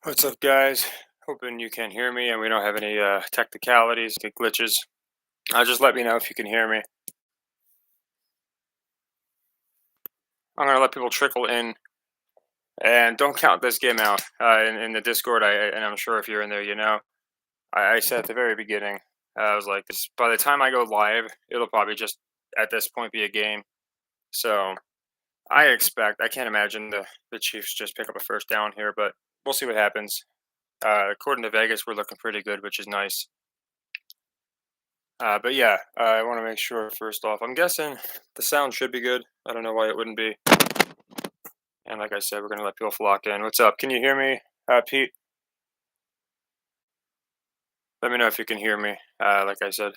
What's up, guys? Hoping you can hear me and we don't have any technicalities, glitches. Just let me know if you can hear me. I'm gonna let people trickle in, and don't count this game out. In the Discord, and I'm sure if you're in there, I said at the very beginning, I was like, this. By the time I go live, it'll probably just at this point be a game. So I can't imagine the Chiefs just pick up a first down here, but we'll see what happens. According to Vegas, we're looking pretty good, which is nice. But yeah, I want to make sure first off. I'm guessing the sound should be good. I don't know why it wouldn't be. And like I said, we're gonna let people flock in. What's up? Can you hear me, Pete? Let me know if you can hear me. Like I said,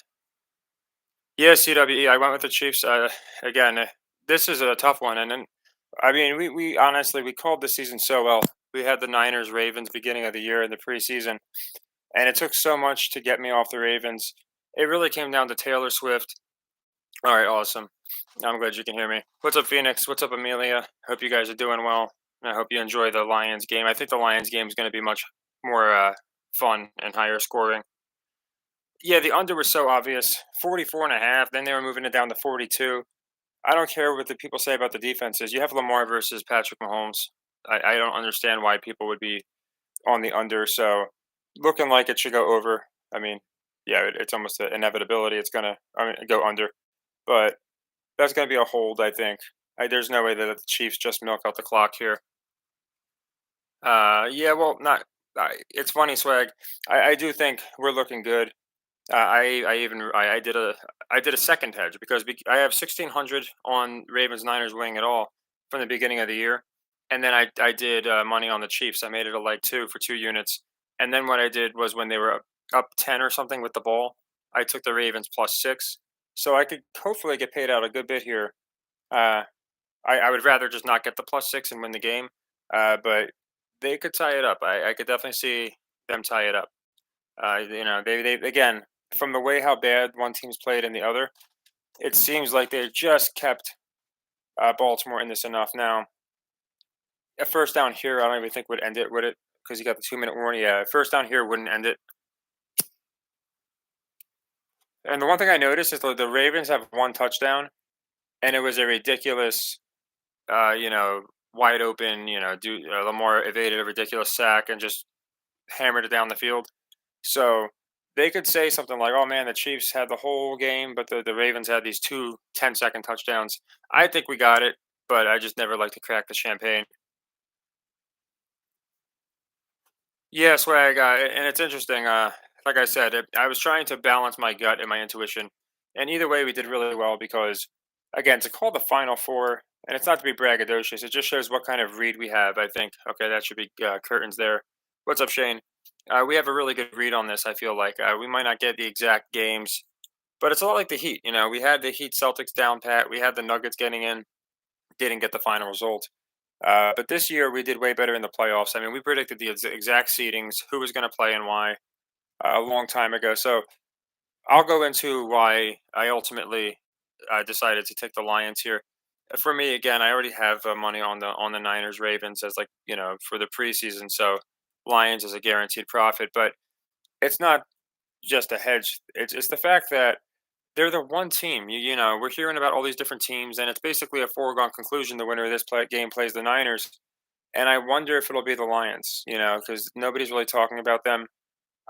yeah, CWE. I went with the Chiefs. Again, this is a tough one, and then I mean, we honestly we called the season so well. We had the Niners Ravens beginning of the year in the preseason, and it took so much to get me off the Ravens. It really came down to Taylor Swift. All right, awesome. I'm glad you can hear me. What's up, Phoenix? What's up, Amelia? Hope you guys are doing well. I hope you enjoy the Lions game. I think the Lions game is going to be much more fun and higher scoring. Yeah, the under was so obvious. 44 and a half. Then they were moving it down to 42. I don't care what the people say about the defenses. You have Lamar versus Patrick Mahomes. I don't understand why people would be on the under. So looking like it should go over. I mean, yeah, it's almost an inevitability. It's going to go under. But that's going to be a hold, I think. There's no way that the Chiefs just milk out the clock here. Yeah, well, not. It's funny, Swag. I do think we're looking good. I did a second hedge because I have 1,600 on Ravens Niners winning it all from the beginning of the year, and then I did money on the Chiefs. I made it a leg two for 2 units, and then what I did was when they were up 10 or something with the ball, I took the Ravens +6, so I could hopefully get paid out a good bit here. Uh, I would rather just not get the +6 and win the game, but they could tie it up. I could definitely see them tie it up. They again from the way how bad one team's played and the other, it seems like they just kept Baltimore in this enough. Now, a first down here, I don't even think would end it, would it? Because you got the 2 minute warning. Yeah, first down here wouldn't end it. And the one thing I noticed is the Ravens have one touchdown, and it was a ridiculous, wide open, Lamar evaded a ridiculous sack and just hammered it down the field. So they could say something like, "Oh man, the Chiefs had the whole game, but the Ravens had these two 10-second touchdowns." I think we got it, but I just never like to crack the champagne. Yeah, swag, and it's interesting. Like I said, I was trying to balance my gut and my intuition, and either way, we did really well because, again, to call the final four, and it's not to be braggadocious, it just shows what kind of read we have. I think. Okay, that should be curtains there. What's up, Shane? We have a really good read on this. I feel like we might not get the exact games, but it's a lot like the Heat. We had the Heat Celtics down pat. We had the Nuggets getting in, didn't get the final result. But this year we did way better in the playoffs. I mean, we predicted the exact seedings, who was going to play and why, a long time ago. So I'll go into why I ultimately decided to take the Lions here. For me, again, I already have money on the Niners Ravens as for the preseason. So Lions is a guaranteed profit, but it's not just a hedge. It's the fact that they're the one team. We're hearing about all these different teams, and it's basically a foregone conclusion the winner of this game plays the Niners. And I wonder if it'll be the Lions, because nobody's really talking about them.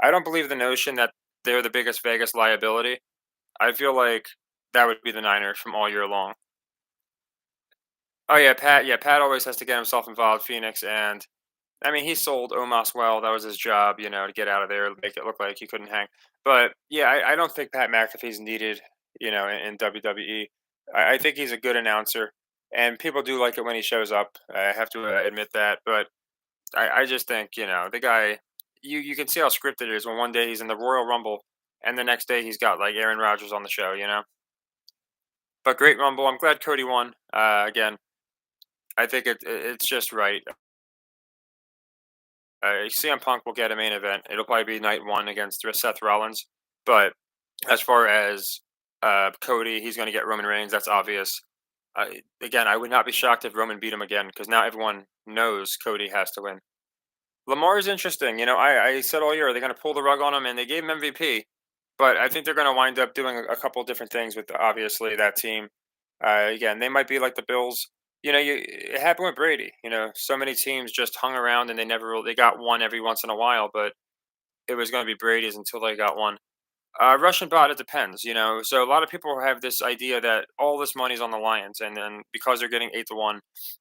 I don't believe the notion that they're the biggest Vegas liability. I feel like that would be the Niners from all year long. Oh yeah, Pat. Yeah, Pat always has to get himself involved. Phoenix, and I mean, he sold Omos well. That was his job, to get out of there, make it look like he couldn't hang. But yeah, I don't think Pat McAfee's needed, in WWE. I think he's a good announcer, and people do like it when he shows up. I have to admit that. But I just think, the guy, you can see how scripted it is when one day he's in the Royal Rumble, and the next day he's got like Aaron Rodgers on the show. But great Rumble. I'm glad Cody won. Again, I think it's just right. CM Punk will get a main event. It'll probably be night one against Seth Rollins. But as far as Cody, he's going to get Roman Reigns. That's obvious. Again, I would not be shocked if Roman beat him again because now everyone knows Cody has to win. Lamar is interesting. I said all year they're going to pull the rug on him, and they gave him MVP. But I think they're going to wind up doing a couple different things with obviously that team. Again, they might be like the Bills. It happened with Brady. So many teams just hung around and they never really they got one every once in a while, but it was going to be Brady's until they got one. Russian bot, it depends. So a lot of people have this idea that all this money's on the Lions, and then because they're getting 8-1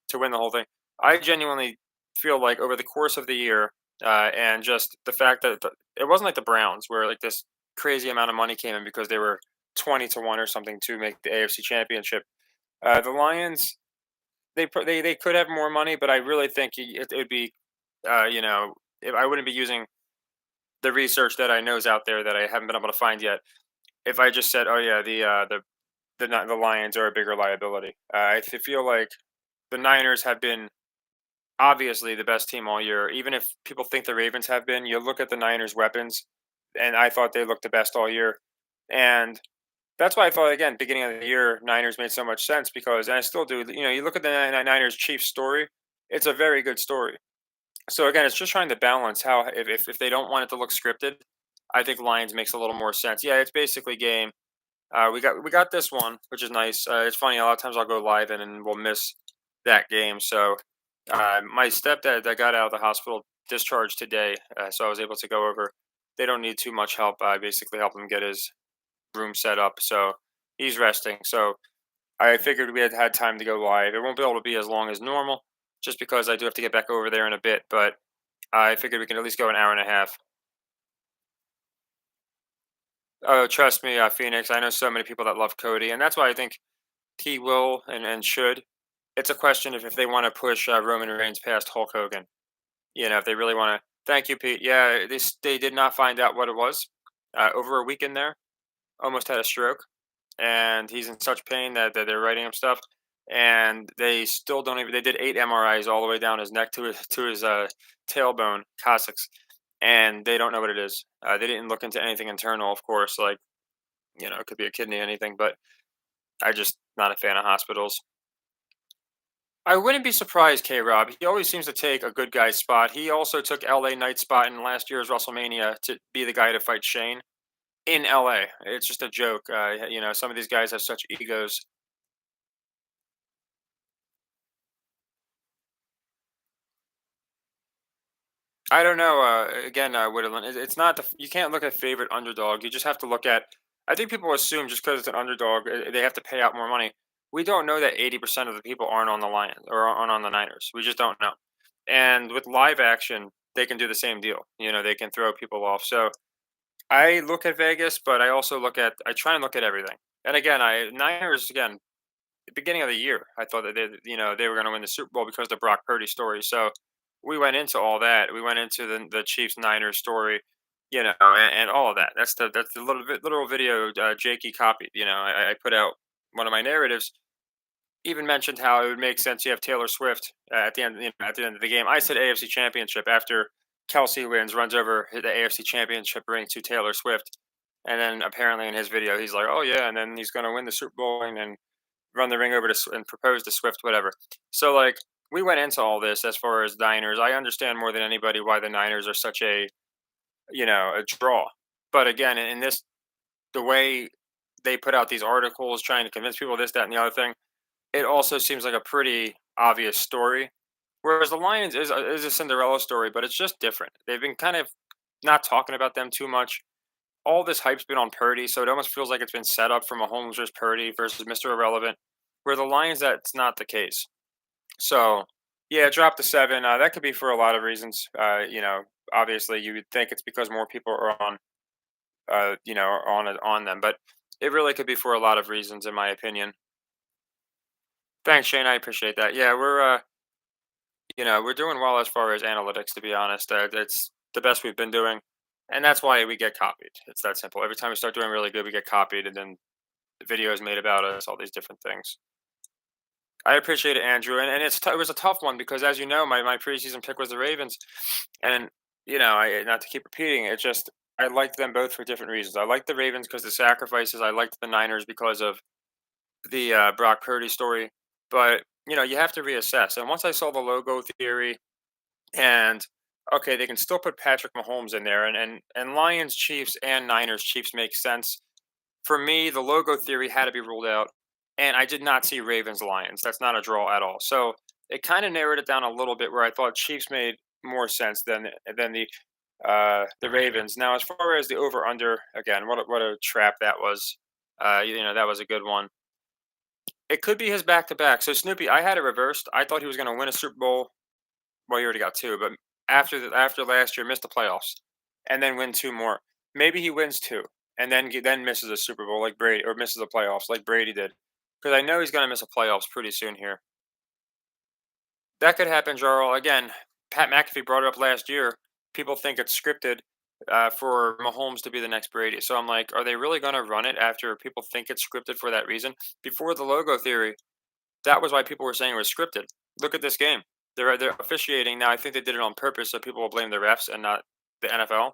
to win the whole thing, I genuinely feel like over the course of the year, and just the fact that it wasn't like the Browns where like this crazy amount of money came in because they were 20-1 or something to make the AFC Championship. The Lions, they could have more money, but I really think it would be, if I wouldn't be using the research that I know is out there that I haven't been able to find yet if I just said, "Oh yeah, the Lions are a bigger liability." Feel like the Niners have been obviously the best team all year. Even if people think the Ravens have been, you look at the Niners' weapons, and I thought they looked the best all year. And that's why I thought again, beginning of the year, Niners made so much sense because, and I still do. You look at the Niners Chiefs story; it's a very good story. So again, it's just trying to balance how if they don't want it to look scripted, I think Lions makes a little more sense. Yeah, it's basically game. We got this one, which is nice. It's funny. A lot of times I'll go live and we'll miss that game. So my stepdad that got out of the hospital discharged today, so I was able to go over. They don't need too much help. I basically helped him get his room set up, so he's resting. So I figured we had time to go live. It won't be able to be as long as normal, just because I do have to get back over there in a bit. But I figured we can at least go an hour and a half. Oh, trust me, Phoenix. I know so many people that love Cody, and that's why I think he will and should. It's a question of if they want to push Roman Reigns past Hulk Hogan. If they really want to. Thank you, Pete. Yeah, they did not find out what it was. Over a weekend there, almost had a stroke, and he's in such pain that they're writing him stuff, and they still don't even. They did 8 MRIs all the way down his neck to his tailbone, coccyx, and they don't know what it is. They didn't look into anything internal, of course, like it could be a kidney, anything, but I just not a fan of hospitals. I wouldn't be surprised, K Rob. He always seems to take a good guy's spot. He also took LA Knight's spot in last year's WrestleMania to be the guy to fight Shane in LA. It's just a joke. Some of these guys have such egos. I don't know. Again, Whittleman, it's not you can't look at favorite underdog. You just have to look at. I think people assume just because it's an underdog, they have to pay out more money. We don't know that 80% of the people aren't on the Lions or aren't on the Niners. We just don't know. And with live action, they can do the same deal. They can throw people off. So I look at Vegas, but I also I try and look at everything. And again, Niners again beginning of the year, I thought that they were going to win the Super Bowl because of the Brock Purdy story. So we went into all that. We went into the Chiefs Niners story, and all of that. That's the little video Jakey copied. I put out one of my narratives. Even mentioned how it would make sense you have Taylor Swift at the end, at the end of the game. I said AFC Championship after Kelsey wins, runs over the AFC Championship ring to Taylor Swift, and then apparently in his video he's like, "Oh yeah," and then he's going to win the Super Bowl and run the ring over to and propose to Swift, whatever. So like we went into all this as far as Niners. I understand more than anybody why the Niners are such a draw. But again, in this the way they put out these articles trying to convince people this, that, and the other thing, it also seems like a pretty obvious story. Whereas the Lions is a Cinderella story, but it's just different. They've been kind of not talking about them too much. All this hype's been on Purdy, so it almost feels like it's been set up from Mahomes versus Purdy versus Mr. Irrelevant. Where the Lions, that's not the case. So, yeah, drop the 7. That could be for a lot of reasons. Obviously, you would think it's because more people are on them, but it really could be for a lot of reasons, in my opinion. Thanks, Shane. I appreciate that. Yeah, we're doing well as far as analytics. To be honest, it's the best we've been doing, and that's why we get copied. It's that simple. Every time we start doing really good, we get copied, and then videos made about us, all these different things. I appreciate it, Andrew, and it was a tough one because, as you know, my preseason pick was the Ravens, and I not to keep repeating it, just I liked them both for different reasons. I liked the Ravens because the sacrifices. I liked the Niners because of the Brock Purdy story, but you have to reassess. And once I saw the logo theory and okay, they can still put Patrick Mahomes in there, and Lions Chiefs and Niners Chiefs make sense. For me, the logo theory had to be ruled out, and I did not see Ravens Lions. That's not a draw at all. So it kind of narrowed it down a little bit where I thought Chiefs made more sense than the Ravens. Now, as far as the over under, again, what a trap that was. That was a good one. It could be his back to back. So Snoopy, I had it reversed. I thought he was going to win a Super Bowl. Well, he already got two, but after last year, missed the playoffs, and then win two more. Maybe he wins two, and then misses a Super Bowl like Brady, or misses the playoffs like Brady did. Because I know he's going to miss the playoffs pretty soon here. That could happen, Jarl. Again, Pat McAfee brought it up last year. People think it's scripted for Mahomes to be the next Brady. So I'm like, are they really going to run it after people think it's scripted for that reason? Before the logo theory, that was why people were saying it was scripted. Look at this game. They're officiating now. I think they did it on purpose so people will blame the refs and not the NFL.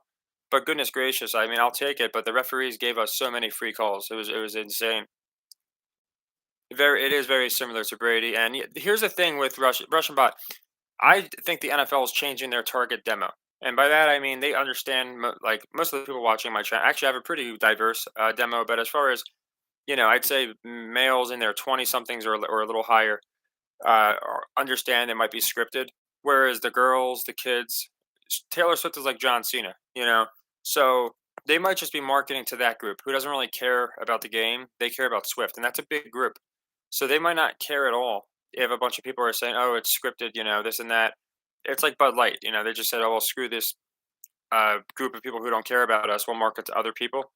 But goodness gracious, I mean, I'll take it. But the referees gave us so many free calls. It was insane. It is very similar to Brady. And here's the thing with Russian bot. Think the NFL is changing their target demo, and by that I mean they understand. Like most of the people watching my channel, actually, I have a pretty diverse demo. But as far as I'd say males in their 20 somethings or a little higher understand it might be scripted, whereas the girls, the kids, Taylor Swift is like John Cena, so they might just be marketing to that group who doesn't really care about the game. They care about Swift, and that's a big group. So they might not care at all if a bunch of people are saying, "Oh, it's scripted," this and that. It's like Bud Light, they just said, "Oh, well, screw this group of people who don't care about us. We'll market to other people."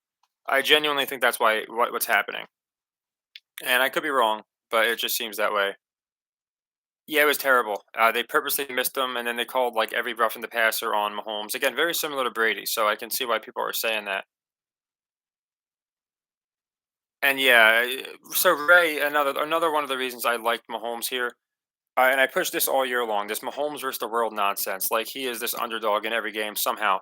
I genuinely think that's what's happening, and I could be wrong, but it just seems that way. Yeah, it was terrible. They purposely missed him, and then they called like every roughing the passer on Mahomes. Again, very similar to Brady, so I can see why people are saying that. And yeah, so Ray, another one of the reasons I liked Mahomes here, and I pushed this all year long. This Mahomes versus the world nonsense. Like he is this underdog in every game somehow,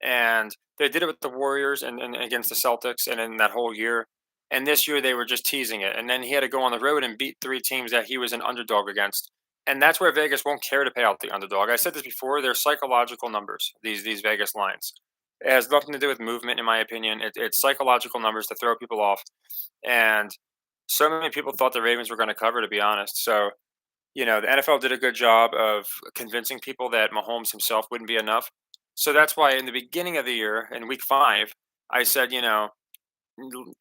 and they did it with the Warriors and against the Celtics, and in that whole year. And this year they were just teasing it, and then he had to go on the road and beat three teams that he was an underdog against. And that's where Vegas won't care to pay out the underdog. I said this before. They're psychological numbers. These Vegas lines. It has nothing to do with movement, in my opinion. It's psychological numbers to throw people off. And so many people thought the Ravens were going to cover, to be honest. So the NFL did a good job of convincing people that Mahomes himself wouldn't be enough. So that's why in the beginning of the year, in week 5, I said, l-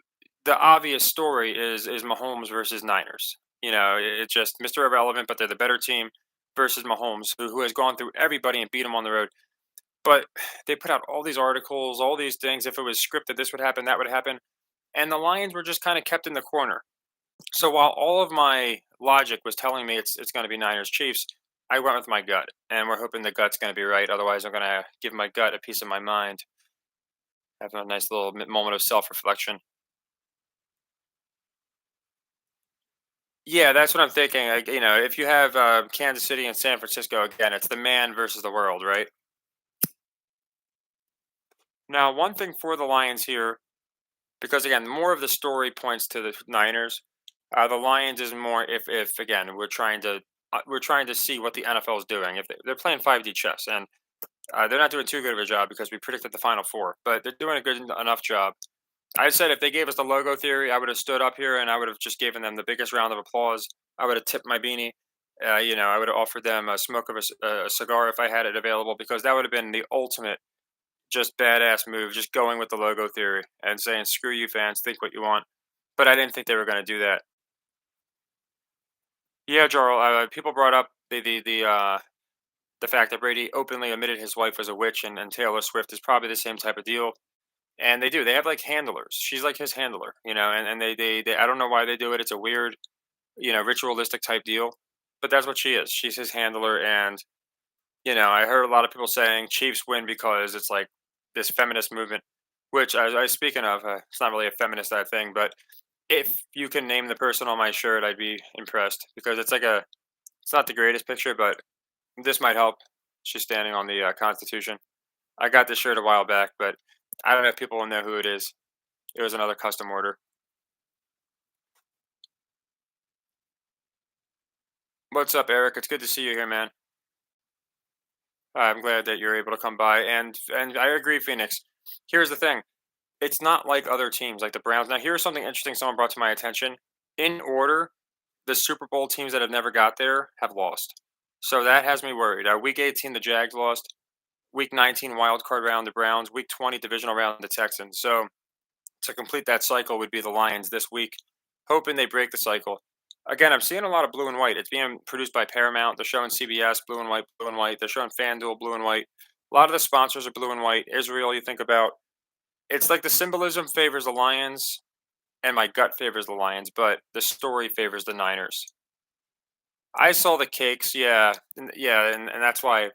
the obvious story is Mahomes versus Niners. It's just Mr. Irrelevant, but they're the better team versus Mahomes, who has gone through everybody and beat him on the road. But they put out all these articles, all these things. If it was scripted, this would happen, that would happen. And the Lions were just kind of kept in the corner. So while all of my logic was telling me it's going to be Niners Chiefs, I went with my gut, and we're hoping the gut's going to be right. Otherwise, I'm going to give my gut a piece of my mind. Have a nice little moment of self reflection. Yeah, that's what I'm thinking. Like, if you have Kansas City and San Francisco again, it's the man versus the world, right? Now, one thing for the Lions here, because again, more of the story points to the Niners. The Lions is more if again we're trying to see what the NFL is doing. If they're playing 5D chess, and they're not doing too good of a job because we predicted the Final Four, but they're doing a good enough job. I said if they gave us the logo theory, I would have stood up here and I would have just given them the biggest round of applause. I would have tipped my beanie. I would have offered them a smoke of a cigar if I had it available because that would have been the ultimate just badass move, just going with the logo theory and saying screw you fans, think what you want. But I didn't think they were going to do that. Yeah, Jarl. People brought up the fact that Brady openly admitted his wife was a witch, and Taylor Swift is probably the same type of deal. And they do. They have like handlers. She's like his handler, and they I don't know why they do it. It's a weird, ritualistic type deal. But that's what she is. She's his handler. And, I heard a lot of people saying Chiefs win because it's like this feminist movement, which speaking of, it's not really a feminist thing, but if you can name the person on my shirt, I'd be impressed because it's not the greatest picture, but this might help. She's standing on the Constitution. I got this shirt a while back, but I don't know if people will know who it is. It was another custom order. What's up, Eric? It's good to see you here, man. I'm glad that you're able to come by, and I agree, Phoenix. Here's the thing: it's not like other teams, like the Browns. Now, here's something interesting someone brought to my attention. In order, the Super Bowl teams that have never got there have lost, so that has me worried. Week 18, the Jags lost. Week 19, wild card round, the Browns. Week 20, divisional round, the Texans. So to complete that cycle would be the Lions this week, hoping they break the cycle. Again, I'm seeing a lot of blue and white. It's being produced by Paramount. They're showing CBS blue and white, blue and white. They're showing FanDuel blue and white. A lot of the sponsors are blue and white. Israel, you think about. It's like the symbolism favors the Lions, and my gut favors the Lions, but the story favors the Niners. I saw the cakes, yeah, yeah, and that's why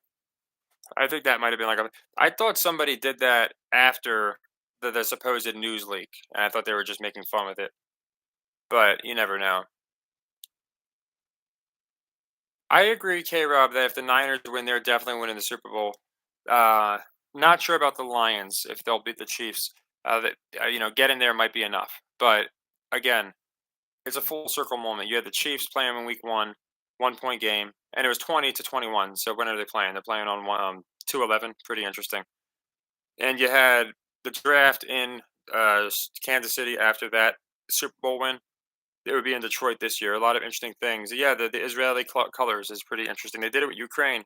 I think that might have been like a. I thought somebody did that after the supposed news leak, and I thought they were just making fun with it. But you never know. I agree, K Rob, that if the Niners win, they're definitely winning the Super Bowl. Uh, Not sure about the Lions if they'll beat the Chiefs. That getting there might be enough. But again, it's a full circle moment. You had the Chiefs playing in Week 1, 1 point game, and it was 20-21. So when are they playing? They're playing on 2-11. Pretty interesting. And you had the draft in Kansas City after that Super Bowl win. It would be in Detroit this year. A lot of interesting things. Yeah, the Israeli colors is pretty interesting. They did it with Ukraine.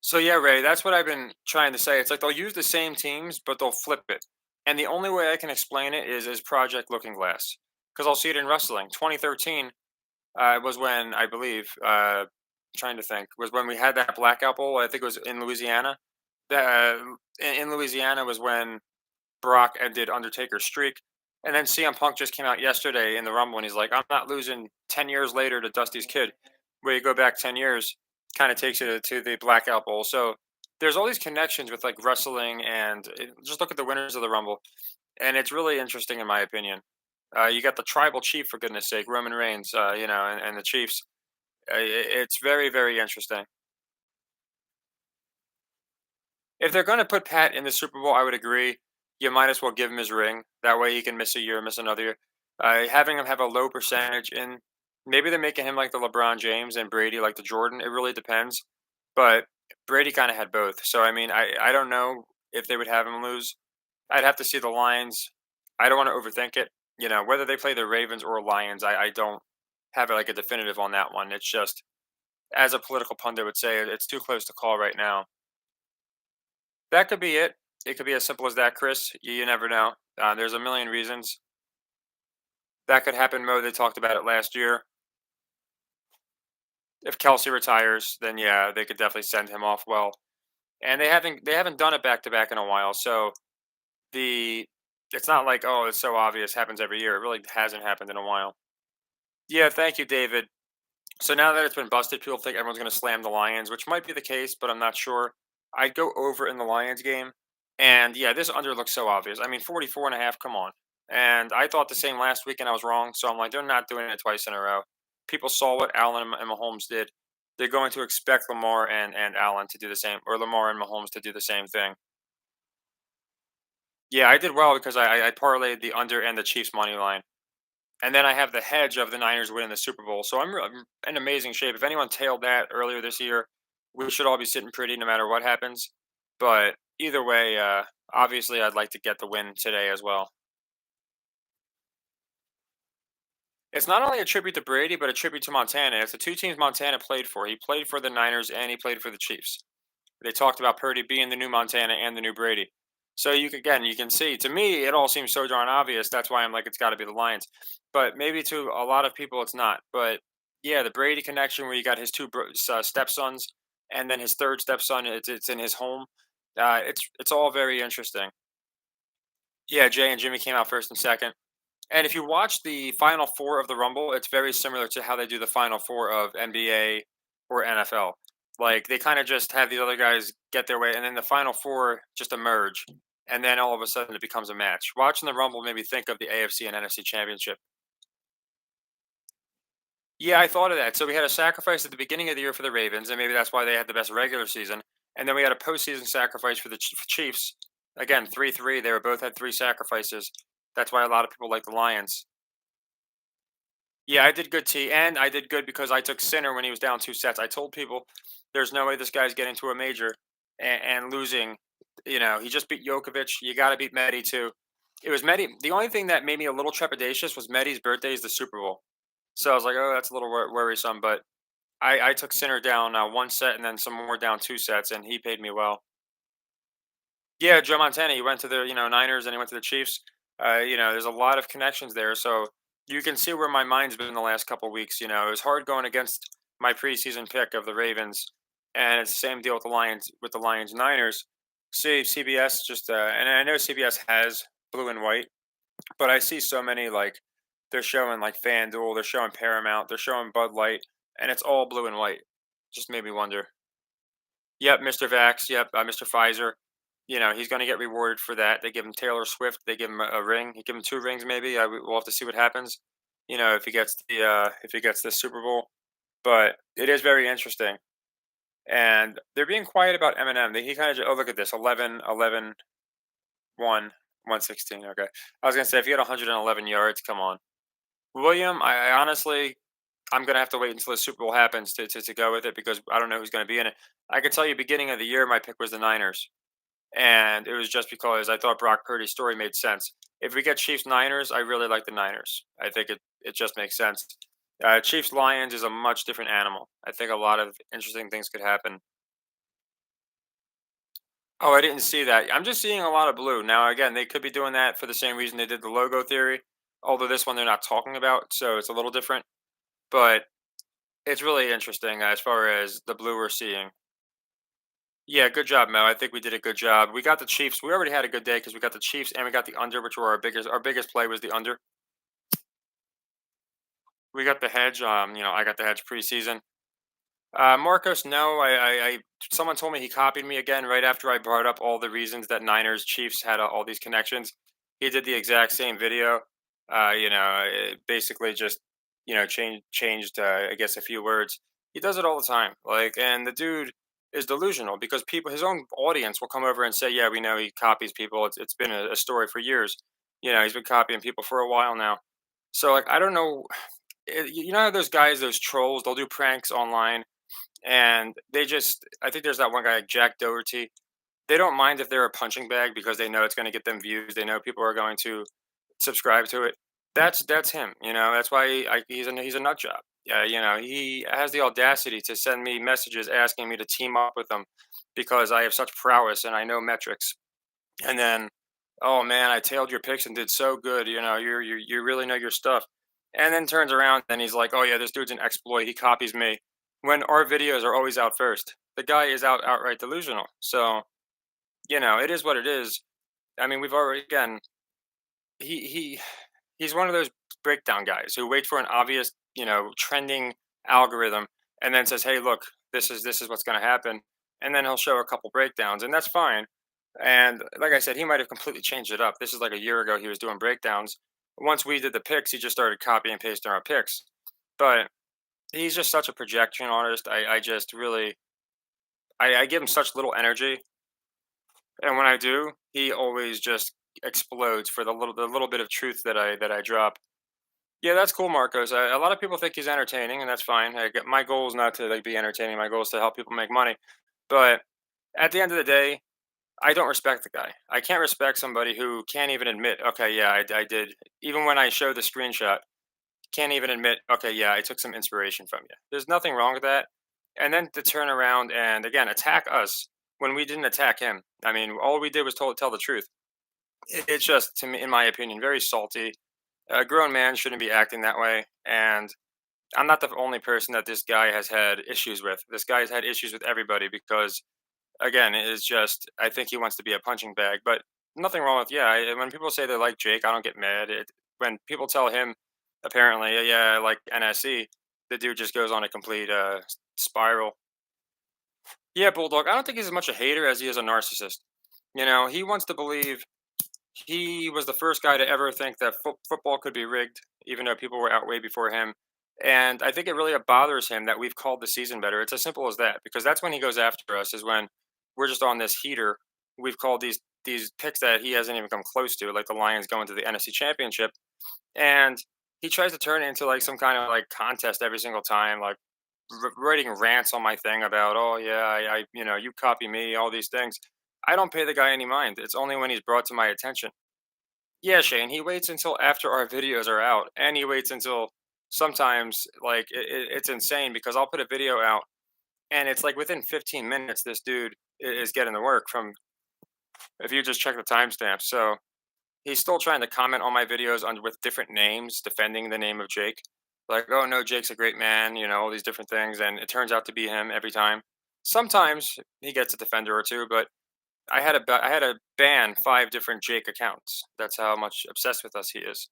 So yeah, Ray, that's what I've been trying to say. It's like they'll use the same teams, but they'll flip it. And the only way I can explain it is Project Looking Glass, because I'll see it in wrestling. 2013 was when I believe. Trying to think was when we had that blackout bowl. I think it was in Louisiana. That in Louisiana was when Brock ended Undertaker's streak. And then CM Punk just came out yesterday in the Rumble and he's like, I'm not losing 10 years later to Dusty's kid. Where you go back 10 years, kind of takes you to the Blackout Bowl. So there's all these connections with like wrestling and just look at the winners of the Rumble. And it's really interesting in my opinion. You got the tribal chief, for goodness sake, Roman Reigns, and the Chiefs. It's very, very interesting. If they're going to put Pat in the Super Bowl, I would agree. You might as well give him his ring. That way he can miss a year, miss another year. Having him have a low percentage in, maybe they're making him like the LeBron James and Brady like the Jordan. It really depends. But Brady kind of had both. So, I mean, I don't know if they would have him lose. I'd have to see the Lions. I don't want to overthink it. Whether they play the Ravens or Lions, I don't have like a definitive on that one. It's just, as a political pundit would say, it's too close to call right now. That could be it. It could be as simple as that, Chris. You never know. There's a million reasons that could happen. Mo, they talked about it last year. If Kelsey retires, then yeah, they could definitely send him off well. And they haven't done it back to back in a while. So the it's not like, oh, it's so obvious, happens every year. It really hasn't happened in a while. Yeah, thank you, David. So now that it's been busted, people think everyone's going to slam the Lions, which might be the case, but I'm not sure. I'd go over in the Lions game. And yeah, this under looks so obvious. I mean, 44.5, come on. And I thought the same last week and I was wrong. So I'm like, they're not doing it twice in a row. People saw what Allen and Mahomes did. They're going to expect Lamar and Allen to do the same, or Lamar and Mahomes to do the same thing. Yeah, I did well because I parlayed the under and the Chiefs money line. And then I have the hedge of the Niners winning the Super Bowl. So I'm in amazing shape. If anyone tailed that earlier this year, we should all be sitting pretty no matter what happens. But either way, obviously, I'd like to get the win today as well. It's not only a tribute to Brady, but a tribute to Montana. It's the two teams Montana played for. He played for the Niners and he played for the Chiefs. They talked about Purdy being the new Montana and the new Brady. So you can see. To me, it all seems so darn obvious. That's why I'm like, it's got to be the Lions. But maybe to a lot of people, it's not. But yeah, the Brady connection, where you got his two stepsons, and then his third stepson. It's in his home. It's all very interesting. Yeah, Jay and Jimmy came out first and second. And if you watch the final four of the Rumble, it's very similar to how they do the final four of NBA or NFL. Like they kind of just have these other guys get their way, and then the final four just emerge, and then all of a sudden it becomes a match. Watching the Rumble made me think of the AFC and NFC Championship. Yeah, I thought of that. So we had a sacrifice at the beginning of the year for the Ravens, and maybe that's why they had the best regular season. And then we had a postseason sacrifice for the Chiefs. Again, 3-3. They were both had three sacrifices. That's why a lot of people like the Lions. Yeah, I did good T, and I did good because I took Sinner when he was down 2 sets. I told people, "There's no way this guy's getting to a major and losing." He just beat Djokovic. You got to beat Medi too. It was Medi. The only thing that made me a little trepidatious was Medi's birthday is the Super Bowl, so I was like, "Oh, that's a little worrisome." But I took Sinner down 1 set and then some more down 2 sets, and he paid me well. Yeah, Joe Montana. He went to the Niners and he went to the Chiefs. There's a lot of connections there, so you can see where my mind's been the last couple weeks. It was hard going against my preseason pick of the Ravens, and it's the same deal with the Lions Niners. See CBS and I know CBS has blue and white, but I see so many like they're showing like FanDuel, they're showing Paramount, they're showing Bud Light, and it's all blue and white. Just made me wonder. Yep, Mr. Vax. Yep, Mr. Pfizer. He's going to get rewarded for that. They give him Taylor Swift. They give him a ring. He give him 2 rings, maybe. We'll have to see what happens. If he gets the Super Bowl. But it is very interesting, and they're being quiet about Eminem. He kind of, oh, look at this, 11, 11, 1, 116. Okay, I was gonna say if he had 111 yards, come on, William. I honestly, I'm gonna have to wait until the Super Bowl happens to go with it because I don't know who's gonna be in it. I can tell you, beginning of the year, my pick was the Niners. And it was just because I thought Brock Purdy's story made sense. If we get Chiefs Niners, I really like the Niners. I think it just makes sense. Chiefs Lions is a much different animal. I think a lot of interesting things could happen. Oh, I didn't see that. I'm just seeing a lot of blue. Now, again, they could be doing that for the same reason they did the logo theory, although this one they're not talking about, so it's a little different. But it's really interesting as far as the blue we're seeing. Yeah, good job, Mel. I think we did a good job. We got the Chiefs. We already had a good day because we got the Chiefs and we got the under, which were our biggest play was the under. We got the hedge. I got the hedge preseason. Marcos, no, someone told me he copied me again right after I brought up all the reasons that Niners Chiefs had all these connections. He did the exact same video. Basically just changed I guess a few words. He does it all the time. Like, and the dude is delusional because people, his own audience, will come over and say, "Yeah, we know he copies people. It's been a story for years. He's been copying people for a while now." So like, I don't know. How those guys, those trolls, they'll do pranks online and I think there's that one guy like Jack Doherty. They don't mind if they're a punching bag because they know it's going to get them views. They know people are going to subscribe to it. That's him. That's why he's a nut job. Yeah, he has the audacity to send me messages asking me to team up with him because I have such prowess and I know metrics. And then, oh man, I tailed your picks and did so good. You really know your stuff. And then turns around and he's like, "Oh yeah, this dude's an exploit. He copies me." When our videos are always out first, the guy is outright delusional. So it is what it is. I mean, we've already again. He he's one of those breakdown guys who waits for an obvious trending algorithm and then says, "Hey, look, this is what's going to happen," and then he'll show a couple breakdowns, and that's fine. And like I said, he might have completely changed it up. This is like a year ago he was doing breakdowns. Once we did the picks, he just started copying and pasting our picks. But he's just such a projection artist. I just really I give him such little energy, and when I do, he always just explodes for the little bit of truth that I drop. Yeah, that's cool, Marcos. A lot of people think he's entertaining, and that's fine. My goal is not to like be entertaining. My goal is to help people make money. But at the end of the day, I don't respect the guy. I can't respect somebody who can't even admit, okay, yeah, I did. Even when I show the screenshot, can't even admit, okay, yeah, I took some inspiration from you. There's nothing wrong with that. And then to turn around and again attack us when we didn't attack him. I mean, all we did was tell the truth. It's just, to me, in my opinion, very salty. A grown man shouldn't be acting that way. And I'm not the only person that this guy has had issues with. This guy's had issues with everybody because, again, it's just, I think he wants to be a punching bag. But nothing wrong with, yeah, when people say they like Jake, I don't get mad. When people tell him, apparently, "Yeah, yeah, I like NSC," the dude just goes on a complete spiral. Yeah, Bulldog, I don't think he's as much a hater as he is a narcissist. He wants to believe he was the first guy to ever think that football could be rigged, even though people were out way before him. And I think it really bothers him that we've called the season better. It's as simple as that, because that's when he goes after us. Is when we're just on this heater. We've called these picks that he hasn't even come close to, like the Lions going to the NFC Championship. And He tries to turn it into like some kind of like contest every single time, like writing rants on my thing about, oh yeah, you copy me, all these things. I don't pay the guy any mind. It's only when he's brought to my attention. Yeah, Shane, he waits until after our videos are out, and he waits until sometimes like it's insane because I'll put a video out, and it's like within 15 minutes, this dude is getting the work from. If you just check the timestamp, so he's still trying to comment on my videos under with different names, defending the name of Jake. Like, oh no, Jake's a great man, all these different things, and it turns out to be him every time. Sometimes he gets a defender or two, but I had to ban 5 different Jake accounts. That's how much obsessed with us he is.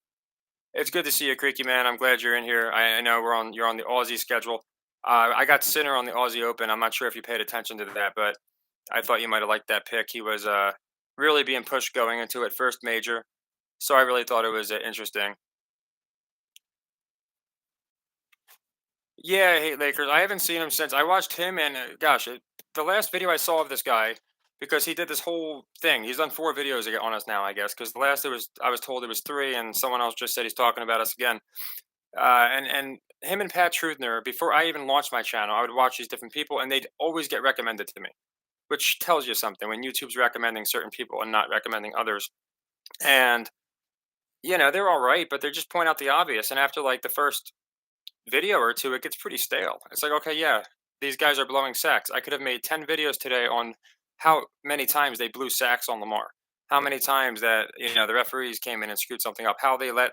It's good to see you, Creaky man. I'm glad you're in here. I know you're on the Aussie schedule. I got Sinner on the Aussie Open. I'm not sure if you paid attention to that, but I thought you might have liked that pick. He was really being pushed going into it first major, so I really thought it was interesting. Yeah, I hate Lakers. I haven't seen him since I watched him, and gosh, the last video I saw of this guy, because he did this whole thing. He's done 4 videos on us now, I guess, because the last it was I was told it was 3, and someone else just said he's talking about us again. And him and Pat Trudner, before I even launched my channel, I would watch these different people, and they'd always get recommended to me, which tells you something when YouTube's recommending certain people and not recommending others. And they're all right, but they just point out the obvious. And after like the first video or two, it gets pretty stale. It's like, okay, yeah, these guys are blowing sacks. I could have made 10 videos today on how many times they blew sacks on Lamar, how many times that the referees came in and screwed something up, how they let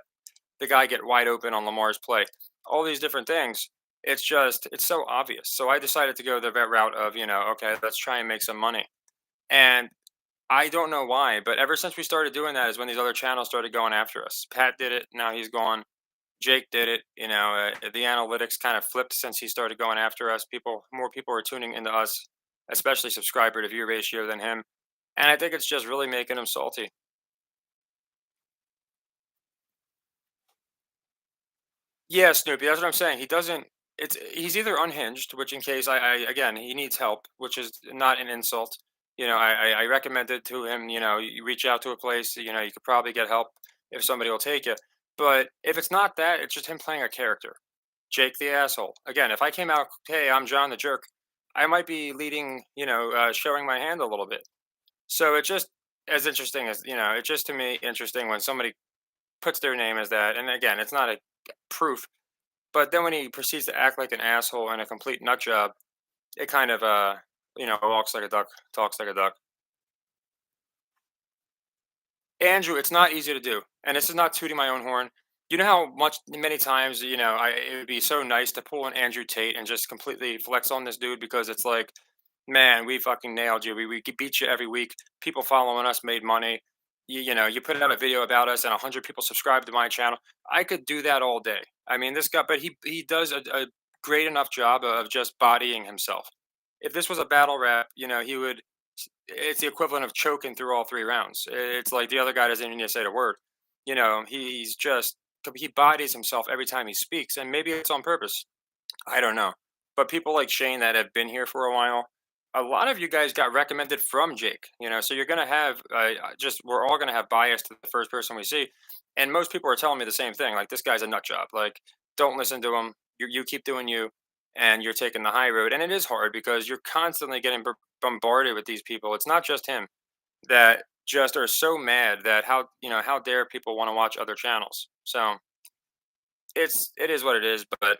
the guy get wide open on Lamar's play, all these different things. It's so obvious. So I decided to go the vet route of, okay, let's try and make some money. And I don't know why, but ever since we started doing that is when these other channels started going after us. Pat did it. Now he's gone. Jake did it. The analytics kind of flipped since he started going after us. More people are tuning into us, especially subscriber to view ratio than him. And I think it's just really making him salty. Yeah, Snoopy. That's what I'm saying. He doesn't. He's either unhinged, which in case I again he needs help, which is not an insult. I recommended to him. You reach out to a place. You could probably get help if somebody will take you. But if it's not that, it's just him playing a character. Jake the asshole. Again, if I came out, hey, I'm John the jerk, I might be leading. Showing my hand a little bit. So it just as interesting as it's just to me interesting when somebody puts their name as that. And again, it's not a proof, but then when he proceeds to act like an asshole and a complete nut job, it kind of walks like a duck, talks like a duck. Andrew, it's not easy to do, and this is not tooting my own horn. You know how many times, it would be so nice to pull an Andrew Tate and just completely flex on this dude because it's like, man, we fucking nailed you. We beat you every week. People following us made money. You put out a video about us and 100 people subscribe to my channel. I could do that all day. I mean, this guy, but he does a great enough job of just bodying himself. If this was a battle rap, he would it's the equivalent of choking through all 3 rounds. It's like the other guy doesn't even need to say the word. He's just he bodies himself every time he speaks, and maybe it's on purpose. I don't know. But people like Shane that have been here for a while, a lot of you guys got recommended from Jake. So you're gonna have just we're all gonna have bias to the first person we see, and most people are telling me the same thing. Like this guy's a nut job. Like don't listen to him. You keep doing you, and you're taking the high road. And it is hard because you're constantly getting bombarded with these people. It's not just him that just are so mad that how dare people want to watch other channels. So it is what it is. But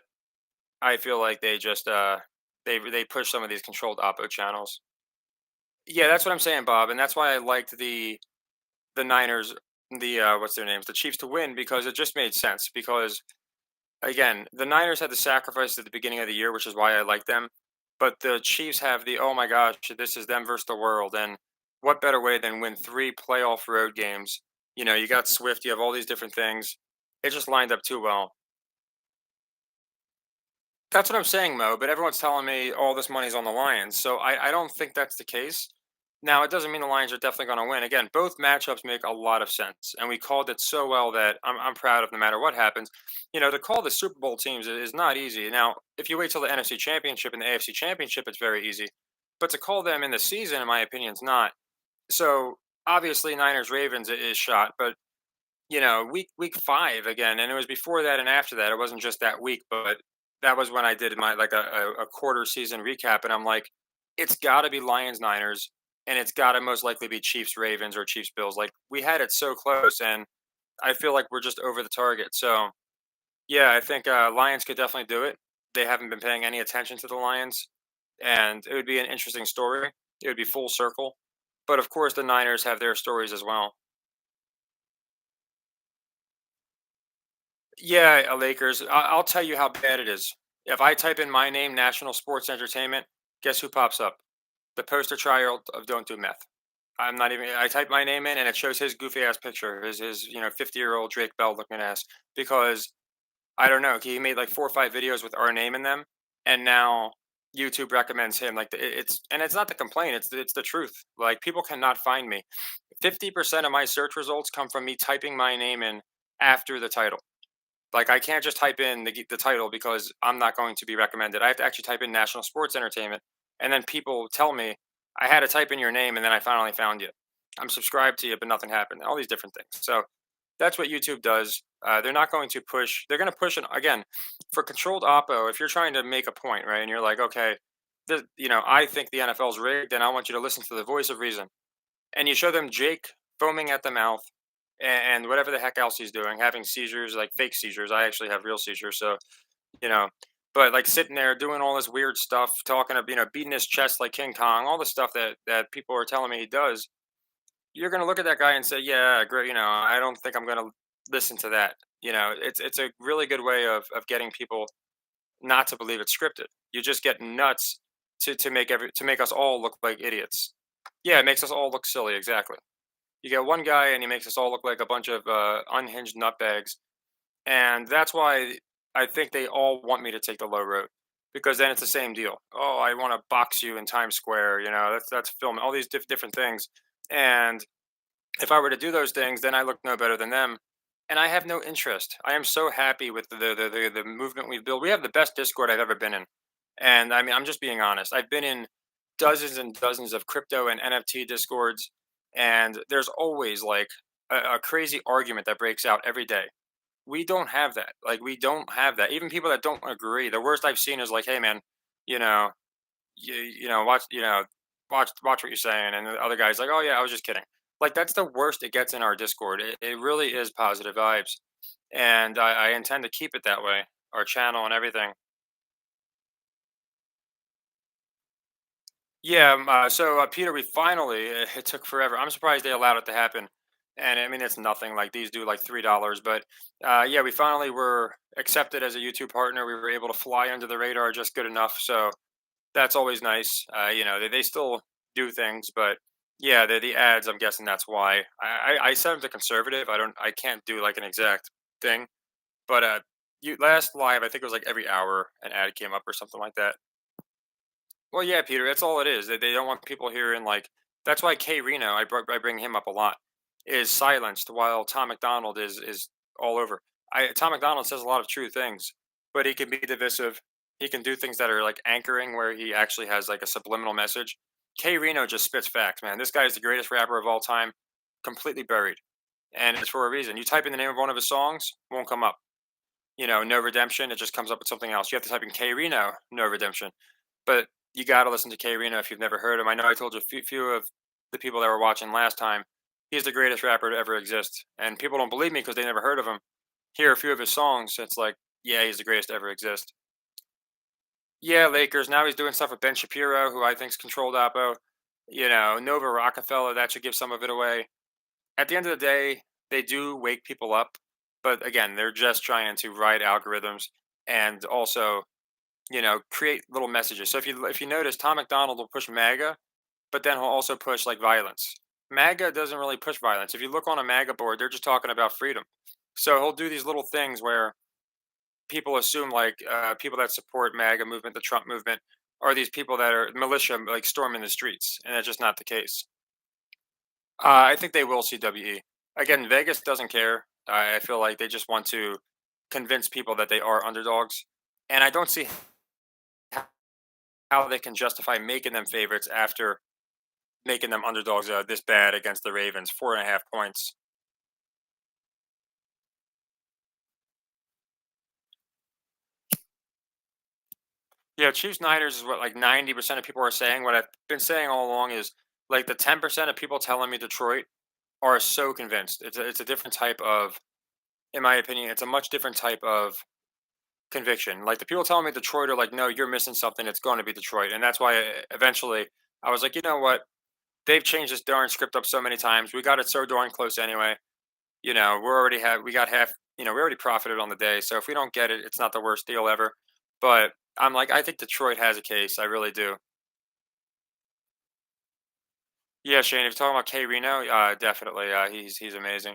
I feel like they just they push some of these controlled oppo channels. Yeah, that's what I'm saying, Bob, and that's why I liked the Niners, the what's their names, the Chiefs to win because it just made sense. Because again, the Niners had the sacrifice at the beginning of the year, which is why I like them. But the Chiefs have the oh my gosh, this is them versus the world, and what better way than win 3 playoff road games? You got Swift, you have all these different things. It just lined up too well. That's what I'm saying, Mo. But everyone's telling me all this money's on the Lions, so I don't think that's the case. Now, it doesn't mean the Lions are definitely going to win. Again, both matchups make a lot of sense, and we called it so well that I'm proud of no matter what happens. To call the Super Bowl teams is not easy. Now, if you wait till the NFC Championship and the AFC Championship, it's very easy. But to call them in the season, in my opinion, is not. So obviously, Niners Ravens is shot, but week 5 again, and it was before that and after that. It wasn't just that week, but that was when I did my like a quarter season recap, and I'm like, it's got to be Lions Niners, and it's got to most likely be Chiefs Ravens or Chiefs Bills. Like we had it so close, and I feel like we're just over the target. So yeah, I think Lions could definitely do it. They haven't been paying any attention to the Lions, and it would be an interesting story. It would be full circle, but of course the Niners have their stories as well. Yeah, Lakers. I'll tell you how bad it is. If I type in my name, National Sports Entertainment, guess who pops up? The poster child of Don't Do Meth. I'm not even. I type my name in, and it shows his goofy ass picture, his 50-year-old Drake Bell looking ass. Because I don't know, he made like 4 or 5 videos with our name in them, and now YouTube recommends him. Like it's not the complaint. It's the truth. Like people cannot find me. 50% of my search results come from me typing my name in after the title. Like, I can't just type in the title because I'm not going to be recommended. I have to actually type in national sports entertainment, and then people tell me, "I had to type in your name, and then I finally found you. I'm subscribed to you, but nothing happened." All these different things. So that's what YouTube does. They're not going to push. They're going to push it again for controlled oppo. If you're trying to make a point, right, and you're like, okay, I think the NFL's rigged, and I want you to listen to the voice of reason, and you show them Jake foaming at the mouth and whatever the heck else he's doing, having seizures, like fake seizures. I actually have real seizures, so you know. But like sitting there doing all this weird stuff, talking of beating his chest like King Kong, all the stuff that people are telling me he does. You're gonna look at that guy and say, yeah, great. I don't think I'm gonna listen to that. It's a really good way of getting people not to believe it's scripted. You just get nuts to make us all look like idiots. Yeah, it makes us all look silly. Exactly. You get one guy and he makes us all look like a bunch of unhinged nutbags, and that's why I think they all want me to take the low road because then it's the same deal. Oh, I want to box you in Times Square. That's film. All these different things, and if I were to do those things, then I look no better than them, and I have no interest. I am so happy with the movement we've built. We have the best Discord I've ever been in, and I mean I'm just being honest. I've been in dozens and dozens of crypto and NFT discords, and there's always like a crazy argument that breaks out every day. We don't have that. Like we don't have that. Even people that don't agree. The worst I've seen is like, hey man, you know, watch, watch what you're saying, and the other guy's like, oh yeah, I was just kidding. Like that's the worst it gets in our Discord. It really is positive vibes, and I intend to keep it that way. Our channel and everything. Yeah, Peter, we finally it took forever. I'm surprised they allowed it to happen. And I mean, it's nothing. Like these do like $3, but yeah, we finally were accepted as a YouTube partner. We were able to fly under the radar just good enough. So that's always nice. They still do things, but yeah, the ads. I'm guessing that's why. I set them to conservative. I can't do like an exact thing, but you last live. I think it was like every hour an ad came up or something like that. Well, yeah, Peter, that's all it is. They don't want people hearing like that's why K Reno, I bring him up a lot, is silenced while Tom McDonald is all over. Tom McDonald says a lot of true things, but he can be divisive. He can do things that are like anchoring where he actually has like a subliminal message. K Reno just spits facts, man. This guy is the greatest rapper of all time, completely buried. And it's for a reason. You type in the name of one of his songs, won't come up. No redemption, it just comes up with something else. You have to type in K Reno, no redemption. But you gotta listen to K Reno if you've never heard him. I know I told you a few of the people that were watching last time. He's the greatest rapper to ever exist, and people don't believe me because they never heard of him. Hear a few of his songs, it's like, yeah, he's the greatest to ever exist. Yeah, Lakers. Now he's doing stuff with Ben Shapiro, who I think's controlled Oppo. Nova Rockefeller. That should give some of it away. At the end of the day, they do wake people up, but again, they're just trying to ride algorithms and also create little messages. So if you notice, Tom McDonald will push MAGA, but then he'll also push like violence. MAGA doesn't really push violence. If you look on a MAGA board, they're just talking about freedom. So he'll do these little things where people assume like people that support MAGA movement, the Trump movement, are these people that are militia like storming the streets, and that's just not the case. I think they will CWE. Again, Vegas doesn't care. I feel like they just want to convince people that they are underdogs, and I don't see how they can justify making them favorites after making them underdogs this bad against the Ravens, 4.5 points. Yeah, Chiefs Niners is what like 90% of people are saying. What I've been saying all along is like the 10% of people telling me Detroit are so convinced. It's a different type of, in my opinion, it's a much different type of conviction. Like the people telling me Detroit are like, no, you're missing something. It's going to be Detroit, and that's why eventually I was like, you know what? They've changed this darn script up so many times. We got it so darn close anyway. We got half. We already profited on the day. So if we don't get it, it's not the worst deal ever. But I'm like, I think Detroit has a case. I really do. Yeah, Shane. If you're talking about K Reno, definitely. He's amazing.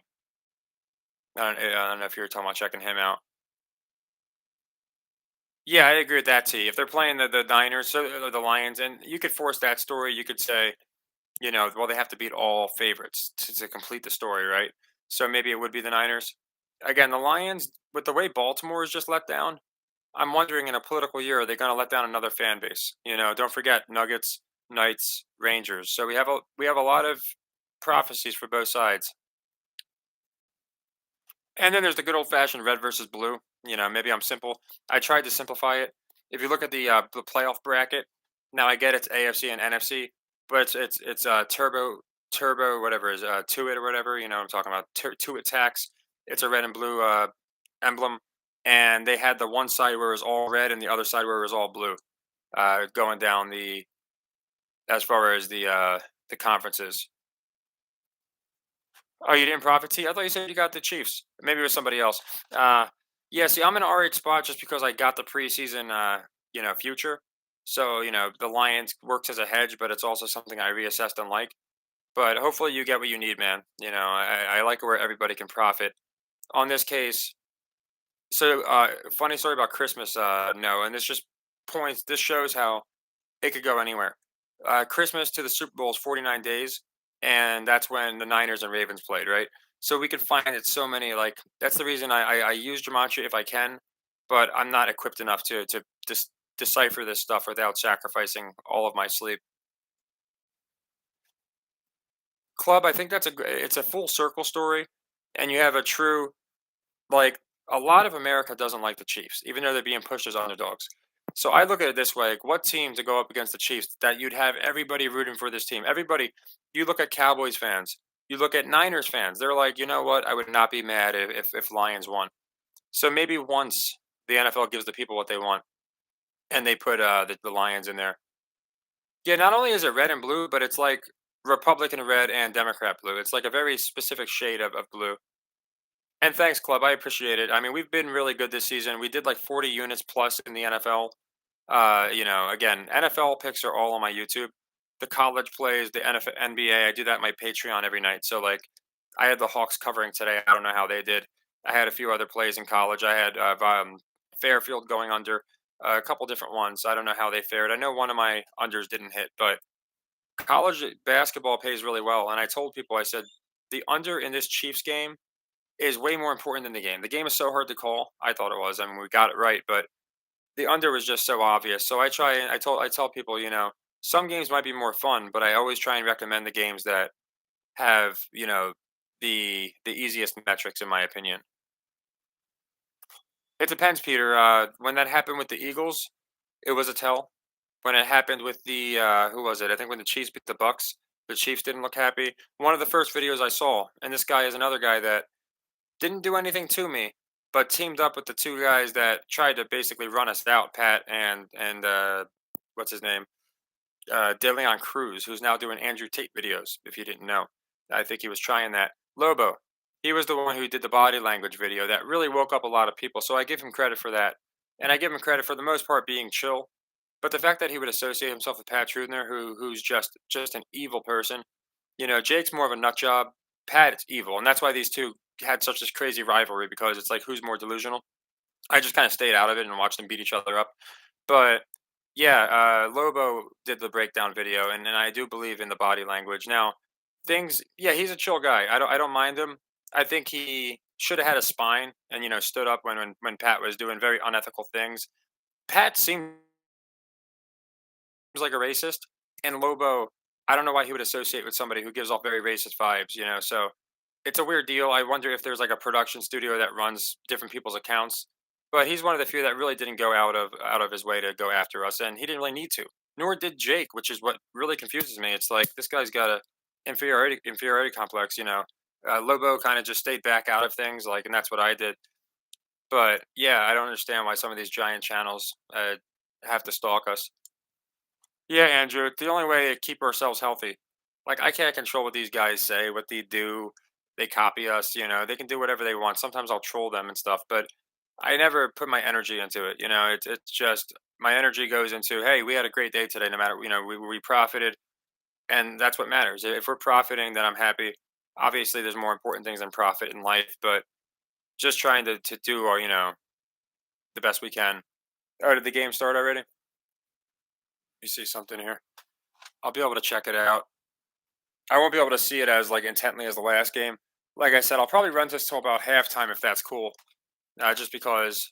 I don't know if you were talking about checking him out. Yeah, I agree with that too. If they're playing the Niners, the Lions, and you could force that story, you could say, well, they have to beat all favorites to complete the story, right? So maybe it would be the Niners. Again, the Lions, with the way Baltimore is just let down, I'm wondering in a political year, are they going to let down another fan base? Don't forget Nuggets, Knights, Rangers. So we have a lot of prophecies for both sides. And then there's the good old fashioned red versus blue. Maybe I'm simple. I tried to simplify it. If you look at the playoff bracket, now I get it's AFC and NFC, but it's turbo whatever is to it or whatever. You know what I'm talking about. To it tax. It's a red and blue emblem, and they had the one side where it was all red and the other side where it was all blue. Going down the as far as the conferences. Oh, you didn't profit T? I thought you said you got the Chiefs. Maybe it was somebody else. Uh, yeah, see, I'm in an R8 spot just because I got the preseason, future. So, the Lions works as a hedge, but it's also something I reassessed and like. But hopefully you get what you need, man. I like where everybody can profit. On this case, so funny story about Christmas, no, and this shows how it could go anywhere. Christmas to the Super Bowl is 49 days, and that's when the Niners and Ravens played, right? So we can find it so many that's the reason I use gematria if I can, but I'm not equipped enough to decipher this stuff without sacrificing all of my sleep. Club, I think it's a full circle story, and you have a true like a lot of America doesn't like the Chiefs, even though they're being pushed as underdogs. So I look at it this way: like, what team to go up against the Chiefs that you'd have everybody rooting for this team? Everybody, you look at Cowboys fans, you look at Niners fans. They're like, you know what? I would not be mad if Lions won. So maybe once the NFL gives the people what they want, and they put the Lions in there. Yeah, not only is it red and blue, but it's like Republican red and Democrat blue. It's like a very specific shade of blue. And thanks, club. I appreciate it. I mean, we've been really good this season. We did like 40 units plus in the NFL. Again, NFL picks are all on my YouTube. The college plays, the NFL, NBA. I do that on my Patreon every night. So like, I had the Hawks covering today. I don't know how they did. I had a few other plays in college. I had Fairfield going under a couple different ones. I don't know how they fared. I know one of my unders didn't hit, but college basketball pays really well. And I told people, I said the under in this Chiefs game is way more important than the game. The game is so hard to call. I thought it was. I mean, we got it right, but the under was just so obvious. So I tell people, some games might be more fun, but I always try and recommend the games that have, the easiest metrics in my opinion. It depends, Peter. When that happened with the Eagles, it was a tell. When it happened with the who was it? I think when the Chiefs beat the Bucks, the Chiefs didn't look happy. One of the first videos I saw, and this guy is another guy that didn't do anything to me, but teamed up with the two guys that tried to basically run us out, Pat and what's his name, DeLeon Cruz, who's now doing Andrew Tate videos. If you didn't know, I think he was trying that. Lobo, he was the one who did the body language video that really woke up a lot of people. So I give him credit for that, and I give him credit for the most part being chill. But the fact that he would associate himself with Pat Trudner, who's just an evil person, Jake's more of a nut job. Pat's evil, and that's why these two had such this crazy rivalry because it's like who's more delusional. I just kind of stayed out of it and watched them beat each other up. But yeah, Lobo did the breakdown video, and I do believe in the body language. Now, yeah, he's a chill guy. I don't mind him. I think he should have had a spine and stood up when Pat was doing very unethical things. Pat seems like a racist, and Lobo, I don't know why he would associate with somebody who gives off very racist vibes. So it's a weird deal. I wonder if there's like a production studio that runs different people's accounts. But he's one of the few that really didn't go out of his way to go after us, and he didn't really need to. Nor did Jake, which is what really confuses me. It's like this guy's got a inferiority complex. Lobo kind of just stayed back out of things, like, and that's what I did. But yeah, I don't understand why some of these giant channels have to stalk us. Yeah, Andrew, the only way to keep ourselves healthy. Like, I can't control what these guys say, what they do. They copy us, they can do whatever they want. Sometimes I'll troll them and stuff, but I never put my energy into it. It's just my energy goes into, hey, we had a great day today, no matter, we profited, and that's what matters. If we're profiting, then I'm happy. Obviously, there's more important things than profit in life, but just trying to do our, the best we can. Oh, did the game start already? Let me see something here. I'll be able to check it out. I won't be able to see it as like intently as the last game. Like I said, I'll probably run this till about halftime if that's cool. Just because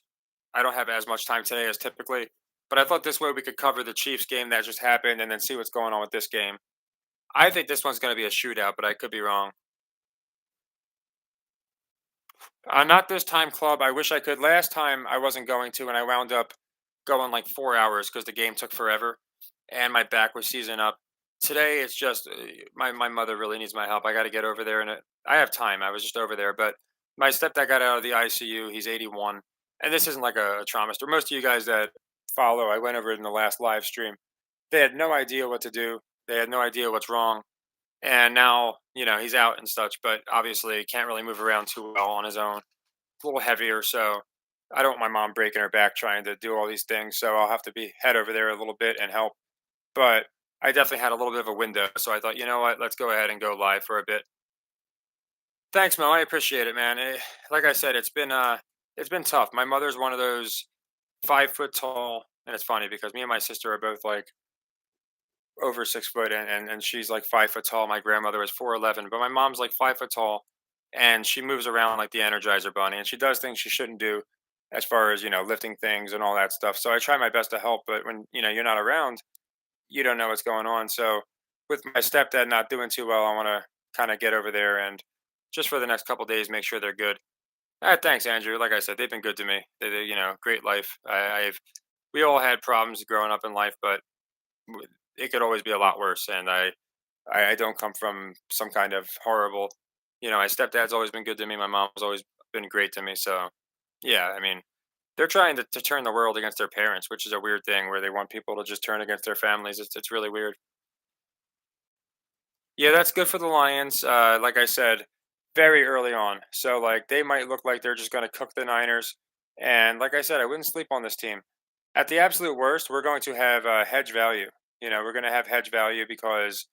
I don't have as much time today as typically. But I thought this way we could cover the Chiefs game that just happened and then see what's going on with this game. I think this one's going to be a shootout, but I could be wrong. Not this time, club. I wish I could. Last time I wasn't going to, and I wound up going like 4 hours because the game took forever, and my back was seizing up. Today it's just my mother really needs my help. I got to get over there, and I have time. I was just over there, but my stepdad got out of the ICU. He's 81, and this isn't like a trauma story. Most of you guys that follow, I went over it in the last live stream. They had no idea what to do. They had no idea what's wrong, and now he's out and such. But obviously, can't really move around too well on his own, a little heavier, so I don't want my mom breaking her back trying to do all these things. So I'll have to be head over there a little bit and help. But I definitely had a little bit of a window, so I thought, you know what, let's go ahead and go live for a bit. Thanks, Mo. I appreciate it, man. Like I said, it's been tough. My mother's one of those 5 foot tall, and it's funny because me and my sister are both like over 6 foot, and she's like 5 foot tall. My grandmother was 4'11", but my mom's like 5 foot tall, and she moves around like the Energizer Bunny, and she does things she shouldn't do, as far as lifting things and all that stuff. So I try my best to help, but when you're not around, you don't know what's going on. So with my stepdad not doing too well, I want to kind of get over there and just for the next couple days make sure they're good. Thanks, Andrew. Like I said, they've been good to me. Great life. We all had problems growing up in life, but it could always be a lot worse. And I don't come from some kind of horrible. My stepdad's always been good to me. My mom's always been great to me. So yeah, I mean, they're trying to turn the world against their parents, which is a weird thing where they want people to just turn against their families. It's really weird. Yeah, that's good for the Lions. Like I said, very early on. So like they might look like they're just going to cook the Niners. And like I said, I wouldn't sleep on this team. At the absolute worst, we're going to have hedge value. We're going to have hedge value because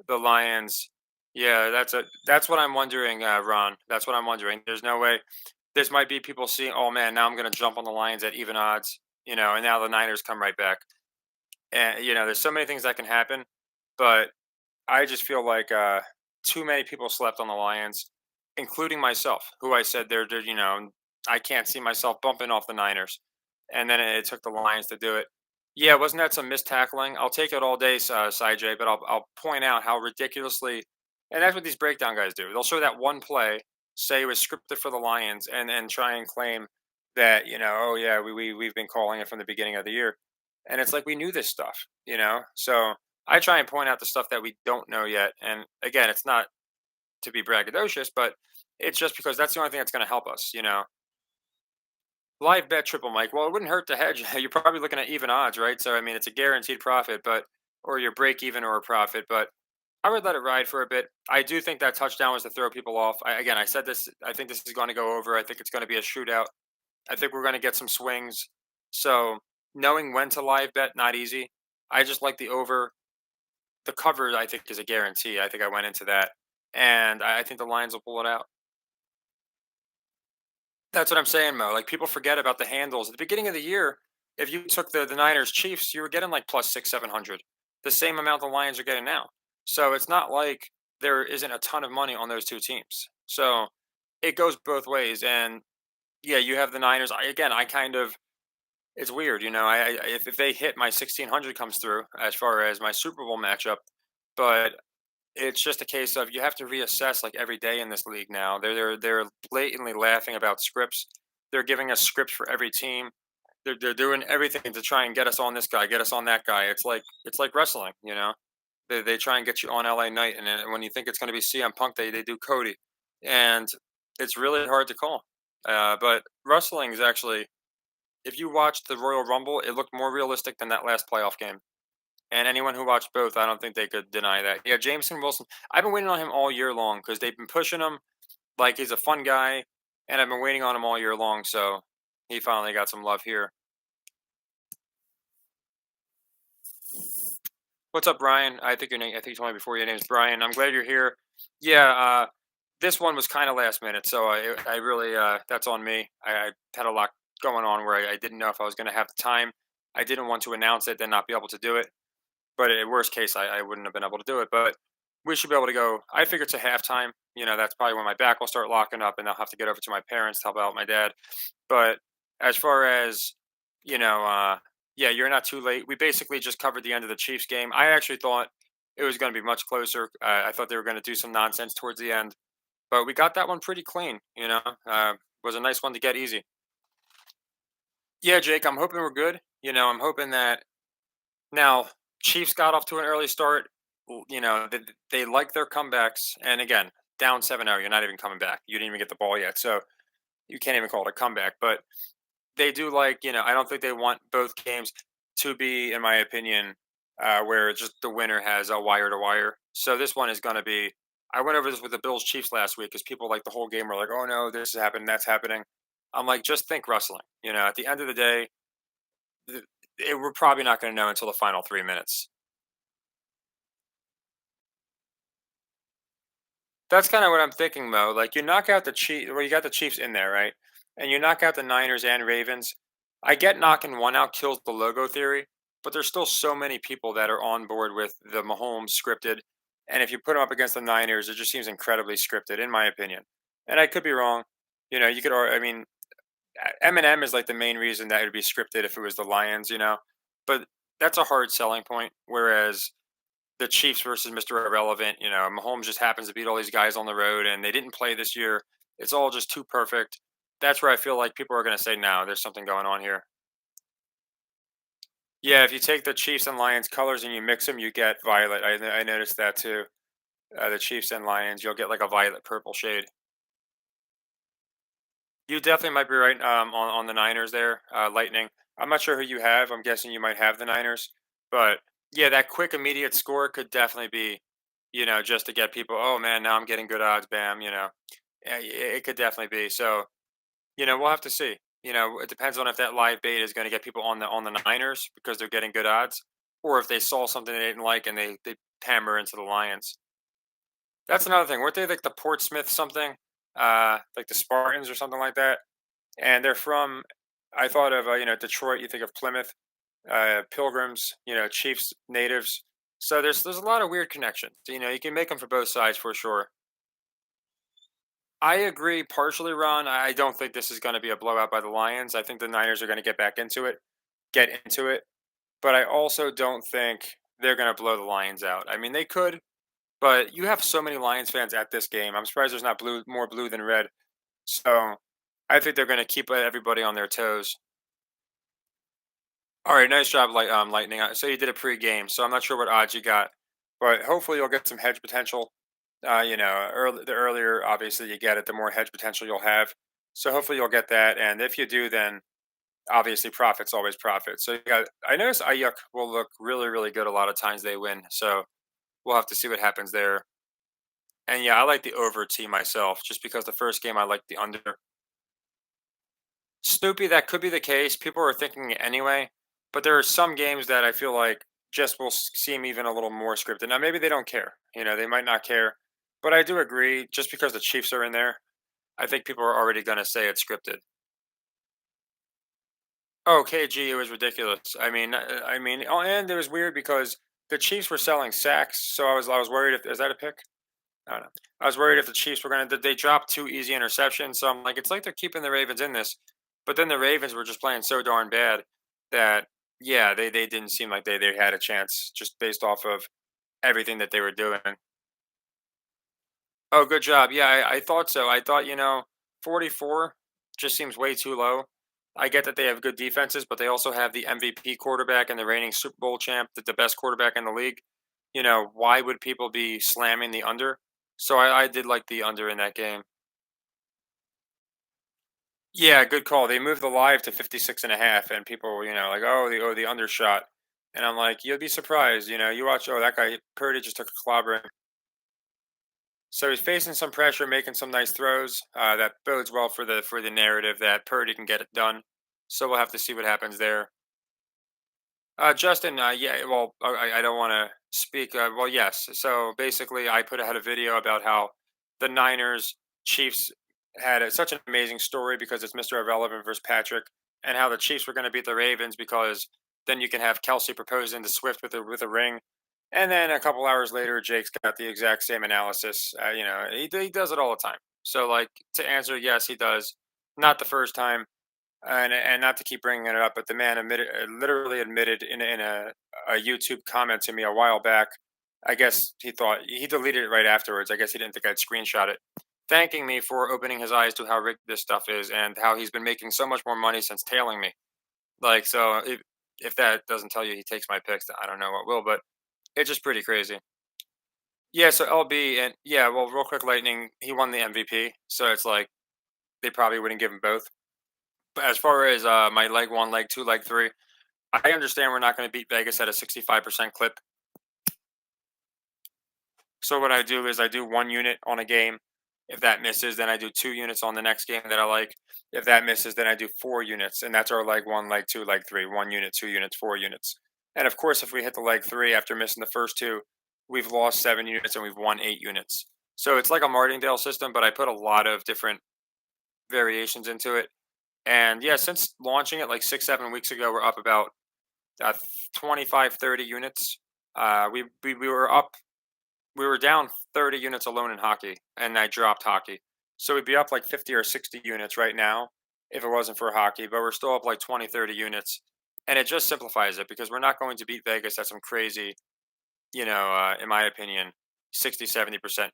the Lions. Yeah, that's what I'm wondering, Ron. That's what I'm wondering. There's no way. This might be people seeing. Oh man, now I'm going to jump on the Lions at even odds. And now the Niners come right back. And there's so many things that can happen, but I just feel like too many people slept on the Lions, including myself, who I said I can't see myself bumping off the Niners, and then it took the Lions to do it. Yeah, wasn't that some missed tackling? I'll take it all day, J. But I'll point out how ridiculously, and that's what these breakdown guys do. They'll show that one play, say it was scripted for the Lions, and try and claim that oh yeah, we've been calling it from the beginning of the year, and it's like we knew this stuff. So I try and point out the stuff that we don't know yet, and again, it's not to be braggadocious, but it's just because that's the only thing that's going to help us. Live bet triple, Mike. Well, it wouldn't hurt to hedge. You're probably looking at even odds, right? So I mean, it's a guaranteed profit, but or your break even or a profit. But I would let it ride for a bit. I do think that touchdown was to throw people off. Again, I said this. I think this is going to go over. I think it's going to be a shootout. I think we're going to get some swings. So knowing when to live bet, not easy. I just like the over. The cover, I think, is a guarantee. I think I went into that, and I think the Lions will pull it out. That's what I'm saying, Mo. Like people forget about the handles at the beginning of the year. If you took the Niners Chiefs, you were getting like plus 600, 700, the same amount the Lions are getting now. So it's not like there isn't a ton of money on those two teams. So it goes both ways. And yeah, you have the Niners. Again, I kind of it's weird, if they hit my 1600 comes through as far as my Super Bowl matchup, but it's just a case of you have to reassess like every day in this league now. They're blatantly laughing about scripts. They're giving us scripts for every team. They're doing everything to try and get us on this guy, get us on that guy. It's like wrestling, you know. They try and get you on LA Knight, and then when you think it's going to be CM Punk, they do Cody, and it's really hard to call. But wrestling is actually, if you watched the Royal Rumble, it looked more realistic than that last playoff game. And anyone who watched both, I don't think they could deny that. Yeah, Jameson Wilson. I've been waiting on him all year long because they've been pushing him like he's a fun guy, and I've been waiting on him all year long. So he finally got some love here. What's up, Brian? I think your name. I think you told me before your name's Brian. I'm glad you're here. Yeah, this one was kind of last minute, so I really that's on me. I had a lot going on where I didn't know if I was going to have the time. I didn't want to announce it, then not be able to do it. But in worst case, I wouldn't have been able to do it. But we should be able to go. I figure it's a halftime. You know, that's probably when my back will start locking up, and I'll have to get over to my parents to help out my dad. But as far as you know, yeah, you're not too late. We basically just covered the end of the Chiefs game. I actually thought it was going to be much closer. I thought they were going to do some nonsense towards the end, but we got that one pretty clean. You know, was a nice one to get easy. Yeah, Jake, I'm hoping we're good. You know, I'm hoping that now Chiefs got off to an early start. You know, they like their comebacks, and again, down 7-0, you're not even coming back. You didn't even get the ball yet, so you can't even call it a comeback. But they do like, you know, I don't think they want both games to be, in my opinion, where just the winner has a wire to wire. So this one is going to be. I went over this with the Bills Chiefs last week because people like the whole game were like, "Oh no, this is happening, that's happening." I'm like, just think wrestling. You know, at the end of the day, we're probably not going to know until the final 3 minutes. That's kind of what I'm thinking, though. Like you knock out the Chiefs, well, you got the Chiefs in there, right? And you knock out the Niners and Ravens. I get knocking one out kills the logo theory, but there's still so many people that are on board with the Mahomes scripted. And if you put them up against the Niners, it just seems incredibly scripted, in my opinion. And I could be wrong. You know, you could, I mean, Eminem is like the main reason that it would be scripted if it was the Lions, you know. But that's a hard selling point. Whereas the Chiefs versus Mr. Irrelevant. You know, Mahomes just happens to beat all these guys on the road, and they didn't play this year. It's all just too perfect. That's where I feel like people are going to say, "No, there's something going on here." Yeah, if you take the Chiefs and Lions colors and you mix them, you get violet. I noticed that too. The Chiefs and Lions, you'll get like a violet purple shade. You definitely might be right on the Niners there, Lightning. I'm not sure who you have. I'm guessing you might have the Niners, but yeah, that quick immediate score could definitely be, you know, just to get people. Oh man, now I'm getting good odds. Bam, you know, yeah, it could definitely be. So you know, we'll have to see. You know, it depends on if that live bait is going to get people on the Niners because they're getting good odds, or if they saw something they didn't like and they hammer into the Lions. That's another thing. Weren't they like the Portsmouth something, like the Spartans or something like that? And they're from. I thought of you know Detroit. You think of Plymouth, Pilgrims. You know Chiefs natives. So there's a lot of weird connections. You know you can make them for both sides for sure. I agree partially, Ron. I don't think this is going to be a blowout by the Lions. I think the Niners are going to get into it. But I also don't think they're going to blow the Lions out. I mean, they could, but you have so many Lions fans at this game. I'm surprised there's not more blue than red. So I think they're going to keep everybody on their toes. All right, nice job, Lightning. So you did a pre-game, so I'm not sure what odds you got, but hopefully you'll get some hedge potential. You know, the earlier obviously you get it, the more hedge potential you'll have. So hopefully you'll get that, and if you do, then obviously profits always profit. So you got. I notice Ayuk will look really really good a lot of times they win. So we'll have to see what happens there. And yeah, I like the over team myself, just because the first game I liked the under. Snoopy, that could be the case. People are thinking it anyway, but there are some games that I feel like just will seem even a little more scripted. Now, maybe they don't care. You know, they might not care, but I do agree. Just because the Chiefs are in there, I think people are already going to say it's scripted. Oh, KG, it was ridiculous. Oh, and it was weird because the Chiefs were selling sacks, so I was worried if is that a pick? I don't know. I was worried if the Chiefs were going to they dropped two easy interceptions. So I'm like, it's like they're keeping the Ravens in this, but then the Ravens were just playing so darn bad that yeah, they didn't seem like they had a chance just based off of everything that they were doing. Oh, good job. Yeah, I thought so. I thought 44. just seems way too low. I get that they have good defenses, but they also have the MVP quarterback and the reigning Super Bowl champ, the best quarterback in the league. Why would people be slamming the under? So I did like the under in that game. Yeah, good call. They moved the live to 56 and a half, and people were, like, the undershot. And I'm like, you'll be surprised, you watch, that guy Purdy just took a clobbering. So he's facing some pressure, making some nice throws. That bodes well for the narrative that Purdy can get it done. So we'll have to see what happens there. Justin, yeah, well, I don't want to speak. Well, yes. So basically, had a video about how the Niners Chiefs had such an amazing story because it's Mr. Irrelevant versus Patrick, and how the Chiefs were going to beat the Ravens because then you can have Kelsey proposing to Swift with a ring, and then a couple hours later, Jake's got the exact same analysis. He does it all the time. So, like, to answer, yes, he does. Not the first time, and not to keep bringing it up, but the man literally admitted in a YouTube comment to me a while back. I guess he deleted it right afterwards. I guess he didn't think I'd screenshot it, thanking me for opening his eyes to how rigged this stuff is and how he's been making so much more money since tailing me. Like, so if that doesn't tell you he takes my picks, I don't know what will. But it's just pretty crazy. Yeah. So LB and yeah, well, real quick, Lightning, he won the MVP, so it's like they probably wouldn't give him both. But as far as my leg one, leg two, leg three, I understand we're not going to beat Vegas at a 65% clip. So what I do is I do 1 unit on a game. If that misses, then I do 2 units on the next game that I like. If that misses, then I do 4 units, and that's our leg one, leg two, leg three. 1 unit, 2 units, 4 units. And of course, if we hit the leg three after missing the first two, we've lost 7 units and we've won 8 units. So it's like a martingale system, but I put a lot of different variations into it. And yeah, since launching it like 6, 7 weeks ago, we're up about 25, 30 units. We were up, we were down 30 units alone in hockey, and I dropped hockey. So we'd be up like 50 or 60 units right now if it wasn't for hockey, but we're still up like 20, 30 units. And it just simplifies it because we're not going to beat Vegas at some crazy, in my opinion, 60, 70%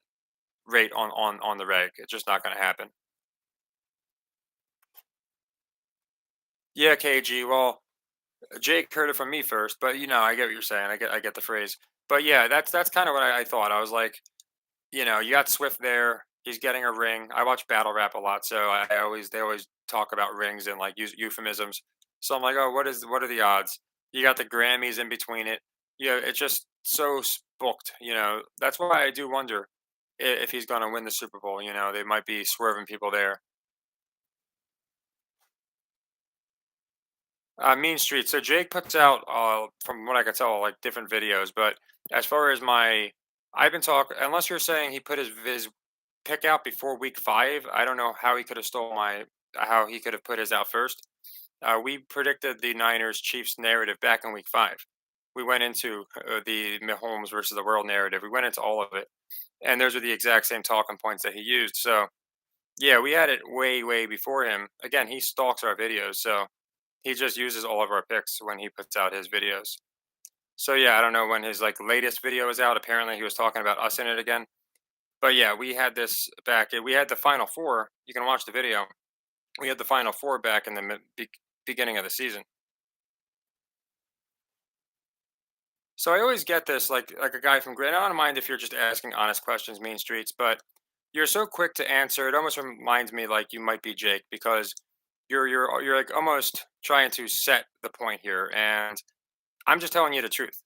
rate on the reg. It's just not going to happen. Yeah, KG. Well, Jake heard it from me first, but I get what you're saying. I get the phrase. But yeah, that's kind of what I thought. I was like, you got Swift there. He's getting a ring. I watch battle rap a lot, so they always talk about rings and like use euphemisms. So I'm like, oh, what are the odds? You got the Grammys in between it. It's just so booked. That's why I do wonder if he's going to win the Super Bowl. They might be swerving people there. Mean Street. So Jake puts out, from what I could tell, like different videos. But as far as I've been talking. Unless you're saying he put his pick out before week 5, I don't know how he could have stole how he could have put his out first. We predicted the Niners Chiefs narrative back in week 5. We went into the Mahomes versus the world narrative. We went into all of it, and those are the exact same talking points that he used. So yeah, we had it way, way before him. Again, he stalks our videos, so he just uses all of our picks when he puts out his videos. So yeah, I don't know when his like latest video is out. Apparently, he was talking about us in it again. But yeah, we had this back. We had the final four. You can watch the video. We had the final four back in the beginning of the season. So I always get this, like a guy from Grid. I don't mind if you're just asking honest questions, Mean Streets, but you're so quick to answer. It almost reminds me like you might be Jake because you're like almost trying to set the point here, and I'm just telling you the truth.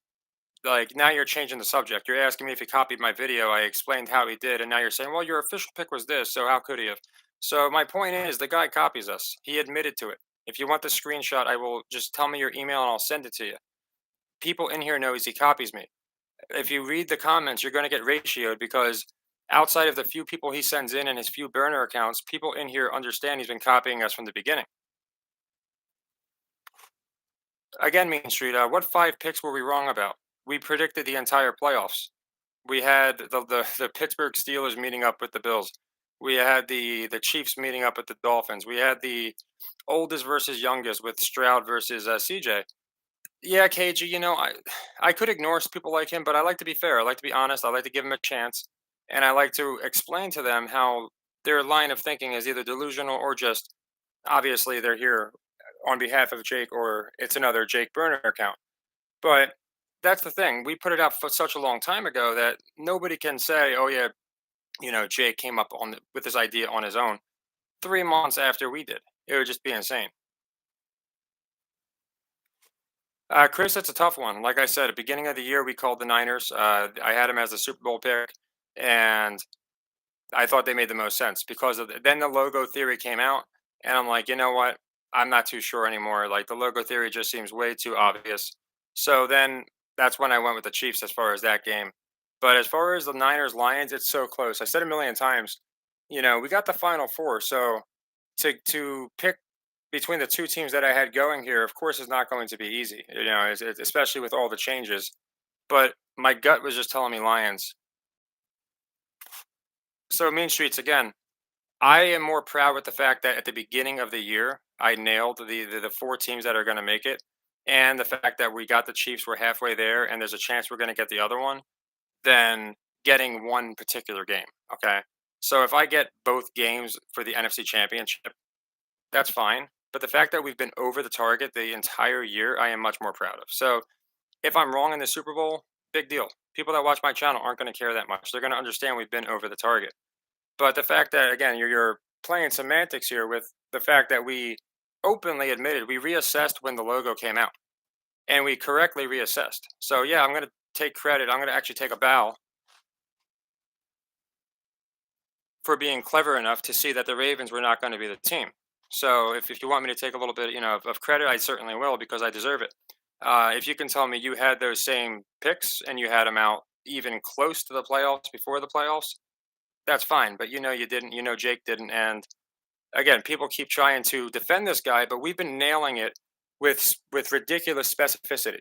Like, now you're changing the subject. You're asking me if he copied my video. I explained how he did, and now you're saying, well, your official pick was this, so how could he have? So my point is, the guy copies us. He admitted to it. If you want the screenshot, I will just tell me your email and I'll send it to you. People in here knows he copies me. If you read the comments, you're going to get ratioed because outside of the few people he sends in and his few burner accounts, people in here understand he's been copying us from the beginning. Again, Mean Street, what 5 picks were we wrong about? We predicted the entire playoffs. We had the Pittsburgh Steelers meeting up with the Bills. We had the Chiefs meeting up with the Dolphins. We had the oldest versus youngest with Stroud versus CJ. Yeah, KG. I could ignore people like him, but I like to be fair. I like to be honest. I like to give him a chance, and I like to explain to them how their line of thinking is either delusional or just Obviously, they're here on behalf of Jake, or it's another Jake burner account. But that's the thing. We put it out for such a long time ago that nobody can say, "Oh yeah, Jake came up with this idea on his own." 3 months after we did, it would just be insane. Chris, that's a tough one. Like I said, at the beginning of the year, we called the Niners. I had him as a Super Bowl pick, and I thought they made the most sense because then the logo theory came out, and I'm like, you know what? I'm not too sure anymore. Like the logo theory just seems way too obvious. So then that's when I went with the Chiefs as far as that game. But as far as the Niners Lions, it's so close. I said a million times, we got the Final Four. So to pick between the two teams that I had going here, of course, is not going to be easy. Especially with all the changes. But my gut was just telling me Lions. So Mean Streets again. I am more proud with the fact that at the beginning of the year, I nailed the four teams that are going to make it, and the fact that we got the Chiefs, we're halfway there, and there's a chance we're going to get the other one, than getting one particular game. Okay, so if I get both games for the NFC Championship, that's fine. But the fact that we've been over the target the entire year, I am much more proud of. So if I'm wrong in the Super Bowl, big deal. People that watch my channel aren't going to care that much. They're going to understand we've been over the target. But the fact that again you're playing semantics here with the fact that we openly admitted we reassessed when the logo came out and we correctly reassessed. So yeah, I'm going to take credit. I'm going to actually take a bow for being clever enough to see that the Ravens were not going to be the team. So if you want me to take a little bit, of credit, I certainly will because I deserve it. If you can tell me you had those same picks and you had them out even close to the playoffs before the playoffs, that's fine. But you didn't. Jake didn't, and again, people keep trying to defend this guy, but we've been nailing it with ridiculous specificity,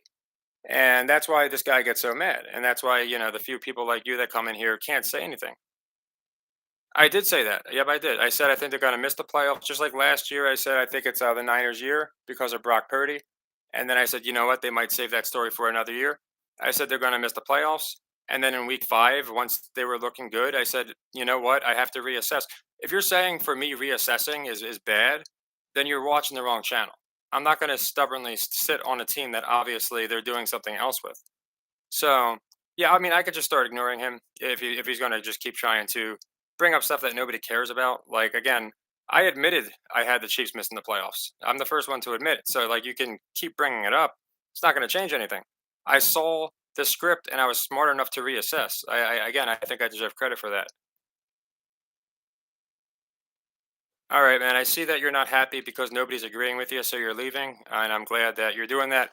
and that's why this guy gets so mad, and that's why the few people like you that come in here can't say anything. I did say that. Yep, I did. I said I think they're going to miss the playoffs, just like last year. I said I think it's the Niners' year because of Brock Purdy, and then I said, you know what, they might save that story for another year. I said they're going to miss the playoffs, and then in week 5, once they were looking good, I said, you know what, I have to reassess. If you're saying for me reassessing is bad, then you're watching the wrong channel. I'm not going to stubbornly sit on a team that obviously they're doing something else with. So, yeah, I mean, I could just start ignoring him if he's going to just keep trying to bring up stuff that nobody cares about. Like again, I admitted I had the Chiefs missing the playoffs. I'm the first one to admit it. So like you can keep bringing it up. It's not going to change anything. I saw the script and I was smart enough to reassess. I think I deserve credit for that. All right, man. I see that you're not happy because nobody's agreeing with you, so you're leaving, and I'm glad that you're doing that.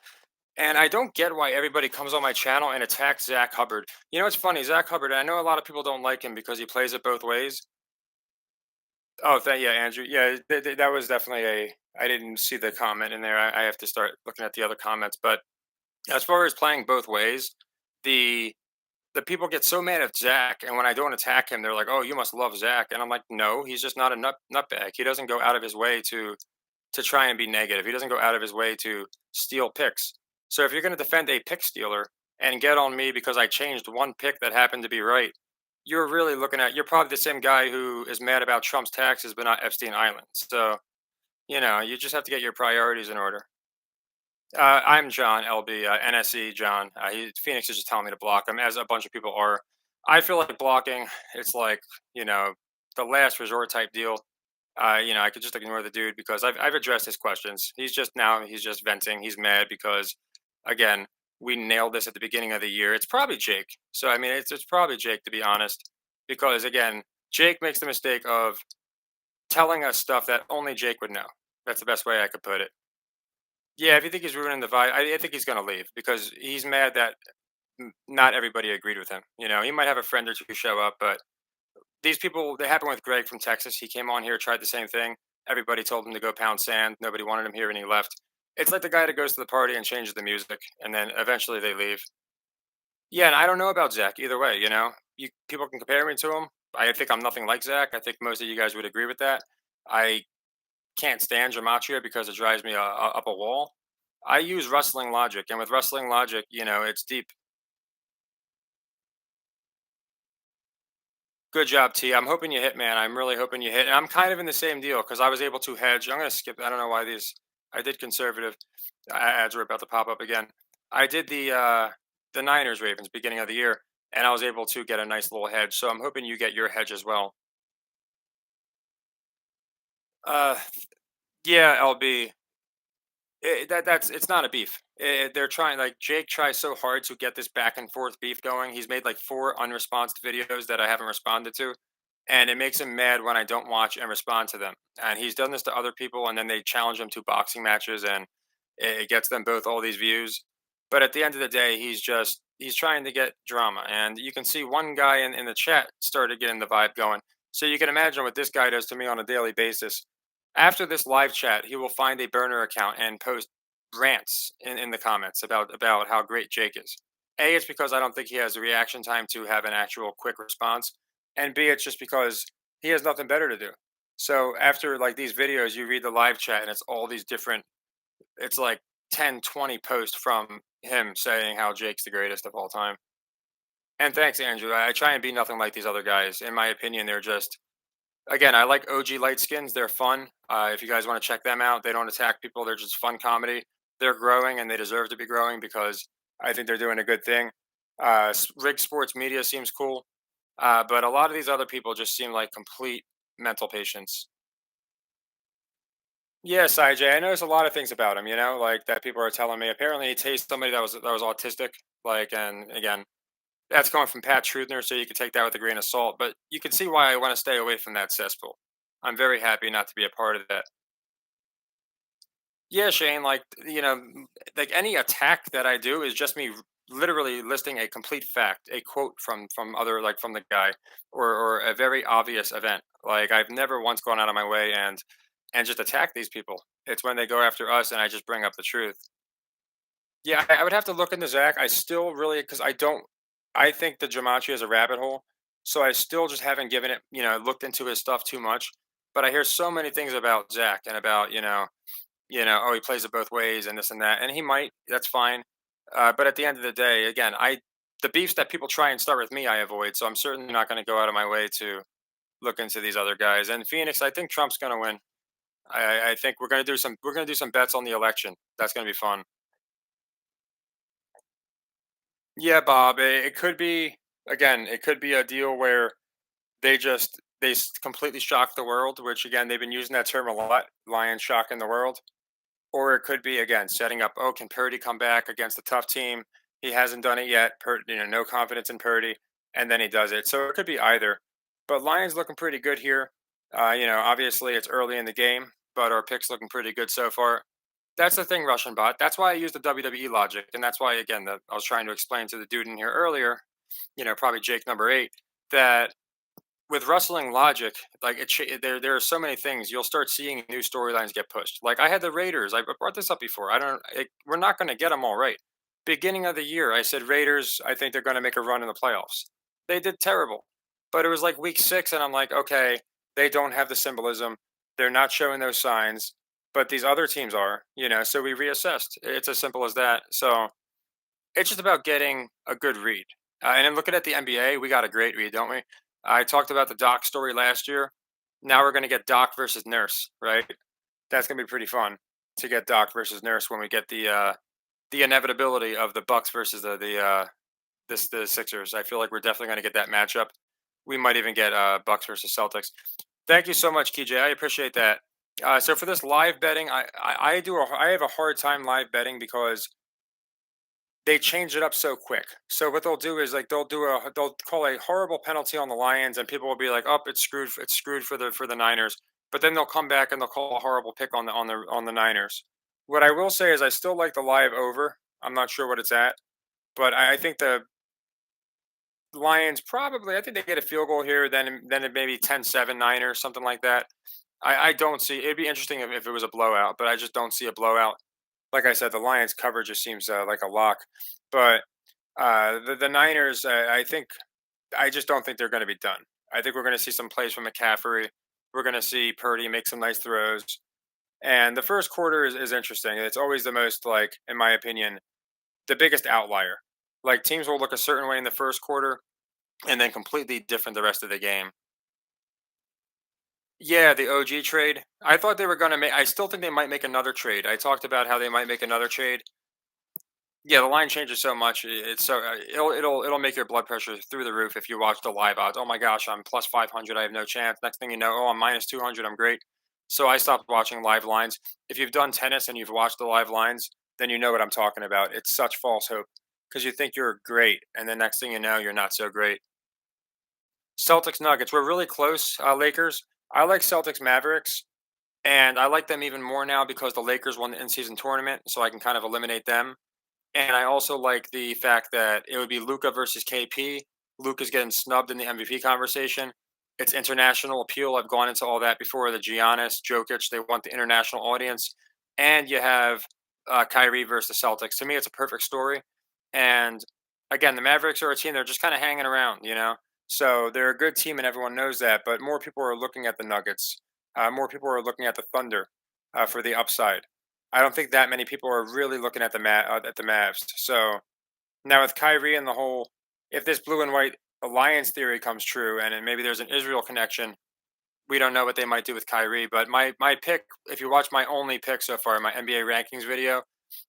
And I don't get why everybody comes on my channel and attacks Zach Hubbard. You know, it's funny, Zach Hubbard. I know a lot of people don't like him because he plays it both ways. Oh, yeah, Andrew. Yeah, that was definitely a. I didn't see the comment in there. I have to start looking at the other comments. But as far as playing both ways, the the people get so mad at Zach, and when I don't attack him, they're like, "Oh, you must love Zach," and I'm like, "No, he's just not a nutbag. He doesn't go out of his way to try and be negative. He doesn't go out of his way to steal picks. So if you're going to defend a pick stealer and get on me because I changed one pick that happened to be right, you're probably the same guy who is mad about Trump's taxes but not Epstein Island. So, you just have to get your priorities in order. I'm John LB, NSE John. Phoenix is just telling me to block him, as a bunch of people are. I feel like blocking, it's like, you know, the last resort type deal. I could just ignore the dude because I've addressed his questions. He's just venting. He's mad because, again, we nailed this at the beginning of the year. It's probably Jake. So I mean, it's probably Jake to be honest, because again, Jake makes the mistake of telling us stuff that only Jake would know. That's the best way I could put it. Yeah, if you think he's ruining the vibe, I think he's gonna leave because he's mad that not everybody agreed with him. He might have a friend or two show up, but these people, they happened with Greg from Texas. He came on here, tried the same thing. Everybody told him to go pound sand. Nobody wanted him here, and he left. It's like the guy that goes to the party and changes the music, and then eventually they leave. Yeah, and I don't know about Zach either way. People can compare me to him. I think I'm nothing like Zach. I think most of you guys would agree with that. I can't stand gematria because it drives me up a wall. I use wrestling logic, and with wrestling logic, it's deep. Good job, T. I'm hoping you hit, man. I'm really hoping you hit. And I'm kind of in the same deal because I was able to hedge. I'm going to skip. I don't know why these. I did conservative ads were about to pop up again. I did the Niners Ravens beginning of the year, and I was able to get a nice little hedge. So I'm hoping you get your hedge as well. Uh, yeah, LB. That's it's not a beef. They're trying like Jake tries so hard to get this back and forth beef going. He's made like four unresponsive videos that I haven't responded to, and it makes him mad when I don't watch and respond to them. And he's done this to other people, and then they challenge him to boxing matches, and it gets them both all these views. But at the end of the day, he's trying to get drama, and you can see one guy in the chat started getting the vibe going. So you can imagine what this guy does to me on a daily basis. After this live chat, he will find a burner account and post rants in the comments about how great Jake is. A, it's because I don't think he has the reaction time to have an actual quick response, and B, it's just because he has nothing better to do. So after like these videos, you read the live chat, and it's all these different. It's like 10, 20 posts from him saying how Jake's the greatest of all time. And thanks, Andrew. I try and be nothing like these other guys. In my opinion, they're just again, I like OG light skins. They're fun. If you guys want to check them out, they don't attack people. They're just fun comedy. They're growing and they deserve to be growing because I think they're doing a good thing. Rig Sports Media seems cool, but a lot of these other people just seem like complete mental patients. Yes, IJ. I noticed a lot of things about him. Like that people are telling me. Apparently, he tastes somebody that was autistic. Like, and again, that's coming from Pat Trudner, so you can take that with a grain of salt. But you can see why I want to stay away from that cesspool. I'm very happy not to be a part of that. Yeah, Shane, like any attack that I do is just me literally listing a complete fact, a quote from other like from the guy, or a very obvious event. Like I've never once gone out of my way and just attack these people. It's when they go after us and I just bring up the truth. Yeah, I would have to look into Zach. I still really because I don't. I think the Gematria is a rabbit hole, so I still just haven't given it. Looked into his stuff too much. But I hear so many things about Zach and about oh, he plays it both ways and this and that, and he might. That's fine. But at the end of the day, again, the beefs that people try and start with me, I avoid. So I'm certainly not going to go out of my way to look into these other guys. And Phoenix, I think Trump's going to win. I think we're going to do some bets on the election. That's going to be fun. Yeah, Bob. It could be again. It could be a deal where they completely shock the world. Which again, they've been using that term a lot. Lions shocking the world. Or it could be again setting up. Oh, can Purdy come back against a tough team? He hasn't done it yet. No confidence in Purdy, and then he does it. So it could be either. But Lions looking pretty good here. Obviously it's early in the game, but our picks looking pretty good so far. That's the thing, Russian bot. That's why I use the WWE logic, and that's why again I was trying to explain to the dude in here earlier. Probably Jake number eight that with wrestling logic, like there are so many things you'll start seeing new storylines get pushed. Like I had the Raiders. I brought this up before. I don't. We're not going to get them all right. Beginning of the year, I said Raiders. I think they're going to make a run in the playoffs. They did terrible, but it was like week six, and I'm like, okay, they don't have the symbolism. They're not showing those signs, but these other teams are. So we reassessed. It's as simple as that. So it's just about getting a good read. And then looking at the NBA, we got a great read, don't we? I talked about the Doc story last year. Now we're going to get Doc versus Nurse, right? That's going to be pretty fun to get Doc versus Nurse when we get the inevitability of the Bucks versus the Sixers. I feel like we're definitely going to get that matchup. We might even get Bucks versus Celtics. Thank you so much, KJ. I appreciate that. So for this live betting, I have a hard time live betting because they change it up so quick. So what they'll do is like they'll call a horrible penalty on the Lions, and people will be like, "Oh, it's screwed for the Niners." But then they'll come back and they'll call a horrible pick on the Niners. What I will say is I still like the live over. I'm not sure what it's at, but I think the Lions probably. I think they get a field goal here, then it maybe 10-7 Niners, something like that. I don't see. It'd be interesting if it was a blowout, but I just don't see a blowout. Like I said, the Lions coverage just seems like a lock. But the Niners, I just don't think they're going to be done. I think we're going to see some plays from McCaffrey. We're going to see Purdy make some nice throws. And the first quarter is interesting. It's always the most, like, in my opinion, the biggest outlier. Like, teams will look a certain way in the first quarter. and then completely different the rest of the game. Yeah, the OG trade. I thought they were gonna make. I still think they might make another trade. I talked about how they might make another trade. Yeah, the line changes so much. It's so it'll make your blood pressure through the roof if you watch the live odds. Oh my gosh, I'm plus 500. I have no chance. Next thing you know, oh, I'm minus 200. I'm great. So I stopped watching live lines. If you've done tennis and you've watched the live lines, then you know what I'm talking about. It's such false hope because you think you're great, and the next thing you know, you're not so great. Celtics Nuggets. We're really close. Lakers. I like Celtics Mavericks. And I like them even more now because the Lakers won the in-season tournament, so I can kind of eliminate them. And I also like the fact that it would be Luca versus KP. Luca's getting snubbed in the MVP conversation. It's international appeal. I've gone into all that before. The Giannis, Jokic, they want the international audience. And you have Kyrie versus the Celtics. To me, it's a perfect story. And again, the Mavericks are a team, they're just kind of hanging around, you know? So they're a good team and everyone knows that. But more people are looking at the Nuggets. More people are looking at the Thunder for the upside. I don't think that many people are really looking at at the Mavs. So now with Kyrie and the whole, if this blue and white alliance theory comes true, and then maybe there's an Israel connection, we don't know what they might do with Kyrie. But my pick, if you watch my only pick so far, my NBA rankings video,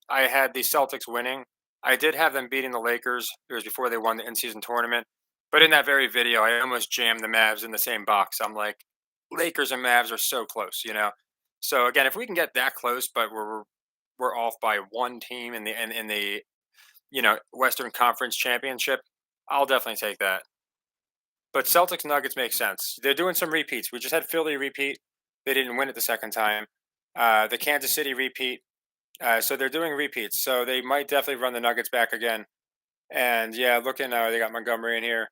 I had the Celtics winning. I did have them beating the Lakers. It was before they won the in-season tournament. But in that very video, I almost jammed the Mavs in the same box. I'm like, Lakers and Mavs are so close, you know. So again, if we can get that close, but we're off by one team in the Western Conference Championship, I'll definitely take that. But Celtics Nuggets make sense. They're doing some repeats. We just had Philly repeat. They didn't win it the second time. The Kansas City repeat. So they're doing repeats. So they might definitely run the Nuggets back again. And yeah, looking, they got Montgomery in here.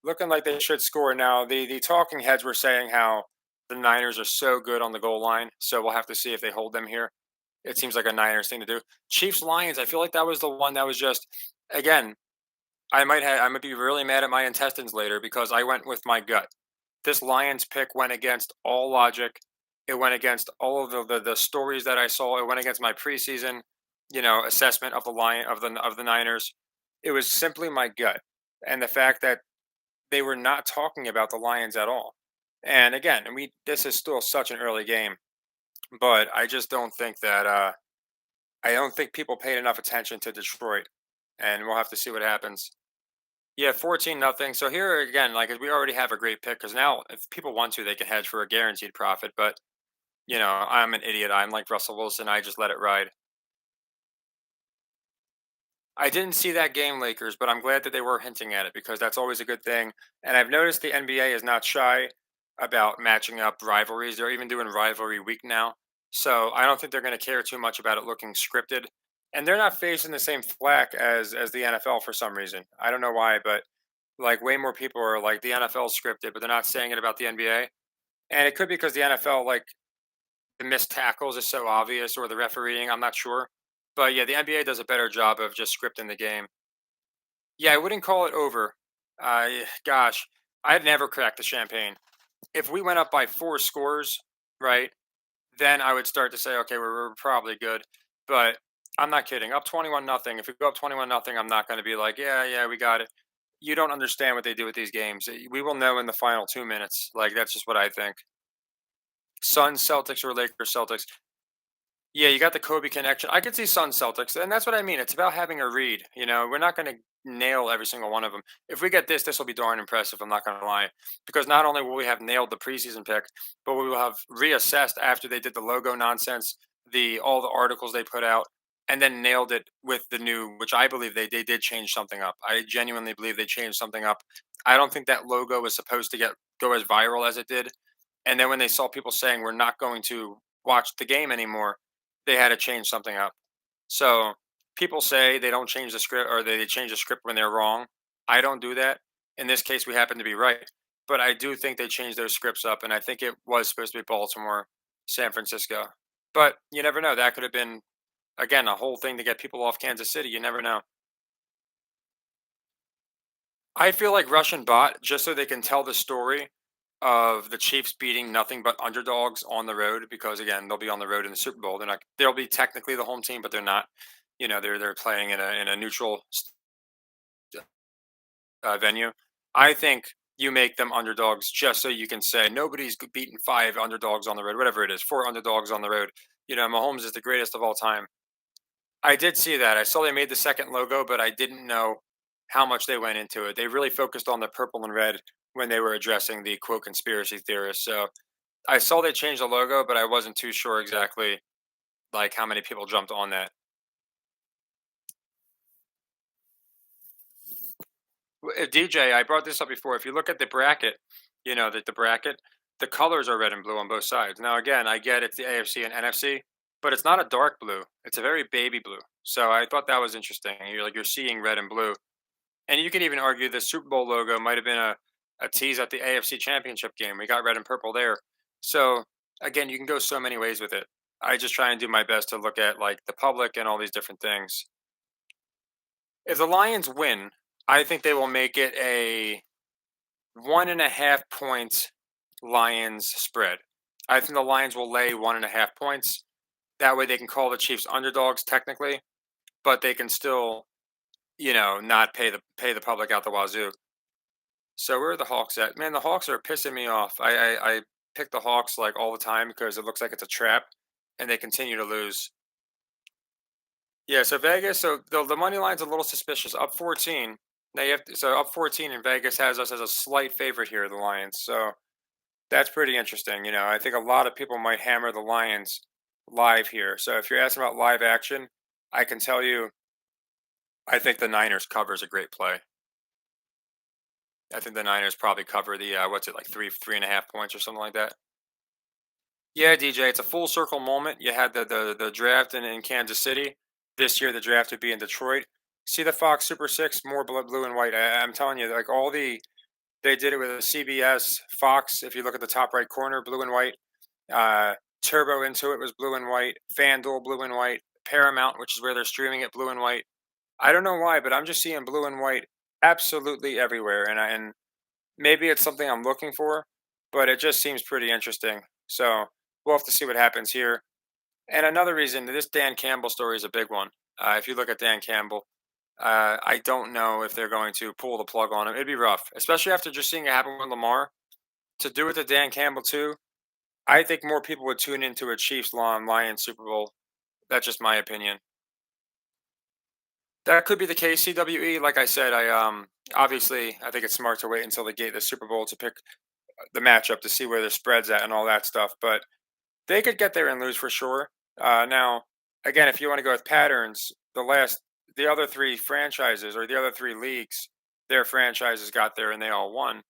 Looking like they should score now. The talking heads were saying how the Niners are so good on the goal line. So we'll have to see if they hold them here. It seems like a Niners thing to do. Chiefs Lions. I feel like that was the one that was just again. I might be really mad at my intestines later because I went with my gut. This Lions pick went against all logic. It went against all of the stories that I saw. It went against my preseason, assessment of the Niners. It was simply my gut, and the fact that they were not talking about the Lions at all. And again, this is still such an early game, but I just don't think that I don't think people paid enough attention to Detroit, and we'll have to see what happens. Yeah, 14-0. So here again, like we already have a great pick because now if people want to, they can hedge for a guaranteed profit. But I'm an idiot. I'm like Russell Wilson. I just let it ride. I didn't see that game, Lakers, but I'm glad that they were hinting at it because that's always a good thing. And I've noticed the NBA is not shy about matching up rivalries. They're even doing rivalry week now. So I don't think they're going to care too much about it looking scripted. And they're not facing the same flack as the NFL for some reason. I don't know why, but like way more people are like the NFL scripted, but they're not saying it about the NBA. And it could be because the NFL, like the missed tackles is so obvious or the refereeing. I'm not sure. But yeah, the NBA does a better job of just scripting the game. Yeah, I wouldn't call it over. Gosh, I'd never crack the champagne. If we went up by four scores, right, then I would start to say, okay, we're probably good. But I'm not kidding. Up 21-0. If we go up 21-0, I'm not going to be like, yeah, yeah, we got it. You don't understand what they do with these games. We will know in the final 2 minutes. Like that's just what I think. Suns Celtics or Lakers Celtics. Yeah, you got the Kobe connection. I could see Sun Celtics, and that's what I mean. It's about having a read. We're not going to nail every single one of them. If we get this will be darn impressive. I'm not going to lie, because not only will we have nailed the preseason pick, but we will have reassessed after they did the logo nonsense, the all the articles they put out, and then nailed it with the new, which I believe they did change something up. I genuinely believe they changed something up. I don't think that logo was supposed to go as viral as it did. And then when they saw people saying we're not going to watch the game anymore, they had to change something up. So people say they don't change the script or they change the script when they're wrong. I don't do that. In this case, we happen to be right. But I do think they changed those scripts up, and I think it was supposed to be Baltimore, San Francisco. But you never know. That could have been, again, a whole thing to get people off Kansas City. You never know. I feel like Russian bot just so they can tell the story of the Chiefs beating nothing but underdogs on the road because again they'll be on the road in the Super Bowl. They'll be technically the home team, but they're not. They're playing in a neutral venue. I think you make them underdogs just so you can say nobody's beaten five underdogs on the road, whatever it is, four underdogs on the road. Mahomes is the greatest of all time. I did see that. I saw they made the second logo, but I didn't know how much they went into it. They really focused on the purple and red when they were addressing the quote conspiracy theorists. So I saw they changed the logo, but I wasn't too sure exactly like how many people jumped on that. DJ, I brought this up before. If you look at the bracket, the bracket, the colors are red and blue on both sides. Now, again, I get it's the AFC and NFC, but it's not a dark blue. It's a very baby blue. So I thought that was interesting. You're seeing red and blue, and you can even argue the Super Bowl logo might have been a tease at the AFC Championship game. We got red and purple there. So again, you can go so many ways with it. I just try and do my best to look at like the public and all these different things. If the Lions win, I think they will make it a 1.5 points Lions spread. I think the Lions will lay 1.5 points. That way they can call the Chiefs underdogs technically, but they can still, not pay the public out the wazoo. So where are the Hawks at? Man, the Hawks are pissing me off. I pick the Hawks like all the time because it looks like it's a trap, and they continue to lose. Yeah, so Vegas, so the money line's a little suspicious. Up 14. So up 14 and Vegas has us as a slight favorite here, the Lions. So that's pretty interesting. I think a lot of people might hammer the Lions live here. So if you're asking about live action, I can tell you I think the Niners covers a great play. I think the Niners probably cover the what's it like 3.5 points or something like that. Yeah, DJ, it's a full circle moment. You had the draft in Kansas City. This year, the draft would be in Detroit. See the Fox Super Six, more blue and white. I'm telling you, like they did it with CBS, Fox. If you look at the top right corner, blue and white. Uh, Turbo into it was blue and white. FanDuel, blue and white. Paramount, which is where they're streaming it, blue and white. I don't know why, but I'm just seeing blue and white absolutely everywhere, and maybe it's something I'm looking for, but it just seems pretty interesting. So we'll have to see what happens here. And another reason, this Dan Campbell story is a big one. If you look at Dan Campbell, I don't know if they're going to pull the plug on him. It'd be rough, especially after just seeing it happen with Lamar. To do it to Dan Campbell too, I think more people would tune into a Chiefs Lions Super Bowl. That's just my opinion. That could be the case. CWE, like I said, I obviously I think it's smart to wait until they get the Super Bowl to pick the matchup to see where the spread's at and all that stuff. But they could get there and lose for sure. Now, again, if you want to go with patterns, the other three franchises or the other three leagues, their franchises got there and they all won.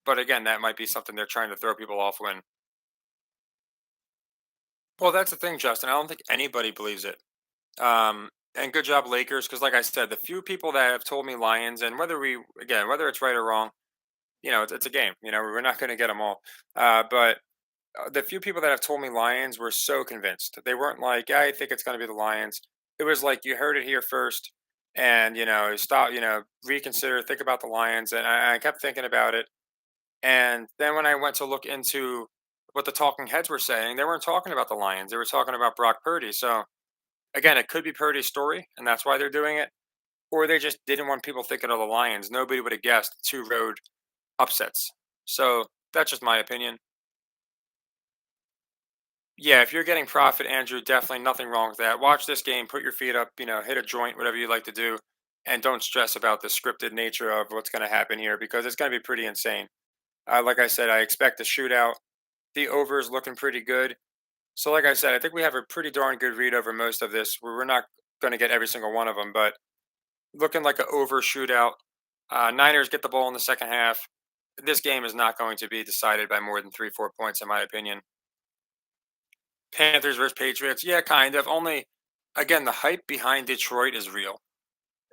But again, that might be something they're trying to throw people off when. Well, that's the thing, Justin. I don't think anybody believes it. And good job, Lakers, because like I said, the few people that have told me Lions, and whether it's right or wrong, it's a game. We're not going to get them all. But the few people that have told me Lions were so convinced. They weren't like, yeah, I think it's going to be the Lions. It was like you heard it here first, and stop, reconsider, think about the Lions, and I kept thinking about it. And then when I went to look into what the talking heads were saying, they weren't talking about the Lions. They were talking about Brock Purdy. So again, it could be Purdy's story, and that's why they're doing it, or they just didn't want people thinking of the Lions. Nobody would have guessed two road upsets. So that's just my opinion. Yeah, if you're getting profit, Andrew, definitely nothing wrong with that. Watch this game, put your feet up, hit a joint, whatever you like to do, and don't stress about the scripted nature of what's going to happen here because it's going to be pretty insane. Like I said, I expect a shootout. The over is looking pretty good. So, like I said, I think we have a pretty darn good read over most of this. We're not going to get every single one of them, but looking like an over shootout. Niners get the ball in the second half. This game is not going to be decided by more than 3, 4 points, in my opinion. Panthers versus Patriots. Yeah, kind of. Only, again, the hype behind Detroit is real.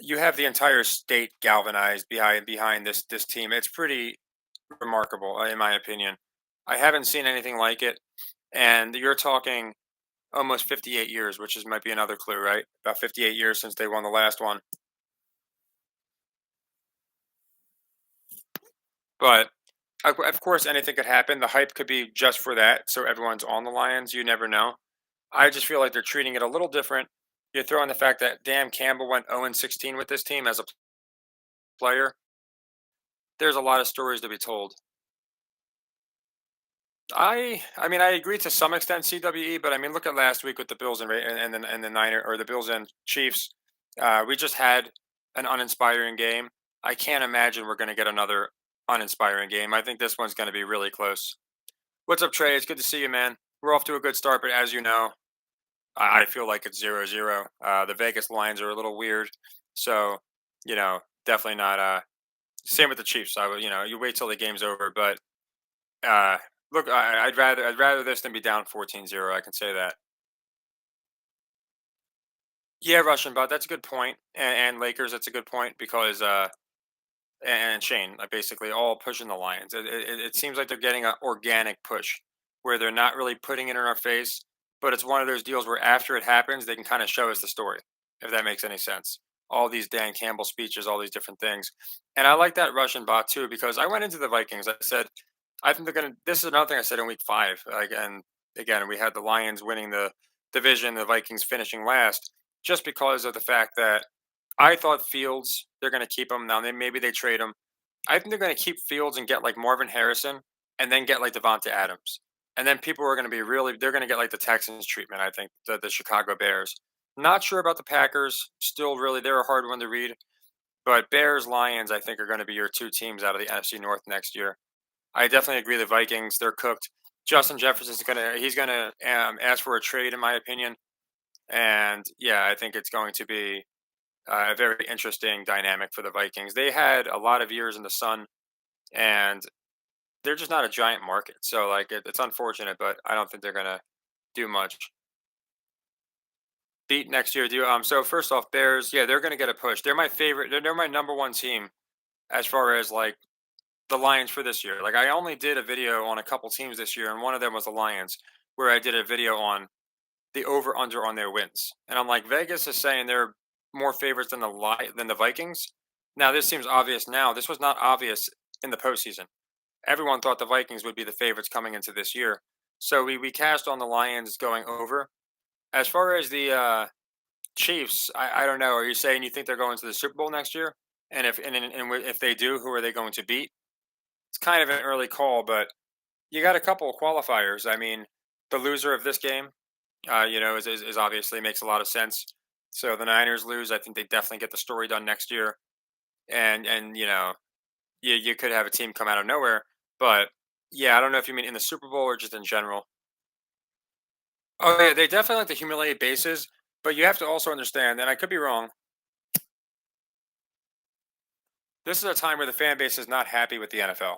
You have the entire state galvanized behind this team. It's pretty remarkable, in my opinion. I haven't seen anything like it, and you're talking almost 58 years, which is might be another clue, right? About 58 years since they won the last one. But of course, anything could happen. The hype could be just for that, so everyone's on the Lions. You never know. I just feel like they're treating it a little different. You throw in the fact that Dan Campbell went 0-16 with this team as a player. there's a lot of stories to be told. I mean, I agree to some extent, CWE, but I mean, look at last week with the Bills and the Niner or the Bills and Chiefs. We just had an uninspiring game. I can't imagine we're going to get another uninspiring game. I think this one's going to be really close. What's up, Trey? It's good to see you, man. We're off to a good start, but as you know, I feel like it's 0-0. The Vegas lines are a little weird, so definitely not. Same with the Chiefs. You wait till the game's over, but uh, look, I'd rather this than be down 14-0. I can say that. Yeah, Russian bot. That's a good point. And Lakers, that's a good point because and Shane, basically all pushing the Lions. It seems like they're getting an organic push where they're not really putting it in our face, but it's one of those deals where after it happens, they can kind of show us the story, if that makes any sense. All these Dan Campbell speeches, all these different things. And I like that Russian bot too, because I went into the Vikings. I said, I think they're going to, this is another thing I said in week five. And again, we had the Lions winning the division, the Vikings finishing last, just because of the fact that I thought Fields, they're going to keep him. Now, maybe they trade him. I think they're going to keep Fields and get like Marvin Harrison and then get like Devonta Adams. And then people are going to be really, they're going to get like the Texans treatment, I think, the Chicago Bears. Not sure about the Packers. Still, really, they're a hard one to read. But Bears, Lions, I think, are going to be your two teams out of the NFC North next year. I definitely agree. The Vikings, they're cooked. Justin Jefferson's he's gonna ask for a trade, in my opinion. And yeah, I think it's going to be a very interesting dynamic for the Vikings. They had a lot of years in the sun, and they're just not a giant market. So like it's unfortunate, but I don't think they're gonna do much. Beat next year, do so first off, Bears, yeah, they're gonna get a push. They're my favorite. They're my number one team as far as like the Lions for this year. Like I only did a video on a couple teams this year, and one of them was the Lions, where I did a video on the over under on their wins. And I'm like, Vegas is saying they're more favorites than than the Vikings. Now this seems obvious now. This was not obvious in the postseason. Everyone thought the Vikings would be the favorites coming into this year. So we cast on the Lions going over. As far as the Chiefs, I don't know. Are you saying you think they're going to the Super Bowl next year? And if they do, who are they going to beat? It's kind of an early call, but you got a couple of qualifiers. I mean, the loser of this game, is obviously makes a lot of sense. So the Niners lose. I think they definitely get the story done next year, and you could have a team come out of nowhere. But yeah, I don't know if you mean in the Super Bowl or just in general. Oh yeah, they definitely like to humiliate bases, but you have to also understand, and I could be wrong. This is a time where the fan base is not happy with the NFL.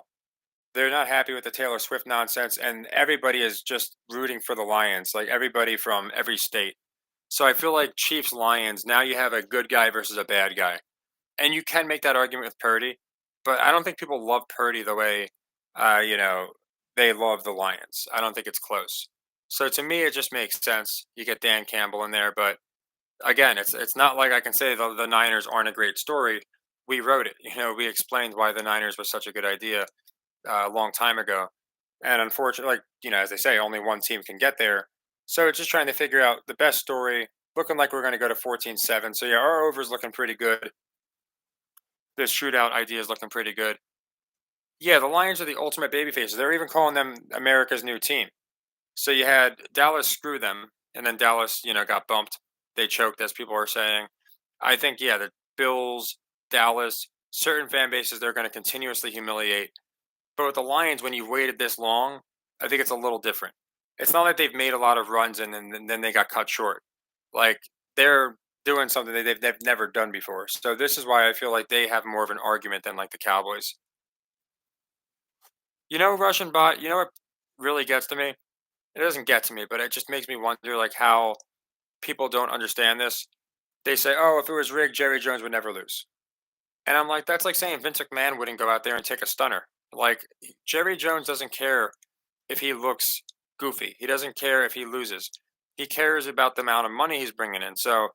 They're not happy with the Taylor Swift nonsense, and everybody is just rooting for the Lions, like everybody from every state. So I feel like Chiefs Lions, now you have a good guy versus a bad guy. And you can make that argument with Purdy, but I don't think people love Purdy the way uh, you know, they love the Lions. I don't think it's close. So to me it just makes sense. You get Dan Campbell in there, but again, it's not like I can say the Niners aren't a great story. We wrote it. We explained why the Niners was such a good idea a long time ago. And unfortunately, like, as they say, only one team can get there. So it's just trying to figure out the best story. Looking like we're going to go to 14-7. So yeah, our over's looking pretty good. This shootout idea is looking pretty good. Yeah, the Lions are the ultimate baby faces. They're even calling them America's new team. So you had Dallas screw them, and then Dallas, got bumped. They choked, as people are saying. I think, yeah, the Bills, Dallas, certain fan bases they're going to continuously humiliate. But with the Lions, when you've waited this long, I think it's a little different. It's not like they've made a lot of runs and then they got cut short. Like they're doing something that they've never done before. So this is why I feel like they have more of an argument than like the Cowboys. Russian bot. You know what really gets to me? It doesn't get to me, but it just makes me wonder like how people don't understand this. They say, "Oh, if it was rigged, Jerry Jones would never lose." And I'm like, that's like saying Vince McMahon wouldn't go out there and take a stunner. Like Jerry Jones doesn't care if he looks goofy. He doesn't care if he loses. He cares about the amount of money he's bringing in. So,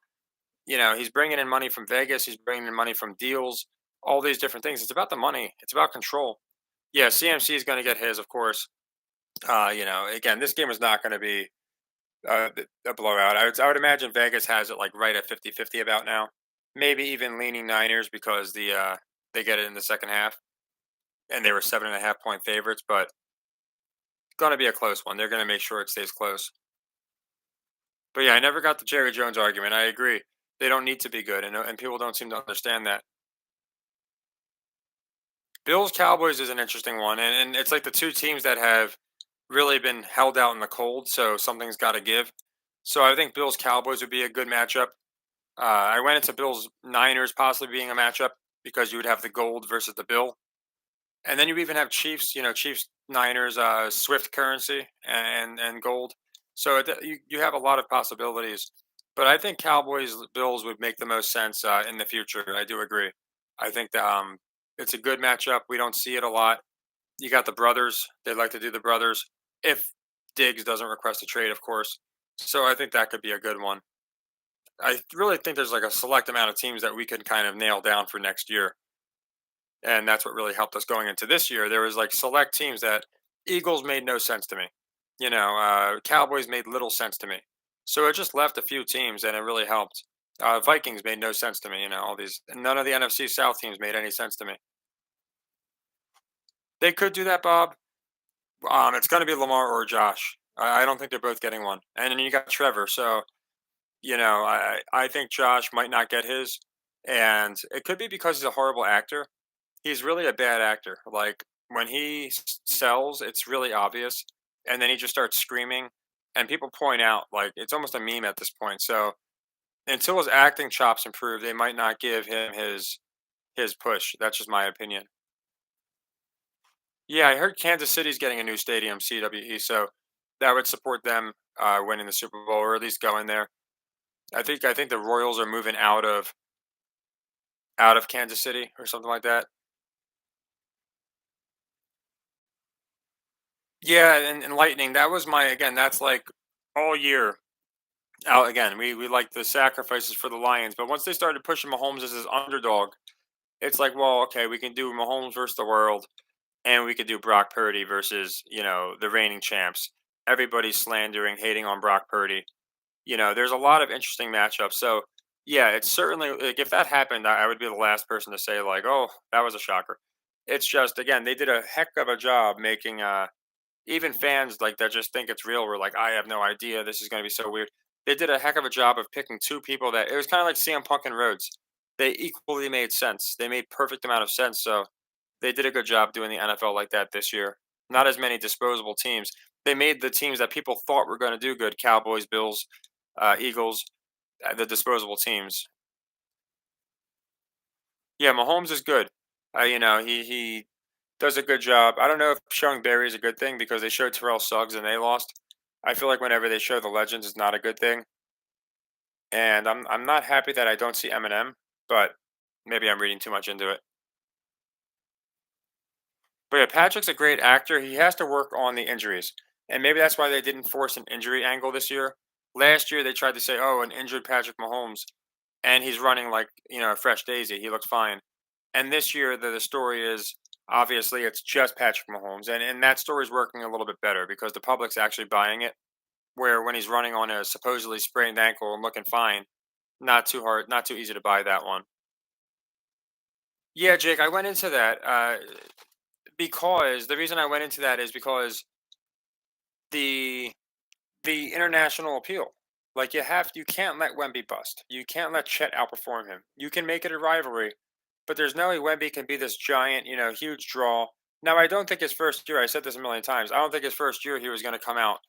he's bringing in money from Vegas. He's bringing in money from deals, all these different things. It's about the money. It's about control. Yeah, CMC is going to get his, of course. Again, this game is not going to be a blowout. I would imagine Vegas has it like right at 50-50 about now. Maybe even leaning Niners because they get it in the second half. and they were 7.5 point favorites, but going to be a close one. They're going to make sure it stays close. But yeah, I never got the Jerry Jones argument. I agree. They don't need to be good, and people don't seem to understand that. Bills Cowboys is an interesting one, and it's like the two teams that have really been held out in the cold, so something's got to give. So I think Bills Cowboys would be a good matchup. I went into Bills Niners possibly being a matchup because you would have the gold versus the bill, and then you even have Chiefs. Chiefs Niners, Swift currency and gold. So you have a lot of possibilities, but I think Cowboys Bills would make the most sense in the future. I do agree. I think that it's a good matchup. We don't see it a lot. You got the brothers. They like to do the brothers. If Diggs doesn't request a trade, of course. So I think that could be a good one. I really think there's like a select amount of teams that we can kind of nail down for next year. And that's what really helped us going into this year. There was like select teams that Eagles made no sense to me. Cowboys made little sense to me. So it just left a few teams and it really helped. Vikings made no sense to me. All these, none of the NFC South teams made any sense to me. They could do that, Bob. It's going to be Lamar or Josh. I don't think they're both getting one. And then you got Trevor. So, I think Josh might not get his. And it could be because he's a horrible actor. He's really a bad actor. Like when he sells, it's really obvious. And then he just starts screaming. And people point out, like, it's almost a meme at this point. So until his acting chops improve, they might not give him his push. That's just my opinion. Yeah, I heard Kansas City's getting a new stadium, CWE, so that would support them winning the Super Bowl or at least going there. I think the Royals are moving out of Kansas City or something like that. Yeah, and Lightning, that was my again, that's like all year. Out again, we like the sacrifices for the Lions, but once they started pushing Mahomes as his underdog, it's like, well, okay, we can do Mahomes versus the world, and we could do Brock Purdy versus the reigning champs. Everybody's slandering, hating on Brock Purdy. There's a lot of interesting matchups. So yeah, it's certainly like if that happened, I would be the last person to say like, oh, that was a shocker. It's just again, they did a heck of a job making even fans like that just think it's real were like, I have no idea. This is gonna be so weird. They did a heck of a job of picking two people that it was kind of like CM Punk and Rhodes. They equally made sense. They made perfect amount of sense. So they did a good job doing the NFL like that this year. Not as many disposable teams. They made the teams that people thought were going to do good: Cowboys, Bills, Eagles, the disposable teams. Yeah, Mahomes is good. He does a good job. I don't know if showing Barry is a good thing because they showed Terrell Suggs and they lost. I feel like whenever they show the legends, it's not a good thing. And I'm not happy that I don't see Eminem, but maybe I'm reading too much into it. But yeah, Patrick's a great actor. He has to work on the injuries. And maybe that's why they didn't force an injury angle this year. Last year they tried to say, "Oh, an injured Patrick Mahomes," and he's running like, a fresh daisy. He looks fine. And this year the story is obviously it's just Patrick Mahomes. And that story is working a little bit better because the public's actually buying it. Where when he's running on a supposedly sprained ankle and looking fine, not too hard, not too easy to buy that one. Yeah, Jake, I went into that because the reason I went into that is because the the international appeal. Like you can't let Wemby bust. You can't let Chet outperform him. You can make it a rivalry, but there's no way Wemby can be this giant, huge draw. Now I don't think his first year. I said this a million times. I don't think his first year he was going to come out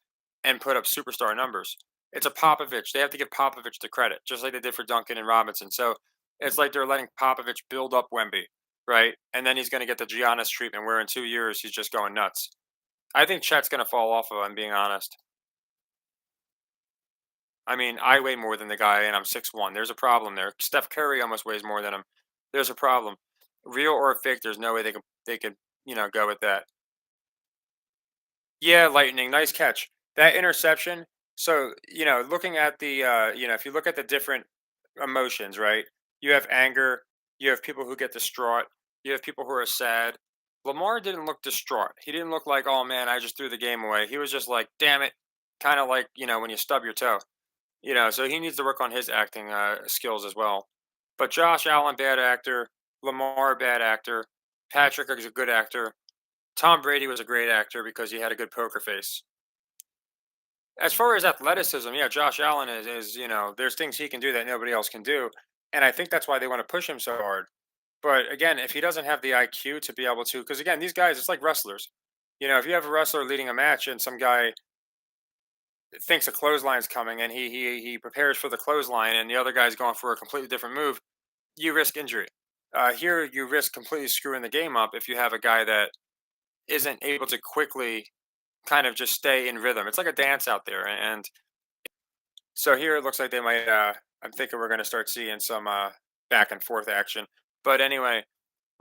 and put up superstar numbers. It's a Popovich. They have to give Popovich the credit, just like they did for Duncan and Robinson. So it's like they're letting Popovich build up Wemby, right? And then he's going to get the Giannis treatment, where in 2 years he's just going nuts. I think Chet's going to fall off of. I'm being honest. I mean, I weigh more than the guy, and I'm 6'1". There's a problem there. Steph Curry almost weighs more than him. There's a problem. Real or fake, there's no way they could go with that. Yeah, Lightning, nice catch. That interception. So looking at the if you look at the different emotions, right? You have anger. You have people who get distraught. You have people who are sad. Lamar didn't look distraught. He didn't look like, oh man, I just threw the game away. He was just like, damn it, kind of like when you stub your toe. So he needs to work on his acting skills as well. But Josh Allen, bad actor. Lamar, bad actor. Patrick is a good actor. Tom Brady was a great actor because he had a good poker face. As far as athleticism, yeah, Josh Allen is there's things he can do that nobody else can do, and I think that's why they want to push him so hard. But again, if he doesn't have the IQ to be able to, because again, these guys, it's like wrestlers. If you have a wrestler leading a match and some guy thinks a clothesline's coming and he prepares for the clothesline and the other guy's going for a completely different move, you risk injury. Here, you risk completely screwing the game up if you have a guy that isn't able to quickly kind of just stay in rhythm. It's like a dance out there, and so here it looks like they might. I'm thinking we're going to start seeing some back and forth action. But anyway,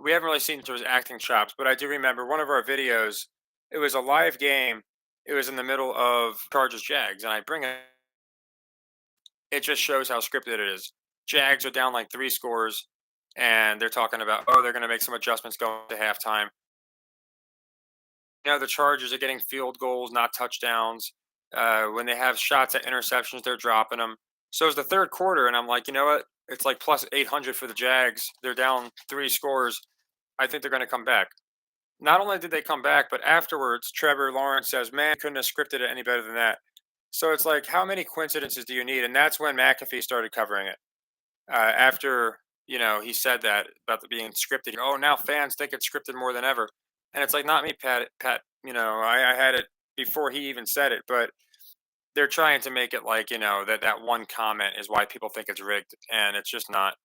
we haven't really seen his acting chops. But I do remember one of our videos. It was a live game. It was in the middle of Chargers Jags, and I bring it. It just shows how scripted it is. Jags are down like 3 scores, and they're talking about they're going to make some adjustments going to halftime. The Chargers are getting field goals, not touchdowns. When they have shots at interceptions, they're dropping them. So it's the third quarter, and I'm like, you know what? It's like plus 800 for the Jags. They're down 3 scores. I think they're going to come back. Not only did they come back, but afterwards, Trevor Lawrence says, man, couldn't have scripted it any better than that. So it's like, how many coincidences do you need? And that's when McAfee started covering it. After he said that about the being scripted. Oh, now fans think it's scripted more than ever, and it's like not me, Pat. Pat, I had it before he even said it, but they're trying to make it like that one comment is why people think it's rigged, and it's just not.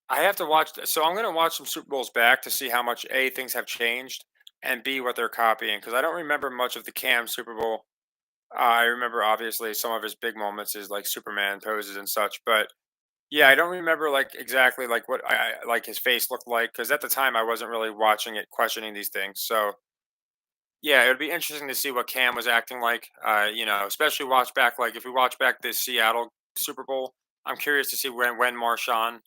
I have to watch. So I'm going to watch some Super Bowls back to see how much a things have changed, and b what they're copying because I don't remember much of the Cam Super Bowl. I remember obviously some of his big moments is like Superman poses and such, but yeah, I don't remember like exactly like what like his face looked like because at the time I wasn't really watching it, questioning these things. So yeah, it would be interesting to see what Cam was acting like. Especially watch back like if we watch back this Seattle Super Bowl, I'm curious to see when Marshawn,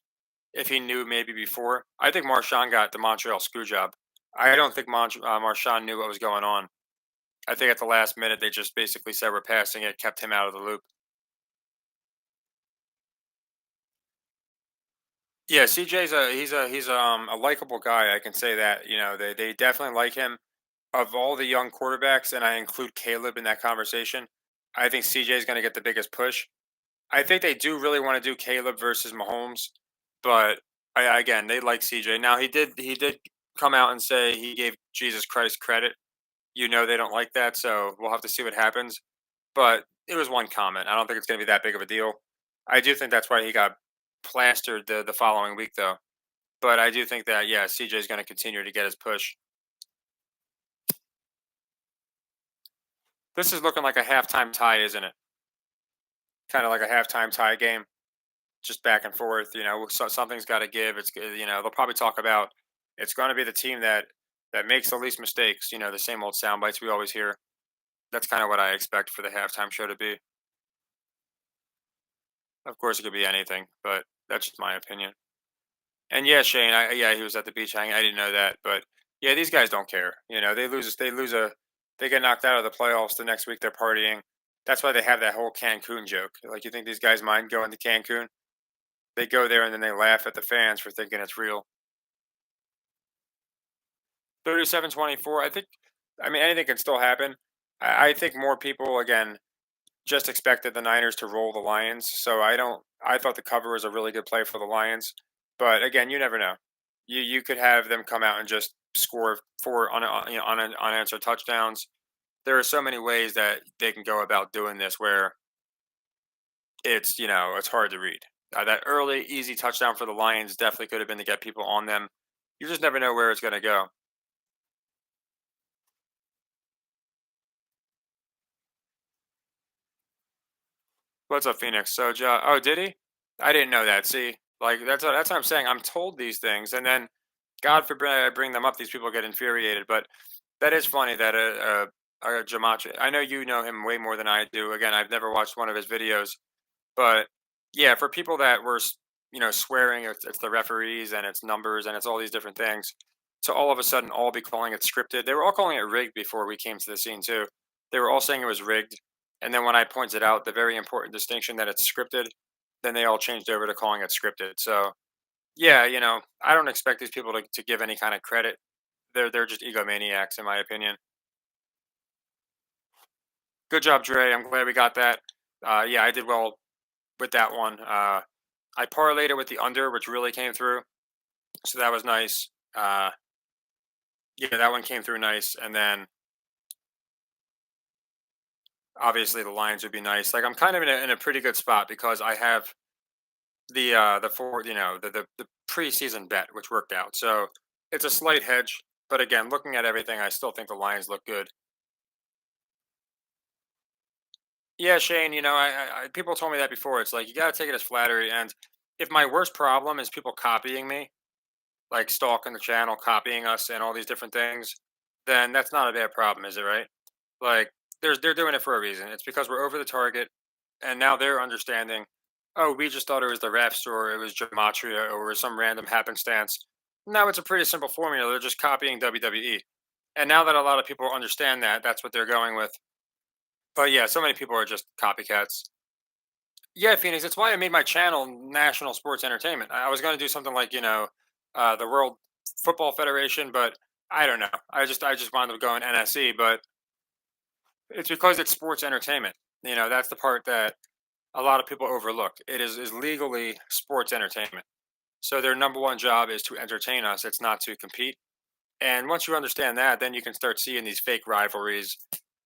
if he knew maybe before. I think Marshawn got the Montreal screw job. I don't think Marshawn knew what was going on. I think at the last minute they just basically said we're passing it, kept him out of the loop. Yeah, CJ's a likable guy. I can say that. They definitely like him. Of all the young quarterbacks, and I include Caleb in that conversation, I think CJ is going to get the biggest push. I think they do really want to do Caleb versus Mahomes, but again, they like CJ. Now he did come out and say he gave Jesus Christ credit. They don't like that, so we'll have to see what happens. But it was one comment. I don't think it's going to be that big of a deal. I do think that's why he got plastered the following week, though. But I do think that yeah, CJ is going to continue to get his push. This is looking like a halftime tie, isn't it? Kind of like a halftime tie game, just back and forth. So something's got to give. They'll probably talk about it's going to be the team that makes the least mistakes. The same old sound bites we always hear. That's kind of what I expect for the halftime show to be. Of course, it could be anything, but that's just my opinion. And yeah, Shane, yeah, he was at the beach hanging. I didn't know that, but yeah, these guys don't care. They get knocked out of the playoffs. The next week they're partying. That's why they have that whole Cancun joke. Like, you think these guys mind going to Cancun? They go there and then they laugh at the fans for thinking it's real. 37-24. I mean, anything can still happen. I think more people again just expected the Niners to roll the Lions. So I thought the cover was a really good play for the Lions. But again, you never know. You could have them come out and just score four unanswered touchdowns. There are so many ways that they can go about doing this where it's hard to read. That early easy touchdown for the Lions definitely could have been to get people on them. You just never know where it's going to go. What's up, Phoenix? So, oh, did he? I didn't know that. See, like that's what I'm saying. I'm told these things, and then God forbid I bring them up. These people get infuriated. But that is funny that Jamache. I know you know him way more than I do. Again, I've never watched one of his videos, but yeah, for people that were swearing it's the referees and it's numbers and it's all these different things, to all of a sudden all be calling it scripted. They were all calling it rigged before we came to the scene too. They were all saying it was rigged, and then when I pointed out the very important distinction that it's scripted, then they all changed over to calling it scripted. So Yeah, I don't expect these people to give any kind of credit. They're just egomaniacs, in my opinion. Good job, Dre. I'm glad we got that. Yeah, I did well with that one. I parlayed it with the under, which really came through, so that was nice. Uh, yeah, that one came through nice, and then obviously the lines would be nice. Like I'm kind of in a pretty good spot because I have the four, the preseason bet, which worked out. So it's a slight hedge, but again, looking at everything, I still think the Lions look good. Yeah, Shane, people told me that before. It's like you got to take it as flattery. And if my worst problem is people copying me, like stalking the channel, copying us, and all these different things, then that's not a bad problem, is it? Right? Like they're doing it for a reason. It's because we're over the target, and now they're understanding. Oh, we just thought it was the refs, or it was gematria, or it was some random happenstance. No, it's a pretty simple formula. They're just copying WWE. And now that a lot of people understand that, that's what they're going with. But yeah, so many people are just copycats. Yeah, Phoenix. That's why I made my channel National Sports Entertainment. I was going to do something like the World Football Federation, but I don't know. I just wound up going NSC, but it's because it's sports entertainment. That's the part that a lot of people overlook. It is legally sports entertainment. So their number one job is to entertain us. It's not to compete. And once you understand that, then you can start seeing these fake rivalries.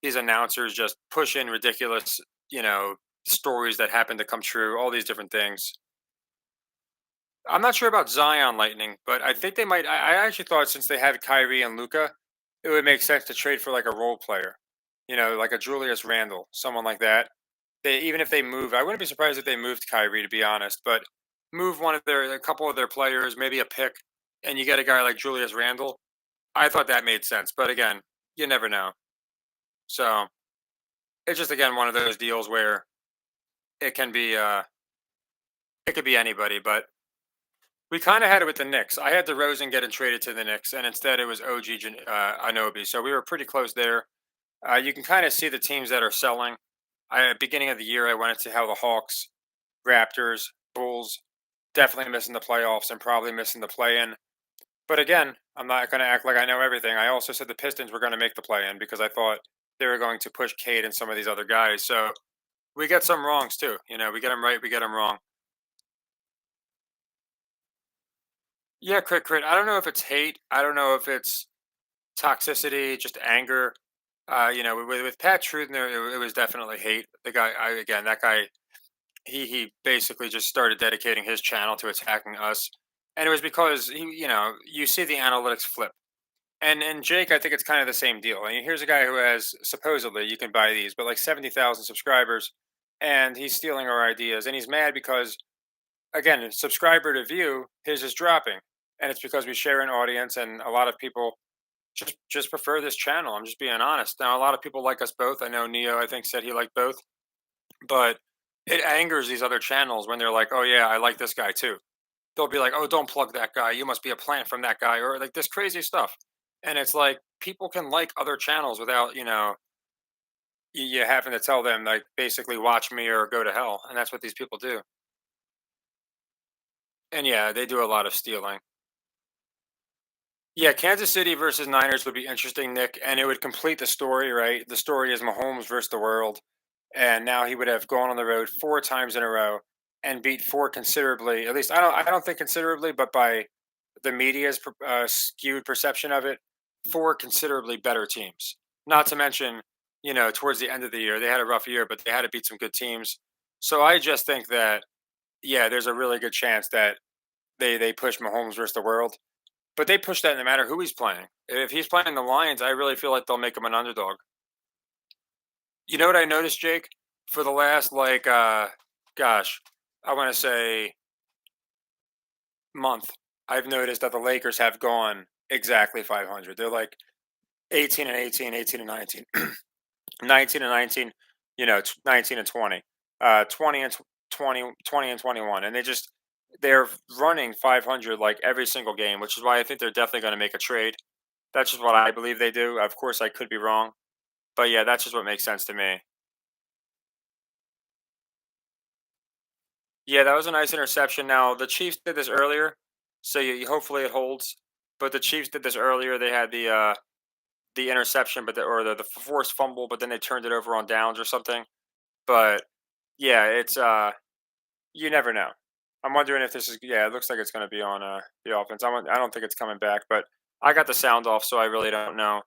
These announcers just push in ridiculous, you know, stories that happen to come true. All these different things. I'm not sure about Zion Lightning, but I think they might. I actually thought since they have Kyrie and Luca, it would make sense to trade for like a role player, like a Julius Randle, someone like that. They even if they move, I wouldn't be surprised if they moved Kyrie to be honest, but move a couple of their players, maybe a pick, and you get a guy like Julius Randle. I thought that made sense, but again, you never know. So it's just again one of those deals where it can be it could be anybody, but we kind of had it with the Knicks. I had DeRozan getting traded to the Knicks, and instead it was Anobi. So we were pretty close there. You can kind of see the teams that are selling. At beginning of the year, I wanted to how the Hawks, Raptors, Bulls definitely missing the playoffs and probably missing the play-in. But again, I'm not going to act like I know everything. I also said the Pistons were going to make the play-in because I thought they were going to push Cade and some of these other guys. So we get some wrongs too. We get them right, we get them wrong. Yeah, crit. I don't know if it's hate. I don't know if it's toxicity, just anger. With Pat Trudner, it was definitely hate. The guy, that guy, he basically just started dedicating his channel to attacking us, and it was because you see the analytics flip. And Jake, I think it's kind of the same deal. I mean, here's a guy who has supposedly you can buy these, but like 70,000 subscribers, and he's stealing our ideas, and he's mad because again, subscriber to view, his is dropping, and it's because we share an audience, and a lot of people just prefer this channel. I'm just being honest. Now, a lot of people like us both. I know Neo, I think, said he liked both, but it angers these other channels when they're like, "Oh yeah, I like this guy too." They'll be like, "Oh, don't plug that guy. You must be a plant from that guy," or like this crazy stuff. And it's like people can like other channels without you having to tell them like basically watch me or go to hell, and that's what these people do. And yeah, they do a lot of stealing. Yeah, Kansas City versus Niners would be interesting, Nick, and it would complete the story, right? The story is Mahomes versus the world, and now he would have gone on the road four times in a row and beat four considerably. At least I don't think considerably, but by the media's skewed perception of it, four considerably better teams. Not to mention, towards the end of the year, they had a rough year, but they had to beat some good teams. So I just think that yeah, there's a really good chance that they push Mahomes versus the world. But they push that no matter who he's playing. If he's playing the Lions, I really feel like they'll make him an underdog. You know what I noticed, Jake? For the last gosh, I want to say month, I've noticed that the Lakers have gone exactly 500. They're like 18 and 18, 18 and 19, 19 and 19, 19 and 20, 20 and 20, 20 and 21. And they're running 500 like every single game, which is why I think they're definitely going to make a trade. That's just what I believe they do. Of course, I could be wrong, but yeah, that's just what makes sense to me. Yeah, that was a nice interception. Now, the Chiefs did this earlier. So hopefully it holds. But the Chiefs did this earlier. They had the interception, but the forced fumble, but then they turned it over on downs or something. But yeah, it's you never know. I'm wondering if this is yeah. It looks like it's going to be on the offense. I don't think it's coming back, but I got the sound off, so I really don't know.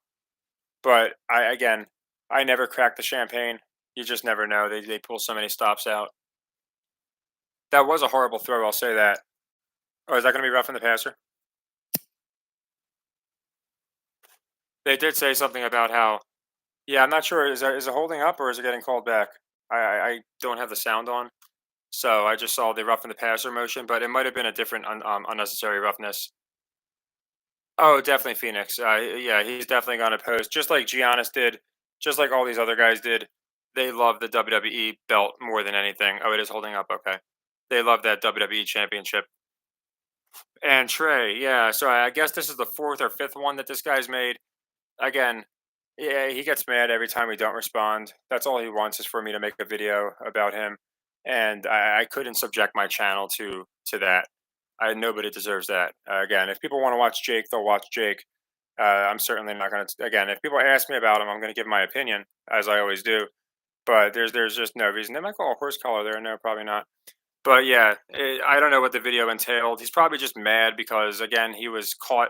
But I never crack the champagne. You just never know. They pull so many stops out. That was a horrible throw. I'll say that. Oh, is that going to be roughing the passer? They did say something about how. Yeah, I'm not sure. Is it holding up or is it getting called back? I don't have the sound on, so I just saw the roughing the passer motion, but it might have been a different unnecessary roughness. Oh, definitely Phoenix. Yeah, he's definitely going to post, just like Giannis did, just like all these other guys did. They love the WWE belt more than anything. Oh, it is holding up. Okay, they love that WWE championship. And Trey, yeah. So I guess this is the fourth or fifth one that this guy's made. Again, yeah, he gets mad every time we don't respond. That's all he wants is for me to make a video about him, and I couldn't subject my channel to that. Nobody deserves that. Again, if people want to watch Jake, they'll watch Jake. I'm certainly not going to. Again, if people ask me about him, I'm going to give my opinion as I always do. But there's just no reason. They might call a horse collar there. No, probably not. But yeah, I don't know what the video entailed. He's probably just mad because again, he was caught.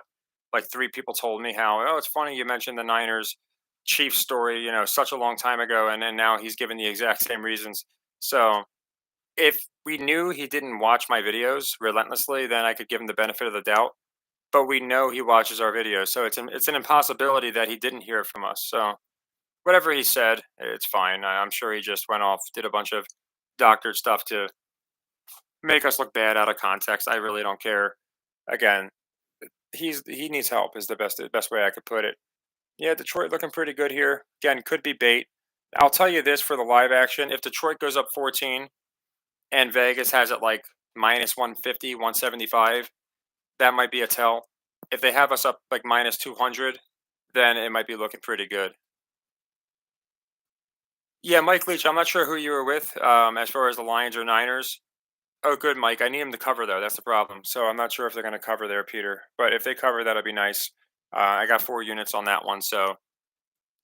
Like three people told me how, oh, it's funny you mentioned the Niners Chiefs story, such a long time ago, and then now he's given the exact same reasons. So if we knew he didn't watch my videos relentlessly, then I could give him the benefit of the doubt. But we know he watches our videos, so it's an impossibility that he didn't hear it from us. So whatever he said, it's fine. I'm sure he just went off, did a bunch of doctored stuff to make us look bad out of context. I really don't care. Again, he needs help is the best way I could put it. Yeah, Detroit looking pretty good here. Again, could be bait. I'll tell you this for the live action. If Detroit goes up 14 and Vegas has it like minus 150, 175, that might be a tell. If they have us up like minus 200, then it might be looking pretty good. Yeah, Mike Leach, I'm not sure who you were with as far as the Lions or Niners. Oh, good, Mike. I need him to cover though. That's the problem. So I'm not sure if they're going to cover there, Peter. But if they cover, that'll be nice. I got 4 units on that one, so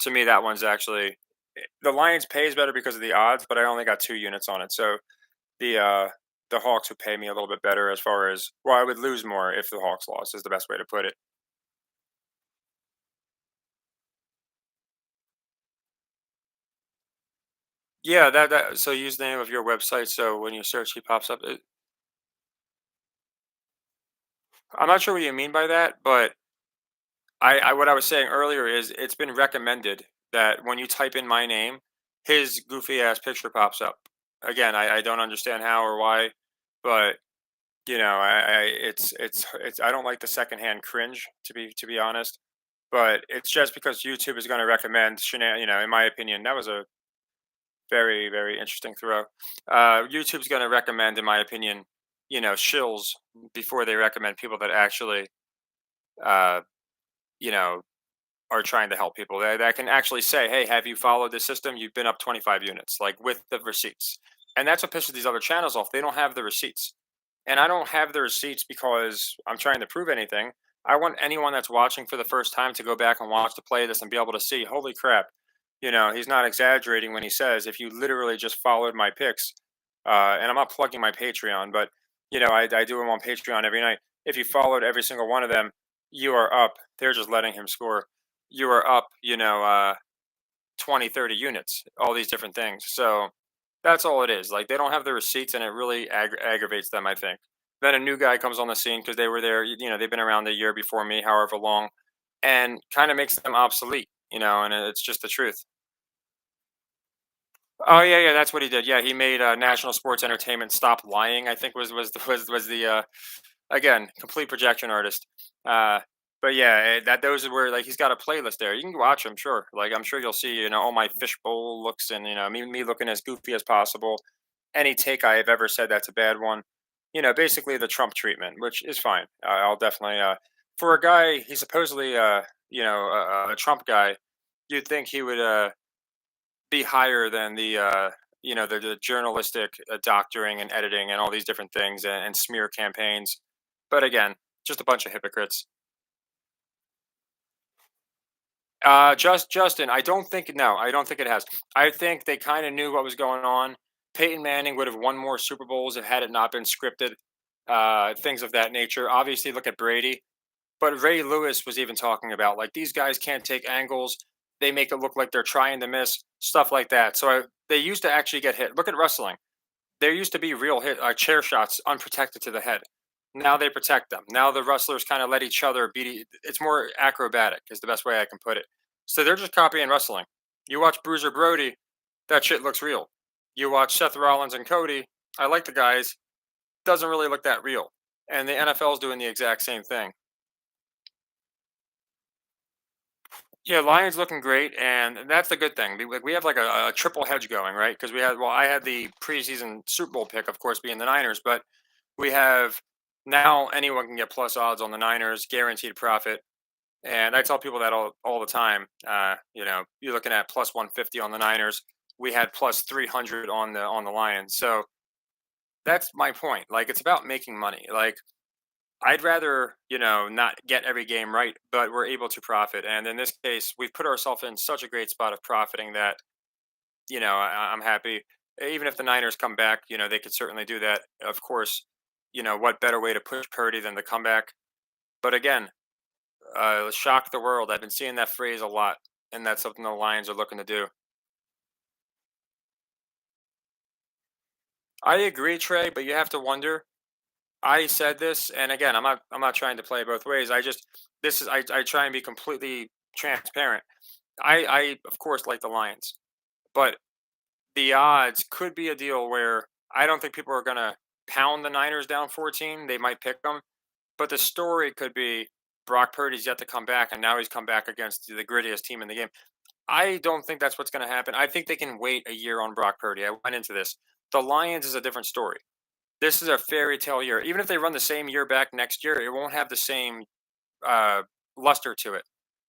to me, that one's actually the Lions pays better because of the odds, but I only got 2 units on it. So the uh, the Hawks would pay me a little bit better as far as well. I would lose more if the Hawks lost. Is the best way to put it. Yeah, that. So use the name of your website. So when you search, he pops up. I'm not sure what you mean by that, but I what I was saying earlier is it's been recommended that when you type in my name, his goofy ass picture pops up. Again, I don't understand how or why, but it's I don't like the secondhand cringe to be honest, but it's just because YouTube is going to recommend in my opinion, that was a very very interesting throw. YouTube's going to recommend, in my opinion, shills before they recommend people that actually, uh, you know, are trying to help people that can actually say, "Hey, have you followed this system? You've been up 25 units," like with the receipts. And that's what pisses these other channels off. They don't have the receipts. And I don't have the receipts because I'm trying to prove anything. I want anyone that's watching for the first time to go back and watch the playlist and be able to see, holy crap, he's not exaggerating when he says if you literally just followed my picks, and I'm not plugging my Patreon, but I do them on Patreon every night. If you followed every single one of them, you are up. They're just letting him score. You are up, 20, 30 units, all these different things. So that's all it is. Like they don't have the receipts, and it really aggravates them. I think. Then a new guy comes on the scene because they were there. They've been around a year before me, however long, and kind of makes them obsolete. And it's just the truth. Oh yeah, yeah, that's what he did. Yeah, he made National Sports Entertainment stop lying. I think was the again complete projection artist. Uh, but yeah, that those were like he's got a playlist there. You can watch him, sure. Like I'm sure you'll see all my fishbowl looks and me looking as goofy as possible. Any take I have ever said that's a bad one. Basically the Trump treatment, which is fine. I'll definitely for a guy he's supposedly a Trump guy. You'd think he would be higher than the journalistic doctoring and editing and all these different things and smear campaigns. But again. Just a bunch of hypocrites. Justin, I don't think no, I don't think it has. I think they kind of knew what was going on. Peyton Manning would have won more Super Bowls if had it not been scripted. Things of that nature. Obviously, look at Brady. But Ray Lewis was even talking about like these guys can't take angles. They make it look like they're trying to miss stuff like that. So they used to actually get hit. Look at wrestling. There used to be real hit chair shots unprotected to the head. Now they protect them. Now the wrestlers kind of let each other beat. It's more acrobatic, is the best way I can put it. So they're just copying wrestling. You watch Bruiser Brody, that shit looks real. You watch Seth Rollins and Cody. I like the guys. Doesn't really look that real. And the NFL's doing the exact same thing. Yeah, Lions looking great, and that's the good thing. We have like a triple hedge going, right? Because we had, well, I had the preseason Super Bowl pick, of course, being the Niners, but we have now anyone can get plus odds on the Niners, guaranteed profit. And I tell people that all the time. You're looking at plus 150 on the Niners. We had plus 300 on the Lions. So that's my point. Like it's about making money. Like I'd rather, not get every game right, but we're able to profit. And in this case, we've put ourselves in such a great spot of profiting that, I'm happy. Even if the Niners come back, they could certainly do that. Of course, what better way to push Purdy than the comeback? But again, shock the world. I've been seeing that phrase a lot, and that's something the Lions are looking to do. I agree, Trey, but you have to wonder. I said this, and again, I'm not trying to play both ways. I just this is I try and be completely transparent. I of course like the Lions, but the odds could be a deal where I don't think people are gonna pound the Niners down 14. They might pick them, but the story could be Brock Purdy's yet to come back, and now he's come back against the grittiest team in the game. I don't think that's what's going to happen. I think they can wait a year on Brock Purdy. I went into this. The Lions is a different story. This is a fairy tale year. Even if they run the same year back next year, it won't have the same uh, luster to it.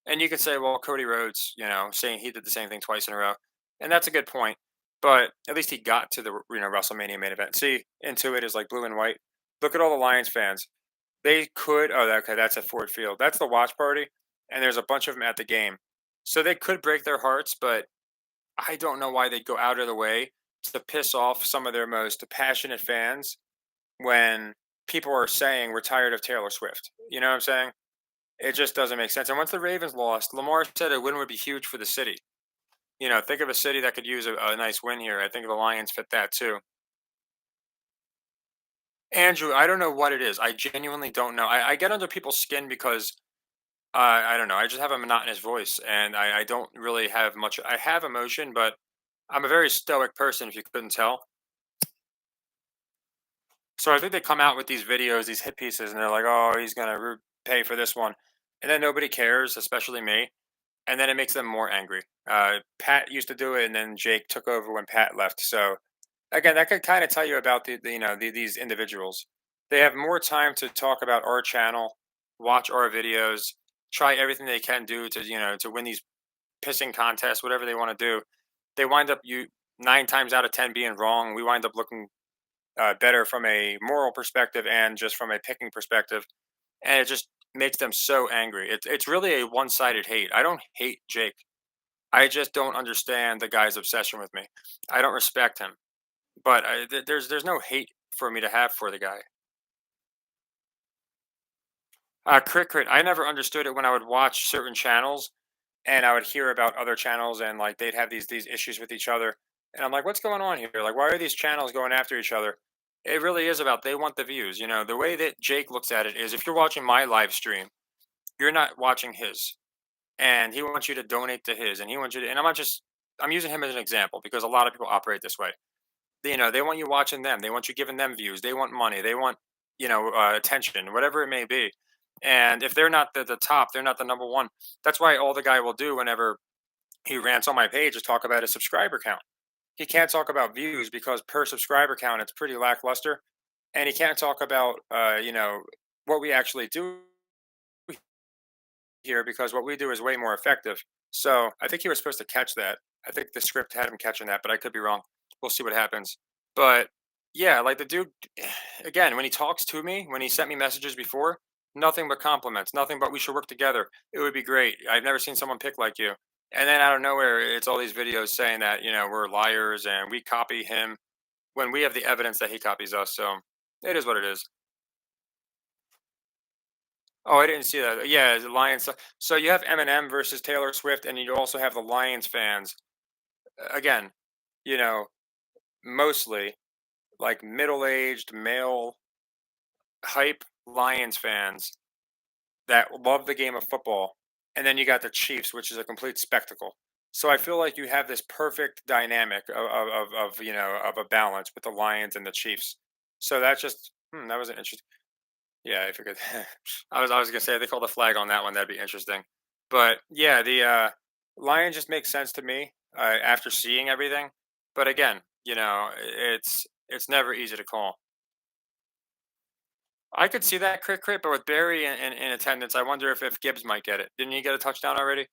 And you can say, well, Cody Rhodes, saying he did the same thing twice in a row, and that's a good point. But at least he got to the WrestleMania main event. See, Intuit is like blue and white. Look at all the Lions fans. They could. Oh, okay, that's at Ford Field. That's the watch party, and there's a bunch of them at the game. So they could break their hearts, but I don't know why they'd go out of the way to piss off some of their most passionate fans when people are saying we're tired of Taylor Swift. You know what I'm saying? It just doesn't make sense. And once the Ravens lost, Lamar said a win would be huge for the city. Think of a city that could use a nice win here. I think the Lions fit that too. Andrew, I don't know what it is. I genuinely don't know. I get under people's skin because I don't know. I just have a monotonous voice, and I don't really have much. I have emotion, but I'm a very stoic person. If you couldn't tell, so I think they come out with these videos, these hit pieces, and they're like, "Oh, he's gonna pay for this one," and then nobody cares, especially me, and then it makes them more angry. Pat used to do it, and then Jake took over when Pat left. So again, that could kind of tell you about these individuals. They have more time to talk about our channel, watch our videos, try everything they can do to win these pissing contests, whatever they want to do. They wind up you 9 times out of 10 being wrong. We wind up looking better from a moral perspective and just from a picking perspective, and it just makes them so angry. It's really a one sided hate. I don't hate Jake. I just don't understand the guy's obsession with me. I don't respect him, but there's no hate for me to have for the guy. Crit crit. I never understood it when I would watch certain channels and I would hear about other channels and like they'd have these issues with each other. And I'm like, what's going on here? Like, why are these channels going after each other? It really is about they want the views. The way that Jake looks at it is if you're watching my live stream, you're not watching his. And he wants you to donate to his and he wants you to and I'm using him as an example because a lot of people operate this way. They want you watching them. They want you giving them views. They want money. They want, attention, whatever it may be. And if they're not the top, they're not the number one. That's why all the guy will do whenever he rants on my page is talk about his subscriber count. He can't talk about views because per subscriber count, it's pretty lackluster. And he can't talk about, what we actually do here because what we do is way more effective. So I think he was supposed to catch that. I think the script had him catching that, but I could be wrong. We'll see what happens. But yeah, like the dude, again, when he talks to me, when he sent me messages before, Nothing but compliments, nothing but we should work together. It would be great. I've never seen someone pick like you. And then out of nowhere, it's all these videos saying that, we're liars and we copy him when we have the evidence that he copies us. So it is what it is. Oh, I didn't see that. Yeah, the Lions. So you have Eminem versus Taylor Swift, and you also have the Lions fans. Again, you know, mostly like middle-aged male hype Lions fans that love the game of football, and then you got the Chiefs, which is a complete spectacle. So I feel like you have this perfect dynamic of a balance with the Lions and the Chiefs. So that's just that was an interesting. Yeah, I figured. I was gonna say they called a flag on that one. That'd be interesting. But yeah, the Lions just makes sense to me after seeing everything. But again, it's never easy to call. I could see that crit, but with Barry in attendance, I wonder if Gibbs might get it. Didn't he get a touchdown already?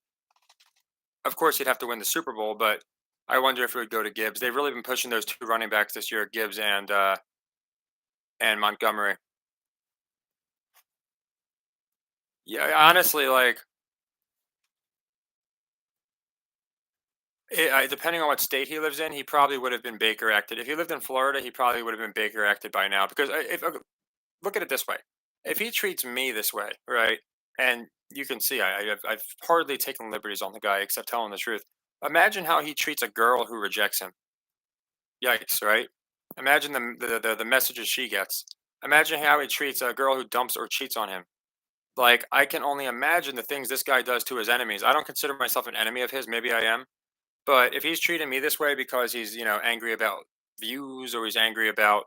Of course, he'd have to win the Super Bowl, but I wonder if it would go to Gibbs. They've really been pushing those two running backs this year, Gibbs and Montgomery. Yeah, honestly, like depending on what state he lives in, he probably would have been Baker acted. If he lived in Florida, he probably would have been Baker acted by now. Because if look at it this way, if he treats me this way, right, and you can see I've hardly taken liberties on the guy except telling the truth. Imagine how he treats a girl who rejects him. Yikes, right? Imagine the messages she gets. Imagine how he treats a girl who dumps or cheats on him. Like I can only imagine the things this guy does to his enemies. I don't consider myself an enemy of his. Maybe I am. But if he's treating me this way because he's, angry about views or he's angry about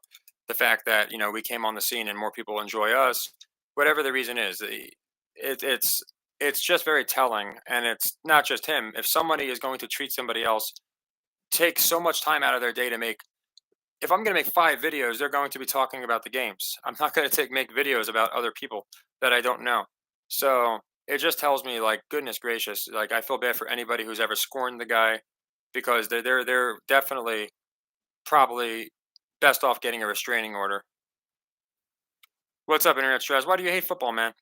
the fact that, we came on the scene and more people enjoy us, whatever the reason is, it, it's it's just very telling. And it's not just him. If somebody is going to treat somebody else, take so much time out of their day to make. If I'm going to make 5 videos, they're going to be talking about the games. I'm not going to make videos about other people that I don't know. So it just tells me, like, goodness gracious, like I feel bad for anybody who's ever scorned the guy because they're definitely probably best off getting a restraining order. What's up, internet stress? Why do you hate football, man?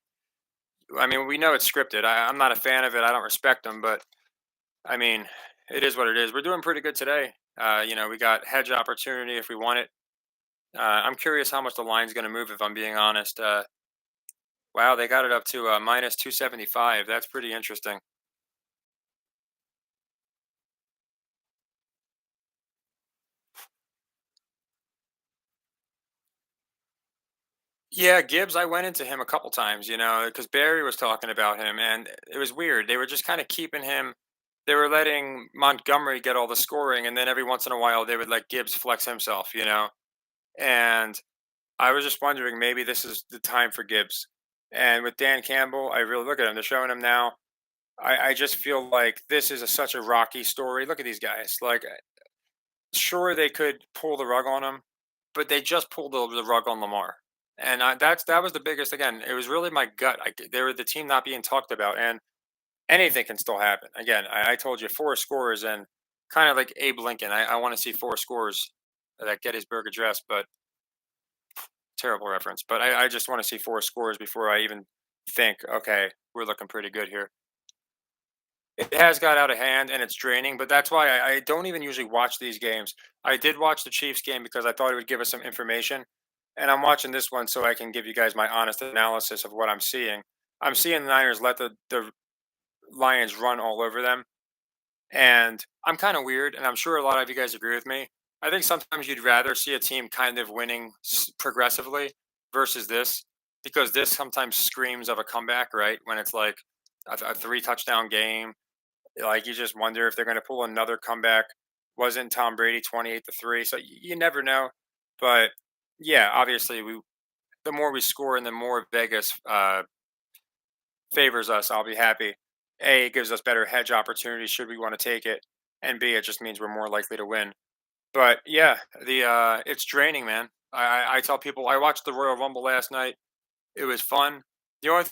I mean, we know it's scripted. I'm not a fan of it. I don't respect them, but I mean, it is what it is. We're doing pretty good today. We got hedge opportunity if we want it. I'm curious how much the line's going to move. If I'm being honest, wow, they got it up to minus 275. That's pretty interesting. Yeah, Gibbs, I went into him a couple times, because Barry was talking about him, and it was weird. They were just kind of keeping him. They were letting Montgomery get all the scoring, and then every once in a while they would let Gibbs flex himself. And I was just wondering, maybe this is the time for Gibbs. And with Dan Campbell, I really look at him. They're showing him now. I just feel like this is such a rocky story. Look at these guys. Like, sure, they could pull the rug on him, but they just pulled the rug on Lamar. And that was the biggest. Again, it was really my gut. They were the team not being talked about, and anything can still happen. Again, I told you 4 scores, and kind of like Abe Lincoln. I want to see 4 scores that Gettysburg Address, but terrible reference. But I just want to see 4 scores before I even think, okay, we're looking pretty good here. It has got out of hand and it's draining, but that's why I don't even usually watch these games. I did watch the Chiefs game because I thought it would give us some information, and I'm watching this one so I can give you guys my honest analysis of what I'm seeing. I'm seeing the Niners let the Lions run all over them, and I'm kind of weird, and I'm sure a lot of you guys agree with me. I think sometimes you'd rather see a team kind of winning progressively versus this, because this sometimes screams of a comeback, right? When it's like a 3 touchdown game, like you just wonder if they're going to pull another comeback. Wasn't Tom Brady 28-3? So you never know. But yeah, obviously the more we score and the more Vegas favors us, I'll be happy. A, it gives us better hedge opportunities should we want to take it, and B, it just means we're more likely to win. But yeah, the it's draining, man. I tell people I watched the Royal Rumble last night. It was fun. The only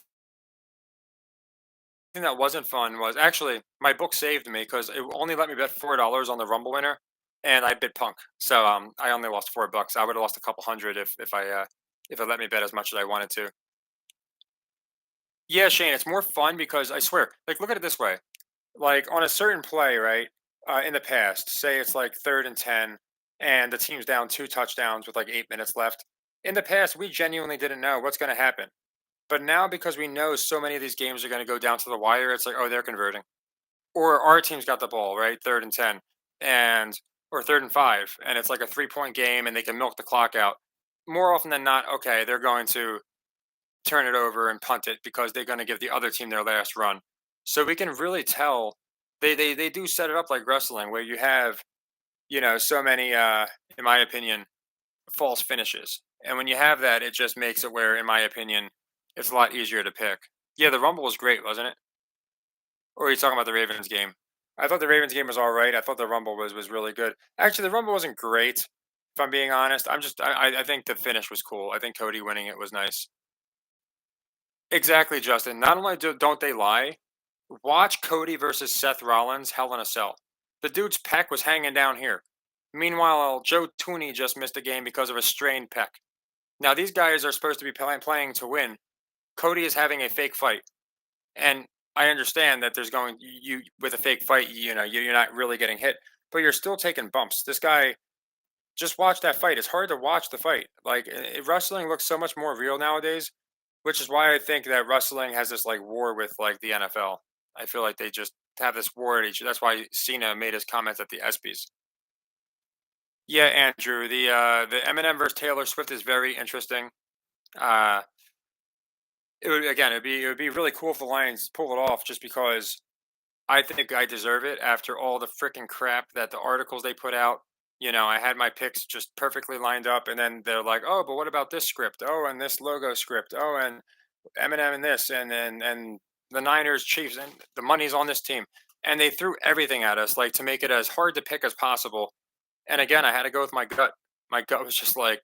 thing that wasn't fun was actually my book saved me because it only let me bet $4 on the Rumble winner, and I bid Punk. So I only lost $4. I would have lost a couple hundred if it let me bet as much as I wanted to. Yeah, Shane, it's more fun because I swear, like, look at it this way. Like, on a certain play, right? In the past, say it's like 3rd and 10, and the team's down 2 touchdowns with like 8 minutes left. In the past, we genuinely didn't know what's going to happen. But now, because we know so many of these games are going to go down to the wire, it's like, oh, they're converting. Or our team's got the ball, right? 3rd and 10, and or 3rd and 5, and it's like a 3 point game, and they can milk the clock out. More often than not, okay, they're going to turn it over and punt it because they're going to give the other team their last run. So we can really tell they do set it up like wrestling where you have, so many in my opinion, false finishes. And when you have that, it just makes it where, in my opinion, it's a lot easier to pick. Yeah, the Rumble was great, wasn't it? Or are you talking about the Ravens game? I thought the Ravens game was all right. I thought the Rumble was really good. Actually, the Rumble wasn't great, if I'm being honest. I think the finish was cool. I think Cody winning it was nice. Exactly, Justin. Not only don't they lie, watch Cody versus Seth Rollins Hell in a Cell. The dude's pec was hanging down here. Meanwhile, Joe Tooney just missed a game because of a strained pec. Now these guys are supposed to be playing to win. Cody is having a fake fight, and I understand that there's going you with a fake fight. You're not really getting hit, but you're still taking bumps. This guy, just watch that fight. It's hard to watch the fight. Like wrestling looks so much more real nowadays, which is why I think that wrestling has this like war with like the NFL. I feel like they just have this war at each. That's why Cena made his comments at the ESPYS. Yeah, Andrew, the Eminem versus Taylor Swift is very interesting. Uh, it'd be really cool if the Lions pull it off, just because I think I deserve it after all the freaking crap that the articles they put out. I had my picks just perfectly lined up, and then they're like, "Oh, but what about this script? Oh, and this logo script. Oh, and Eminem and this, and the Niners, Chiefs, and the money's on this team." And they threw everything at us, like to make it as hard to pick as possible. And again, I had to go with my gut. My gut was just like,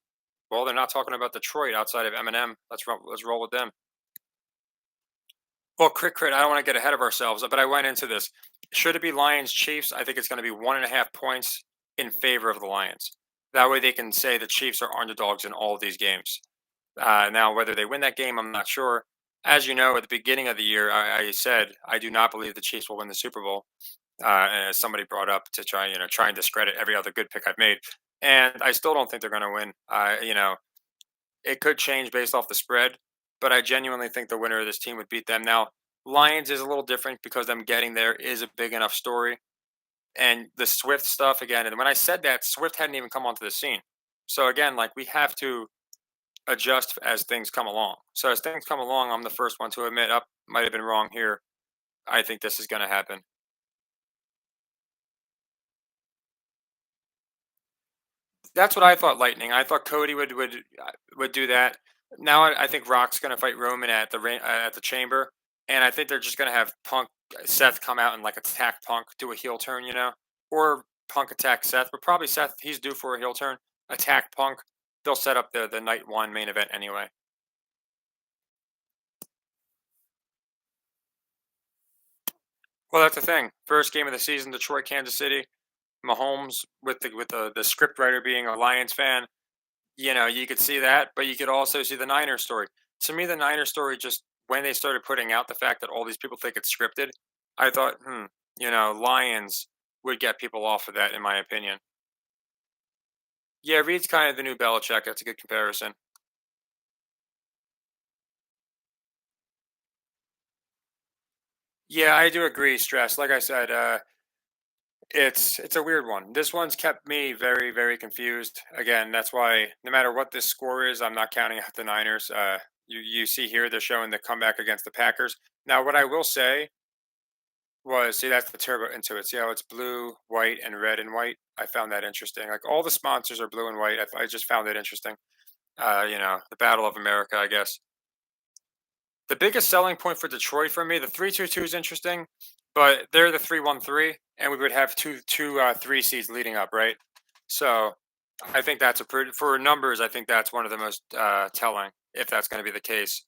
"Well, they're not talking about Detroit outside of Eminem. Let's roll with them." Well, crit. I don't want to get ahead of ourselves, but I went into this. Should it be Lions Chiefs? I think it's going to be 1.5 points in favor of the Lions. That way, they can say the Chiefs are underdogs in all of these games. Now, whether they win that game, I'm not sure. As you know, at the beginning of the year, I said I do not believe the Chiefs will win the Super Bowl. And as somebody brought up to try and discredit every other good pick I've made, and I still don't think they're going to win. It could change based off the spread, but I genuinely think the winner of this team would beat them. Now, Lions is a little different because them getting there is a big enough story, and the Swift stuff again. And when I said that, Swift hadn't even come onto the scene. So again, like we have to adjust as things come along. So as things come along, I'm the first one to admit, up might have been wrong here. I think this is going to happen. That's what I thought. Lightning. I thought Cody would do that. Now I think Rock's going to fight Roman at the Chamber, and I think they're just going to have Seth come out and like attack Punk, do a heel turn, or Punk attack Seth. But probably Seth, he's due for a heel turn. Attack Punk. They'll set up the night one main event anyway. Well, that's the thing. First game of the season, Detroit, Kansas City. Mahomes with the script writer being a Lions fan. You could see that, but you could also see the Niners story. To me, the Niners story, just when they started putting out the fact that all these people think it's scripted, I thought, Lions would get people off of that, in my opinion. Yeah, Reed's kind of the new Belichick. That's a good comparison. Yeah, I do agree. Stress, like I said, it's a weird one. This one's kept me very, very confused. Again, that's why no matter what this score is, I'm not counting out the Niners. You see here they're showing the comeback against the Packers. Now, what I will say was, see, that's the turbo into it. See how it's blue, white, and red and white? I found that interesting. Like all the sponsors are blue and white. I just found it interesting. The Battle of America, I guess. The biggest selling point for Detroit for me, the 3-2-2 is interesting, but they're the 3-1-3, and we would have two 3 seeds leading up, right? So I think that's a pretty for numbers. I think that's one of the most telling, if that's going to be the case.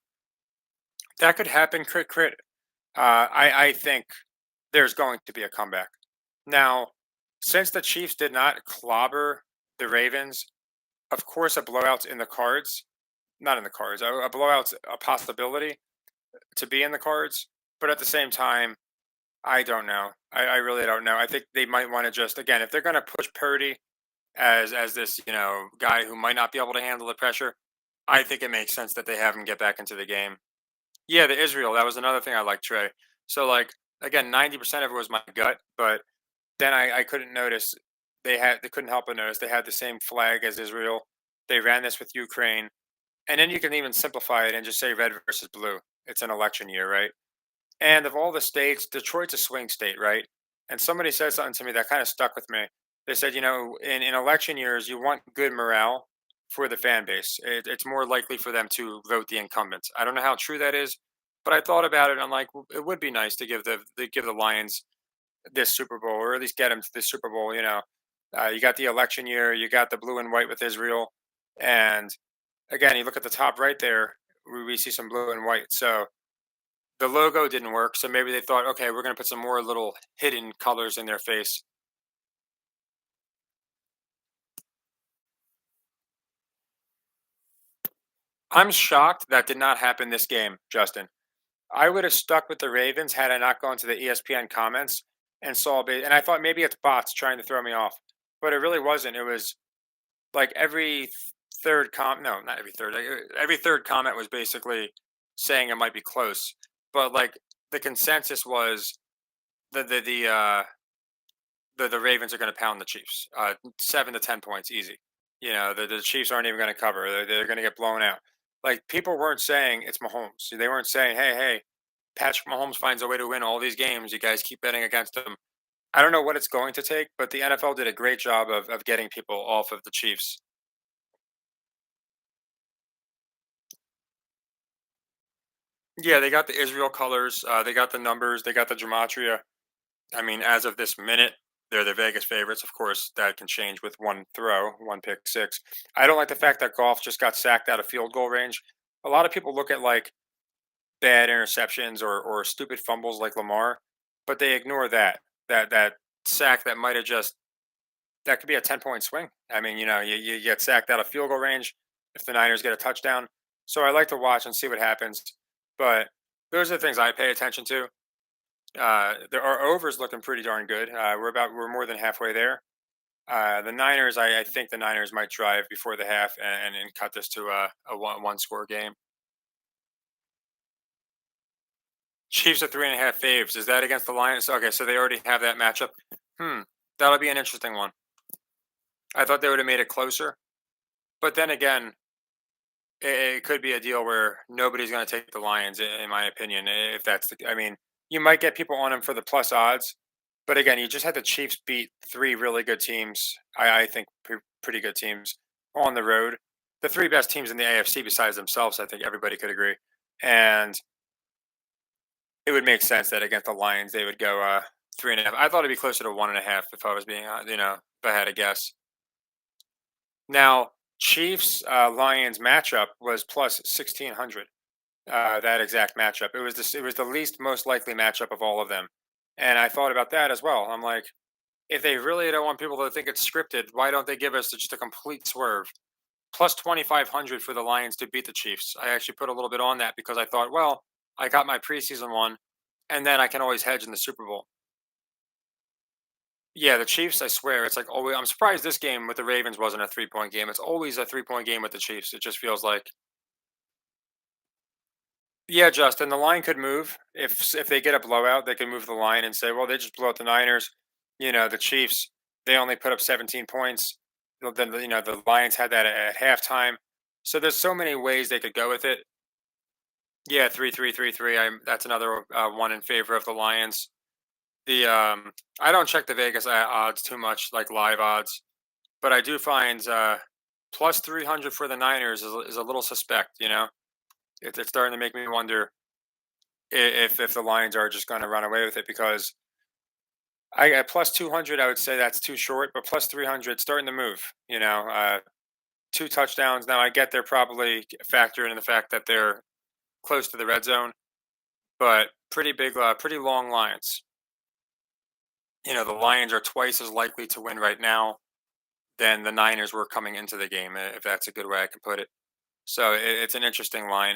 That could happen. Crit. I think there's going to be a comeback. Now, since the Chiefs did not clobber the Ravens, of course, a blowout's in the cards. Not in the cards. A blowout's a possibility. to be in the cards, but at the same time, I don't know. I really don't know. I think they might want to just again, if they're going to push Purdy as this guy who might not be able to handle the pressure, I think it makes sense that they have him get back into the game. Yeah, the Israel, that was another thing I liked, Trey. So like again, 90% of it was my gut, but then I couldn't notice they couldn't help but notice they had the same flag as Israel. They ran this with Ukraine. And then you can even simplify it and just say red versus blue. It's an election year, right? And of all the states, Detroit's a swing state, right? And somebody said something to me that kind of stuck with me. They said, in election years, you want good morale for the fan base. It's more likely for them to vote the incumbents. I don't know how true that is, but I thought about it. I'm like, it would be nice to give the Lions this Super Bowl, or at least get them to this Super Bowl. You got the election year, you got the blue and white with Israel, and again, you look at the top right there, we see some blue and white. So the logo didn't work. So maybe they thought, okay, we're going to put some more little hidden colors in their face. I'm shocked that did not happen this game, Justin. I would have stuck with the Ravens had I not gone to the ESPN comments and and I thought maybe it's bots trying to throw me off, but it really wasn't. It was like third no, not every third, every third comment was basically saying it might be close, but like the consensus was the Ravens are going to pound the Chiefs. 7 to 10 points, easy. The Chiefs aren't even going to cover. They're going to get blown out. Like people weren't saying it's Mahomes. They weren't saying, hey, Patrick Mahomes finds a way to win all these games. You guys keep betting against him. I don't know what it's going to take, but the NFL did a great job of getting people off of the Chiefs. Yeah, they got the Israel colors. They got the numbers. They got the gematria. I mean, as of this minute, they're the Vegas favorites. Of course, that can change with one throw, one pick six. I don't like the fact that Golf just got sacked out of field goal range. A lot of people look at like bad interceptions or stupid fumbles like Lamar, but they ignore that sack that might have just that could be a 10-point swing. I mean, you get sacked out of field goal range if the Niners get a touchdown. So I like to watch and see what happens. But those are the things I pay attention to. There are overs looking pretty darn good. We're more than halfway there. The Niners, I think the Niners might drive before the half and cut this to a one score game. Chiefs are 3.5 faves. Is that against the Lions? Okay, so they already have that matchup. Hmm, that'll be an interesting one. I thought they would have made it closer, but then again, it could be a deal where nobody's going to take the Lions, in my opinion. If that's I mean, you might get people on them for the plus odds, but again, you just had the Chiefs beat three really good teams. I think pretty good teams on the road. The three best teams in the AFC besides themselves, I think everybody could agree. And it would make sense that against the Lions, they would go 3.5. I thought it'd be closer to 1.5 if I was being, if I had a guess. Now, Chiefs Lions matchup was plus 1600. That exact matchup. It was the least most likely matchup of all of them, and I thought about that as well. I'm like, if they really don't want people to think it's scripted, why don't they give us just a complete swerve? Plus 2500 for the Lions to beat the Chiefs. I actually put a little bit on that because I thought, well, I got my preseason one, and then I can always hedge in the Super Bowl. Yeah, the Chiefs. I swear, it's like always. I'm surprised this game with the Ravens wasn't a 3 point game. It's always a 3 point game with the Chiefs. It just feels like. Yeah, Justin, the line could move if they get a blowout. They can move the line and say, well, they just blew out the Niners. The Chiefs. They only put up 17 points. Then the Lions had that at halftime. So there's so many ways they could go with it. Yeah, 3-3-3-3. That's another one in favor of the Lions. The I don't check the Vegas odds too much, like live odds, but I do find plus 300 for the Niners is a little suspect. It's starting to make me wonder if the Lions are just going to run away with it because I at plus 200 I would say that's too short, but plus 300 starting to move. Two touchdowns. Now I get they're probably factoring in the fact that they're close to the red zone, but pretty big, pretty long lines. The Lions are twice as likely to win right now than the Niners were coming into the game, if that's a good way I can put it. So it's an interesting line.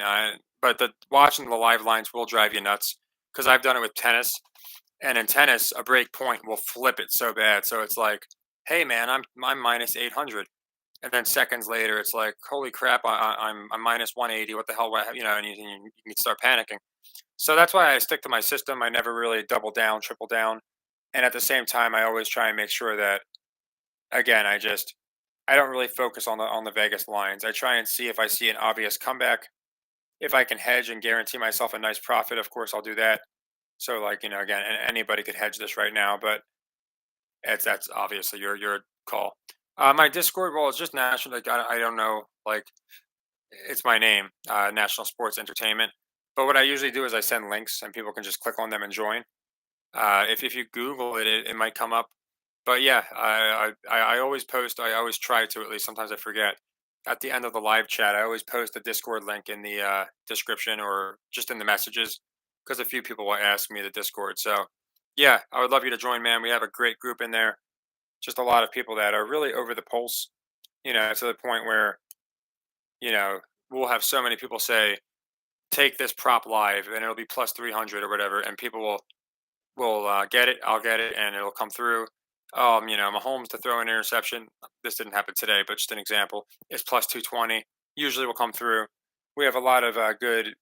But the watching the live lines will drive you nuts because I've done it with tennis, and in tennis, a break point will flip it so bad. So it's like, hey man, I'm minus 800, and then seconds later, it's like, holy crap, I'm minus 180. What the hell? And you can start panicking. So that's why I stick to my system. I never really double down, triple down, and at the same time, I always try and make sure that again, I don't really focus on the Vegas lines. I try and see if I see an obvious comeback. If I can hedge and guarantee myself a nice profit, of course I'll do that. So like, again, anybody could hedge this right now, but that's obviously your call. My Discord, well, it's just national. Like I don't know, like it's my name, National Sports Entertainment. But what I usually do is I send links and people can just click on them and join. If you Google it, it might come up. But yeah, I always post. I always try to, at least. Sometimes I forget. At the end of the live chat, I always post a Discord link in the description or just in the messages because a few people will ask me the Discord. So yeah, I would love you to join, man. We have a great group in there. Just a lot of people that are really over the pulse. To the point where you know we'll have so many people say, "Take this prop live," and it'll be plus 300 or whatever, and people will get it. I'll get it, and it'll come through. Mahomes to throw an interception. This didn't happen today, but just an example. It's plus 220. Usually will come through. We have a lot of good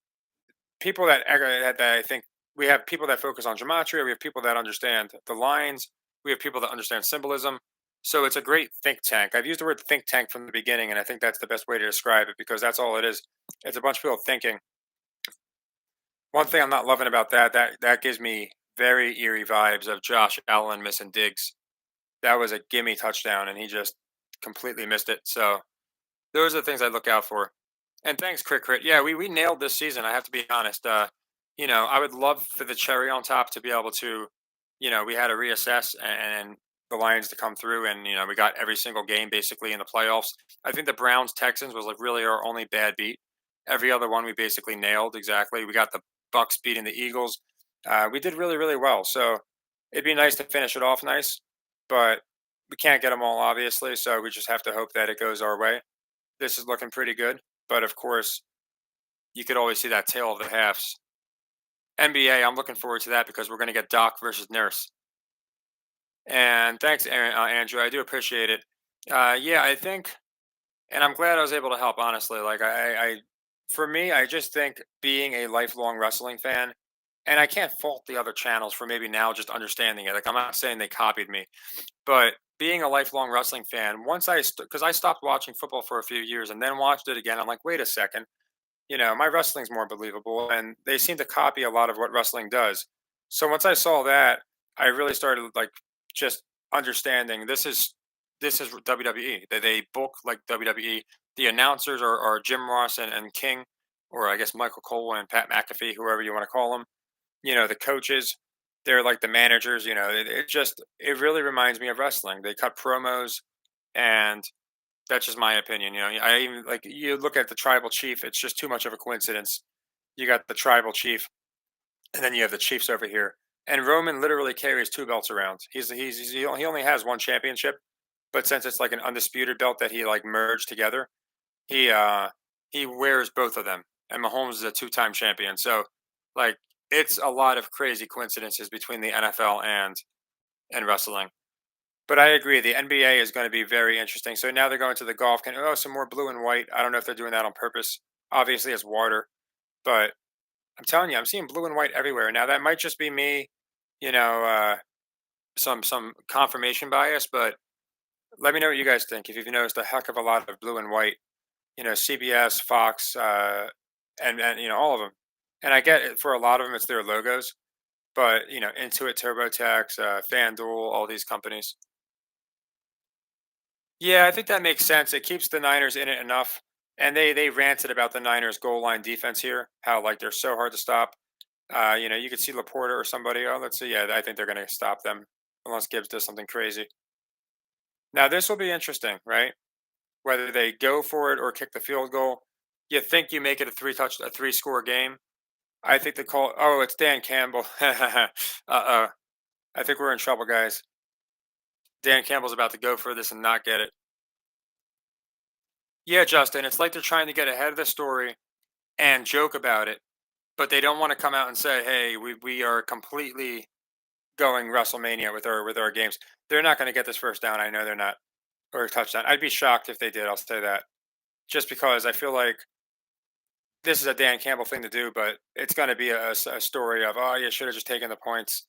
people that I think we have people that focus on gematria. We have people that understand the lines. We have people that understand symbolism. So it's a great think tank. I've used the word think tank from the beginning, and I think that's the best way to describe it because that's all it is. It's a bunch of people thinking. One thing I'm not loving about that gives me very eerie vibes of Josh Allen missing Diggs. That was a gimme touchdown, and he just completely missed it. So those are the things I look out for. And thanks, Crit Crit. Yeah, we nailed this season. I have to be honest. I would love for the cherry on top to be able to, we had to reassess and the Lions to come through, and we got every single game basically in the playoffs. I think the Browns Texans was like really our only bad beat. Every other one we basically nailed exactly. We got the Bucks beating the Eagles. We did really really well. So it'd be nice to finish it off nice, but we can't get them all obviously. So we just have to hope that it goes our way. This is looking pretty good, but of course you could always see that tail of the halves. NBA, I'm looking forward to that because we're going to get Doc versus Nurse. And thanks, Andrew. I do appreciate it. Yeah, I think, and I'm glad I was able to help. Honestly, like for me, I just think being a lifelong wrestling fan, and I can't fault the other channels for maybe now just understanding it. Like I'm not saying they copied me, but being a lifelong wrestling fan, once because I stopped watching football for a few years and then watched it again, I'm like, wait a second, my wrestling's more believable, and they seem to copy a lot of what wrestling does. So once I saw that, I really started like just understanding this is WWE. They book like WWE. The announcers are Jim Ross and King, or I guess Michael Cole and Pat McAfee, whoever you want to call them. The coaches, they're like the managers. It really reminds me of wrestling. They cut promos, and that's just my opinion. I even like you look at the tribal chief. It's just too much of a coincidence. You got the tribal chief, and then you have the Chiefs over here. And Roman literally carries two belts around. He only has one championship, but since it's like an undisputed belt that he like merged together, he uh he wears both of them. And Mahomes is a two-time champion. So like it's a lot of crazy coincidences between the NFL and wrestling. But I agree, the NBA is going to be very interesting. So now they're going to the golf. Some more blue and white. I don't know if they're doing that on purpose. Obviously, it's water, but I'm telling you, I'm seeing blue and white everywhere. Now that might just be me, you know, uh, some confirmation bias, but let me know what you guys think. If you've noticed a heck of a lot of blue and white, CBS, Fox, and all of them. And I get it for a lot of them, it's their logos, but Intuit, TurboTax, FanDuel, all these companies. Yeah, I think that makes sense. It keeps the Niners in it enough. And they ranted about the Niners goal line defense here, how like they're so hard to stop. You could see Laporta or somebody. Oh, let's see. Yeah, I think they're going to stop them unless Gibbs does something crazy. Now this will be interesting, right? Whether they go for it or kick the field goal. You think you make it a three score game? I think the call. Oh, it's Dan Campbell. Uh-oh. I think we're in trouble, guys. Dan Campbell's about to go for this and not get it. Yeah, Justin, it's like they're trying to get ahead of the story and joke about it, but they don't want to come out and say, "Hey, we are completely going WrestleMania with our games." They're not going to get this first down. I know they're not, or a touchdown. I'd be shocked if they did. I'll say that, just because I feel like this is a Dan Campbell thing to do, but it's going to be a story of, oh, you should have just taken the points,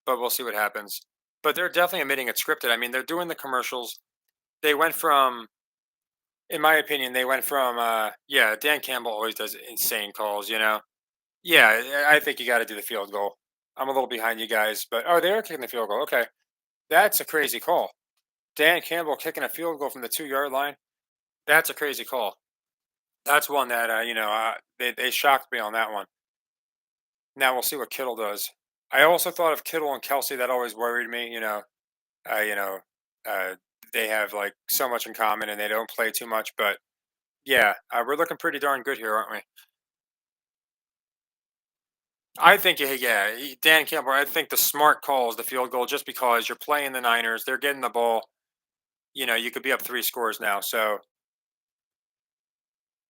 but we'll see what happens. But they're definitely admitting it's scripted. I mean, they're doing the commercials. They went from, in my opinion, they went from, yeah, Dan Campbell always does insane calls, you know? Yeah, I think you got to do the field goal. I'm a little behind you guys, but oh, they are kicking the field goal. Okay. That's a crazy call. Dan Campbell kicking a field goal from the 2 yard line. That's a crazy call. That's one that, they shocked me on that one. Now we'll see what Kittle does. I also thought of Kittle and Kelsey. That always worried me. Uh, you know, uh, they have like so much in common and they don't play too much. But yeah, we're looking pretty darn good here, aren't we? I think, yeah, yeah, Dan Campbell. I think the smart call is the field goal, just because you're playing the Niners. They're getting the ball. You could be up 3 scores now. So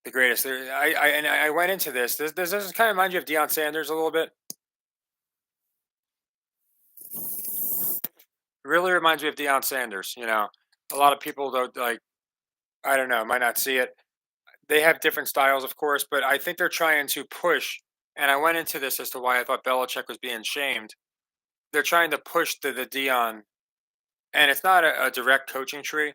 the greatest. I went into this. This kind of remind you of Deion Sanders a little bit. Really reminds me of Deion Sanders. A lot of people don't like. I don't know. Might not see it. They have different styles, of course, but I think they're trying to push. And I went into this as to why I thought Belichick was being shamed. They're trying to push the Dion, and it's not a direct coaching tree,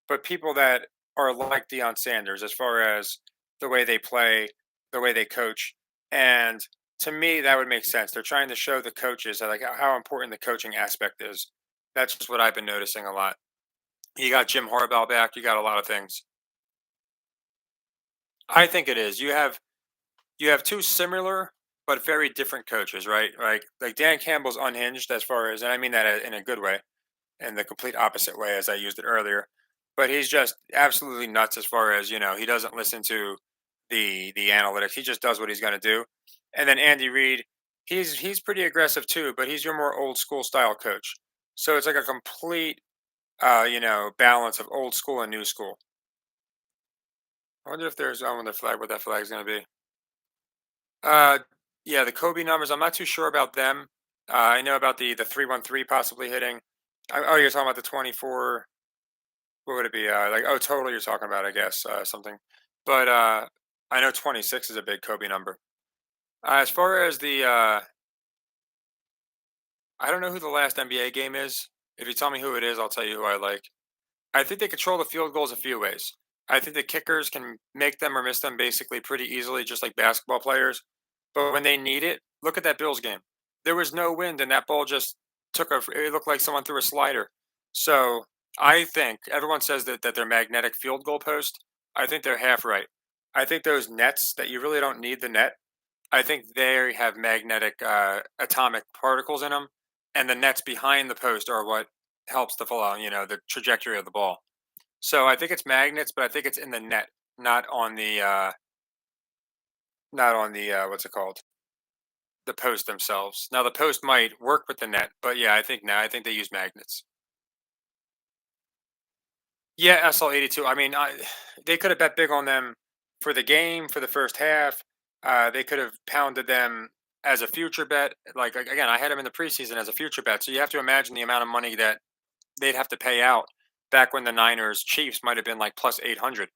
but people that are like Deion Sanders as far as the way they play, the way they coach, and to me that would make sense. They're trying to show the coaches that, like, how important the coaching aspect is. That's just what I've been noticing a lot. You got Jim Harbaugh back. You got a lot of things. I think it is. You have two similar but very different coaches, right? Like Dan Campbell's unhinged as far as, and I mean that in a good way, in the complete opposite way as I used it earlier. But he's just absolutely nuts as far as, he doesn't listen to the analytics. He just does what he's going to do. And then Andy Reid, he's pretty aggressive too, but he's your more old school style coach. So it's like a complete balance of old school and new school. I wonder if there's, I wonder what that flag is going to be. Uh, yeah, the Kobe numbers. I'm not too sure about them. I know about the 313 possibly hitting. Oh, you're talking about the 24. What would it be? Like, oh, total. You're talking about, I guess, something. But I know 26 is a big Kobe number. As far as I don't know who the last NBA game is. If you tell me who it is, I'll tell you who I like. I think they control the field goals a few ways. I think the kickers can make them or miss them basically pretty easily, just like basketball players. But when they need it, look at that Bills game. There was no wind, and that ball just took a. It looked like someone threw a slider. So I think everyone says that they're magnetic field goal post. I think they're half right. I think those nets that you really don't need the net. I think they have magnetic atomic particles in them, and the nets behind the post are what helps the flow. The trajectory of the ball. So I think it's magnets, but I think it's in the net, not on the what's it called? The post themselves. Now the post might work with the net, but yeah, I think they use magnets. Yeah, SL82. I mean, they could have bet big on them for the game for the first half. They could have pounded them as a future bet. Like, again, I had them in the preseason as a future bet. So you have to imagine the amount of money that they'd have to pay out back when the Niners Chiefs might have been like plus 800.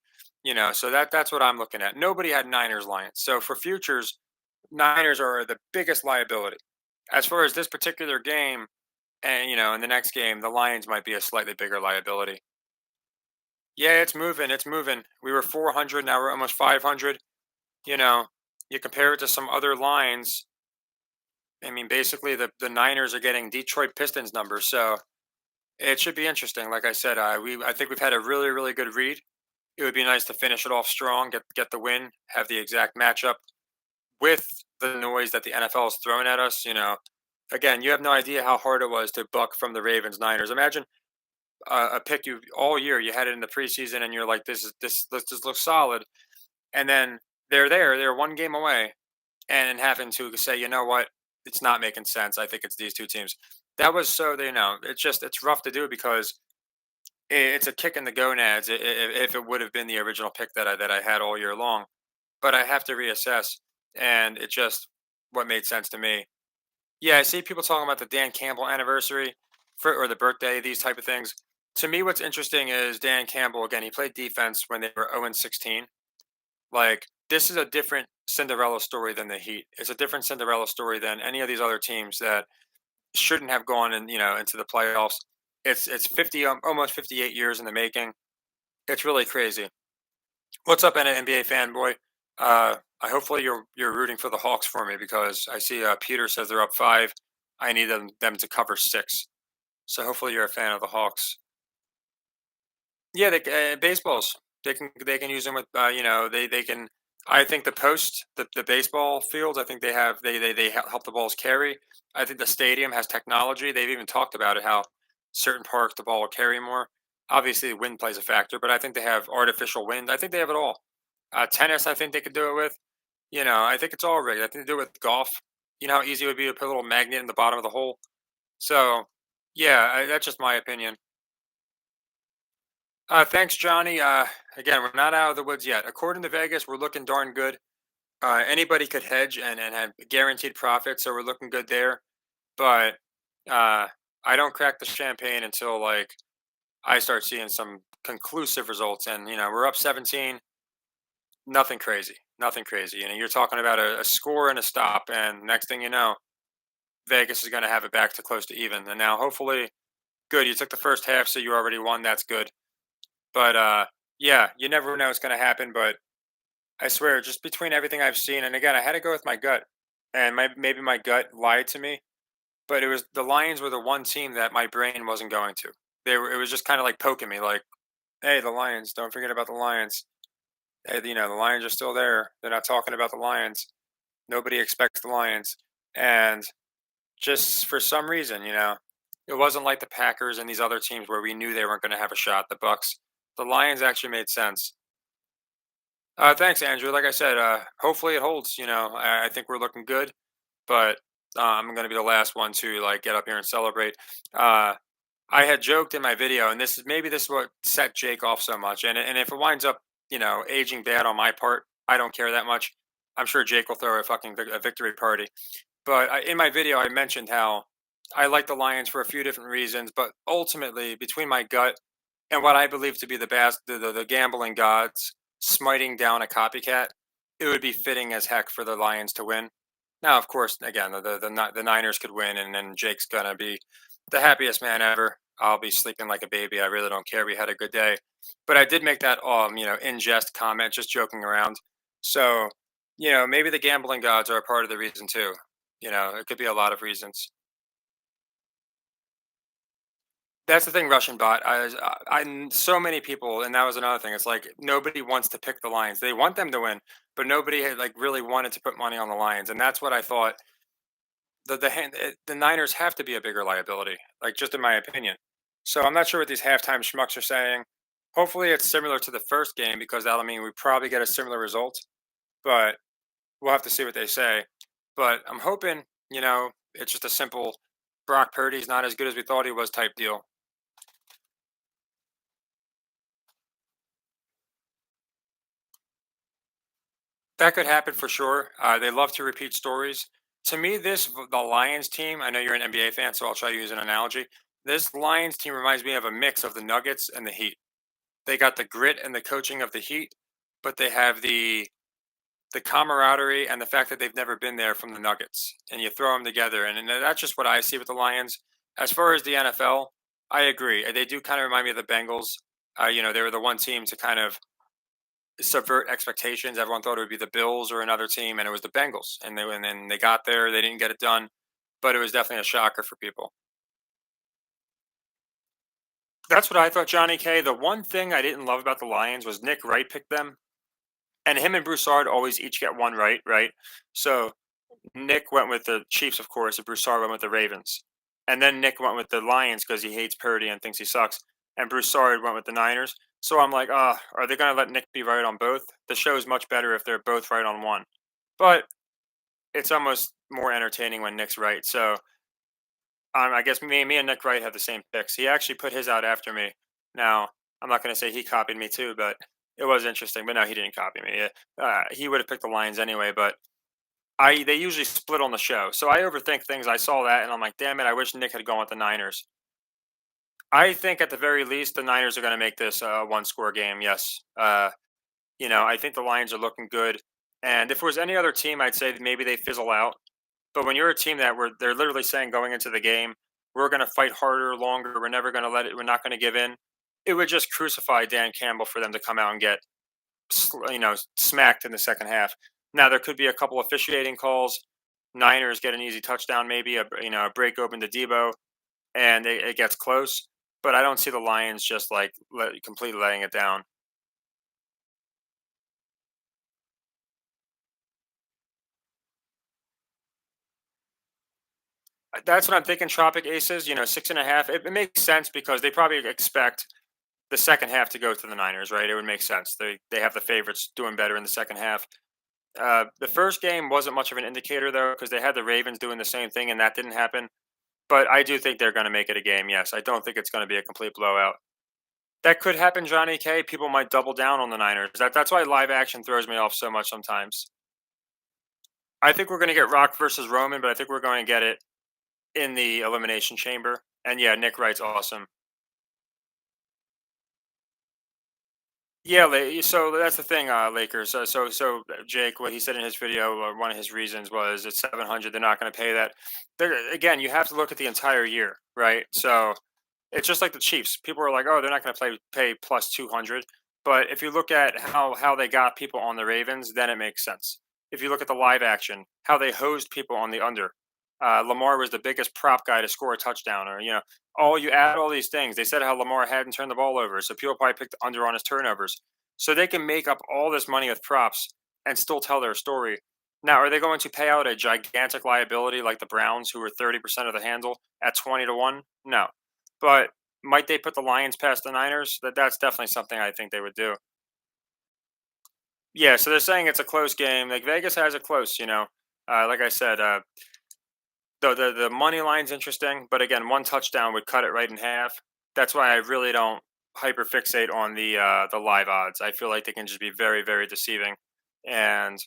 So that's what I'm looking at. Nobody had Niners Lions. So for futures, Niners are the biggest liability. As far as this particular game, and in the next game, the Lions might be a slightly bigger liability. Yeah, it's moving. It's moving. We were 400, now we're almost 500. You know, you compare it to some other lines. I mean, basically, the Niners are getting Detroit Pistons numbers, so it should be interesting. Like I said, I think we've had a really really good read. It would be nice to finish it off strong, get the win, have the exact matchup with the noise that the NFL is throwing at us. Again, you have no idea how hard it was to buck from the Ravens Niners. Imagine a pick you all year. You had it in the preseason, and you're like, this looks solid, and then they're one game away, and having to say, you know what, it's not making sense. I think it's these two teams. That was so, it's rough to do because it's a kick in the gonads if it would have been the original pick that I had all year long. But I have to reassess, and it just what made sense to me. Yeah, I see people talking about the Dan Campbell anniversary or the birthday, these type of things. To me, what's interesting is Dan Campbell. Again, he played defense when they were 0-16. Like, this is a different Cinderella story than the Heat. It's a different Cinderella story than any of these other teams that shouldn't have gone into the playoffs. It's 50 almost 58 years in the making. It's really crazy. What's up, NBA fanboy? I hopefully you're rooting for the Hawks for me because I see Peter says they're up 5. I need them to cover 6. So hopefully you're a fan of the Hawks. Yeah, baseballs. They can use them with they can. I think the baseball fields. I think they help the balls carry. I think the stadium has technology. They've even talked about it how certain parks the ball will carry more. Obviously, wind plays a factor, but I think they have artificial wind. I think they have it all. Tennis, I think they could do it with. I think it's all rigged. I think they do it with golf. You know how easy it would be to put a little magnet in the bottom of the hole. So, yeah, that's just my opinion. Thanks, Johnny. Again, we're not out of the woods yet. According to Vegas, we're looking darn good. Anybody could hedge and have guaranteed profit, so we're looking good there. But uh, I don't crack the champagne until like I start seeing some conclusive results. And we're up 17. Nothing crazy. Nothing crazy. You're talking about a score and a stop, and next thing you know, Vegas is going to have it back to close to even. And now, hopefully, good. You took the first half, so you already won. That's good. But yeah, you never know what's going to happen. But I swear, just between everything I've seen, and again, I had to go with my gut, and maybe my gut lied to me, but it was the Lions were the one team that my brain wasn't going to. It was just kind of like poking me, like, "Hey, the Lions! Don't forget about the Lions. Hey, the Lions are still there. They're not talking about the Lions. Nobody expects the Lions." And just for some reason, it wasn't like the Packers and these other teams where we knew they weren't going to have a shot. The Bucks, the Lions actually made sense. Thanks, Andrew. Like I said, hopefully it holds. I think we're looking good, but I'm going to be the last one to like get up here and celebrate. Uh, I had joked in my video, and this is what set Jake off so much. And if it winds up, aging bad on my part, I don't care that much. I'm sure Jake will throw a fucking a victory party. But in my video, I mentioned how I like the Lions for a few different reasons, but ultimately, between my gut and what I believe to be the gambling gods smiting down a copycat, it would be fitting as heck for the Lions to win. Now, of course, again, the Niners could win, and then Jake's gonna be the happiest man ever. I'll be sleeping like a baby. I really don't care. We had a good day, but I did make that in jest comment, just joking around. So, maybe the gambling gods are a part of the reason too. It could be a lot of reasons. That's the thing, Russian bot. So many people, and that was another thing. It's like nobody wants to pick the Lions. They want them to win, but nobody had like really wanted to put money on the Lions, and that's what I thought. The Niners have to be a bigger liability, like just in my opinion. So I'm not sure what these halftime schmucks are saying. Hopefully, it's similar to the first game because that'll mean we probably get a similar result. But we'll have to see what they say. But I'm hoping, it's just a simple Brock Purdy's not as good as we thought he was type deal. That could happen for sure. They love to repeat stories. To me, the Lions team. I know you're an NBA fan, so I'll try to use an analogy. This Lions team reminds me of a mix of the Nuggets and the Heat. They got the grit and the coaching of the Heat, but they have the camaraderie and the fact that they've never been there from the Nuggets. And you throw them together, and that's just what I see with the Lions. As far as the NFL, I agree. They do kind of remind me of the Bengals. They were the one team to kind of subvert expectations. Everyone thought it would be the Bills or another team, and it was the Bengals. And then they got there, they didn't get it done, but it was definitely a shocker for people. That's what I thought, Johnny K. The one thing I didn't love about the Lions was Nick Wright picked them, and him and Broussard always each get one right, right? So Nick went with the Chiefs, of course, and Broussard went with the Ravens. And then Nick went with the Lions because he hates Purdy and thinks he sucks. And Broussard went with the Niners. So I'm like, are they going to let Nick be right on both? The show is much better if they're both right on one. But it's almost more entertaining when Nick's right. So I guess me and Nick Wright have the same picks. He actually put his out after me. Now, I'm not going to say he copied me too, but it was interesting. But no, he didn't copy me. He would have picked the Lions anyway. But I they usually split on the show, so I overthink things. I saw that, and I'm like, damn it, I wish Nick had gone with the Niners. I think at the very least, the Niners are going to make this a one-score game. Yes, I think the Lions are looking good. And if it was any other team, I'd say that maybe they fizzle out. But when you're a team that they're literally saying going into the game, we're going to fight harder, longer. We're never going to let it. We're not going to give in. It would just crucify Dan Campbell for them to come out and get smacked in the second half. Now there could be a couple officiating calls. Niners get an easy touchdown, maybe a break open to Debo, and it gets close. But I don't see the Lions just like completely letting it down. That's what I'm thinking. Tropic Aces, 6.5. It makes sense because they probably expect the second half to go to the Niners, right? It would make sense. They have the favorites doing better in the second half. The first game wasn't much of an indicator though, because they had the Ravens doing the same thing, and that didn't happen. But I do think they're going to make it a game. Yes, I don't think it's going to be a complete blowout. That could happen, Johnny K. People might double down on the Niners. That's why live action throws me off so much sometimes. I think we're going to get Rock versus Roman, but I think we're going to get it in the elimination chamber. And yeah, Nick Wright's awesome. Yeah, so that's the thing, Lakers. Jake, what he said in his video, or one of his reasons was it's 700. They're not going to pay that. Again, you have to look at the entire year, right? So it's just like the Chiefs. People are like, oh, they're not going to pay plus 200. But if you look at how they got people on the Ravens, then it makes sense. If you look at the live action, how they hosed people on the under. Lamar was the biggest prop guy to score a touchdown, or all you add all these things. They said how Lamar hadn't turned the ball over, so people probably picked the under on his turnovers. So they can make up all this money with props and still tell their story. Now, are they going to pay out a gigantic liability like the Browns, who were 30% of the handle at 20 to 1? No, but might they put the Lions past the Niners? That's definitely something I think they would do. Yeah, so they're saying it's a close game. Like Vegas has it close. Like I said, the money line's interesting, but again, one touchdown would cut it right in half. That's why I really don't hyper fixate on the live odds. I feel like they can just be very, very deceiving, and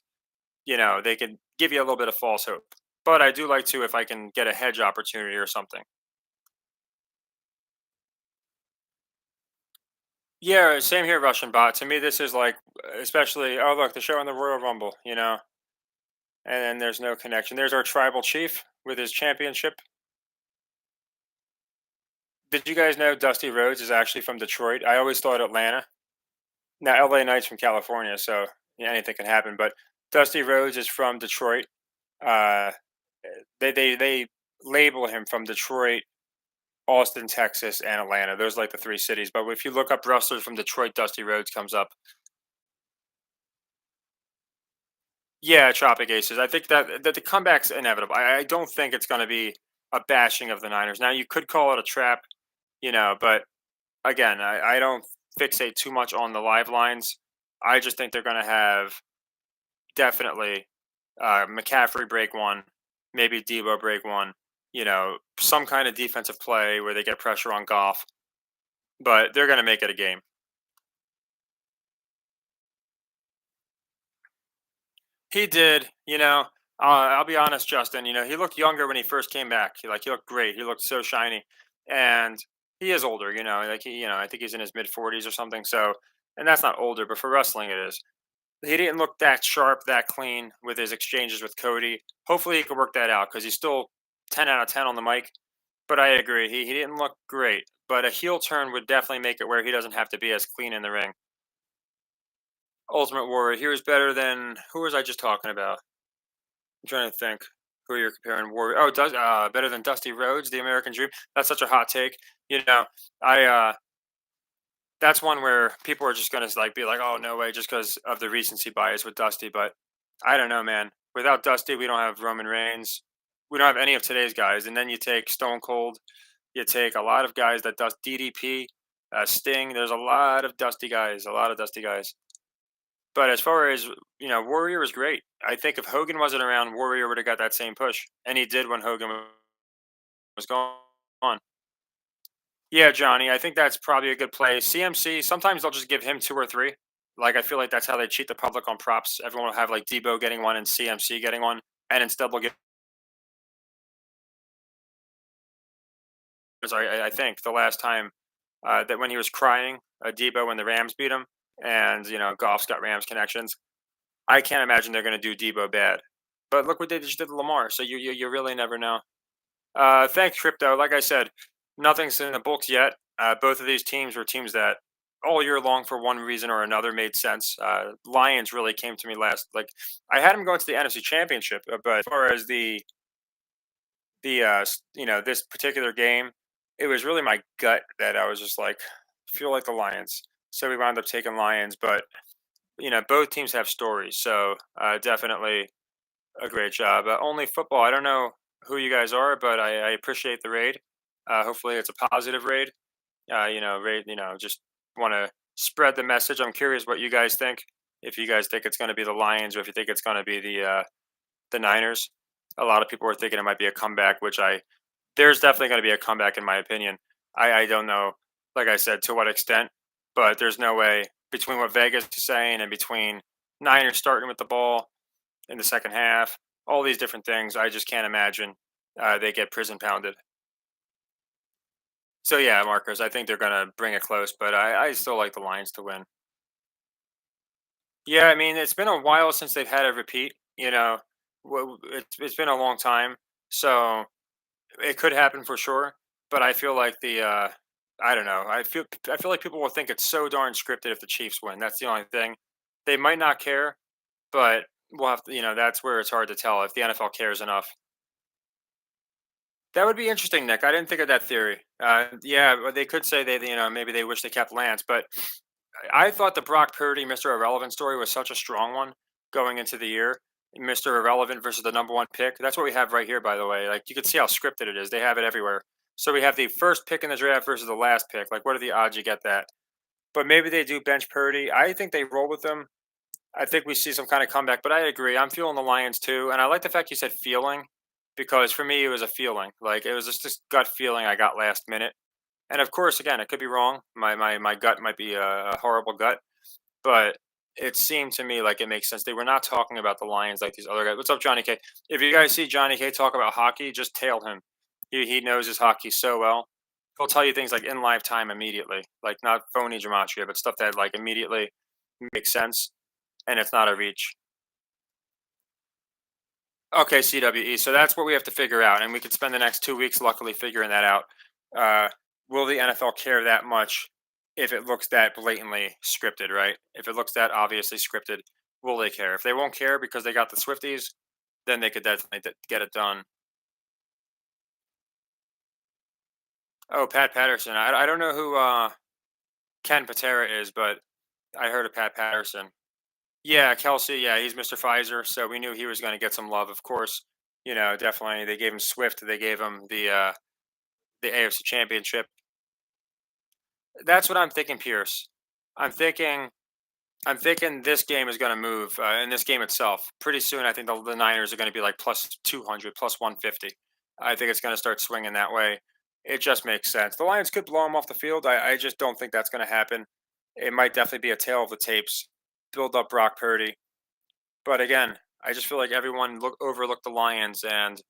they can give you a little bit of false hope. But I do like to if I can get a hedge opportunity or something. Yeah, same here, Russian bot. To me, this is like, especially, oh, look, the show on the Royal Rumble, and then there's no connection. There's our tribal chief with his championship. Did you guys know Dusty Rhodes is actually from Detroit? I always thought Atlanta. Now, LA Knight's from California, so anything can happen. But Dusty Rhodes is from Detroit. Uh, they label him from Detroit, Austin, Texas, and Atlanta. Those are like the three cities. But if you look up wrestlers from Detroit, Dusty Rhodes comes up. Yeah, Tropic Aces. I think that the comeback's inevitable. I don't think it's going to be a bashing of the Niners. Now, you could call it a trap, but again, I don't fixate too much on the live lines. I just think they're going to have definitely McCaffrey break one, maybe Debo break one, some kind of defensive play where they get pressure on Goff, but they're going to make it a game. He did, I'll be honest, Justin. He looked younger when he first came back. He looked great. He looked so shiny, and he is older. I think he's in his mid 40s or something. So, and that's not older, but for wrestling, it is. He didn't look that sharp, that clean with his exchanges with Cody. Hopefully, he can work that out because he's still 10 out of 10 on the mic. But I agree, he didn't look great. But a heel turn would definitely make it where he doesn't have to be as clean in the ring. Ultimate Warrior, he was better than who was I just talking about? I'm trying to think who you're comparing Warrior. Oh, does better than Dusty Rhodes, the American Dream? That's such a hot take. I that's one where people are just gonna like be like, oh no way, just because of the recency bias with Dusty. But I don't know, man. Without Dusty, we don't have Roman Reigns. We don't have any of today's guys. And then you take Stone Cold. You take a lot of guys that does DDP, Sting. There's a lot of Dusty guys. A lot of Dusty guys. But as far as Warrior is great. I think if Hogan wasn't around, Warrior would have got that same push, and he did when Hogan was gone. Yeah, Johnny, I think that's probably a good play. CMC, sometimes they'll just give him 2 or 3. Like, I feel like that's how they cheat the public on props. Everyone will have, like, Debo getting one and CMC getting one, and instead they'll give sorry, I think the last time, that when he was crying, Debo when the Rams beat him, and, Goff's got Rams connections. I can't imagine they're gonna do Debo bad. But look what they just did to Lamar, so you really never know. Thanks, Crypto. Like I said, nothing's in the books yet. Both of these teams were teams that all year long, for one reason or another, made sense. Lions really came to me last. Like I had them going to the NFC Championship, but as far as this particular game, it was really my gut that I was just like feel like the Lions. So we wound up taking Lions, but both teams have stories. So definitely a great job. Only football. I don't know who you guys are, but I appreciate the raid. Hopefully, it's a positive raid. Raid. Just want to spread the message. I'm curious what you guys think. If you guys think it's going to be the Lions, or if you think it's going to be the Niners. A lot of people were thinking it might be a comeback, which there's definitely going to be a comeback in my opinion. I don't know, like I said, to what extent, but there's no way between what Vegas is saying and between Niners starting with the ball in the second half, all these different things. I just can't imagine they get prison pounded. So yeah, Marcus, I think they're gonna bring it close, but I still like the Lions to win. Yeah, I mean it's been a while since they've had a repeat. It's been a long time, so it could happen for sure. But I feel like I don't know. I feel like people will think it's so darn scripted if the Chiefs win. That's the only thing. They might not care, but we'll have to. That's where it's hard to tell if the NFL cares enough. That would be interesting, Nick. I didn't think of that theory. Yeah, well, they could say maybe they wish they kept Lance, but I thought the Brock Purdy Mr. Irrelevant story was such a strong one going into the year. Mr. Irrelevant versus the number one pick. That's what we have right here, by the way. Like you can see how scripted it is. They have it everywhere. So we have the first pick in the draft versus the last pick. Like, what are the odds you get that? But maybe they do bench Purdy. I think they roll with them. I think we see some kind of comeback, but I agree. I'm feeling the Lions too, and I like the fact you said feeling because for me it was a feeling. Like it was just this gut feeling I got last minute. And of course, again, it could be wrong. My gut might be a horrible gut, but it seemed to me like it makes sense. They were not talking about the Lions like these other guys. What's up, Johnny K? If you guys see Johnny K talk about hockey, just tail him. He knows his hockey so well. He'll tell you things like in live time immediately, like not phony gematria, but stuff that like immediately makes sense and it's not a reach. Okay, CWE. So that's what we have to figure out, and we could spend the next 2 weeks, luckily, figuring that out. Uh, will the NFL care that much if it looks that blatantly scripted? Right? If it looks that obviously scripted, will they care? If they won't care because they got the Swifties, then they could definitely get it done. Oh, Pat Patterson. I don't know who Ken Patera is, but I heard of Pat Patterson. Yeah, Kelsey. Yeah, he's Mr. Pfizer, so we knew he was going to get some love. Of course, definitely. They gave him Swift. They gave him the AFC Championship. That's what I'm thinking, Pierce. I'm thinking. I'm thinking this game is going to move in this game itself. Pretty soon, I think the Niners are going to be like plus 200, plus 150. I think it's going to start swinging that way. It just makes sense. The Lions could blow them off the field. I just don't think that's going to happen. It might definitely be a tail of the tapes, build up Brock Purdy. But again, I just feel like everyone overlooked the Lions, and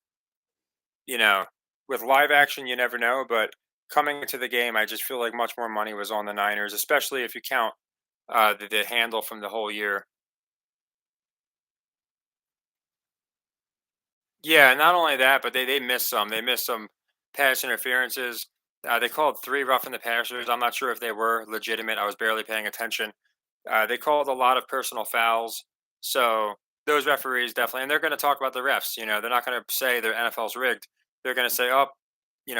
you know, with live action, you never know. But coming into the game, I just feel like much more money was on the Niners, especially if you count the handle from the whole year. Yeah, not only that, but they missed some. They missed some pass interferences. They called three roughing the passers. I'm not sure if they were legitimate. I was barely paying attention. They called a lot of personal fouls. So those referees definitely, and they're going to talk about the refs. They're not going to say their NFL's rigged. They're going to say, "Oh,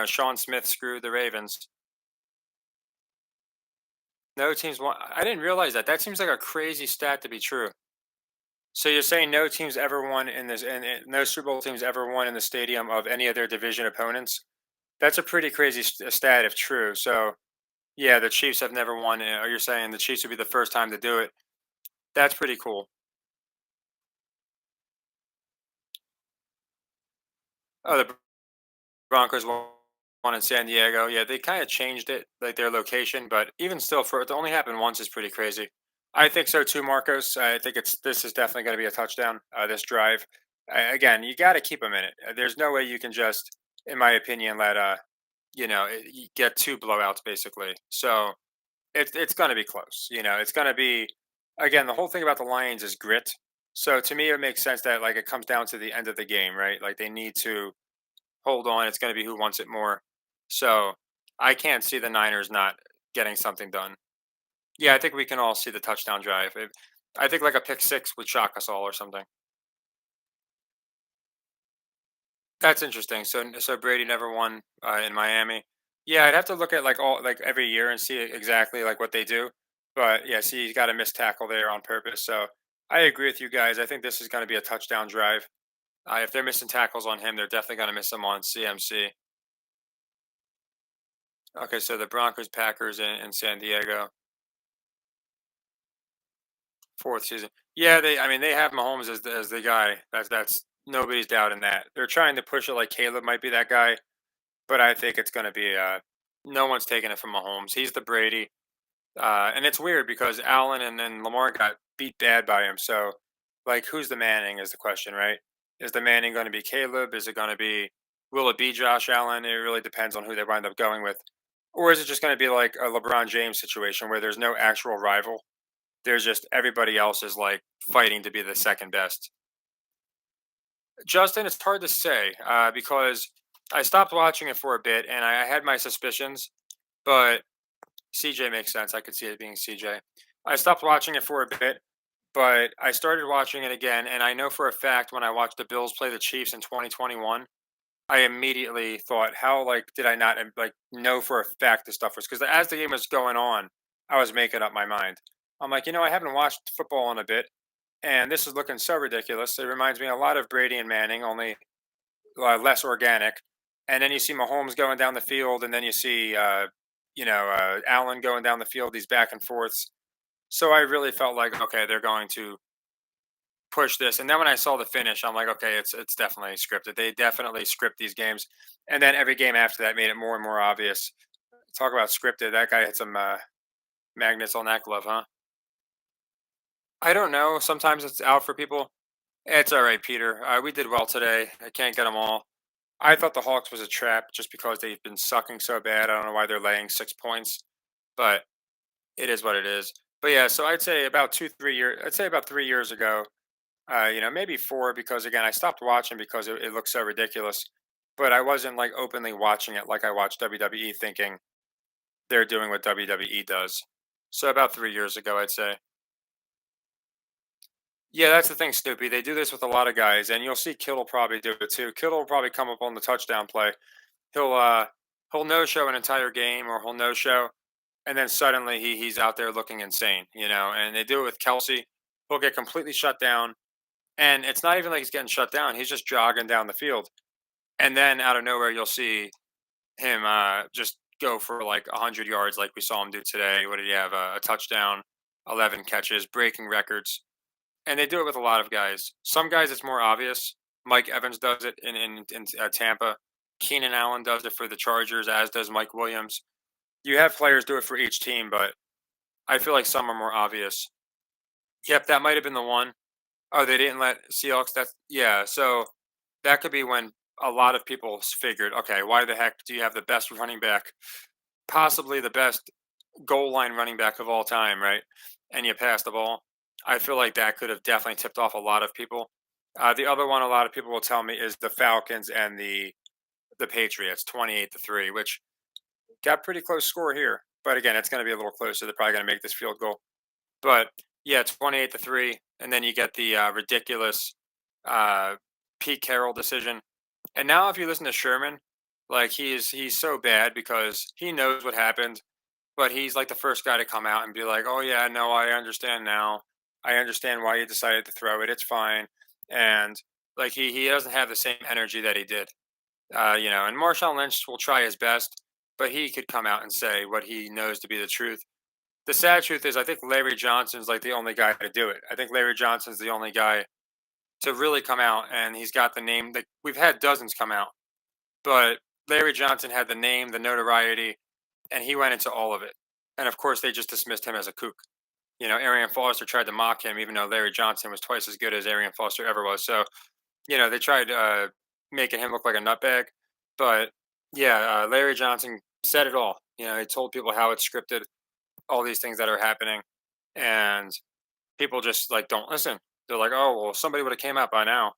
Sean Smith screwed the Ravens." No teams won. I didn't realize that. That seems like a crazy stat to be true. So you're saying no teams ever won in this, and no Super Bowl teams ever won in the stadium of any of their division opponents? That's a pretty crazy stat if true. So yeah, the Chiefs have never won, or you're saying the Chiefs would be the first time to do it. That's pretty cool. Oh, the Broncos won. One in San Diego. Yeah, they kind of changed it, like their location, but even still, for it to only happen once is pretty crazy. I think so too, Marcos. I think this is definitely going to be a touchdown. This drive, again, you got to keep them in it. There's no way you can just, in my opinion, let you get two blowouts basically. So it's going to be close. It's going to be again. The whole thing about the Lions is grit. So to me, it makes sense that like it comes down to the end of the game, right? Like they need to hold on. It's going to be who wants it more. So I can't see the Niners not getting something done. Yeah, I think we can all see the touchdown drive. I think like a pick six would shock us all or something. That's interesting. So Brady never won in Miami. Yeah, I'd have to look at like all like every year and see exactly like what they do. But yeah, see, he's got a missed tackle there on purpose. So I agree with you guys. I think this is going to be a touchdown drive. If they're missing tackles on him, they're definitely going to miss them on CMC. Okay, so the Broncos, Packers, in San Diego, fourth season. Yeah, they. I mean, they have Mahomes as the guy. That's nobody's doubting that. They're trying to push it like Caleb might be that guy, but I think it's going to be. No one's taking it from Mahomes. He's the Brady, and it's weird because Allen and then Lamar got beat bad by him. So, like, who's the Manning is the question, right? Is the Manning going to be Caleb? Is it going to be? Will it be Josh Allen? It really depends on who they wind up going with. Or is it just going to be like a LeBron James situation where there's no actual rival? There's just everybody else is like fighting to be the second best. Justin, it's hard to say because I stopped watching it for a bit and I had my suspicions, but CJ makes sense. I could see it being CJ. I stopped watching it for a bit, but I started watching it again. And I know for a fact when I watched the Bills play the Chiefs in 2021, I immediately thought, how like did I not like know for a fact this stuff was because as the game was going on, I was making up my mind. I'm like, I haven't watched football in a bit, and this is looking so ridiculous. It reminds me a lot of Brady and Manning, only less organic. And then you see Mahomes going down the field, and then you see, Allen going down the field. These back and forths. So I really felt like, okay, they're going to push this. And then when I saw the finish, I'm like, okay, it's definitely scripted. They definitely script these games. And then every game after that made it more and more obvious. Talk about scripted. That guy had some magnets on that glove, huh? I don't know. Sometimes it's out for people. It's all right, Peter. We did well today. I can't get them all. I thought the Hawks was a trap just because they've been sucking so bad. I don't know why they're laying 6 points, but it is what it is. But yeah, so I'd say about 2, 3 years. I'd say about 3 years ago. Maybe four because again, I stopped watching because it looked so ridiculous. But I wasn't like openly watching it like I watched WWE, thinking they're doing what WWE does. So about 3 years ago, I'd say. Yeah, that's the thing, Snoopy. They do this with a lot of guys, and you'll see Kittle probably do it too. Kittle will probably come up on the touchdown play. He'll uh he'll no show an entire game or he'll no show and then suddenly he's out there looking insane. And they do it with Kelsey. He'll get completely shut down. And it's not even like he's getting shut down. He's just jogging down the field. And then out of nowhere you'll see him just go for like 100 yards like we saw him do today. What did he have? A touchdown, 11 catches, breaking records. And they do it with a lot of guys. Some guys it's more obvious. Mike Evans does it in Tampa. Keenan Allen does it for the Chargers, as does Mike Williams. You have players do it for each team, but I feel like some are more obvious. Yep, that might have been the one. Oh, they didn't let Seahawks. That's yeah. So that could be when a lot of people figured, okay, why the heck do you have the best running back, possibly the best goal line running back of all time, right? And you pass the ball. I feel like that could have definitely tipped off a lot of people. The other one, a lot of people will tell me, is the Falcons and the Patriots, 28-3, which got pretty close score here. But again, it's going to be a little closer. They're probably going to make this field goal. But yeah, 28-3, and then you get the ridiculous uh, Pete Carroll decision. And now, if you listen to Sherman, like he's so bad because he knows what happened, but he's like the first guy to come out and be like, "Oh yeah, no, I understand now. I understand why you decided to throw it. It's fine." And like he doesn't have the same energy that he did. And Marshawn Lynch will try his best, but he could come out and say what he knows to be the truth. The sad truth is, I think Larry Johnson's like the only guy to do it. I think Larry Johnson's the only guy to really come out, and he's got the name. That we've had dozens come out, but Larry Johnson had the name, the notoriety, and he went into all of it. And of course, they just dismissed him as a kook. Arian Foster tried to mock him, even though Larry Johnson was twice as good as Arian Foster ever was. So, they tried making him look like a nutbag. But yeah, Larry Johnson said it all. He told people how it's scripted, all these things that are happening, and people just like don't listen. They're like, oh well, somebody would have came out by now.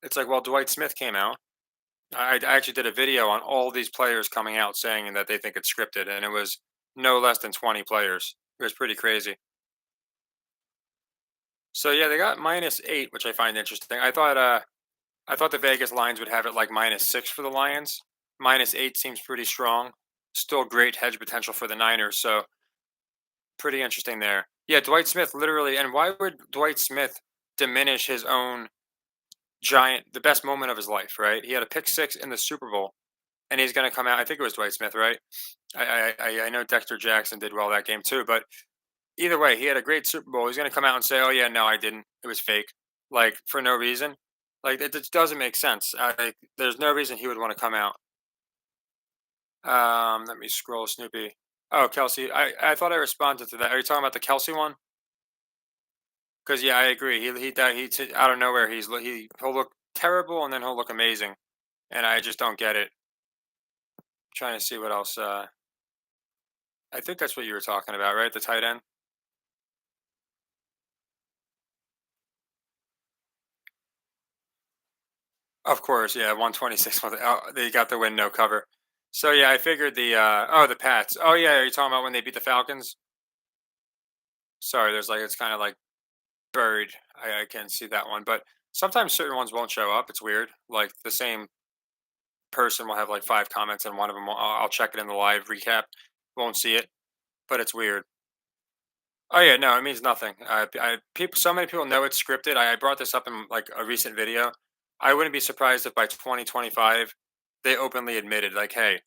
It's like, well, Dwight Smith came out. I actually did a video on all these players coming out saying that they think it's scripted, and it was no less than 20 players. It was pretty crazy. So yeah, they got -8, which I find interesting. I thought the Vegas lines would have it like -6 for the Lions. -8 seems pretty strong. Still great hedge potential for the Niners. So pretty interesting there. Yeah, Dwight Smith literally, and why would Dwight Smith diminish his own the best moment of his life, right? He had a pick six in the Super Bowl, and he's going to come out. I think it was Dwight Smith, right? I know Dexter Jackson did well that game too, but either way, he had a great Super Bowl. He's going to come out and say, "Oh yeah, no, I didn't. It was fake," like for no reason. Like it just doesn't make sense. There's no reason he would want to come out. Let me scroll, Snoopy. Oh, Kelsey. I thought I responded to that. Are you talking about the Kelsey one? Because yeah, I agree. Out of nowhere. He'll look terrible and then he'll look amazing, and I just don't get it. Trying to see what else. I think that's what you were talking about, right? The tight end. Of course, yeah, 126. Oh, they got the win, no cover. So yeah, I figured the Pats. Oh yeah, are you talking about when they beat the Falcons? Sorry, there's like it's kind of like buried. I can't see that one, but sometimes certain ones won't show up. It's weird. Like the same person will have like five comments, and one of them I'll check it in the live recap. Won't see it, but it's weird. Oh yeah, no, it means nothing. So many people know it's scripted. I brought this up in like a recent video. I wouldn't be surprised if by 2025 they openly admitted, like, hey,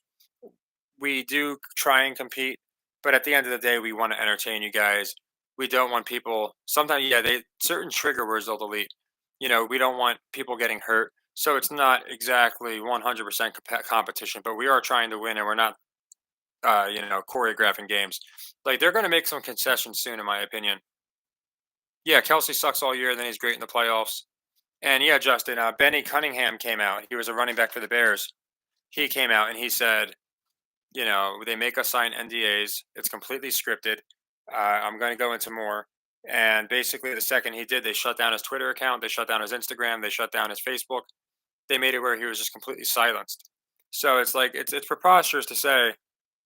we do try and compete, but at the end of the day, we want to entertain you guys. We don't want people. Sometimes, yeah, they certain trigger words they'll delete. We don't want people getting hurt. So it's not exactly 100% competition, but we are trying to win, and we're not, choreographing games. Like they're going to make some concessions soon, in my opinion. Yeah, Kelsey sucks all year, then he's great in the playoffs. And yeah, Justin, Benny Cunningham came out. He was a running back for the Bears. He came out and he said, they make us sign NDAs. It's completely scripted. I'm going to go into more. And basically, the second he did, they shut down his Twitter account, they shut down his Instagram, they shut down his Facebook. They made it where he was just completely silenced. So it's like it's preposterous to say,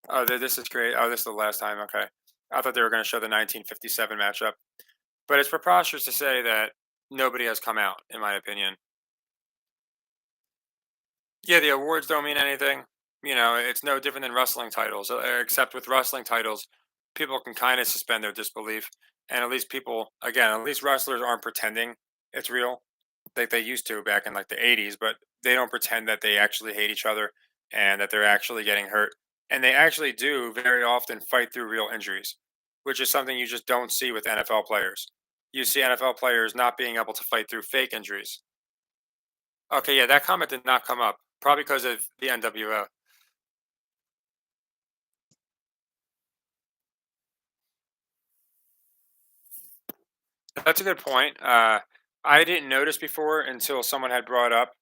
"Oh, this is great. Oh, this is the last time." Okay, I thought they were going to show the 1957 matchup. But it's preposterous to say that nobody has come out, in my opinion. Yeah, the awards don't mean anything. It's no different than wrestling titles, except with wrestling titles, people can kind of suspend their disbelief. And at least again, at least wrestlers aren't pretending it's real like they used to back in like the 80s, but they don't pretend that they actually hate each other and that they're actually getting hurt. And they actually do very often fight through real injuries, which is something you just don't see with NFL players. You see NFL players not being able to fight through fake injuries. Okay, yeah, that comment did not come up, probably because of the NWO. That's a good point. I didn't notice before until someone had brought up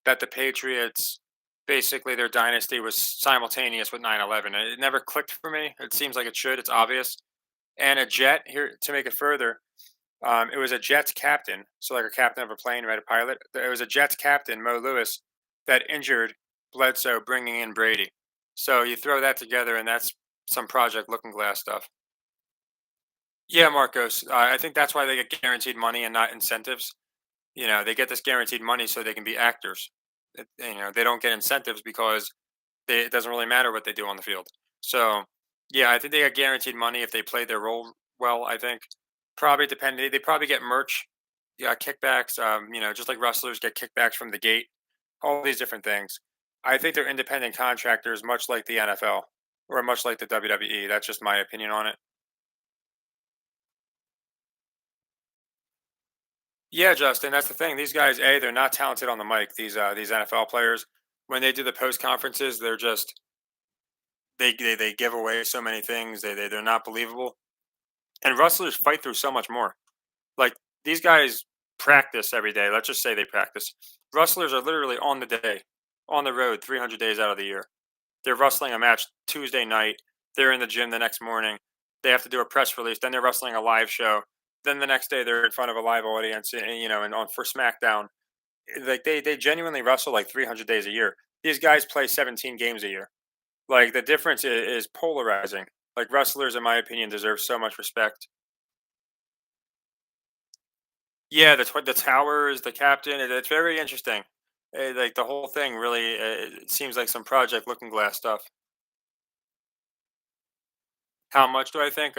that the Patriots, basically their dynasty was simultaneous with 9/11. It never clicked for me. It seems like it should. It's obvious. And a jet here to make it further. It was a Jets captain, so like a captain of a plane, right? A pilot. It was a Jets captain, Mo Lewis, that injured Bledsoe, bringing in Brady. So you throw that together, and that's some Project Looking Glass stuff. Yeah, Marcos. I think that's why they get guaranteed money and not incentives. They get this guaranteed money so they can be actors. They don't get incentives because it doesn't really matter what they do on the field. So, yeah, I think they get guaranteed money if they play their role well. I think probably depending, they probably get merch, yeah, kickbacks. Just like wrestlers get kickbacks from the gate, all these different things. I think they're independent contractors, much like the NFL or much like the WWE. That's just my opinion on it. Yeah, Justin, that's the thing. These guys, they're not talented on the mic. These NFL players, When they do the post conferences, they're just they give away so many things. They're not believable. And wrestlers fight through so much more. Like these guys practice every day. Let's just say they practice. Wrestlers are literally on the day, on the road, 300 days out of the year. They're wrestling a match Tuesday night. They're in the gym the next morning. They have to do a press release. Then they're wrestling a live show. Then the next day they're in front of a live audience, and and on for SmackDown. Like they genuinely wrestle like 300 days a year. These guys play 17 games a year. Like the difference is polarizing. Like wrestlers, in my opinion, deserve so much respect. Yeah, the towers, the captain. It's very interesting. Like the whole thing really it seems like some Project Looking Glass stuff. How much do I think?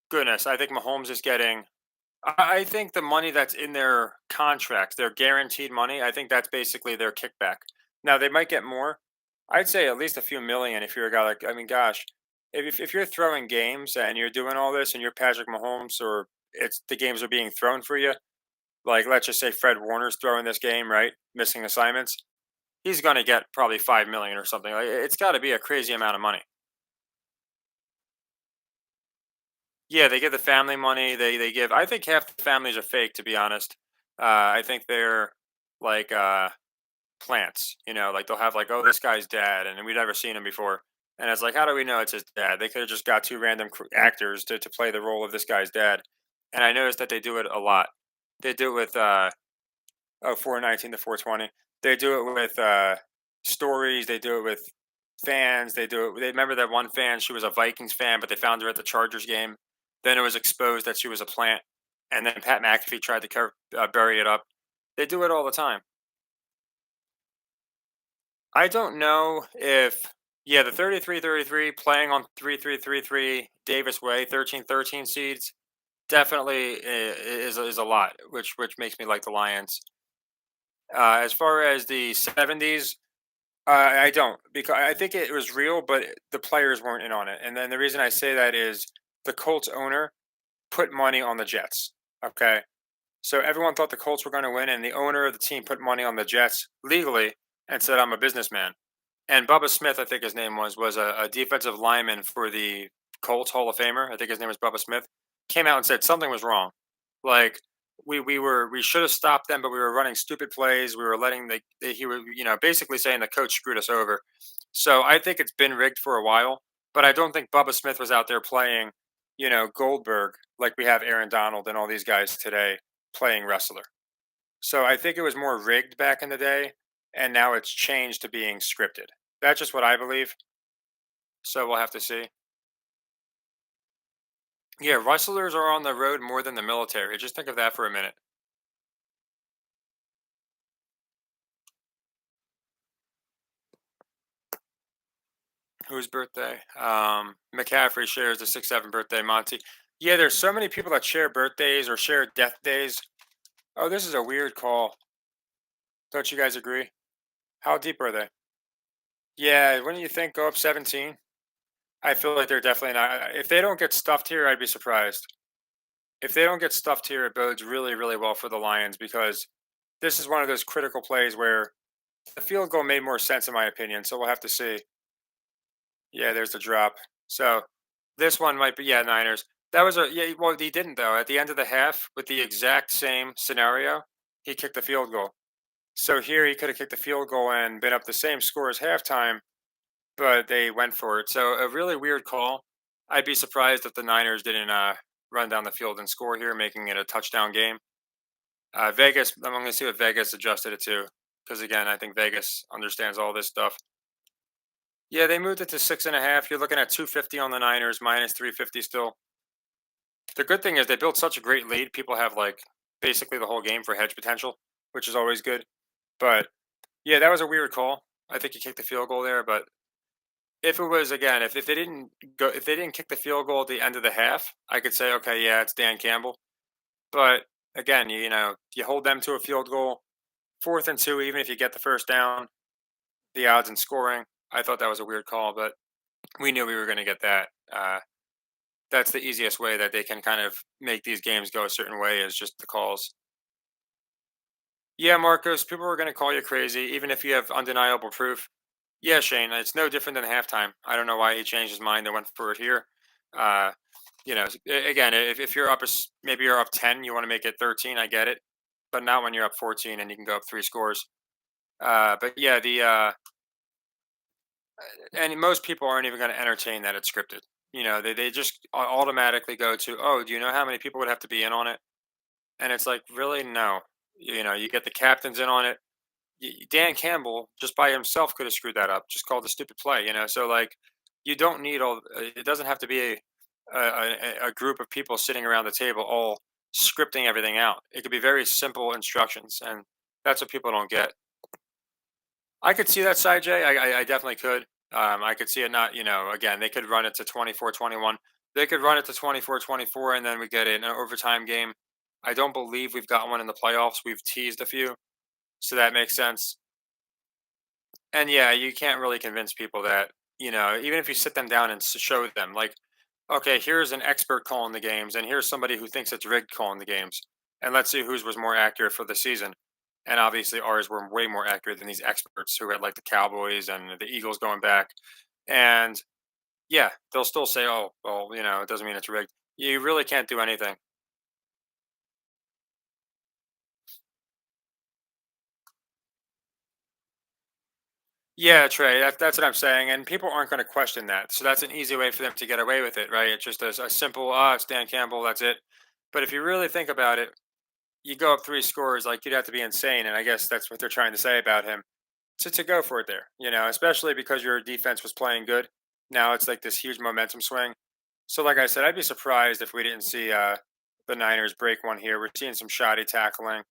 Goodness, I think Mahomes is getting. I think the money that's in their contracts, their guaranteed money, I think that's basically their kickback. Now they might get more. I'd say at least a few million if you're a guy like. I mean, gosh, if you're throwing games and you're doing all this and you're Patrick Mahomes or it's the games are being thrown for you, like let's just say Fred Warner's throwing this game, right? Missing assignments. He's going to get probably 5 million or something. Like it's got to be a crazy amount of money. Yeah, they give the family money. They give. I think half the families are fake, to be honest. I think they're like plants. Like they'll have like, oh, this guy's dad, and we've never seen him before. And it's like, how do we know it's his dad? They could have just got two random actors to play the role of this guy's dad. And I noticed that they do it a lot. They do it with 419 to 420. They do it with stories. They do it with fans. They do it. They remember that one fan. She was a Vikings fan, but they found her at the Chargers game. Then it was exposed that she was a plant, and then Pat McAfee tried to bury it up. They do it all the time. I don't know if yeah, the 33-33 playing on 3333 Davis Way, 13-13 seeds definitely is a lot, which makes me like the Lions. As far as the 70s, I don't because I think it was real, but the players weren't in on it. And then the reason I say that is the Colts owner put money on the Jets. Okay, so everyone thought the Colts were going to win, and the owner of the team put money on the Jets legally and said, "I'm a businessman." And Bubba Smith, I think his name was a defensive lineman for the Colts Hall of Famer. I think his name was Bubba Smith. Came out and said something was wrong. Like we should have stopped them, but we were running stupid plays. We were letting he was basically saying the coach screwed us over. So I think it's been rigged for a while, but I don't think Bubba Smith was out there playing Goldberg like we have Aaron Donald and all these guys today playing wrestler. So I think it was more rigged back in the day, and now it's changed to being scripted. That's just what I believe. So we'll have to see. Yeah, wrestlers are on the road more than the military. Just think of that for a minute. Whose birthday? McCaffrey shares the 6-7 birthday. Monty. Yeah, there's so many people that share birthdays or share death days. Oh, this is a weird call. Don't you guys agree? How deep are they? Yeah, wouldn't you think go up 17? I feel like they're definitely not. If they don't get stuffed here, I'd be surprised. If they don't get stuffed here, it bodes really, really well for the Lions because this is one of those critical plays where the field goal made more sense in my opinion. So we'll have to see. Yeah, there's the drop. So this one might be Niners. That was a yeah. Well, he didn't though. At the end of the half, with the exact same scenario, he kicked the field goal. So here he could have kicked the field goal and been up the same score as halftime, but they went for it. So a really weird call. I'd be surprised if the Niners didn't run down the field and score here, making it a touchdown game. Vegas, I'm going to see what Vegas adjusted it to, because again, I think Vegas understands all this stuff. Yeah, they moved it to 6.5. You're looking at 250 on the Niners, minus 350 still. The good thing is they built such a great lead. People have like basically the whole game for hedge potential, which is always good. But yeah, that was a weird call. I think he kicked the field goal there, but if it was again, if they didn't go, if they didn't kick the field goal at the end of the half, I could say, okay, yeah, it's Dan Campbell. But again, you hold them to a field goal, 4th and 2, even if you get the first down, the odds in scoring. I thought that was a weird call, but we knew we were going to get that. That's the easiest way that they can kind of make these games go a certain way is just the calls. Yeah, Marcos, people are going to call you crazy, even if you have undeniable proof. Yeah, Shane, it's no different than halftime. I don't know why he changed his mind and went for it here. Uh, again, if you're up, maybe you're up 10, you want to make it 13, I get it. But not when you're up 14 and you can go up three scores. But yeah, and most people aren't even going to entertain that it's scripted. They just automatically go to, oh, do you know how many people would have to be in on it? And it's like, really? No. You get the captains in on it. Dan Campbell just by himself could have screwed that up. Just called a stupid play. So like, you don't need all. It doesn't have to be a group of people sitting around the table all scripting everything out. It could be very simple instructions, and that's what people don't get. I could see that side, Jay. I definitely could. I could see it not. Again, they could run it to 24-21. They could run it to 24-24, and then we get an overtime game. I don't believe we've got one in the playoffs. We've teased a few, so that makes sense. And yeah, you can't really convince people that, even if you sit them down and show them, like, okay, here's an expert calling the games, and here's somebody who thinks it's rigged calling the games. And let's see whose was more accurate for the season. And obviously, ours were way more accurate than these experts who had like the Cowboys and the Eagles going back. And yeah, they'll still say, oh, well, it doesn't mean it's rigged. You really can't do anything. Yeah, Trey, that's what I'm saying, and people aren't going to question that. So that's an easy way for them to get away with it, right? It's just a simple, it's Dan Campbell, that's it. But if you really think about it, you go up three scores, like you'd have to be insane, and I guess that's what they're trying to say about him to go for it there. Especially because your defense was playing good. Now it's like this huge momentum swing. So, like I said, I'd be surprised if we didn't see the Niners break one here. We're seeing some shoddy tackling,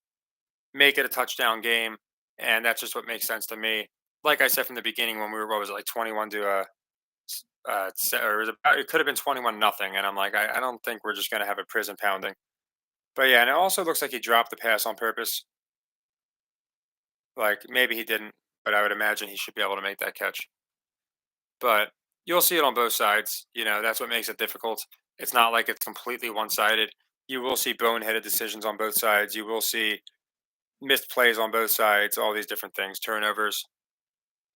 make it a touchdown game, and that's just what makes sense to me. Like I said from the beginning, when we were, what was it, like 21 to or it could have been 21 nothing, and I'm like, I don't think we're just gonna have a prison pounding. But yeah, and it also looks like he dropped the pass on purpose. Like maybe he didn't, but I would imagine he should be able to make that catch. But you'll see it on both sides. That's what makes it difficult. It's not like it's completely one sided. You will see boneheaded decisions on both sides. You will see missed plays on both sides, all these different things, turnovers.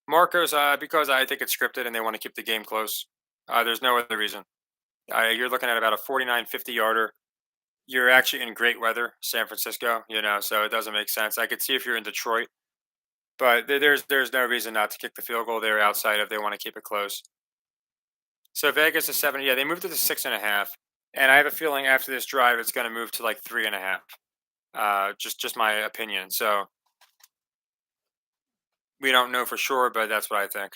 Marcos, because I think it's scripted and they want to keep the game close. There's no other reason. You're looking at about a 49, 50 yarder. You're actually in great weather, San Francisco, so it doesn't make sense. I could see if you're in Detroit, but there's no reason not to kick the field goal there outside if they want to keep it close. So Vegas is 7. Yeah, they moved it to 6.5, and I have a feeling after this drive, it's going to move to like 3.5. Just my opinion. So we don't know for sure, but that's what I think.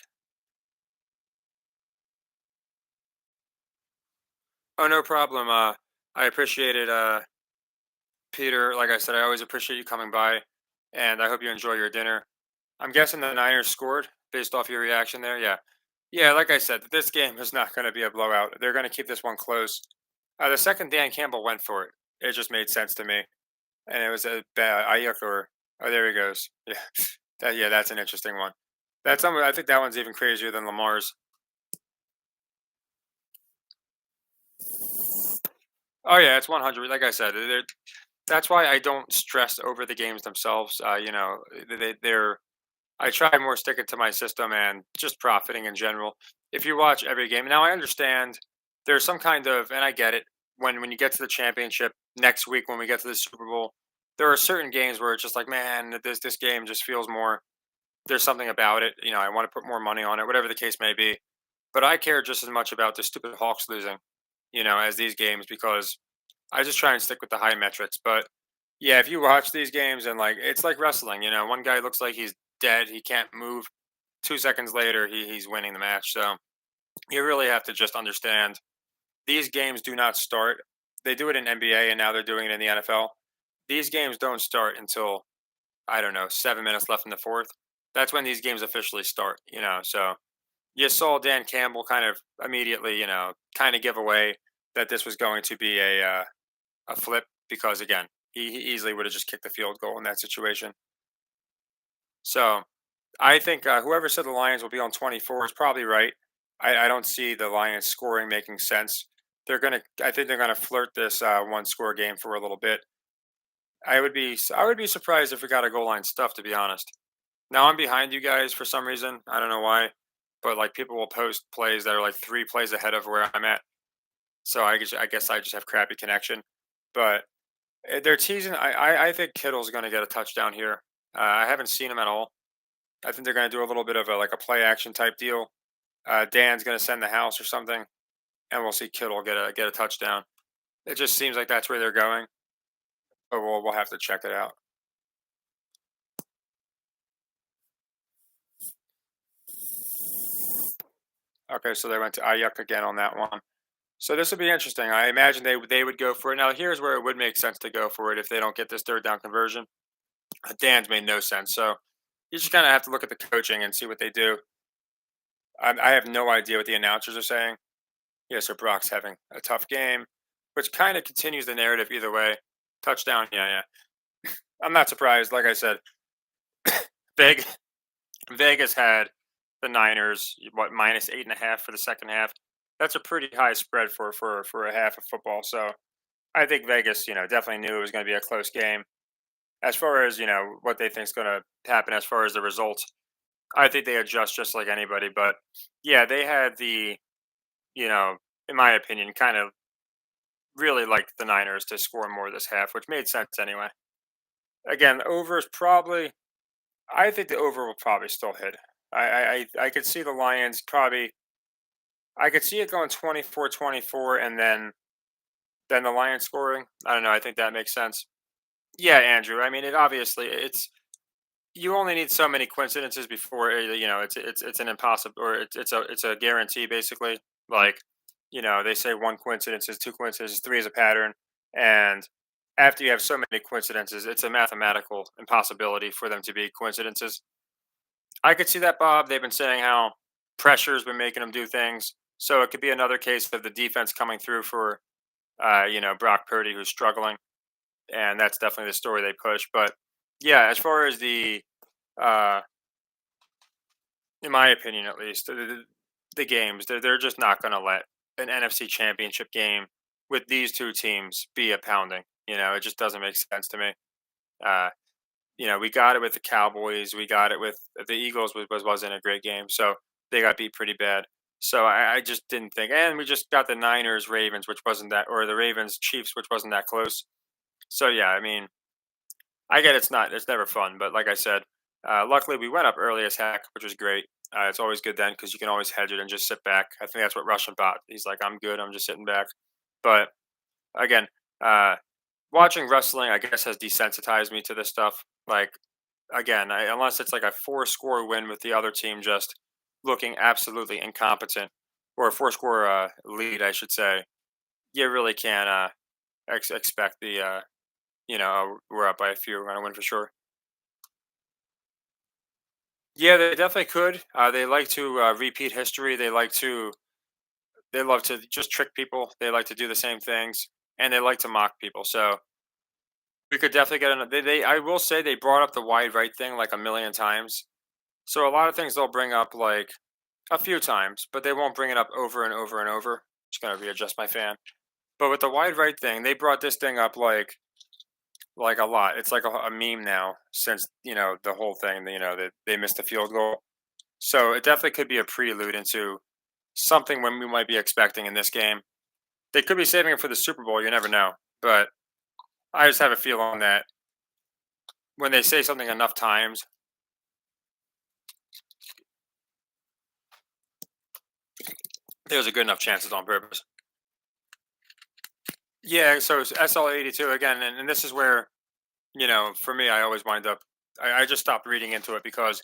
Oh, no problem. I appreciate it, Peter. Like I said, I always appreciate you coming by, and I hope you enjoy your dinner. I'm guessing the Niners scored based off your reaction there. Yeah, yeah. Like I said, this game is not going to be a blowout. They're going to keep this one close. The second Dan Campbell went for it, it just made sense to me. And it was a bad Ayuk or oh, there he goes. Yeah, yeah, that's an interesting one. I think that one's even crazier than Lamar's. Oh yeah, it's 100. Like I said, that's why I don't stress over the games themselves. They're I try more sticking to my system and just profiting in general. If you watch every game, now I understand there's some kind of, and I get it. When you get to the championship next week, when we get to the Super Bowl, there are certain games where it's just like, man, this game just feels more. There's something about it. I want to put more money on it, whatever the case may be. But I care just as much about the stupid Hawks losing, as these games because I just try and stick with the high metrics. But yeah, if you watch these games and like it's like wrestling, one guy looks like he's dead, he can't move. 2 seconds later, he's winning the match. So you really have to just understand these games do not start. They do it in NBA and now they're doing it in the NFL. These games don't start until I don't know 7 minutes left in the fourth. That's when these games officially start. So you saw Dan Campbell kind of immediately, kind of give away that this was going to be a flip because again, he easily would have just kicked the field goal in that situation. So I think whoever said the Lions will be on 24 is probably right. I don't see the Lions scoring making sense. I think they're gonna flirt this one score game for a little bit. I would be surprised if we got a goal line stuff, to be honest. Now I'm behind you guys for some reason. I don't know why, but like people will post plays that are like 3 plays ahead of where I'm at. So I guess I just have crappy connection. But they're teasing. I think Kittle's going to get a touchdown here. I haven't seen him at all. I think they're going to do a little bit of a like a play action type deal. Dan's going to send the house or something, and we'll see Kittle get a touchdown. It just seems like that's where they're going, but we'll have to check it out. Okay, so they went to Ayuk again on that one. So this would be interesting. I imagine they would go for it. Now here's where it would make sense to go for it if they don't get this third down conversion. Dan's made no sense. So you just kind of have to look at the coaching and see what they do. I have no idea what the announcers are saying. Yeah, so Brock's having a tough game, which kind of continues the narrative either way. Touchdown, yeah, yeah. I'm not surprised. Like I said, big Vegas had the Niners what -8.5 for the second half. That's a pretty high spread for a half of football. So I think Vegas, definitely knew it was going to be a close game. As far as what they think is going to happen, as far as the results, I think they adjust just like anybody. But yeah, they had you know, in my opinion, kind of really liked the Niners to score more this half, which made sense anyway. Again, the over is probably. I think the over will probably still hit. I could see the Lions probably. I could see it going 24-24, and then the Lions scoring. I don't know. I think that makes sense. Yeah, Andrew. I mean, it's you only need so many coincidences before it's an impossible or it's a guarantee basically. Like they say one coincidence is two coincidences, three is a pattern, and after you have so many coincidences, it's a mathematical impossibility for them to be coincidences. I could see that, Bob. They've been saying how pressure's been making them do things, so it could be another case of the defense coming through for Brock Purdy who's struggling, and that's definitely the story they push. But yeah, as far as uh, in my opinion, at least, the games they're just not going to let an NFC Championship game with these two teams be a pounding. It just doesn't make sense to me. Uh, we got it with the Cowboys, we got it with the Eagles. Wasn't a great game, so they got beat pretty bad. So I just didn't think, and we just got the Niners Ravens, which wasn't that, or the Ravens Chiefs, which wasn't that close. So yeah, I mean, I get it's never fun, but like I said, luckily we went up early as heck, which was great. It's always good then because you can always hedge it and just sit back. I think that's what Russian thought. He's like, I'm good. I'm just sitting back. But again, uh, watching wrestling, I guess, has desensitized me to this stuff. Like, again, unless it's like a four-score win with the other team just looking absolutely incompetent, or a four-score lead, I should say, you really can't expect we're up by a few, we're going to win for sure. Yeah, they definitely could. They like to repeat history. They love to just trick people. They like to do the same things, and they like to mock people. So we could definitely get an. I will say they brought up the wide right thing like a million times. So a lot of things they'll bring up like a few times, but they won't bring it up over and over and over. Just gonna readjust my fan. But with the wide right thing, they brought this thing up like a lot. It's like a meme now since the whole thing. That they missed a field goal. So it definitely could be a prelude into something when we might be expecting in this game. They could be saving it for the Super Bowl. You never know. But I just have a feeling that when they say something enough times, there's a good enough chance it's on purpose. Yeah, so it's SL82 again, and this is where, for me, I always wind up, I just stopped reading into it because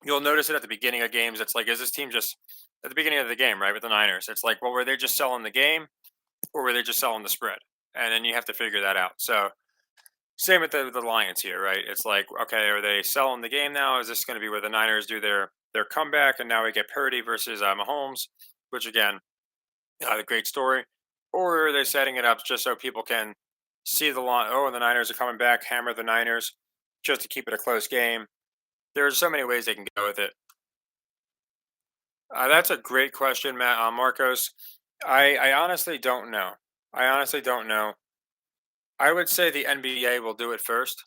you'll notice it at the beginning of games. It's like, is this team just, at the beginning of the game, right, with the Niners, it's like, well, were they just selling the game or were they just selling the spread? And then you have to figure that out. So same with the Lions here, right? It's like, okay, are they selling the game now? Is this going to be where the Niners do their comeback, and now we get Purdy versus Mahomes, which again, a great story, or are they setting it up just so people can see the line? Oh, and the Niners are coming back, hammer the Niners, just to keep it a close game. There's so many ways they can go with it. That's a great question, Matt. Uh, Marcos. I honestly don't know. I honestly don't know. I would say the NBA will do it first.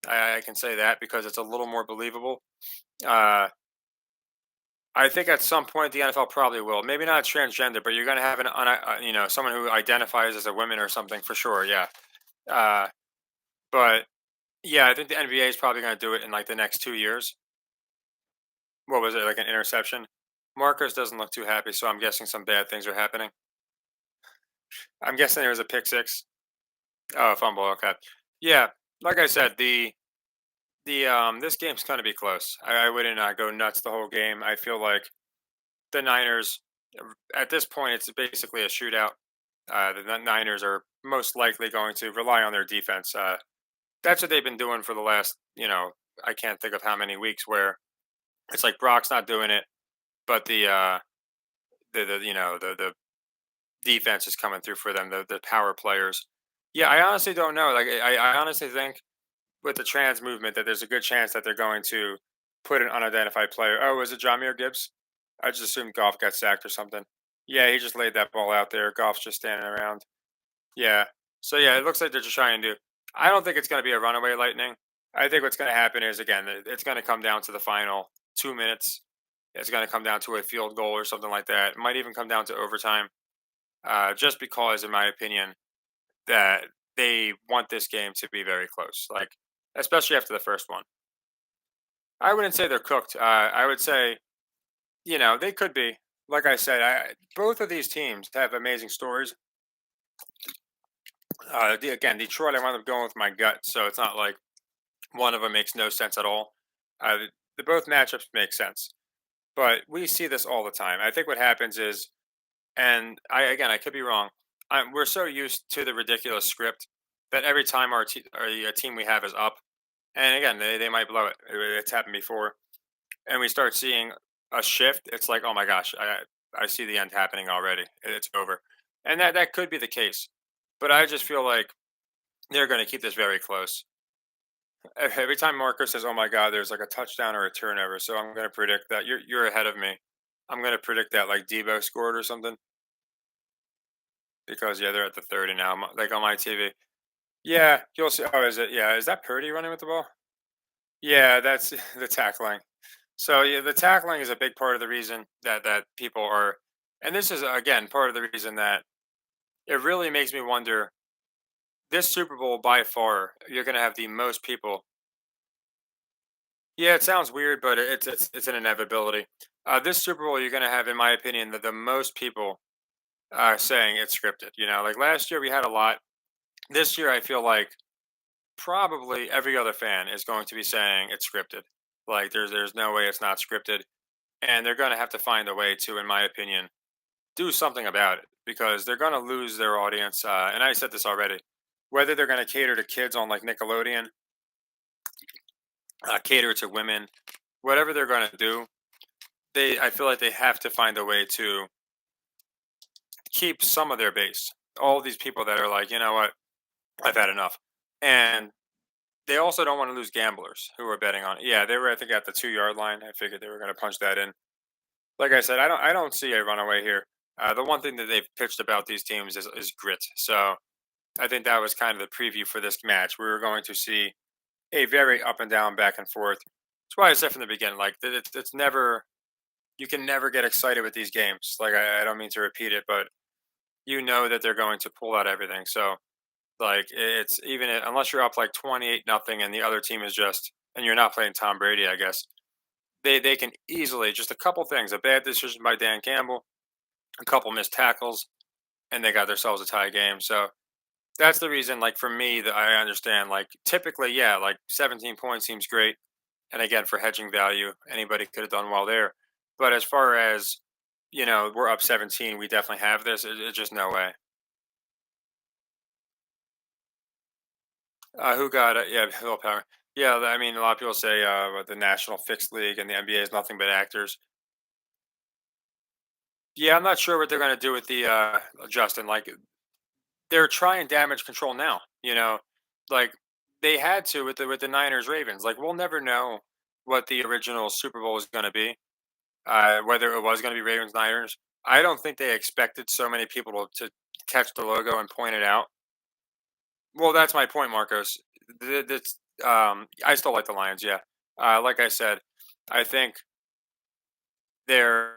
I can say that because it's a little more believable. Uh, I think at some point the NFL probably will. Maybe not transgender, but you're going to have someone who identifies as a woman or something for sure. Yeah. Uh, but yeah, I think the NBA is probably going to do it in like the next 2 years. What was it, like an interception? Marcus doesn't look too happy, so I'm guessing some bad things are happening. I'm guessing there was a pick six. Oh, fumble. Okay. Yeah, like I said, the this game's gonna be close. I wouldn't go nuts the whole game. I feel like the Niners, at this point, it's basically a shootout. The Niners are most likely going to rely on their defense. That's what they've been doing for the last, I can't think of how many weeks. Where it's like Brock's not doing it, but the defense is coming through for them. The power players. Yeah, I honestly don't know. Like I honestly think with the trans movement that there's a good chance that they're going to put an unidentified player. Oh, was it Jamir Gibbs? I just assumed Goff got sacked or something. Yeah, he just laid that ball out there. Goff's just standing around. Yeah. So yeah, it looks like they're just trying to. I don't think it's going to be a runaway lightning. I think what's going to happen is again, it's going to come down to the final 2 minutes. It's going to come down to a field goal or something like that. It might even come down to overtime. Just because, in my opinion, that they want this game to be very close. Like especially after the first one. I wouldn't say they're cooked. I would say, they could be. Like I said, both of these teams have amazing stories. Again, Detroit, I wound up going with my gut, so it's not like one of them makes no sense at all. The both matchups make sense, but we see this all the time. I think what happens is, and I could be wrong. We're so used to the ridiculous script that every time or the team we have is up, and again, they might blow it. It's happened before and we start seeing a shift, it's like, oh my gosh, I see the end happening already. It's over, and that could be the case, but I just feel like they're going to keep this very close. Every time Marco says, "Oh my God," there's like a touchdown or a turnover, so I'm going to predict that you're ahead of me. I'm going to predict that like Debo scored or something because yeah, they're at the 30 now, like on my TV. Yeah, you'll see. Oh, is it? Yeah, is that Purdy running with the ball? Yeah, that's the tackling. So yeah, the tackling is a big part of the reason that people are, and this is again part of the reason that it really makes me wonder. This Super Bowl by far, you're going to have the most people. Yeah, it sounds weird, but it's an inevitability. This Super Bowl, you're going to have, in my opinion, the most people saying it's scripted. Like last year we had a lot. This year, I feel like probably every other fan is going to be saying it's scripted. Like there's no way it's not scripted, and they're going to have to find a way to, in my opinion, do something about it because they're going to lose their audience. And I said this already. Whether they're going to cater to kids on like Nickelodeon, cater to women, whatever they're going to do, I feel like they have to find a way to keep some of their base. All these people that are like, you know what, I've had enough, and they also don't want to lose gamblers who are betting on it. Yeah, they were I think at the 2 yard line. I figured they were going to punch that in. Like I said, I don't see a runaway here. The one thing that they've pitched about these teams is grit. So I think that was kind of the preview for this match. We were going to see a very up and down, back and forth. That's why I said from the beginning, like it's never you can never get excited with these games. Like I don't mean to repeat it, but you know that they're going to pull out everything. So like it's unless you're up like 28-0 and the other team is just and you're not playing Tom Brady, I guess they can easily just a couple things, a bad decision by Dan Campbell, a couple missed tackles, and they got themselves a tie game. So that's the reason, like for me, that I understand. Like typically, yeah, like 17 points seems great, and again for hedging value, anybody could have done well there. But as far as we're up 17, we definitely have this. It's just no way. Who got it? Yeah, Bill Power. Yeah, I mean, a lot of people say the National Fixed League and the NBA is nothing but actors. Yeah, I'm not sure what they're going to do with the Justin. Like they're trying damage control now. Like they had to with the Niners Ravens. Like we'll never know what the original Super Bowl is going to be. Whether it was going to be Ravens Niners, I don't think they expected so many people to catch the logo and point it out. Well, that's my point, Marcos. I still like the Lions. Yeah, like I said, I think they're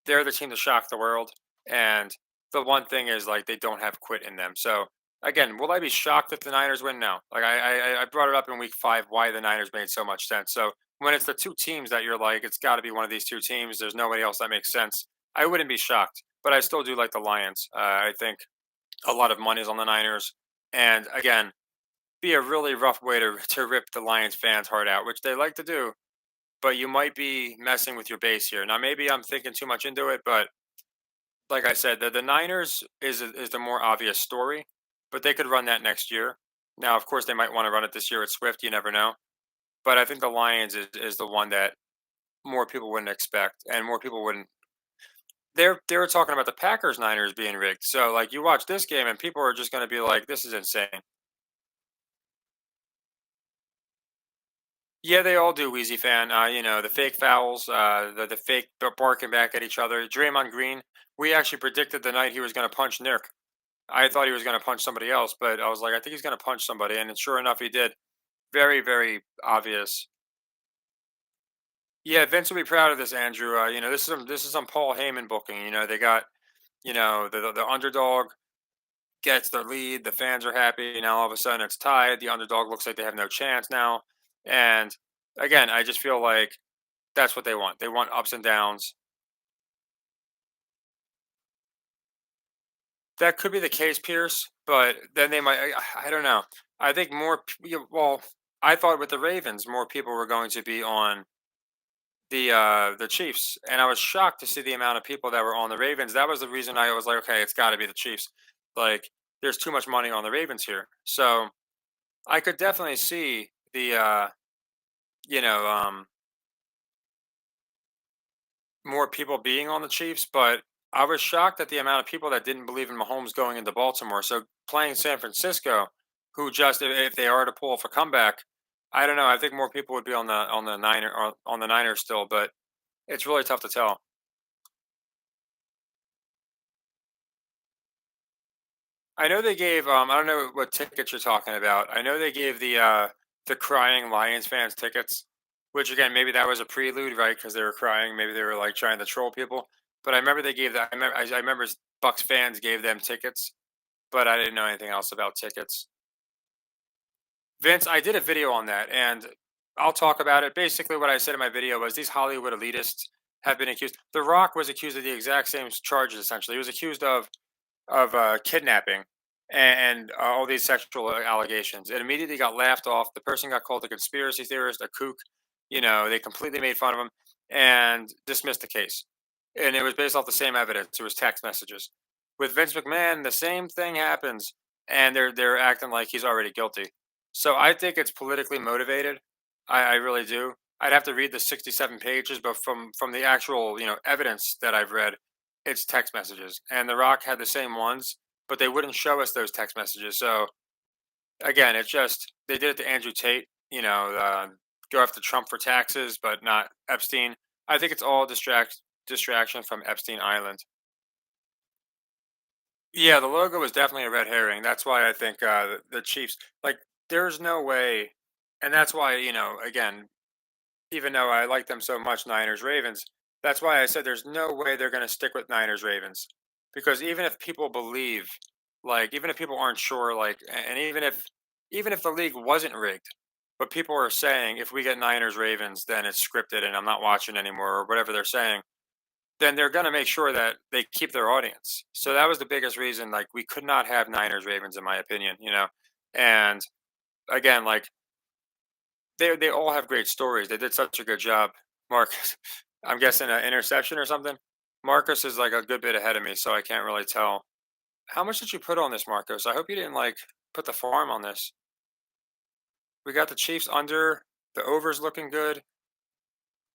they're the team to shock the world. And the one thing is like they don't have quit in them. So again, will I be shocked if the Niners win? No. Like I brought it up in week 5 why the Niners made so much sense. So when it's the two teams that you're like, it's got to be one of these two teams. There's nobody else that makes sense. I wouldn't be shocked, but I still do like the Lions. I think a lot of money is on the Niners, and again, be a really rough way to rip the Lions fans' heart out, which they like to do. But you might be messing with your base here. Now, maybe I'm thinking too much into it, but like I said, the Niners is the more obvious story, but they could run that next year. Now, of course, they might want to run it this year at Swift. You never know. But I think the Lions is the one that more people wouldn't expect, and more people wouldn't. They were talking about the Packers Niners being rigged. So like you watch this game, and people are just going to be like, "This is insane." Yeah, they all do, Wheezy fan. The fake fouls, the fake barking back at each other. Draymond Green, we actually predicted the night he was going to punch Nick. I thought he was going to punch somebody else, but I was like, I think he's going to punch somebody, and sure enough, he did. Very, very obvious. Yeah, Vince will be proud of this, Andrew. This is some Paul Heyman booking. They got the underdog gets the lead, the fans are happy. Now all of a sudden it's tied. The underdog looks like they have no chance now, and again, I just feel like that's what they want. They want ups and downs. That could be the case, Pierce, but then they might. I don't know. I think well, I thought with the Ravens, more people were going to be on the Chiefs, and I was shocked to see the amount of people that were on the Ravens. That was the reason I was like, okay, it's got to be the Chiefs. Like, there's too much money on the Ravens here, so I could definitely see you know, um, more people being on the Chiefs, but I was shocked at the amount of people that didn't believe in Mahomes going into Baltimore. So playing San Francisco, who just if they are to pull off a comeback, I don't know. I think more people would be on the Niners still, but it's really tough to tell. I know they gave I don't know what tickets you're talking about. I know they gave the crying Lions fans tickets, which again maybe that was a prelude, right? Because they were crying, maybe they were like trying to troll people. But I remember they gave that. I remember Bucks fans gave them tickets, but I didn't know anything else about tickets. Vince, I did a video on that, and I'll talk about it. Basically, what I said in my video was these Hollywood elitists have been accused. The Rock was accused of the exact same charges. Essentially, he was accused of kidnapping and all these sexual allegations. It immediately got laughed off. The person got called a conspiracy theorist, a kook. They completely made fun of him and dismissed the case. And it was based off the same evidence. It was text messages. With Vince McMahon, the same thing happens, and they're acting like he's already guilty. So I think it's politically motivated. I really do. I'd have to read the 67 pages, but from the actual evidence that I've read, it's text messages, and The Rock had the same ones, but they wouldn't show us those text messages. So again, it's just they did it to Andrew Tate. Go after Trump for taxes, but not Epstein. I think it's all distraction from Epstein Island. Yeah, the logo was definitely a red herring. That's why I think the Chiefs like. There's no way, and that's why again, even though I like them so much, Niners Ravens. That's why I said there's no way they're going to stick with Niners Ravens because even if people believe, like, even if people aren't sure, like, and even if the league wasn't rigged, but people are saying if we get Niners Ravens, then it's scripted and I'm not watching anymore or whatever they're saying, then they're going to make sure that they keep their audience. So that was the biggest reason. Like, we could not have Niners Ravens, in my opinion. And again, like they all have great stories. They did such a good job. Marcus, I'm guessing an interception or something. Marcus is like a good bit ahead of me, so I can't really tell. How much did you put on this, Marcos? I hope you didn't like put the farm on this. We got the Chiefs under. The over's looking good.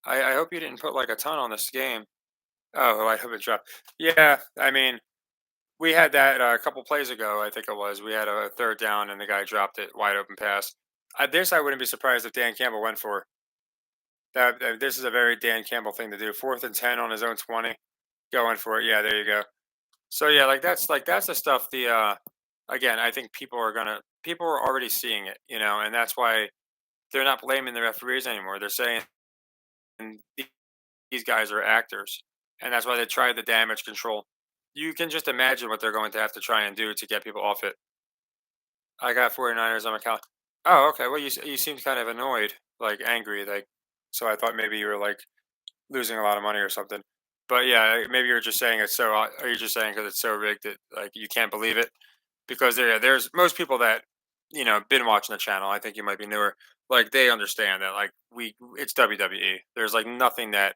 I hope you didn't put like a ton on this game. Oh, I hope it dropped. Yeah, I mean, we had that a couple plays ago. I think it was. We had a third down, and the guy dropped it wide open pass. This I wouldn't be surprised if Dan Campbell went for. This is a very Dan Campbell thing to do. 4th and 10 on his own 20, going for it. Yeah, there you go. So yeah, like that's the stuff. again, I think people are already seeing it, and that's why they're not blaming the referees anymore. They're saying "The- these guys are actors, and that's why they tried the damage control. You can just imagine what they're going to have to try and do to get people off it. I got 49ers on my count. Oh, okay. Well, you seemed kind of annoyed, like angry, like so. I thought maybe you were like losing a lot of money or something. But yeah, maybe you're just saying it's so. Are you just saying because it's so rigged that like you can't believe it? Because there's most people that been watching the channel. I think you might be newer. Like they understand that like it's WWE. There's like nothing that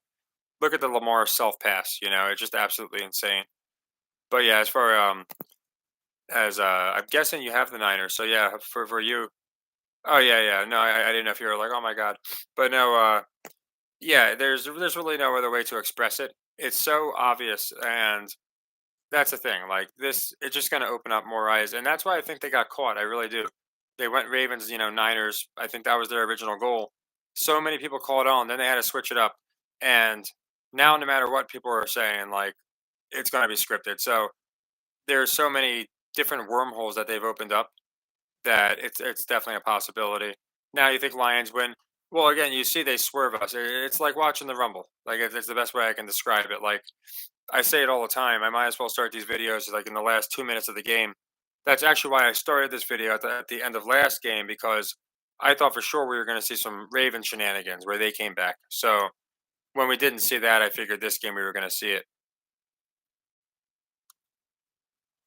look at the Lamar self pass. It's just absolutely insane. But yeah, as I'm guessing you have the Niners. So yeah, for you. Oh yeah, yeah. No, I didn't know if you were like, oh my god. But no, yeah. There's really no other way to express it. It's so obvious, and that's the thing. Like this, it's just going to open up more eyes, and that's why I think they got caught. I really do. They went Ravens, Niners. I think that was their original goal. So many people called on, then they had to switch it up, and now no matter what people are saying, like it's going to be scripted. So there's so many different wormholes that they've opened up that it's definitely a possibility. Now you think Lions win? Well, again, you see they swerve us. It's like watching the Rumble. Like it's the best way I can describe it. Like I say it all the time. I might as well start these videos like in the last 2 minutes of the game. That's actually why I started this video at the end of last game because I thought for sure we were going to see some Raven shenanigans where they came back. So when we didn't see that, I figured this game we were going to see it.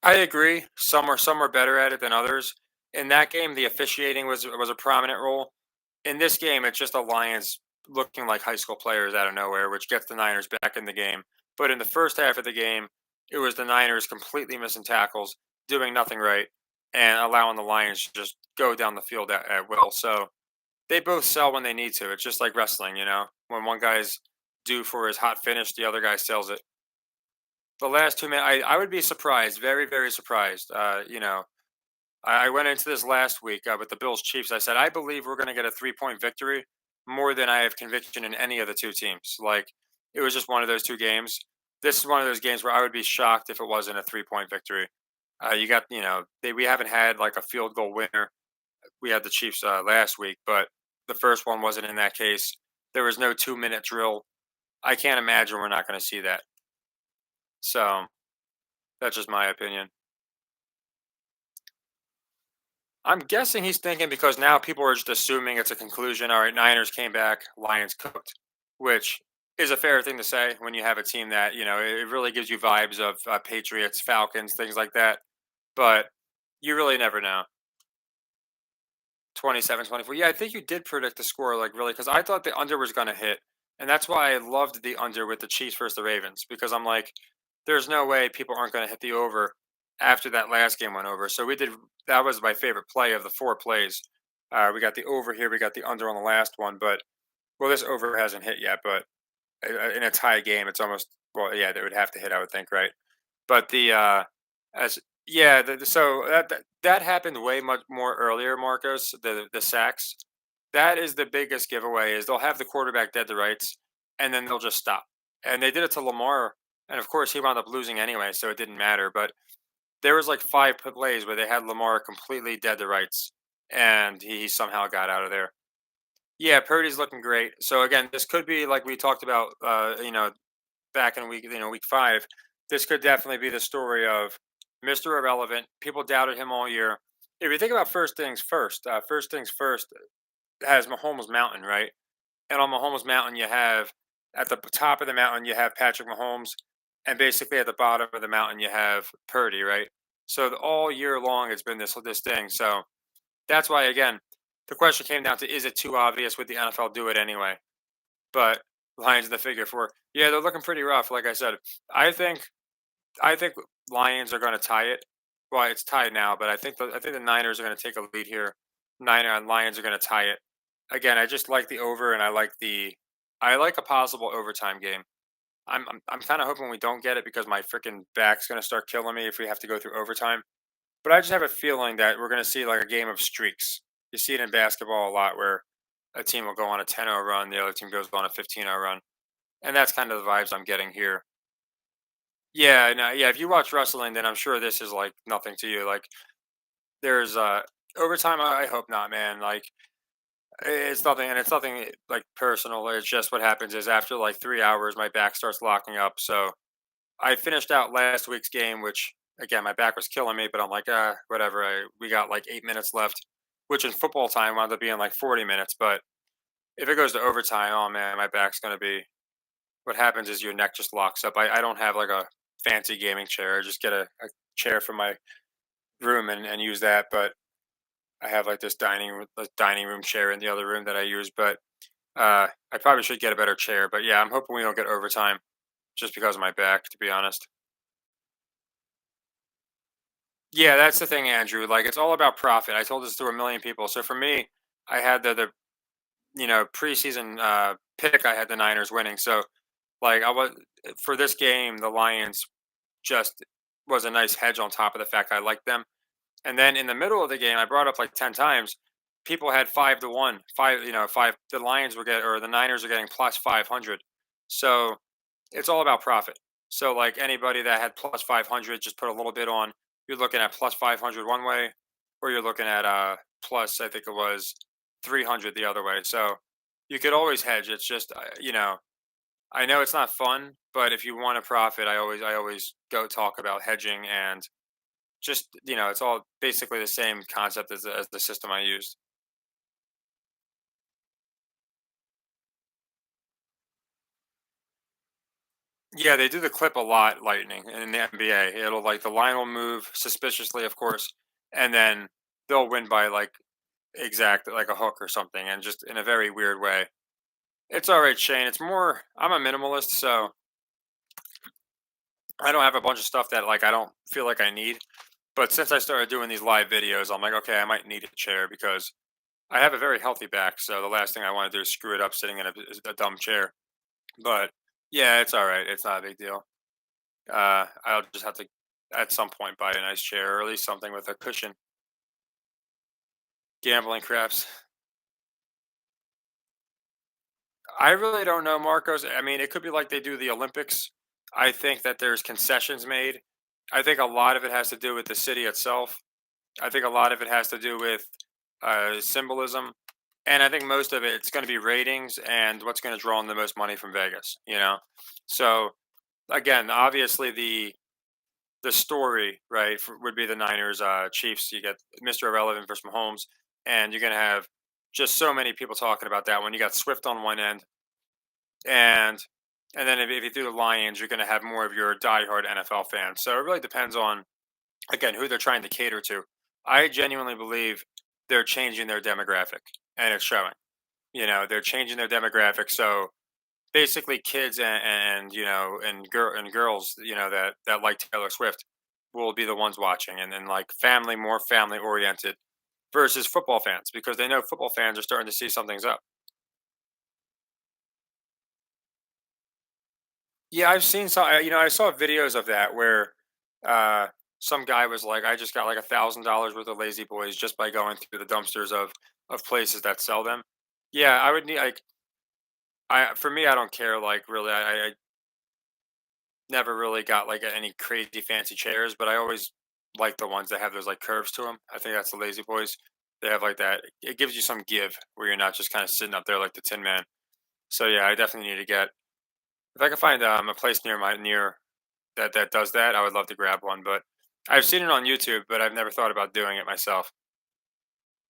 I agree. Some are better at it than others. In that game, the officiating was a prominent role. In this game, it's just the Lions looking like high school players out of nowhere, which gets the Niners back in the game. But in the first half of the game, it was the Niners completely missing tackles, doing nothing right, and allowing the Lions to just go down the field at will. So they both sell when they need to. It's just like wrestling. When one guy's due for his hot finish, the other guy sells it. The last 2 minutes, I would be surprised, very, very surprised. I went into this last week with the Bills Chiefs. I said, I believe we're going to get a 3-point victory more than I have conviction in any of the two teams. Like, it was just one of those two games. This is one of those games where I would be shocked if it wasn't a 3-point victory. We haven't had like a field goal winner. We had the Chiefs last week, but the first one wasn't in that case. There was no 2-minute drill. I can't imagine we're not going to see that. So that's just my opinion. I'm guessing he's thinking because now people are just assuming it's a conclusion. All right, Niners came back, Lions cooked, which is a fair thing to say when you have a team that, it really gives you vibes of Patriots, Falcons, things like that. But you really never know. 27, 24. Yeah, I think you did predict the score, like really, because I thought the under was going to hit. And that's why I loved the under with the Chiefs versus the Ravens, because I'm like, there's no way people aren't going to hit the over after that last game went over. So that was my favorite play of the four plays. We got the over here, we got the under on the last one, but well, this over hasn't hit yet, but in a tie game, it's almost, well, yeah, they would have to hit, I would think, right? But as yeah, so that happened way much more earlier, Marcos. The sacks, that is the biggest giveaway. Is they'll have the quarterback dead to rights, and then they'll just stop. And they did it to Lamar, and of course he wound up losing anyway, so it didn't matter. But there was like five plays where they had Lamar completely dead to rights, and he somehow got out of there. Yeah, Purdy's looking great. So again, this could be like we talked about, back in week 5. This could definitely be the story of Mr. Irrelevant. People doubted him all year. If you think about first things first has Mahomes Mountain, right? And on Mahomes Mountain, you have at the top of the mountain you have Patrick Mahomes, and basically at the bottom of the mountain you have Purdy, right? So all year long it's been this thing. So that's why again the question came down to is it too obvious? Would the NFL do it anyway? But Lions in the figure four. Yeah, they're looking pretty rough. Like I said, I think I think Lions are going to tie it. Well, it's tied now, but I think the Niners are going to take a lead here. Niner and Lions are going to tie it. Again, I just like the over, and I like a possible overtime game. I'm kind of hoping we don't get it because my freaking back's going to start killing me if we have to go through overtime. But I just have a feeling that we're going to see like a game of streaks. You see it in basketball a lot where a team will go on a 10-0 run, the other team goes on a 15-0 run. And that's kind of the vibes I'm getting here. Yeah, no, yeah. If you watch wrestling, then I'm sure this is like nothing to you. Like There's overtime. I hope not, man. Like it's nothing, and it's nothing like personal. It's just what happens is after like 3 hours, my back starts locking up. So I finished out last week's game, which again my back was killing me, but I'm like, whatever. We got like 8 minutes left, which in football time wound up being like 40 minutes. But if it goes to overtime, oh man, my back's gonna be. What happens is your neck just locks up. I don't have like a fancy gaming chair. I just get a chair from my room and use that. But I have like this dining room chair in the other room that I use. But I probably should get a better chair. But yeah, I'm hoping we don't get overtime just because of my back, to be honest. Yeah, that's the thing, Andrew. Like it's all about profit. I told this to a million people. So for me, I had the preseason pick. I had the Niners winning. So like I was for this game, the Lions just was a nice hedge on top of the fact I liked them. And then in the middle of the game, I brought up like 10 times. People had 5 to 1, five. Five. The Lions were getting or the Niners are getting plus 500. So it's all about profit. So like anybody that had plus 500, just put a little bit on. You're looking at plus 500 one way, or you're looking at plus I think it was 300 the other way. So you could always hedge. It's just I know it's not fun, but if you want to profit, I always go talk about hedging and just it's all basically the same concept as the system I used. Yeah, they do the clip a lot, Lightning, in the NBA. It'll like the line will move suspiciously, of course, and then they'll win by like exact like a hook or something, and just in a very weird way. It's all right, Shane. It's more. I'm a minimalist, so I don't have a bunch of stuff that like I don't feel like I need. But since I started doing these live videos, I'm like, okay, I might need a chair because I have a very healthy back. So the last thing I want to do is screw it up sitting in a dumb chair. But yeah, it's all right. It's not a big deal. I'll just have to at some point buy a nice chair or at least something with a cushion. Gambling craps. I really don't know, Marcos. I mean, it could be like they do the Olympics. I think that there's concessions made. I think a lot of it has to do with the city itself. I think a lot of it has to do with symbolism, and I think most of it's going to be ratings and what's going to draw in the most money from Vegas. So again, obviously the story, right, would be the Niners, Chiefs. You get Mr. Irrelevant versus Mahomes, and you're going to have just so many people talking about that one. You got Swift on one end, and then if you do the Lions, you're going to have more of your diehard NFL fans. So it really depends on again who they're trying to cater to. I genuinely believe they're changing their demographic, and it's showing. They're changing their demographic. So basically kids and girls that like Taylor Swift will be the ones watching and then like more family oriented versus football fans because they know football fans are starting to see something's up. Yeah, I've seen some. I saw videos of that where uh some guy was like, I just got like $1,000 worth of lazy boys just by going through the dumpsters of places that sell them. Yeah, I would need like I for me I don't care like really I never really got like any crazy fancy chairs, but I always like the ones that have those like curves to them. I think that's the Lazy Boys. They have like that. It gives you some give where you're not just kind of sitting up there like the Tin Man. So yeah, I definitely need to get if I can find a place near that does that. I would love to grab one, but I've seen it on YouTube, but I've never thought about doing it myself.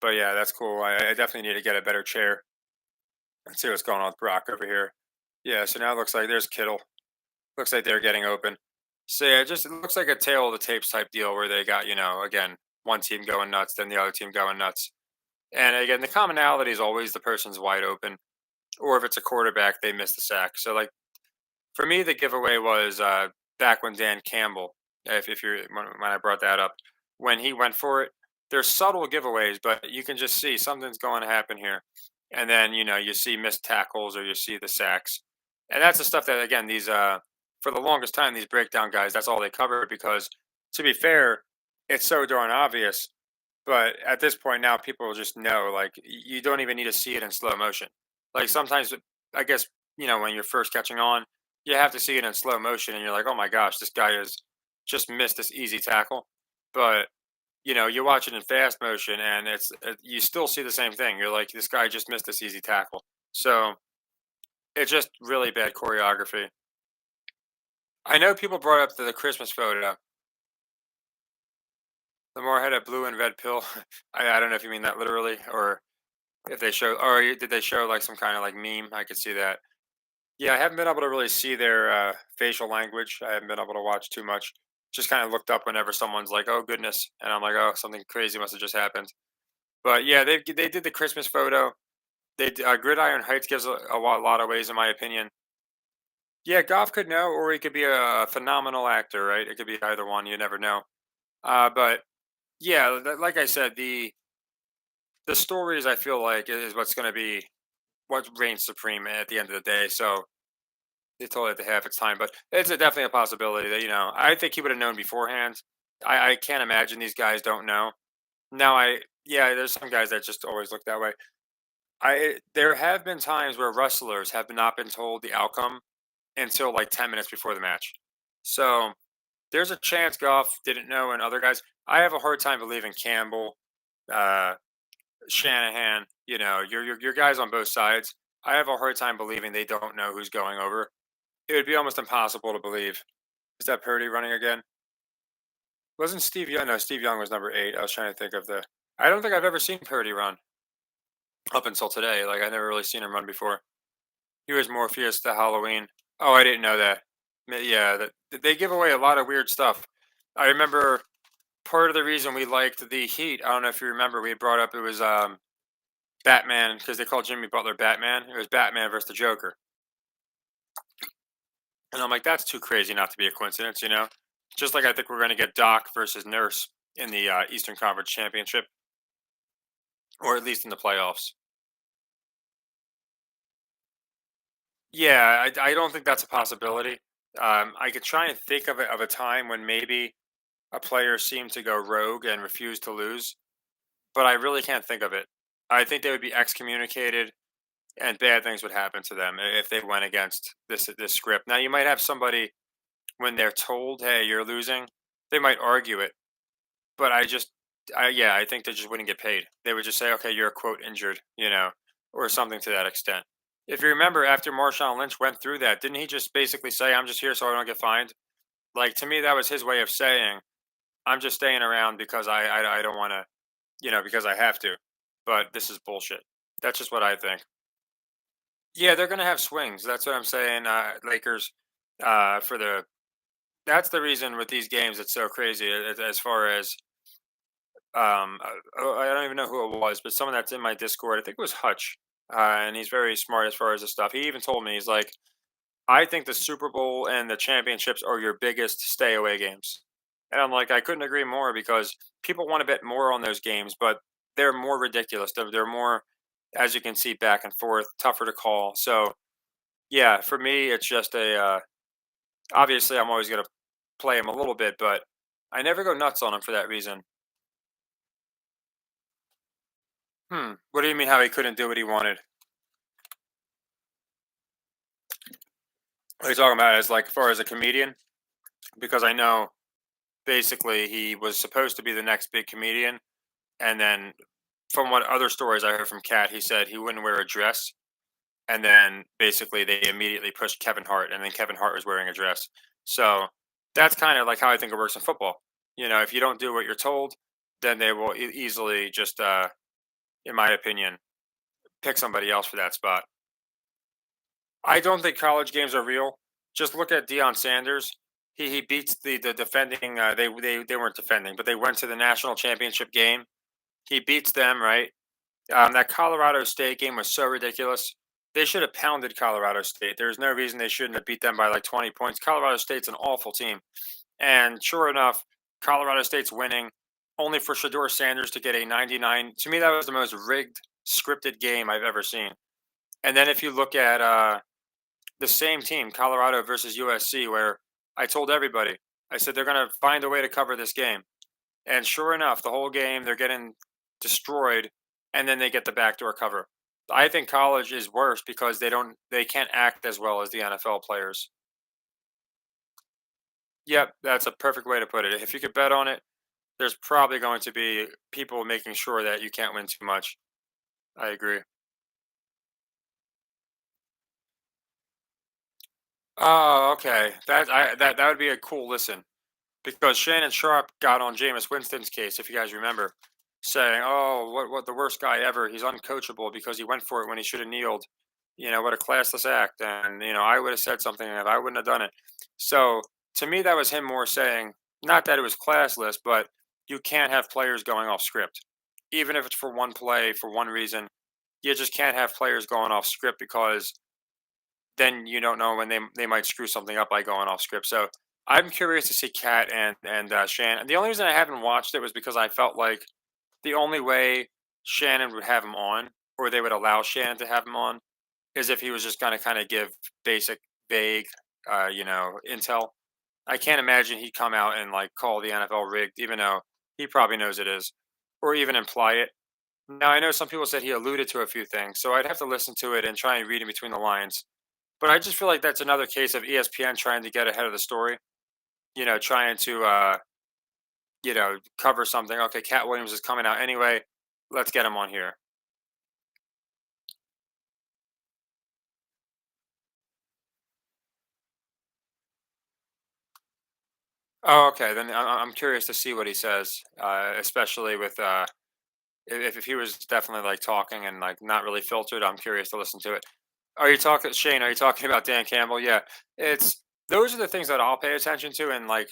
But yeah, that's cool. I definitely need to get a better chair. Let's see what's going on with Brock over here. Yeah, so now it looks like there's Kittle. Looks like they're getting open. So yeah, it looks like a tail of the tapes type deal where they got, again, one team going nuts, then the other team going nuts. And again, the commonality is always the person's wide open, or if it's a quarterback, they miss the sack. So like for me, the giveaway was back when Dan Campbell, if you're when I brought that up, when he went for it. There's subtle giveaways, but you can just see something's going to happen here, and then you see missed tackles or you see the sacks, and that's the stuff that again these for the longest time these breakdown guys that's all they cover because to be fair, it's so darn obvious. But at this point now, people just know like you don't even need to see it in slow motion. Like sometimes, I guess when you're first catching on, you have to see it in slow motion, and you're like, oh my gosh, this guy has just missed this easy tackle. But You watch it in fast motion, and you still see the same thing. You're like, this guy just missed this easy tackle. So it's just really bad choreography. I know people brought up the Christmas photo. The Moorhead at blue and red pill. I don't know if you mean that literally, or if they show, or did they show like some kind of like meme? I could see that. Yeah, I haven't been able to really see their facial language. I haven't been able to watch too much. Just kind of looked up whenever someone's like, "Oh goodness," and I'm like, "Oh, something crazy must have just happened." But yeah, they did the Christmas photo. Gridiron Heights gives a lot of ways, in my opinion. Yeah, Goff could know, or he could be a phenomenal actor, right? It could be either one. You never know. But yeah, like I said, the stories I feel like is what's going to be what reigns supreme at the end of the day. So they told it to have its time, but it's definitely a possibility that I think he would have known beforehand. I can't imagine these guys don't know. Now yeah, there's some guys that just always look that way. There have been times where wrestlers have not been told the outcome until like 10 minutes before the match. So there's a chance Goff didn't know, and other guys. I have a hard time believing Campbell, uh, Shanahan. Your guys on both sides. I have a hard time believing they don't know who's going over. It would be almost impossible to believe. Is that Purdy running again? Wasn't Steve Young? No, Steve Young was number 8. I was trying to think of the. I don't think I've ever seen Purdy run up until today. Like I never really seen him run before. He was Morpheus to Halloween. Oh, I didn't know that. Yeah, they give away a lot of weird stuff. I remember part of the reason we liked the Heat. I don't know if you remember. We had brought up it was Batman because they called Jimmy Butler Batman. It was Batman versus the Joker, and I'm like, that's too crazy not to be a coincidence. Just like I think we're going to get Doc versus Nurse in the Eastern Conference Championship, or at least in the playoffs. Yeah, I don't think that's a possibility. I could try and think of a time when maybe a player seemed to go rogue and refuse to lose, but I really can't think of it. I think they would be excommunicated and bad things would happen to them if they went against this script. Now you might have somebody when they're told, "Hey, you're losing," they might argue it, but yeah, I think they just wouldn't get paid. They would just say, "Okay, you're quote injured," or something to that extent. If you remember, after Marshawn Lynch went through that, didn't he just basically say, "I'm just here so I don't get fined"? Like to me, that was his way of saying, "I'm just staying around because I don't want to, because I have to." But this is bullshit. That's just what I think. Yeah, they're gonna have swings. That's what I'm saying. Lakers, for the that's the reason with these games it's so crazy. As far as I don't even know who it was, but someone that's in my Discord, I think it was Hutch, and he's very smart as far as the stuff. He even told me he's like, I think the Super Bowl and the championships are your biggest stay away games. And I'm like, I couldn't agree more because people want to bet more on those games, but they're more ridiculous. They're more, as you can see, back and forth, tougher to call. So yeah, for me, it's just obviously I'm always gonna play him a little bit, but I never go nuts on him for that reason. What do you mean how he couldn't do what he wanted? Are you talking about as like far as a comedian? Because I know basically he was supposed to be the next big comedian, and then from what other stories I heard from Kat, he said he wouldn't wear a dress, and then basically they immediately pushed Kevin Hart, and then Kevin Hart was wearing a dress. So that's kind of like how I think it works in football. If you don't do what you're told, then they will easily just, in my opinion, pick somebody else for that spot. I don't think college games are real. Just look at Deion Sanders. He beats the defending. They weren't defending, but they went to the national championship game. He beats them, right? That Colorado State game was so ridiculous. They should have pounded Colorado State. There's no reason they shouldn't have beat them by like 20 points. Colorado State's an awful team. And sure enough, Colorado State's winning, only for Shador Sanders to get a 99. To me, that was the most rigged, scripted game I've ever seen. And then if you look at the same team, Colorado versus USC, where I told everybody, I said they're going to find a way to cover this game. And sure enough, the whole game they're getting destroyed, and then they get the backdoor cover. I think college is worse because they can't act as well as the NFL players. Yep, that's a perfect way to put it. If you could bet on it, there's probably going to be people making sure that you can't win too much. I agree. Oh, okay. That would be a cool listen because Shannon Sharp got on Jameis Winston's case, if you guys remember, saying, "Oh, what the worst guy ever. He's uncoachable because he went for it when he should have kneeled. What a classless act." And I would have said something if I wouldn't have done it. So to me, that was him more saying, not that it was classless, but you can't have players going off script, even if it's for one play for one reason. You just can't have players going off script because then you don't know when they might screw something up by going off script. So I'm curious to see Cat and Shannon. The only reason I haven't watched it was because I felt like the only way Shannon would have him on, or they would allow Shannon to have him on, is if he was just going to kind of give basic, vague, intel. I can't imagine he'd come out and like call the NFL rigged, even though he probably knows it is, or even imply it. Now I know some people said he alluded to a few things, so I'd have to listen to it and try and read in between the lines. But I just feel like that's another case of ESPN trying to get ahead of the story. Trying to cover something. Okay, Cat Williams is coming out anyway. Let's get him on here. Oh, okay. Then I'm curious to see what he says, especially with if he was definitely like talking and like not really filtered. I'm curious to listen to it. Are you talking Shane? Are you talking about Dan Campbell? Yeah, it's those are the things that I'll pay attention to, and like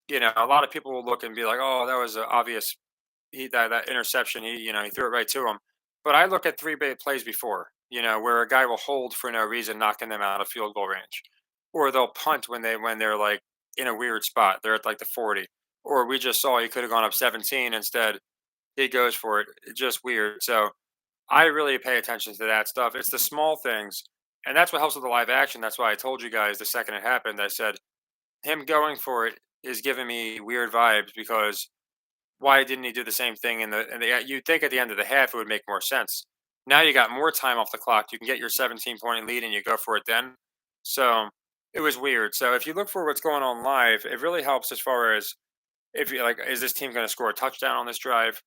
a lot of people will look and be like, "Oh, that was an obvious that interception, he threw it right to him." But I look at plays before, where a guy will hold for no reason, knocking them out of field goal range, or they'll punt when they're like in a weird spot. They're at like the 40, or we just saw he could have gone up 17 instead. He goes for it. It's just weird. So I really pay attention to that stuff. It's the small things, and that's what helps with the live action. That's why I told you guys the second it happened. I said him going for it is giving me weird vibes because why didn't he do the same thing you'd think at the end of the half it would make more sense. Now you got more time off the clock. You can get your 17-point lead and you go for it then. So it was weird. So if you look for what's going on live, it really helps as far as if you like, is this team going to score a touchdown on this drive?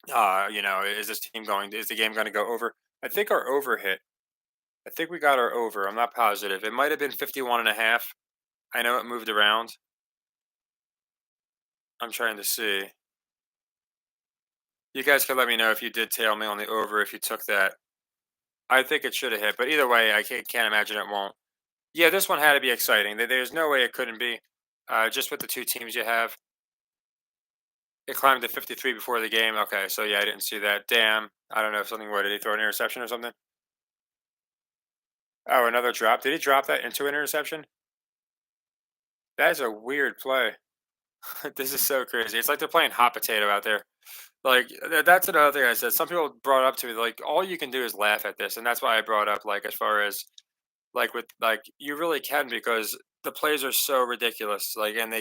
Is the game going to go over? I think our over hit. I think we got our over. I'm not positive. It might have been 51 and a half. I know it moved around. I'm trying to see. You guys can let me know if you did tail me on the over if you took that. I think it should have hit, but either way, I can't imagine it won't. Yeah, this one had to be exciting. There's no way it couldn't be. Just with the two teams you have, it climbed to 53 before the game. Okay, so yeah, I didn't see that. Damn. I don't know if something. What did he throw an interception or something? Oh, another drop. Did he drop that into an interception? That is a weird play. This is so crazy. It's like they're playing hot potato out there. Like that's another thing I said. Some people brought up to me like all you can do is laugh at this, and that's why I brought up like as far as like with like you really can because the plays are so ridiculous. Like and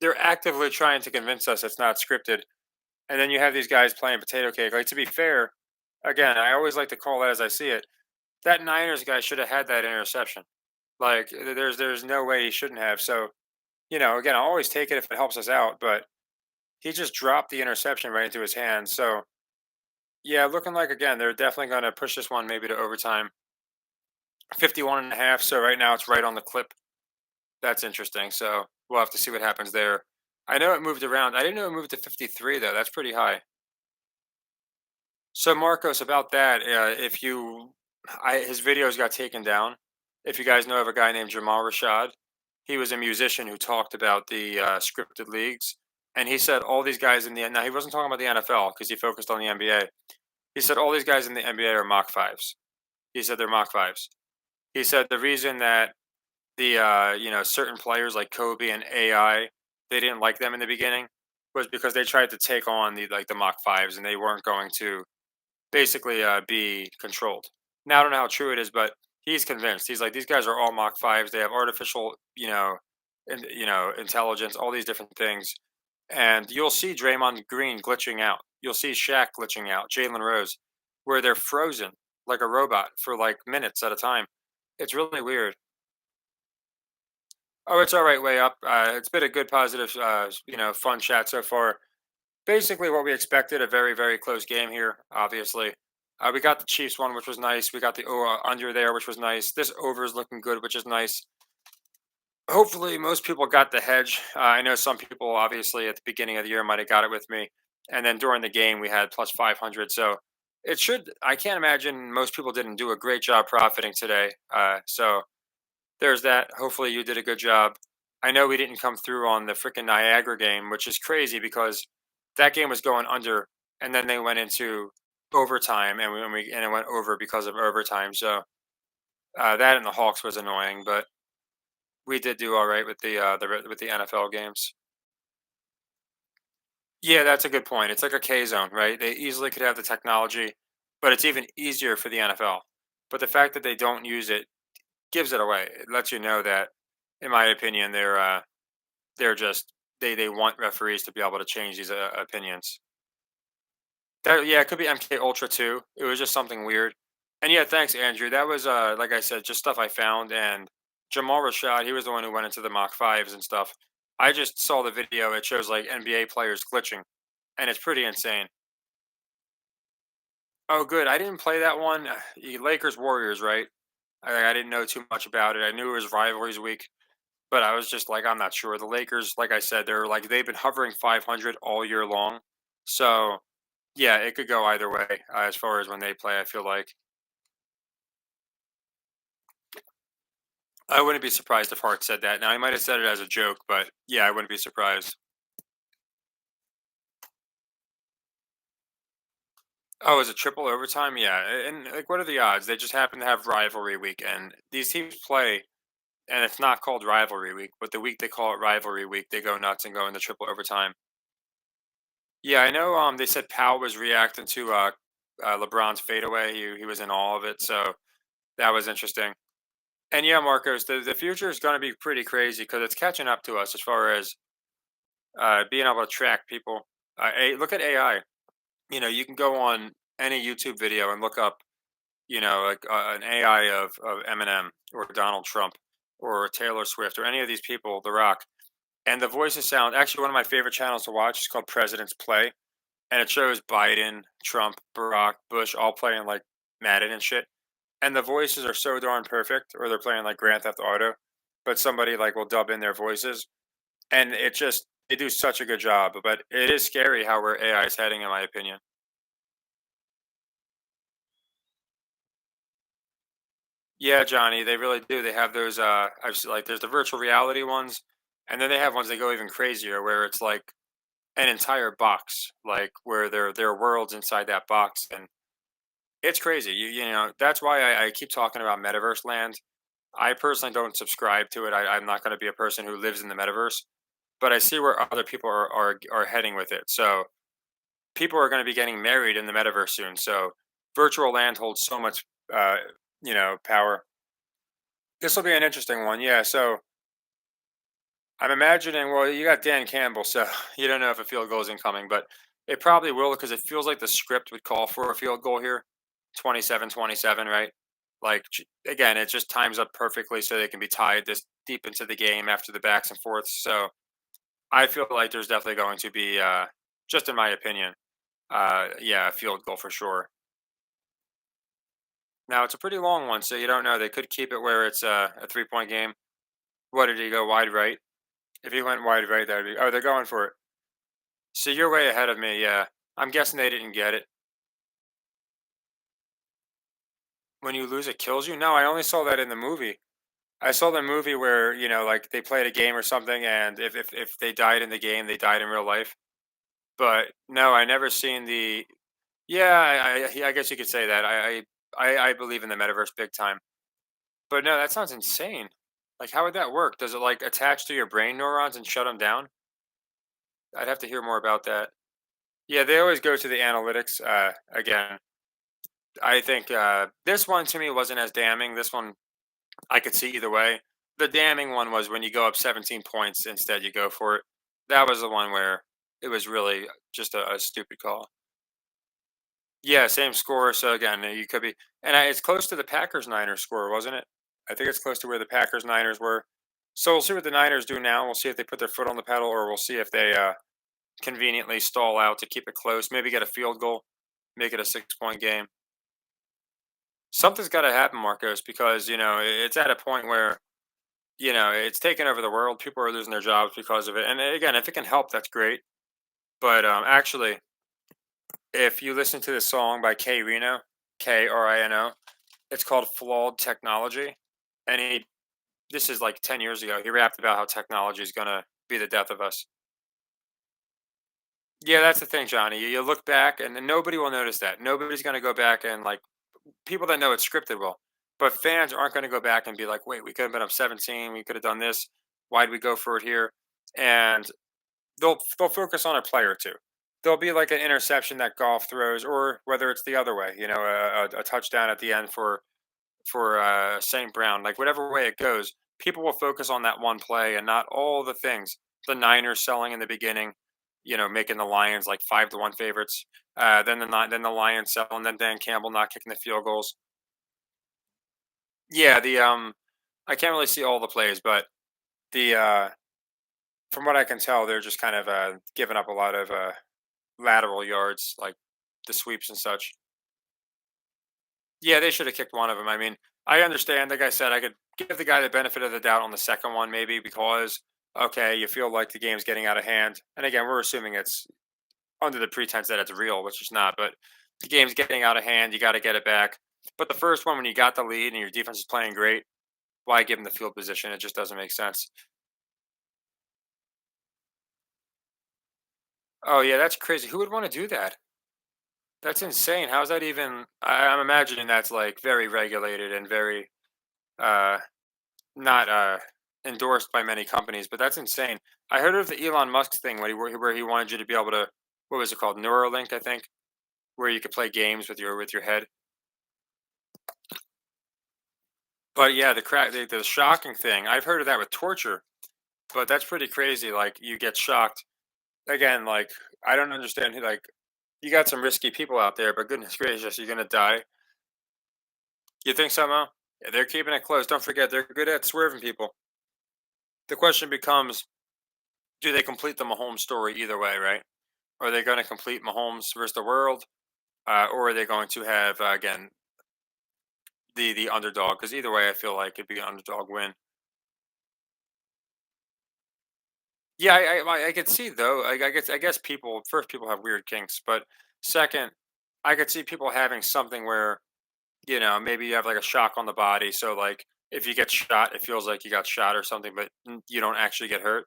they're actively trying to convince us it's not scripted. And then you have these guys playing potato cake. Like to be fair, again, I always like to call it as I see it. That Niners guy should have had that interception. Like there's no way he shouldn't have. So, again, I always take it if it helps us out, but he just dropped the interception right into his hands. So yeah, looking like again, they're definitely gonna push this one maybe to overtime. 51 and a half. So right now it's right on the clip. That's interesting. So we'll have to see what happens there. I know it moved around. I didn't know it moved to 53 though. That's pretty high. So Marcos, about that, his videos got taken down. If you guys know of a guy named Jamal Rashad, he was a musician who talked about the scripted leagues, and he said all these guys in the now he wasn't talking about the NFL because he focused on the NBA. He said all these guys in the NBA are Mach fives. He said they're Mach fives. He said the reason that the certain players like Kobe and AI they didn't like them in the beginning was because they tried to take on the Mach fives and they weren't going to basically be controlled. Now I don't know how true it is, but he's convinced. He's like these guys are all Mach fives. They have artificial intelligence, all these different things, and you'll see Draymond Green glitching out. You'll see Shaq glitching out. Jalen Rose, where they're frozen like a robot for like minutes at a time. It's really weird. Oh, it's all right way up. It's been a good, positive, fun chat so far. Basically, what we expected, a very, very close game here, obviously. We got the Chiefs one, which was nice. We got the under there, which was nice. This over is looking good, which is nice. Hopefully, most people got the hedge. I know some people, obviously, at the beginning of the year might have got it with me. And then during the game, we had plus 500. So it should, I can't imagine most people didn't do a great job profiting today. So there's that. Hopefully, you did a good job. I know we didn't come through on the freaking Niagara game, which is crazy because that game was going under, and then they went into overtime, and it went over because of overtime. So that and the Hawks was annoying, but we did do all right with with the NFL games. Yeah, that's a good point. It's like a K zone, right? They easily could have the technology, but it's even easier for the NFL. But the fact that they don't use it gives it away. It lets you know that, in my opinion, they're just they want referees to be able to change these opinions. That, yeah, it could be MK Ultra too. It was just something weird. And yeah, thanks, Andrew. That was like I said, just stuff I found. And Jamal Rashad, he was the one who went into the Mach fives and stuff. I just saw the video. It shows like NBA players glitching, and it's pretty insane. Oh, good. I didn't play that one. Lakers Warriors, right? I didn't know too much about it. I knew it was rivalries week, but I was just like, I'm not sure. The Lakers, like I said, they've been hovering 500 all year long. So yeah, it could go either way as far as when they play. I feel like I wouldn't be surprised if Hart said that. Now he might have said it as a joke, but yeah, I wouldn't be surprised. Oh, is it triple overtime? Yeah, and like, what are the odds? They just happen to have rivalry week, and these teams play, and it's not called rivalry week, but the week they call it rivalry week, they go nuts and go into triple overtime. Yeah, I know. They said Powell was reacting to LeBron's fadeaway. He was in all of it, so that was interesting. And yeah, Marcos, the future is going to be pretty crazy because it's catching up to us as far as being able to track people. Look at AI. You know, you can go on any YouTube video and look up, like an AI of Eminem or Donald Trump or Taylor Swift or any of these people, The Rock, and the voices sound. Actually, one of my favorite channels to watch is called President's Play, and it shows Biden, Trump, Barack, Bush all playing like Madden and shit. And the voices are so darn perfect, or they're playing like Grand Theft Auto, but somebody like will dub in their voices, and it just they do such a good job. But it is scary how where AI is heading, in my opinion. Yeah, Johnny, they really do. They have those. Like there's the virtual reality ones, and then they have ones that go even crazier, where it's like an entire box, like where there are worlds inside that box, and it's crazy. That's why I keep talking about metaverse land. I personally don't subscribe to it. I'm not going to be a person who lives in the metaverse, but I see where other people are heading with it. So people are going to be getting married in the metaverse soon. So virtual land holds so much, power. This will be an interesting one. Yeah. So I'm imagining. Well, you got Dan Campbell, so you don't know if a field goal is incoming, but it probably will because it feels like the script would call for a field goal here. 27-27, right? Like again, it just times up perfectly so they can be tied this deep into the game after the backs and forths. So I feel like there's definitely going to be, just in my opinion, yeah, a field goal for sure. Now it's a pretty long one, so you don't know. They could keep it where it's a 3 point game. What did he go wide right? If he went wide right, that'd be. Oh, they're going for it. So you're way ahead of me. Yeah, I'm guessing they didn't get it. When you lose, it kills you. No, I only saw that in the movie. I saw the movie where like they played a game or something, and if they died in the game, they died in real life. But no, I never seen the. Yeah, I guess you could say that. I believe in the metaverse big time. But no, that sounds insane. Like, how would that work? Does it like attach to your brain neurons and shut them down? I'd have to hear more about that. Yeah, they always go to the analytics. Again, I think this one to me wasn't as damning. This one I could see either way. The damning one was when you go up 17 points, instead you go for it. That was the one where it was really just a stupid call. Yeah, same score. So again, you could be, and it's close to the Packers Niners score, wasn't it? I think it's close to where the Packers Niners were. So we'll see what the Niners do now. We'll see if they put their foot on the pedal, or we'll see if they conveniently stall out to keep it close. Maybe get a field goal, make it a 6 point game. Something's got to happen, Marcos, because it's at a point where it's taken over the world. People are losing their jobs because of it. And again, if it can help, that's great. But actually, if you listen to this song by K Reno, Krino, it's called "Flawed Technology," and this is like 10 years ago. He rapped about how technology is gonna be the death of us. Yeah, that's the thing, Johnny. You look back, and then nobody will notice that. Nobody's gonna go back and like people that know it's scripted will, but fans aren't gonna go back and be like, "Wait, we could have been up 17. We could have done this. Why'd we go for it here?" And they'll focus on a play or two. There'll be like an interception that golf throws, or whether it's the other way, a touchdown at the end for St. Brown. Like whatever way it goes, people will focus on that one play and not all the things. The Niners selling in the beginning, making the Lions like 5-1 favorites. Then the Lions sell, and then Dan Campbell not kicking the field goals. Yeah, the I can't really see all the plays, but the from what I can tell, they're just kind of giving up a lot of lateral yards, like the sweeps and such. Yeah, they should have kicked one of them. I mean, I understand. Like I said, I could give the guy the benefit of the doubt on the second one, maybe because okay, you feel like the game's getting out of hand. And again, we're assuming it's under the pretense that it's real, which is not. But the game's getting out of hand. You got to get it back. But the first one, when you got the lead and your defense is playing great, why give them the field position? It just doesn't make sense. Oh yeah, that's crazy. Who would want to do that? That's insane. How's that even? I'm imagining that's like very regulated and very uh, not endorsed by many companies, but that's insane. I heard of the Elon Musk thing where he wanted you to be able to, what was it called, Neuralink, I think, where you could play games with your head. But yeah, the shocking thing, I've heard of that with torture, but that's pretty crazy. Like you get shocked again. Like I don't understand who like you got some risky people out there, but goodness gracious, you're gonna die. You think so, Mo? Yeah, they're keeping it close. Don't forget, they're good at swerving people. The question becomes, do they complete the Mahomes story either way, right? Are they going to complete Mahomes versus the world, or are they going to have again the underdog? Because either way, I feel like it'd be an underdog win. Yeah, I could see though. I guess people have weird kinks, but second, I could see people having something where maybe you have like a shock on the body, so like if you get shot, it feels like you got shot or something, but you don't actually get hurt.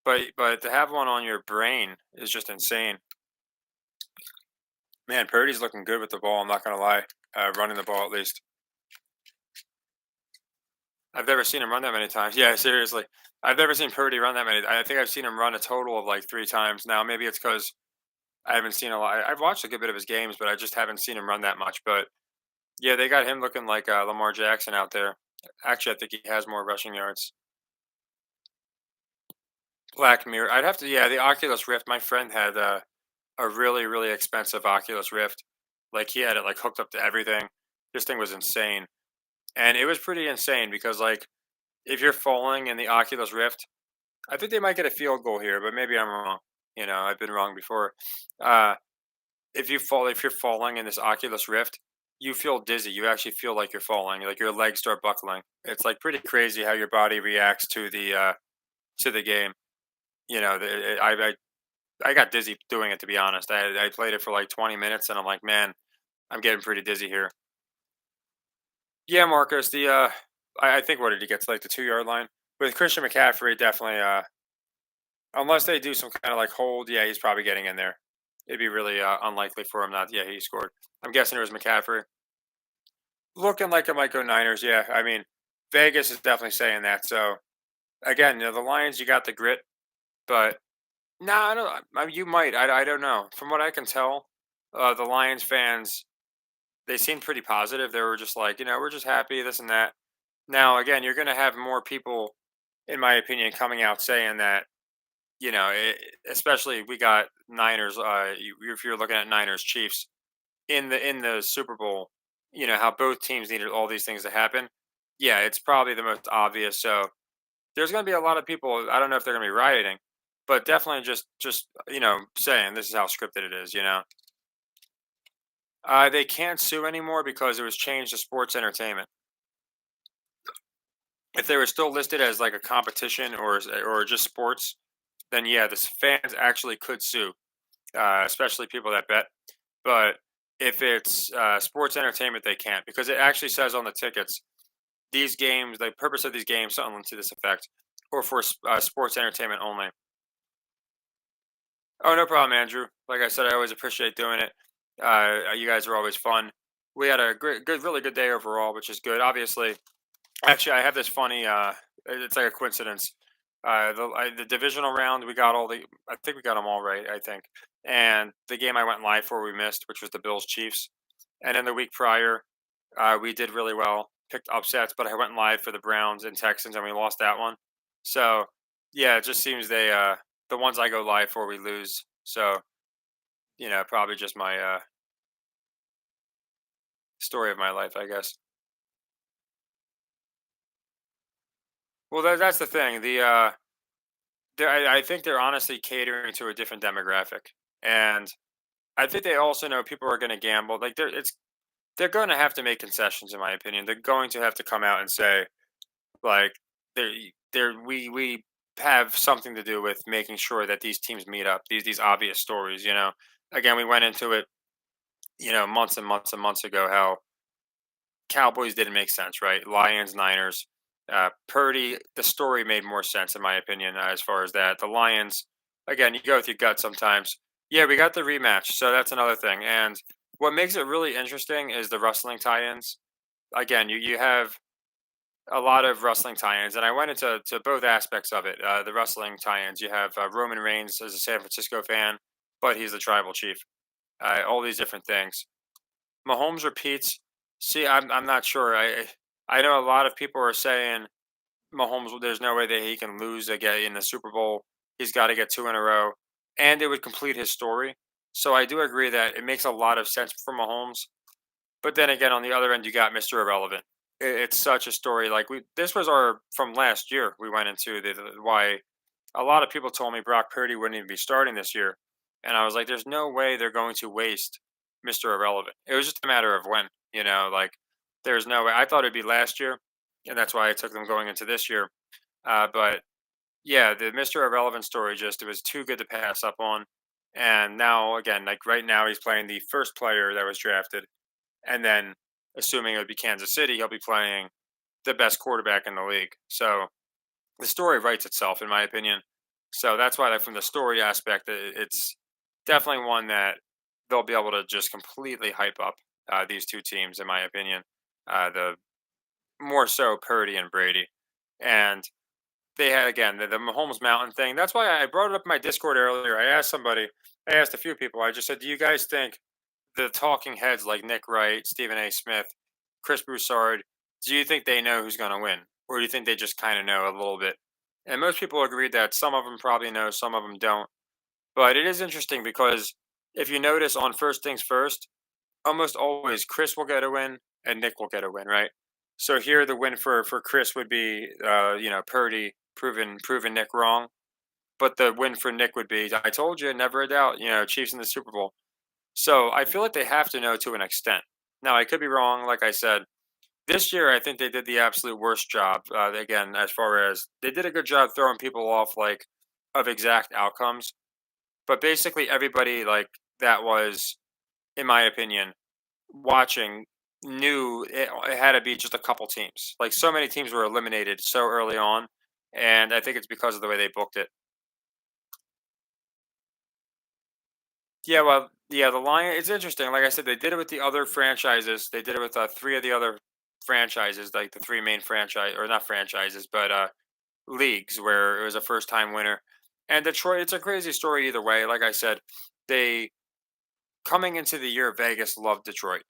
But to have one on your brain is just insane. Man, Purdy's looking good with the ball. I'm not gonna lie, running the ball at least. I've never seen him run that many times. Yeah, seriously, I've never seen Purdy run that many. I think I've seen him run a total of like 3 times now. Maybe it's because I haven't seen a lot. I've watched a good bit of his games, but I just haven't seen him run that much. But yeah, they got him looking like Lamar Jackson out there. Actually, I think he has more rushing yards. Black Mirror. I'd have to. Yeah, the Oculus Rift. My friend had a really really expensive Oculus Rift. Like he had it like hooked up to everything. This thing was insane, and it was pretty insane because like if you're falling in the Oculus Rift, I think they might get a field goal here, but maybe I'm wrong. I've been wrong before. Uh, if you're falling in this Oculus Rift, you feel dizzy. You actually feel like you're falling, like your legs start buckling. It's like pretty crazy how your body reacts to the game. I got dizzy doing it, to be honest. I played it for like 20 minutes, and I'm like, man, I'm getting pretty dizzy here. Yeah, Marcus. I think what did he get to like the 2 yard line with Christian McCaffrey? Definitely. Unless they do some kind of like hold, yeah, he's probably getting in there. It'd be really unlikely for him not. Yeah, he scored. I'm guessing it was McCaffrey. Looking like it might go Niners. Yeah, I mean, Vegas is definitely saying that. So again, the Lions, you got the grit, but no, I don't. I mean, you might. I don't know. From what I can tell, the Lions fans they seemed pretty positive. They were just like, we're just happy, this and that. Now, again, you're going to have more people, in my opinion, coming out saying that especially we got Niners. If you're looking at Niners Chiefs in the Super Bowl, how both teams needed all these things to happen. Yeah, it's probably the most obvious. So there's going to be a lot of people. I don't know if they're going to be rioting, but definitely just saying this is how scripted it is. They can't sue anymore because it was changed to sports entertainment. If they were still listed as like a competition or just sports, then yeah, the fans actually could sue, especially people that bet. But if it's sports entertainment, they can't because it actually says on the tickets these games, the purpose of these games, something to this effect, or for sports entertainment only. Oh, no problem, Andrew. Like I said, I always appreciate doing it. You guys are always fun. We had a really good day overall, which is good. Obviously, actually, I have this funny. It's like a coincidence. The divisional round, we got all the. I think we got them all right. I think, and the game I went live for, we missed, which was the Bills Chiefs. And then the week prior, we did really well, picked upsets, but I went live for the Browns and Texans, and we lost that one. So yeah, it just seems the ones I go live for, we lose. So probably just my story of my life, I guess. Well, that's the thing. I think they're honestly catering to a different demographic, and I think they also know people are going to gamble. Like they're going to have to make concessions, in my opinion. They're going to have to come out and say like we have something to do with making sure that these teams meet up. These obvious stories. Again, we went into it, months and months and months ago. How Cowboys didn't make sense, right? Lions, Niners, Purdy. The story made more sense in my opinion as far as that. The Lions, again, you go with your gut sometimes. Yeah, we got the rematch, so that's another thing. And what makes it really interesting is the wrestling tie-ins. Again, you have a lot of wrestling tie-ins, and I went into both aspects of it. The wrestling tie-ins. You have Roman Reigns as a San Francisco fan, but he's the tribal chief. All these different things. Mahomes repeats. See, I'm not sure. I know a lot of people are saying Mahomes. There's no way that he can lose again in the Super Bowl. He's got to get two in a row, and it would complete his story. So I do agree that it makes a lot of sense for Mahomes. But then again, on the other end, you got Mr. Irrelevant. It's such a story. Like this was our from last year. We went into why a lot of people told me Brock Purdy wouldn't even be starting this year, and I was like, "There's no way they're going to waste Mr. Irrelevant." It was just a matter of when, like there's no way. I thought it'd be last year, and that's why I took them going into this year. But yeah, the Mr. Irrelevant story just it was too good to pass up on. And now again, like right now, he's playing the first player that was drafted, and then assuming it would be Kansas City, he'll be playing the best quarterback in the league. So the story writes itself, in my opinion. So that's why, like, from the story aspect, it's definitely one that they'll be able to just completely hype up these two teams, in my opinion. The more so Purdy and Brady, and they had again the Mahomes Mountain thing. That's why I brought it up in my Discord earlier. I asked a few people. I just said, "Do you guys think the talking heads like Nick Wright, Stephen A. Smith, Chris Broussard, do you think they know who's going to win, or do you think they just kind of know a little bit?" And most people agreed that some of them probably know, some of them don't. But it is interesting because if you notice on First Things First, almost always Chris will get a win and Nick will get a win, right? So here the win for Chris would be Purdy proving Nick wrong, but the win for Nick would be I told you, never a doubt, Chiefs in the Super Bowl. So I feel like they have to know to an extent. Now I could be wrong, like I said. This year, I think they did the absolute worst job. Again, as far as they did a good job throwing people off, like of exact outcomes, but basically everybody like that was, in my opinion, watching knew it had to be just a couple teams. Like so many teams were eliminated so early on, and I think it's because of the way they booked it. Yeah, well, yeah, the Lion. It's interesting. Like I said, they did it with the other franchises. They did it with three of the other franchises, like the three main franchise or not franchises, but leagues where it was a first time winner. And Detroit, it's a crazy story either way. Like I said, they coming into the year, Vegas loved Detroit.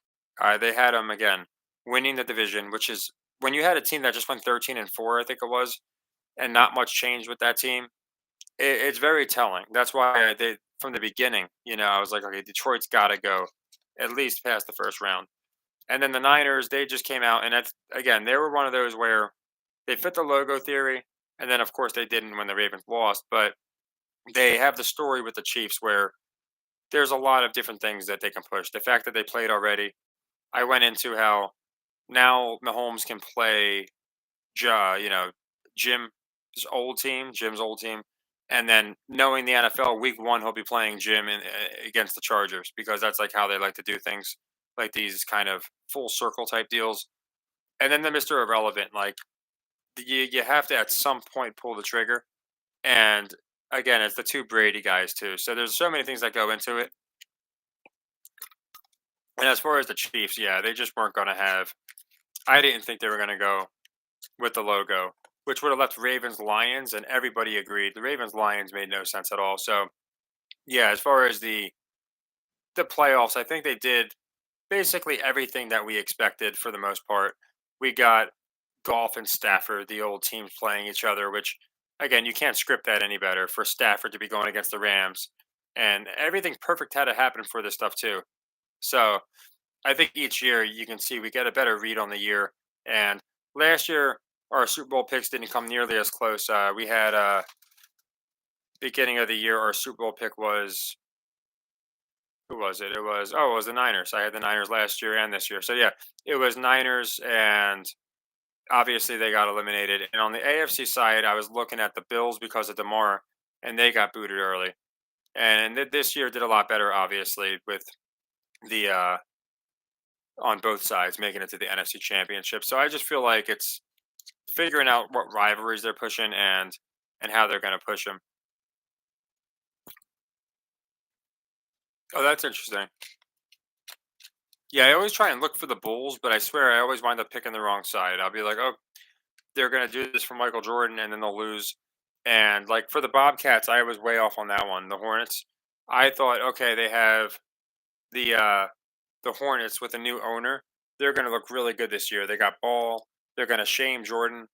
They had them again winning the division, which is when you had a team that just went 13-4, I think it was, and not much changed with that team. It's very telling. That's why they from the beginning, I was like, okay, Detroit's got to go at least past the first round. And then the Niners, they just came out, and that's again, they were one of those where they fit the logo theory. and then of course they didn't when the Ravens lost. But they have the story with the Chiefs where there's a lot of different things that they can push. The fact that they played already, I went into how now Mahomes can play, you know, Jim's Jim's old team, and then knowing the NFL, Week 1 he'll be playing Jim against the Chargers because that's like how they like to do things, like these kind of full circle type deals. And then the Mister Irrelevant, like you have to at some point pull the trigger. And again, it's the two Brady guys too. So there's so many things that go into it. And as far as the Chiefs, yeah, they just weren't going to have. I didn't think they were going to go with the logo, which would have left Ravens Lions, and everybody agreed the Ravens Lions made no sense at all. So yeah, as far as the playoffs, I think they did basically everything that we expected for the most part. We got Golf and Stafford, the old teams playing each other, which again you can't script that any better for Stafford to be going against the Rams, and everything perfect had to happen for this stuff too. So I think each year you can see we get a better read on the year. And last year, our Super Bowl picks didn't come nearly as close. We had beginning of the year, our Super Bowl pick was who was it? It was the Niners. I had the Niners last year and this year. So yeah, it was Niners, and obviously they got eliminated. And on the AFC side, I was looking at the Bills because of Demar, and they got booted early. And this year did a lot better, obviously, with the on both sides making it to the NFC Championship. So I just feel like it's figuring out what rivalries they're pushing and how they're going to push them. Oh, that's interesting. Yeah, I always try and look for the Bulls, but I swear I always wind up picking the wrong side. I'll be like, oh, they're going to do this for Michael Jordan, and then they'll lose. And like for the Bobcats, I was way off on that one. The Hornets, I thought, okay, they have the uh, the Hornets with a new owner. They're going to look really good this year. They got Ball. They're going to shame Jordan.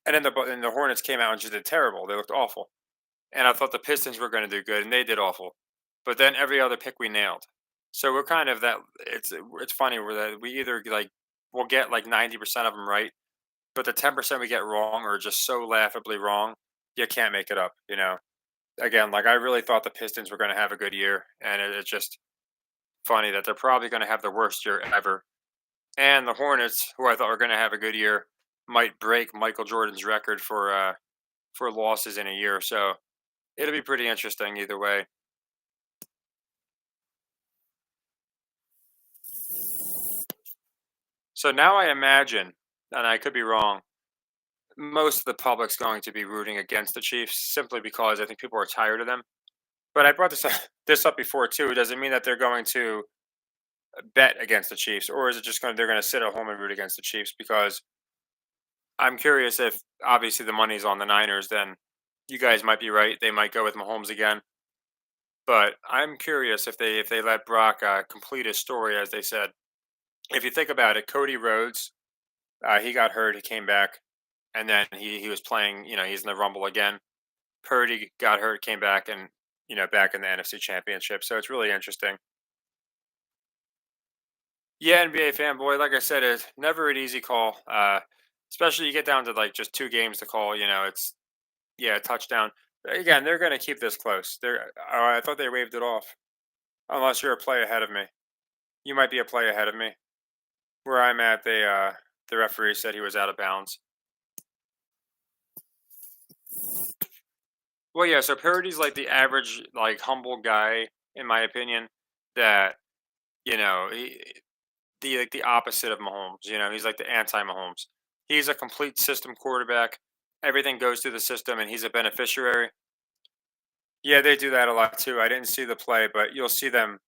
And then the Hornets came out and just did terrible. They looked awful. And I thought the Pistons were going to do good, and they did awful. But then every other pick we nailed. So we're kind of that. It's funny where that we either like we'll get like 90% of them right, but the 10% we get wrong are just so laughably wrong. You can't make it up. Again, like I really thought the Pistons were going to have a good year, and it's just funny that they're probably going to have the worst year ever. And the Hornets, who I thought were going to have a good year, might break Michael Jordan's record for losses in a year. So it'll be pretty interesting either way. So now I imagine, and I could be wrong, most of the public's going to be rooting against the Chiefs simply because I think people are tired of them. But I brought this up before too. Does it mean that they're going to bet against the Chiefs, or is it just going they're going to sit at home and root against the Chiefs? Because I'm curious if obviously the money's on the Niners, then you guys might be right. They might go with Mahomes again. But I'm curious if they let Brock complete his story, as they said. If you think about it, Cody Rhodes, he got hurt, he came back, and then he was playing. He's in the Rumble again. Purdy got hurt, came back, and back in the NFC Championship. So it's really interesting. Yeah, NBA fanboy. Like I said, it's never an easy call. Especially you get down to like just two games to call. It's yeah, touchdown. Again, they're going to keep this close. I thought they waved it off. Unless you're a play ahead of me, you might be a play ahead of me. Where I'm at, the referee said he was out of bounds. Well, yeah. So Purdy's like the average, like humble guy, in my opinion. That he, the opposite of Mahomes. He's like the anti Mahomes. He's a complete system quarterback. Everything goes through the system, and he's a beneficiary. Yeah, they do that a lot too. I didn't see the play, but you'll see them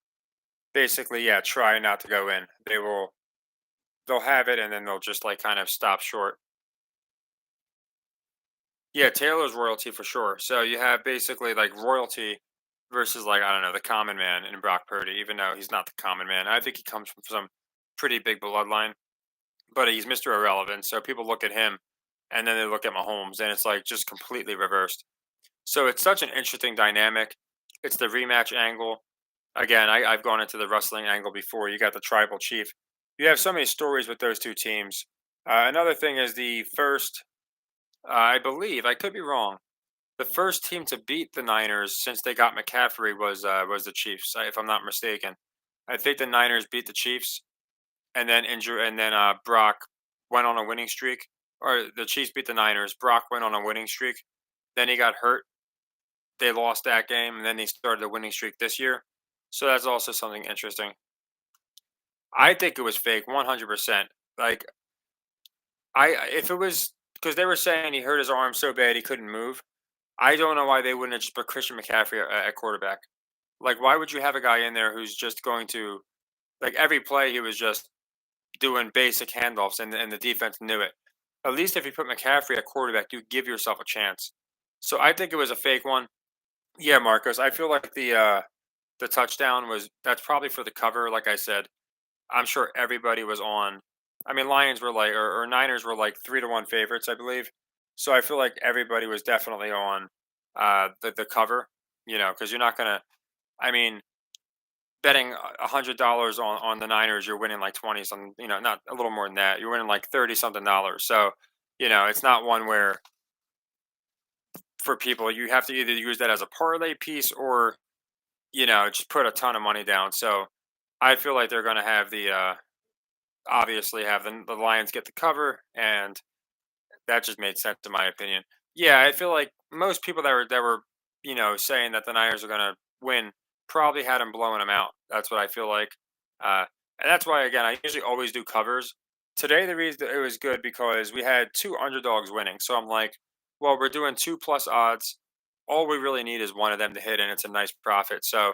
basically, yeah, try not to go in. They'll have it, and then they'll just like kind of stop short. Yeah, Taylor's royalty for sure. So you have basically like royalty versus like I don't know the common man in Brock Purdy, even though he's not the common man. I think he comes from some pretty big bloodline, but he's Mr. Irrelevant. So people look at him, and then they look at Mahomes, and it's like just completely reversed. So it's such an interesting dynamic. It's the rematch angle. Again, I've gone into the wrestling angle before. You got the tribal chief. You have so many stories with those two teams. Another thing is the first I believe I could be wrong. The first team to beat the Niners since they got McCaffrey was the Chiefs, if I'm not mistaken. I think the Niners beat the Chiefs, and then Brock went on a winning streak, or the Chiefs beat the Niners. Brock went on a winning streak. Then he got hurt. They lost that game, and then they started a winning streak this year. So that's also something interesting. I think it was fake, 100%. Like if it was because they were saying he hurt his arm so bad he couldn't move. I don't know why they wouldn't have just put Christian McCaffrey at quarterback. Like, why would you have a guy in there who's just going to like every play he was just doing basic handoffs and the defense knew it. At least if you put McCaffrey at quarterback, you give yourself a chance. So I think it was a fake one. Yeah, Marcos. I feel like the touchdown was that's probably for the cover. Like I said, I'm sure everybody was on. I mean, Lions were like or Niners were like 3-1 favorites, I believe. So I feel like everybody was definitely on the cover. You know, because you're not gonna. I mean, betting $100 on the Niners, you're winning like 20 something, not a little more than that. You're winning like 30 something dollars. So, it's not one where for people you have to either use that as a parlay piece or, just put a ton of money down. So I feel like they're gonna have the obviously have the Lions get the cover, and that just made sense in my opinion. Yeah, I feel like most people that were saying that the Niners are gonna win probably had them blowing them out. That's what I feel like, uh, and that's why again I usually always do covers. Today the reason it was good because we had two underdogs winning, so I'm like, well, we're doing two plus odds. All we really need is one of them to hit, and it's a nice profit. So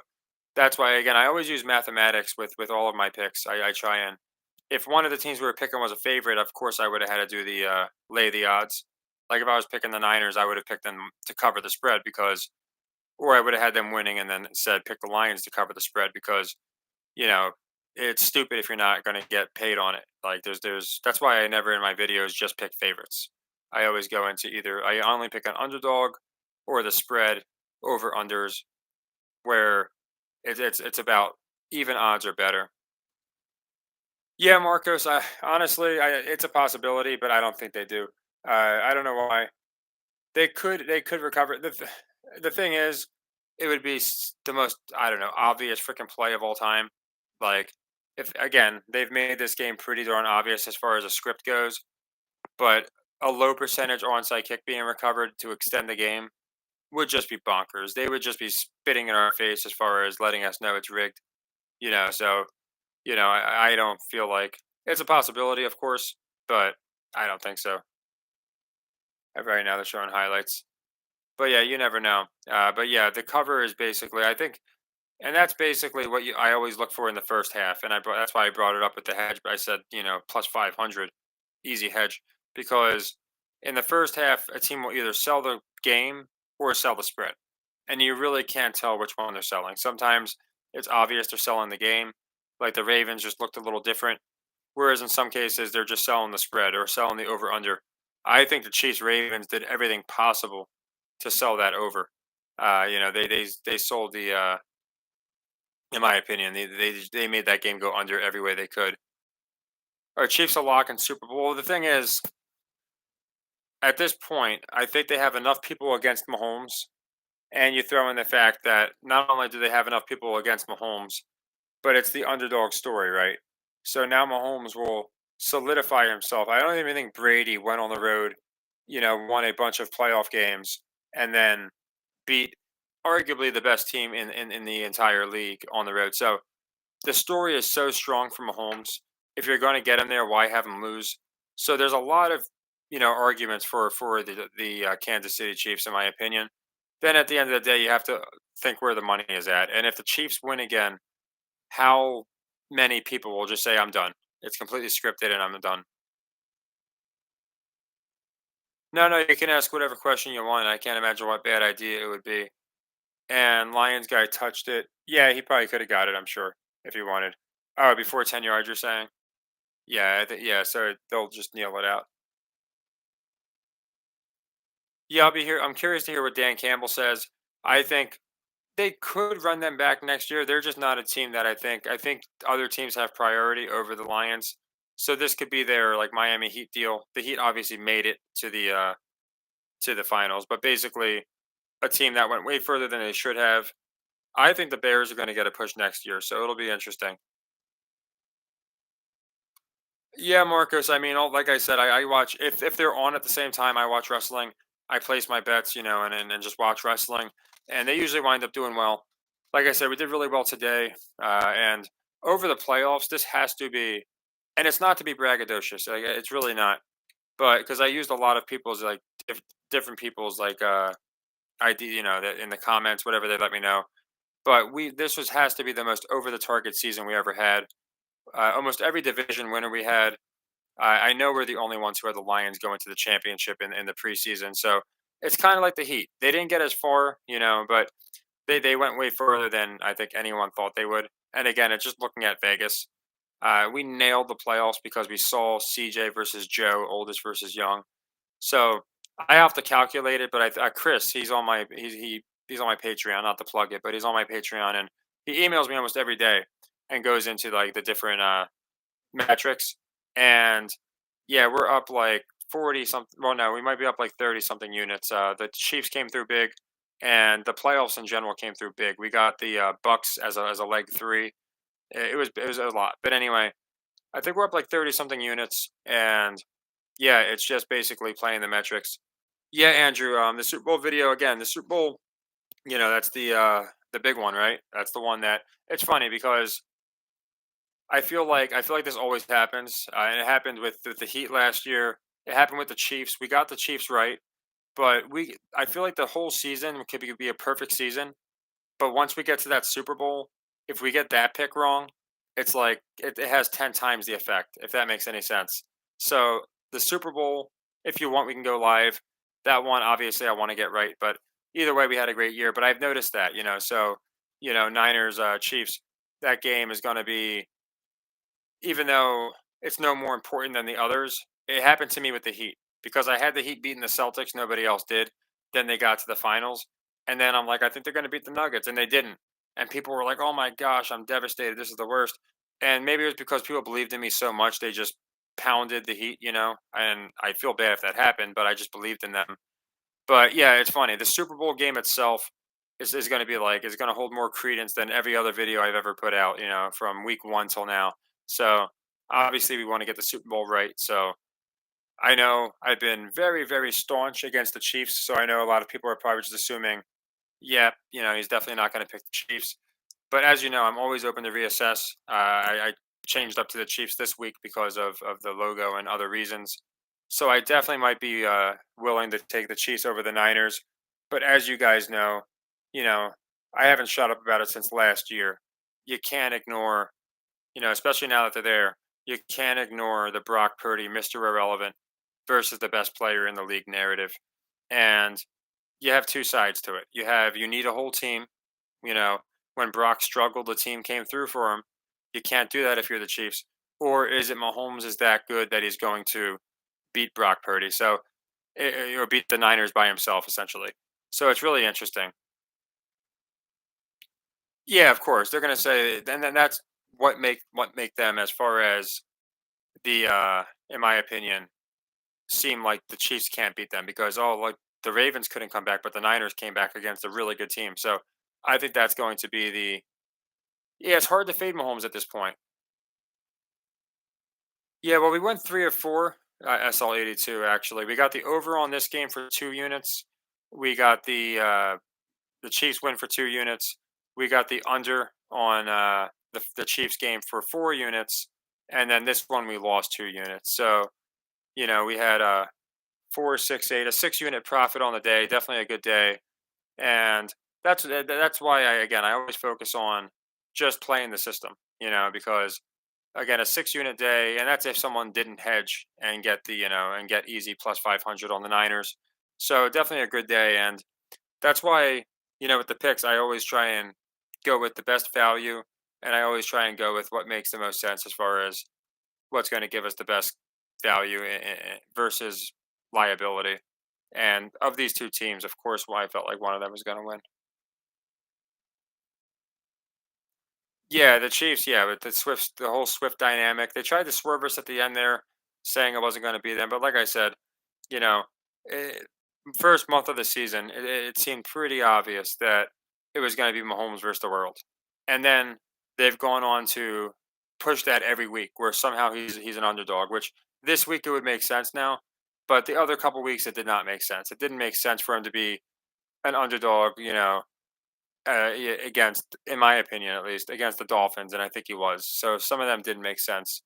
that's why again I always use mathematics with all of my picks. I try and if one of the teams we were picking was a favorite, of course I would have had to do the lay the odds. Like if I was picking the Niners, I would have picked them to cover the spread because, or I would have had them winning and then said pick the Lions to cover the spread because you know it's stupid if you're not going to get paid on it. Like there's that's why I never in my videos just pick favorites. I always go into either I only pick an underdog or the spread over unders where it's about even odds or better. Yeah, Marcos. I honestly, it's a possibility, but I don't think they do. I don't know why. They could recover. The thing is, it would be the most I don't know obvious freaking play of all time. Like if again they've made this game pretty darn obvious as far as a script goes, but a low percentage onside kick being recovered to extend the game would just be bonkers. They would just be spitting in our face as far as letting us know it's rigged. So I don't feel like it's a possibility, of course, but I don't think so. Right now, they're showing highlights, but yeah, you never know. But yeah, the cover is basically, I think, and that's basically what I always look for in the first half, and that's why I brought it up with the hedge. But I said, plus 500, easy hedge, because in the first half, a team will either sell the game or sell the spread, and you really can't tell which one they're selling. Sometimes it's obvious they're selling the game, like the Ravens just looked a little different. Whereas in some cases, they're just selling the spread or selling the over under. I think the Chiefs Ravens did everything possible to sell that over. They sold in my opinion, they made that game go under every way they could. Our Chiefs a lock in Super Bowl. The thing is, at this point, I think they have enough people against Mahomes, and you throw in the fact that not only do they have enough people against Mahomes, but it's the underdog story, right? So now Mahomes will solidify himself. I don't even think Brady went on the road, won a bunch of playoff games and then beat arguably the best team in the entire league on the road. So the story is so strong for Mahomes. If you're going to get him there, why have him lose? So there's a lot of arguments for the Kansas City Chiefs, in my opinion. Then at the end of the day, you have to think where the money is at, and if the Chiefs win again, how many people will just say, "I'm done. It's completely scripted and I'm done." No, no, you can ask whatever question you want. I can't imagine what bad idea it would be. And Lions guy touched it. Yeah, he probably could have got it, I'm sure, if he wanted. Oh, before 10 yards, you're saying? Yeah, yeah, so they'll just kneel it out. Yeah, I'll be here. I'm curious to hear what Dan Campbell says. I think they could run them back next year. They're just not a team that I think other teams have priority over the Lions. So this could be their like Miami Heat deal. The Heat obviously made it to the to the finals, but basically a team that went way further than they should have. I think the Bears are going to get a push next year, so it'll be interesting. Yeah, Marcos. I mean, like I said, I watch if they're on at the same time. I watch wrestling. I place my bets, and just watch wrestling, and they usually wind up doing well. Like I said, we did really well today, and over the playoffs, this has to be, and it's not to be braggadocious. Like, it's really not, but because I used a lot of people's different people's ID, that in the comments, whatever they let me know. But we this was has to be the most over the target season we ever had. Almost every division winner we had. I know we're the only ones who had the Lions going to the championship in the preseason. So it's kind of like the Heat. They didn't get as far, but they went way further than I think anyone thought they would. And again, it's just looking at Vegas. We nailed the playoffs because we saw CJ versus Joe, oldest versus young. So I have to calculate it, but Chris, he's on my Patreon, not to plug it, but he's on my Patreon, and he emails me almost every day and goes into like the different metrics. And yeah, we're up like 40 something. Well, no, we might be up like 30 something units. The Chiefs came through big, and the playoffs in general came through big. We got the Bucks as a leg three. It was a lot, but anyway, I think we're up like 30 something units, and yeah, it's just basically playing the metrics. Yeah, Andrew. The Super Bowl video again. The Super Bowl. That's the big one, right? That's the one that it's funny because I feel like this always happens, and it happened with the Heat last year. It happened with the Chiefs. We got the Chiefs right, but I feel like the whole season could be a perfect season. But once we get to that Super Bowl, if we get that pick wrong, it's like it has 10 times the effect. If that makes any sense. So the Super Bowl, if you want, we can go live. That one, obviously, I want to get right. But either way, we had a great year. But I've noticed that, so Niners, Chiefs, that game is going to be even though it's no more important than the others, it happened to me with the Heat because I had the Heat beating the Celtics, nobody else did. Then they got to the finals, and then I'm like, I think they're going to beat the Nuggets, and they didn't. And people were like, "Oh my gosh, I'm devastated. This is the worst." And maybe it was because people believed in me so much they just pounded the Heat, And I feel bad if that happened, but I just believed in them. But yeah, it's funny. The Super Bowl game itself is going to be like is going to hold more credence than every other video I've ever put out. From week one till now. So obviously, we want to get the Super Bowl right. So I know I've been very, very staunch against the Chiefs. So I know a lot of people are probably just assuming, yeah, he's definitely not going to pick the Chiefs. But as you know, I'm always open to reassess. I changed up to the Chiefs this week because of the logo and other reasons. So I definitely might be willing to take the Chiefs over the Niners. But as you guys know, you know, I haven't shut up about it since last year. You can't ignore, especially now that they're there, you can't ignore the Brock Purdy, Mr. Irrelevant versus the best player in the league narrative. And you have two sides to it. You need a whole team, you know, when Brock struggled, the team came through for him. You can't do that if you're the Chiefs. Or is it Mahomes is that good that he's going to beat Brock Purdy? So, or beat the Niners by himself, essentially. So it's really interesting. Yeah, of course they're going to say, and then that's what make them as far as in my opinion, seem like the Chiefs can't beat them because like the Ravens couldn't come back, but the Niners came back against a really good team. So I think that's going to be the yeah. It's hard to fade Mahomes at this point. Yeah, well, we went 3 or 4. I saw 82 actually. We got the over on this game for 2 units. We got the Chiefs win for 2 units. We got the under on the Chiefs game for 4 units, and then this one we lost 2 units. So we had a 4, 6, 8, a 6 unit profit on the day. Definitely a good day, and that's why I always focus on just playing the system. Because again, a 6 unit day, and that's if someone didn't hedge and get and get easy plus 500 on the Niners. So definitely a good day, and that's why with the picks, I always try and go with the best value, and I always try and go with what makes the most sense as far as what's going to give us the best value versus liability. And of these two teams, of course, why I felt like one of them was going to win. Yeah, the Chiefs. Yeah, with the whole Swift dynamic, they tried to swerve us at the end there, saying it wasn't going to be them. But like I said, you know, eh, first month of the season, it seemed pretty obvious that it was going to be Mahomes versus the world. And then they've gone on to push that every week, where somehow he's an underdog. Which this week it would make sense now, but the other couple weeks it did not make sense. It didn't make sense for him to be an underdog, against, in my opinion at least, against the Dolphins, and I think he was. So some of them didn't make sense.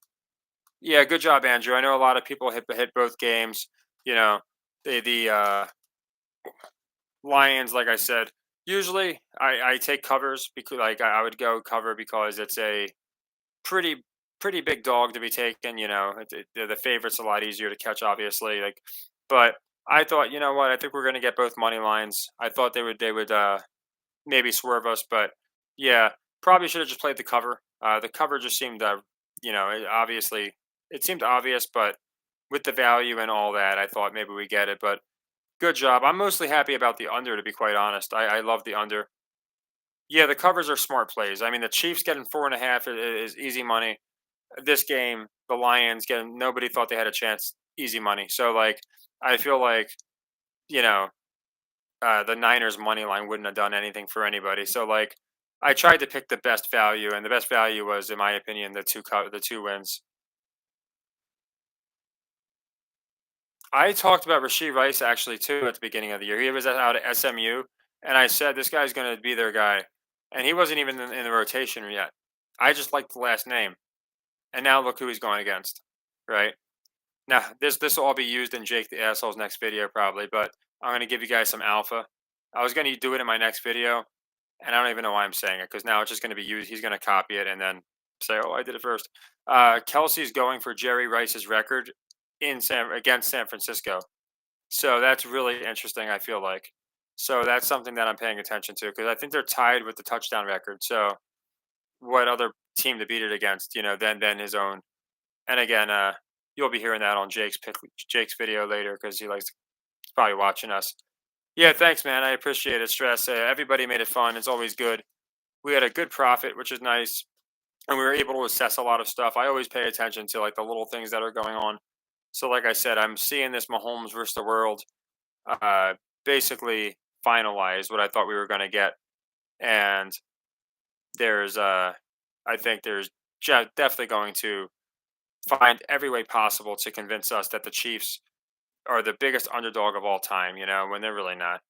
Yeah, good job, Andrew. I know a lot of people hit both games. You know, the Lions, like I said, usually I take covers because like I would go cover because it's a pretty pretty big dog to be taken. The favorite's a lot easier to catch, obviously. But I thought, you know what? I think we're going to get both money lines. I thought they would maybe swerve us, but yeah, probably should have just played the cover. The cover just seemed, obviously it seemed obvious, but with the value and all that, I thought maybe we get it. But good job. I'm mostly happy about the under, to be quite honest. I love the under. Yeah, the covers are smart plays. I mean, the Chiefs getting 4.5 is easy money. This game, the Lions getting, nobody thought they had a chance, easy money. So like, I feel like you know the Niners money line wouldn't have done anything for anybody. So like, I tried to pick the best value, and the best value was, in my opinion, the two wins. I talked about Rasheed Rice actually too at the beginning of the year. He was out at SMU, and I said this guy's going to be their guy, and he wasn't even in the rotation yet. I just liked the last name, and now look who he's going against. Right now, this will all be used in Jake the Asshole's next video probably, but I'm going to give you guys some alpha. I was going to do it in my next video, and I don't even know why I'm saying it because now it's just going to be used. He's going to copy it and then say, "Oh, I did it first." Kelsey's going for Jerry Rice's record against San Francisco, so that's really interesting. I feel like, so that's something that I'm paying attention to because I think they're tied with the touchdown record. So what other team to beat it against? Than his own. And again, you'll be hearing that on Jake's video later because he's probably watching us. Yeah, thanks, man. I appreciate it. Stress. Everybody made it fun. It's always good. We had a good profit, which is nice, and we were able to assess a lot of stuff. I always pay attention to like the little things that are going on. So, like I said, I'm seeing this Mahomes versus the world uh, basically finalize what I thought we were going to get, and there's I think there's definitely going to find every way possible to convince us that the Chiefs are the biggest underdog of all time. When they're really not.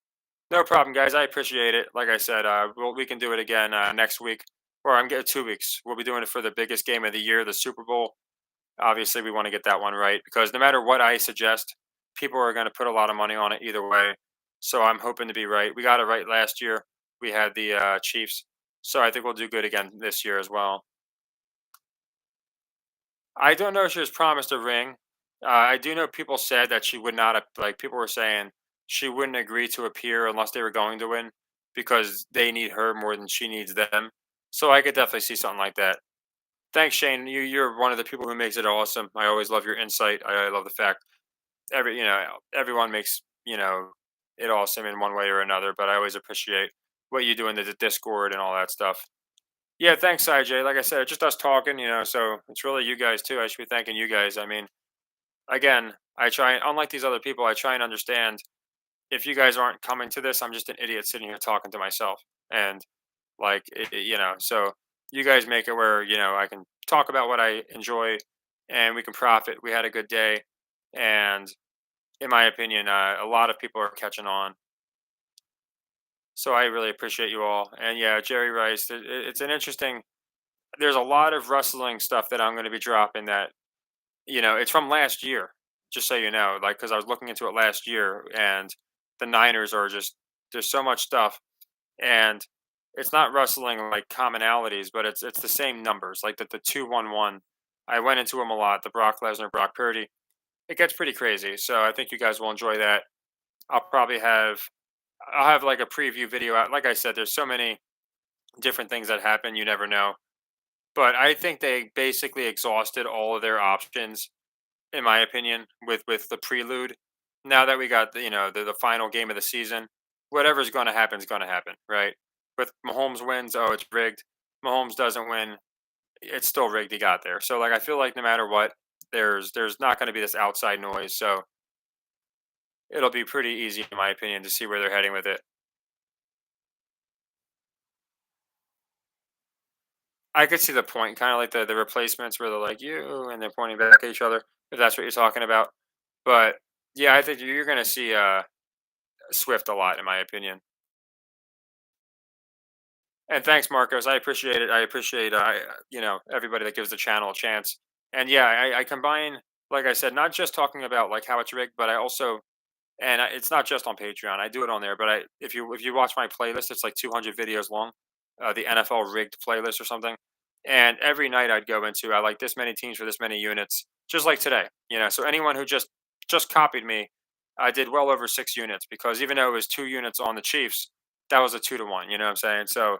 No problem, guys. I appreciate it. Like I said, we can do it again next week, or I'm getting 2 weeks. We'll be doing it for the biggest game of the year, the Super Bowl. Obviously, we want to get that one right because no matter what I suggest, people are going to put a lot of money on it either way. So I'm hoping to be right. We got it right last year. We had the Chiefs, so I think we'll do good again this year as well. I don't know if she was promised a ring. I do know people said that she would not like people were saying she wouldn't agree to appear unless they were going to win because they need her more than she needs them. So I could definitely see something like that. Thanks, Shane. You're one of the people who makes it awesome. I always love your insight. I love the fact everyone makes it awesome in one way or another. But I always appreciate what you do in the Discord and all that stuff. Yeah, thanks, IJ. Like I said, it's just us talking, so it's really you guys too. I should be thanking you guys. I mean, again, I try, unlike these other people, I try and understand if you guys aren't coming to this, I'm just an idiot sitting here talking to myself. And like, so you guys make it where, I can talk about what I enjoy and we can profit. We had a good day. And in my opinion, a lot of people are catching on. So I really appreciate you all. And yeah, Jerry Rice, it's an interesting, there's a lot of wrestling stuff that I'm going to be dropping that, it's from last year, just so you know, like, because I was looking into it last year and the Niners are just, there's so much stuff. And it's not wrestling like commonalities, but it's the same numbers, like the 2-1-1. I went into them a lot, the Brock Lesnar, Brock Purdy. It gets pretty crazy. So I think you guys will enjoy that. I'll probably have, I'll have like a preview video out. Like I said, there's so many different things that happen. You never know. But I think they basically exhausted all of their options, in my opinion, with the prelude. Now that we got the final game of the season, whatever's going to happen is going to happen, right? With Mahomes wins, oh, it's rigged. Mahomes doesn't win, it's still rigged. He got there. So like I feel like no matter what, there's not going to be this outside noise. So it'll be pretty easy, in my opinion, to see where they're heading with it. I could see the point, kind of like the replacements where they're like you, and they're pointing back at each other. If that's what you're talking about, but yeah, I think you're going to see Swift a lot, in my opinion. And thanks, Marcos. I appreciate it. I appreciate everybody that gives the channel a chance. And yeah, I combine, like I said, not just talking about like how it's rigged, but I also it's not just on Patreon. I do it on there, but if you watch my playlist, it's like 200 videos long, the NFL rigged playlist or something. And every night I'd go into, I like this many teams for this many units, just like today. So anyone who just copied me, I did well over 6 units because even though it was 2 units on the Chiefs, that was a 2 to 1. You know what I'm saying? So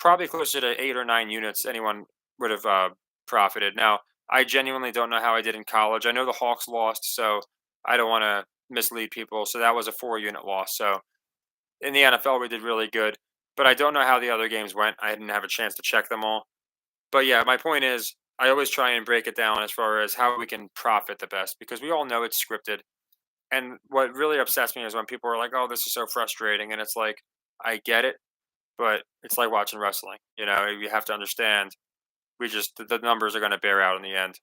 probably closer to 8 or 9 units anyone would have profited. Now I genuinely don't know how I did in college. I know the Hawks lost, so I don't want to mislead people. So that was a 4 unit loss. So in the NFL, we did really good, but I don't know how the other games went. I didn't have a chance to check them all. But yeah, my point is, I always try and break it down as far as how we can profit the best because we all know it's scripted. And what really upsets me is when people are like, "Oh, this is so frustrating," and it's like, I get it, but it's like watching wrestling. You have to understand. The numbers are going to bear out in the end.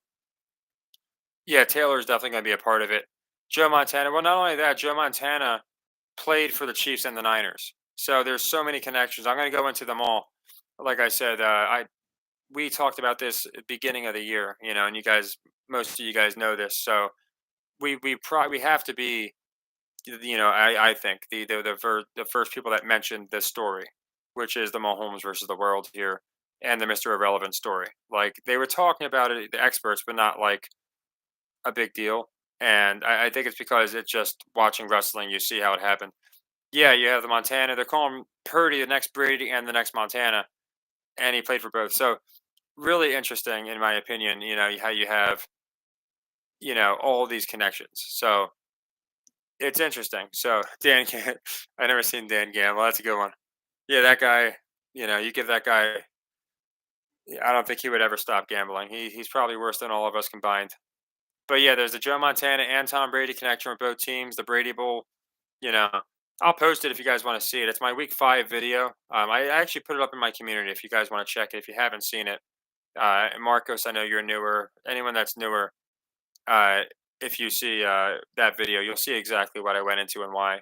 Yeah, Taylor's definitely going to be a part of it. Joe Montana. Well, not only that, Joe Montana played for the Chiefs and the Niners. So there's so many connections. I'm going to go into them all. Like I said, I we talked about this at the beginning of the year, and most of you guys know this. So we have to be, I think the first people that mentioned this story, which is the Mahomes versus the world here, and the Mr. Irrelevant story. Like they were talking about it, the experts, but not like a big deal. And I think it's because it's just watching wrestling, you see how it happened. Yeah, you have the Montana. They're calling Purdy the next Brady and the next Montana, and he played for both. So really interesting, in my opinion. How you have all these connections. So it's interesting. So I never seen Dan Gamble. That's a good one. Yeah, that guy. You give that guy. Yeah, I don't think he would ever stop gambling. He's probably worse than all of us combined. But yeah, there's the Joe Montana and Tom Brady connection with both teams. The Brady Bowl. You know, I'll post it if you guys want to see it. It's my week 5 video. I actually put it up in my community if you guys want to check it. If you haven't seen it, Marcos, I know you're newer. Anyone that's newer, uh, if you see that video, you'll see exactly what I went into and why.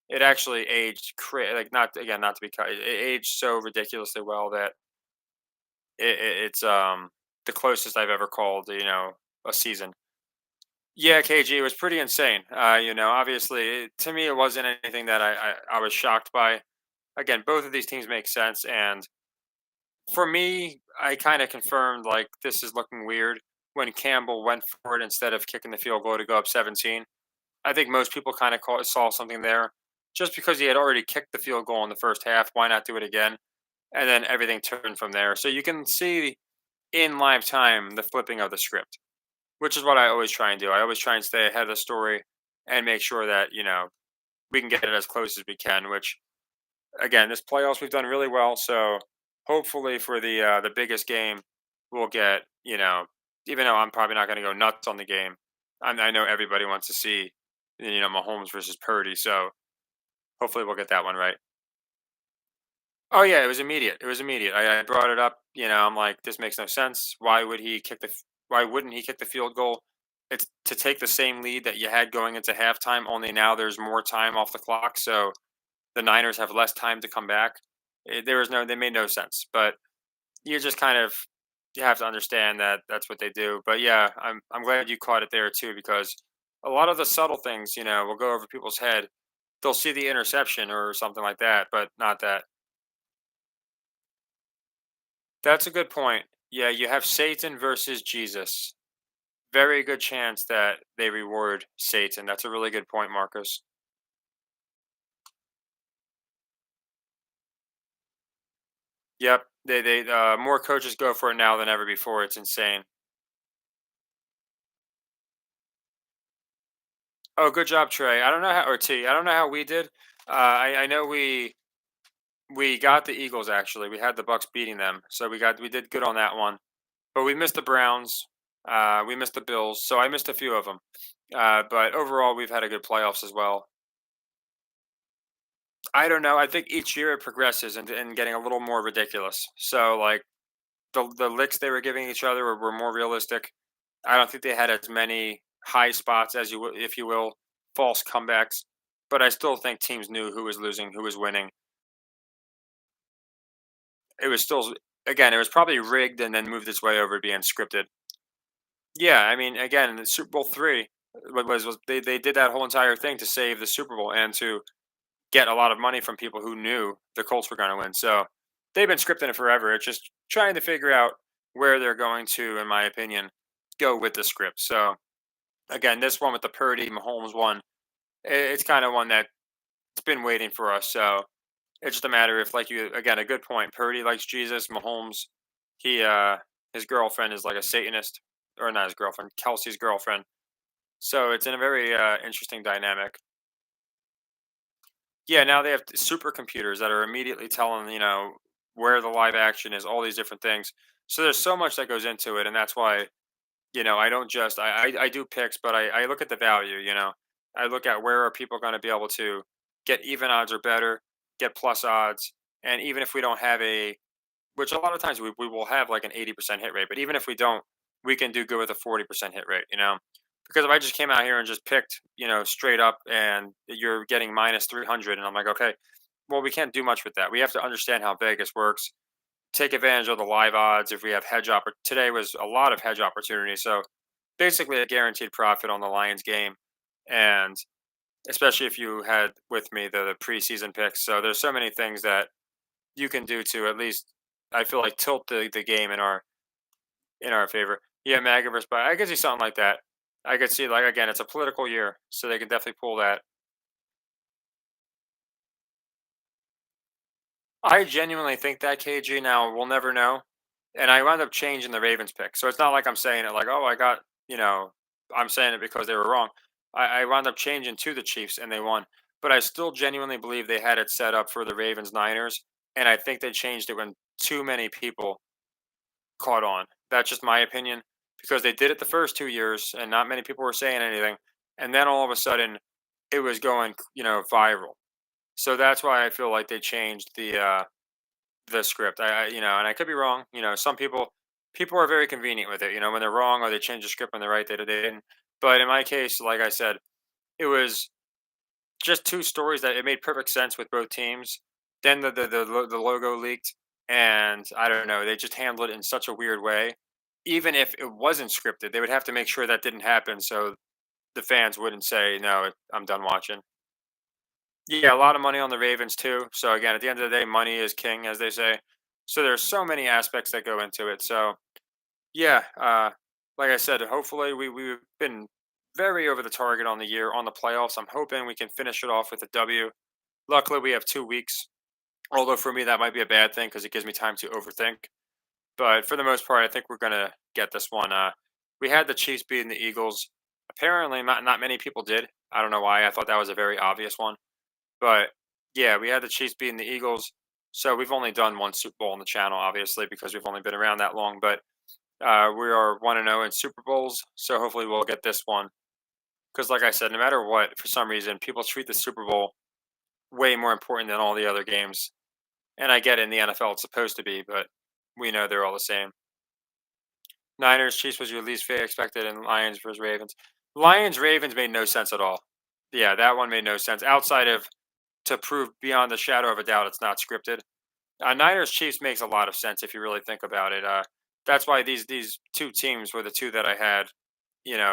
It actually aged like not again not to be cut. It aged so ridiculously well that it's the closest I've ever called a season. Yeah, KG was pretty insane. Obviously, to me, it wasn't anything that I was shocked by. Again, both of these teams make sense, and for me, I kind of confirmed like this is looking weird when Campbell went for it instead of kicking the field goal to go up 17. I think most people kind of saw something there, just because he had already kicked the field goal in the first half. Why not do it again? And then everything turned from there. So you can see in live time the flipping of the script, which is what I always try and do. I always try and stay ahead of the story and make sure that we can get it as close as we can. Which again, this playoffs we've done really well. So hopefully for the biggest game, we'll get even though I'm probably not going to go nuts on the game, I know everybody wants to see Mahomes versus Purdy. So hopefully we'll get that one right. Oh yeah, it was immediate. It was immediate. I brought it up. I'm like, this makes no sense. Why wouldn't he kick the field goal? It's to take the same lead that you had going into halftime. Only now there's more time off the clock, so the Niners have less time to come back. They made no sense. But you just kind of you have to understand that that's what they do. But yeah, I'm glad you caught it there too because a lot of the subtle things, will go over people's head. They'll see the interception or something like that, but not that. That's a good point. Yeah, you have Satan versus Jesus. Very good chance that they reward Satan. That's a really good point, Marcus. Yep. They more coaches go for it now than ever before. It's insane. Oh, good job, Trey. I don't know how or T. I don't know how we did. I know we got the Eagles actually. We had the Bucks beating them, so we did good on that one. But we missed the Browns. We missed the Bills, so I missed a few of them. But overall, we've had a good playoffs as well. I don't know. I think each year it progresses and getting a little more ridiculous. So like the licks they were giving each other were more realistic. I don't think they had as many high spots as if you will, false comebacks. But I still think teams knew who was losing, who was winning. It was still, again, it was probably rigged and then moved its way over to being scripted. Yeah, I mean, again, the Super Bowl three was they did that whole entire thing to save the Super Bowl and to get a lot of money from people who knew the Colts were going to win. So they've been scripting it forever. It's just trying to figure out where they're going to, in my opinion, go with the script. So again, this one with the Purdy Mahomes one, it's kind of one that's been waiting for us. So it's just a matter if, like you, again, a good point. Purdy likes Jesus. Mahomes, he, his girlfriend is like a Satanist, or not his girlfriend, Kelsey's girlfriend. So it's in a very interesting dynamic. Yeah, now they have supercomputers that are immediately telling, where the live action is, all these different things. So there's so much that goes into it, and that's why, I don't just I do picks, but I look at the value. I look at where are people going to be able to get even odds or better, get plus odds, and even if we don't have which a lot of times we will have like an 80% hit rate, but even if we don't, we can do good with a 40% hit rate. Because if I just came out here and just picked, straight up and you're getting minus 300, and I'm like, okay, well, we can't do much with that. We have to understand how Vegas works, take advantage of the live odds. If we have today was a lot of hedge opportunities. So basically a guaranteed profit on the Lions game. And especially if you had with me the preseason picks. So there's so many things that you can do to at least, I feel like, tilt the game in our favor. Yeah, MAGA versus I could see something like that. I could see, like, again, it's a political year, so they can definitely pull that. I genuinely think that KG. Now we'll never know, and I wound up changing the Ravens pick, so it's not like I'm saying it like, oh, I got, I'm saying it because they were wrong. I wound up changing to the Chiefs and they won, but I still genuinely believe they had it set up for the Ravens Niners, and I think they changed it when too many people caught on. That's just my opinion because they did it the first 2 years and not many people were saying anything. And then all of a sudden it was going, viral. So that's why I feel like they changed the script. And I could be wrong. Some people are very convenient with it. When they're wrong or they change the script when they're right, they didn't. But in my case, like I said, it was just 2 stories that it made perfect sense with both teams. Then the logo leaked, and I don't know, they just handled it in such a weird way. Even if it wasn't scripted, they would have to make sure that didn't happen so the fans wouldn't say, "No, I'm done watching." Yeah, a lot of money on the Ravens too. So again, at the end of the day, money is king, as they say. So there's so many aspects that go into it. So yeah, like I said, hopefully we've been very over the target on the year on the playoffs. I'm hoping we can finish it off with a W. Luckily, we have 2 weeks. Although for me, that might be a bad thing because it gives me time to overthink. But for the most part, I think we're gonna get this one. We had the Chiefs beating the Eagles. Apparently, not many people did. I don't know why. I thought that was a very obvious one. But yeah, we had the Chiefs beating the Eagles. So we've only done one Super Bowl on the channel, obviously, because we've only been around that long. But we are 1-0 in Super Bowls. So hopefully we'll get this one. Because, like I said, no matter what, for some reason, people treat the Super Bowl way more important than all the other games. And I get it, in the NFL it's supposed to be, but we know they're all the same. Niners, Chiefs was your least favorite expected, and Lions versus Ravens. Lions, Ravens made no sense at all. Yeah, that one made no sense outside of to prove beyond the shadow of a doubt it's not scripted. Niners, Chiefs makes a lot of sense if you really think about it. That's why these 2 teams were the 2 that I had,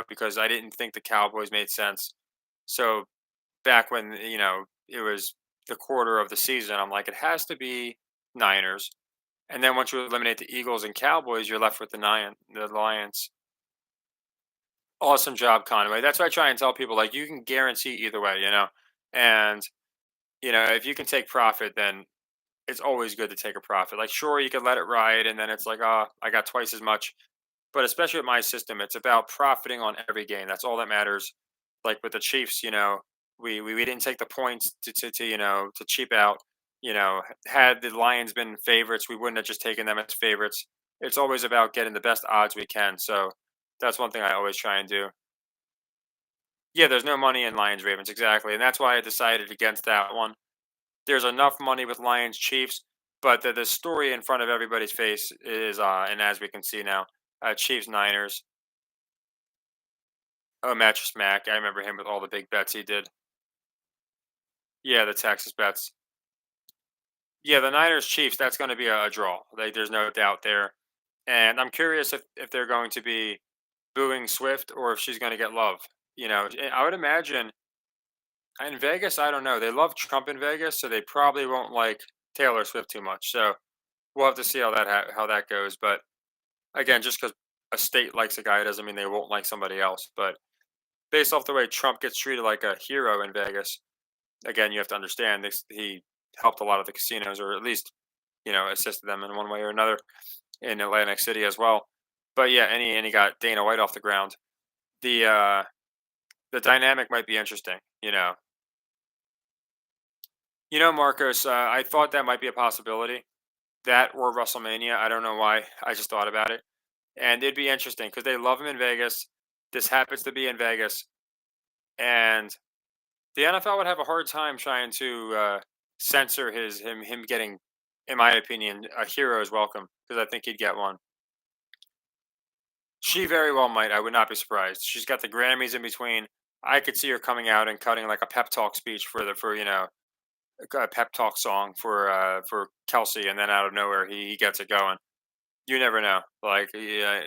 because I didn't think the Cowboys made sense. So back when, it was the quarter of the season, I'm like, it has to be Niners. And then once you eliminate the Eagles and Cowboys, you're left with the Lions. Awesome job, Conway. That's why I try and tell people, like, you can guarantee either way. And if you can take profit, then it's always good to take a profit. Like, sure, you could let it ride, and then it's like, oh, I got twice as much. But especially with my system, it's about profiting on every game. That's all that matters. Like with the Chiefs, we didn't take the points to cheap out. Had the Lions been favorites, we wouldn't have just taken them as favorites. It's always about getting the best odds we can. So that's one thing I always try and do. Yeah, there's no money in Lions Ravens exactly, and that's why I decided against that one. there's enough money with Lions Chiefs, but the story in front of everybody's face is, and as we can see now, Chiefs Niners. Oh, Mattress Mac. I remember him with all the big bets he did. Yeah, the Texas bets. Yeah, the Niners Chiefs. That's going to be a draw. Like, there's no doubt there. And I'm curious if they're going to be booing Swift or if she's going to get love. I would imagine in Vegas. I don't know. They love Trump in Vegas, so they probably won't like Taylor Swift too much. So we'll have to see how that goes. But again, just because a state likes a guy doesn't mean they won't like somebody else. But based off the way Trump gets treated like a hero in Vegas, again, you have to understand this, he helped a lot of the casinos, or at least assisted them in one way or another in Atlantic City as well. But yeah, and he got Dana White off the ground. The dynamic might be interesting. Marcos. I thought that might be a possibility. That or WrestleMania. I don't know why. I just thought about it, and it'd be interesting because they love him in Vegas. This happens to be in Vegas, and the NFL would have a hard time trying to censor him getting, in my opinion, a hero's welcome because I think he'd get one. She very well might. I would not be surprised. She's got the Grammys in between. I could see her coming out and cutting like a pep talk speech for a pep talk song for Kelsey, and then out of nowhere he gets it going. You never know. Like, yeah,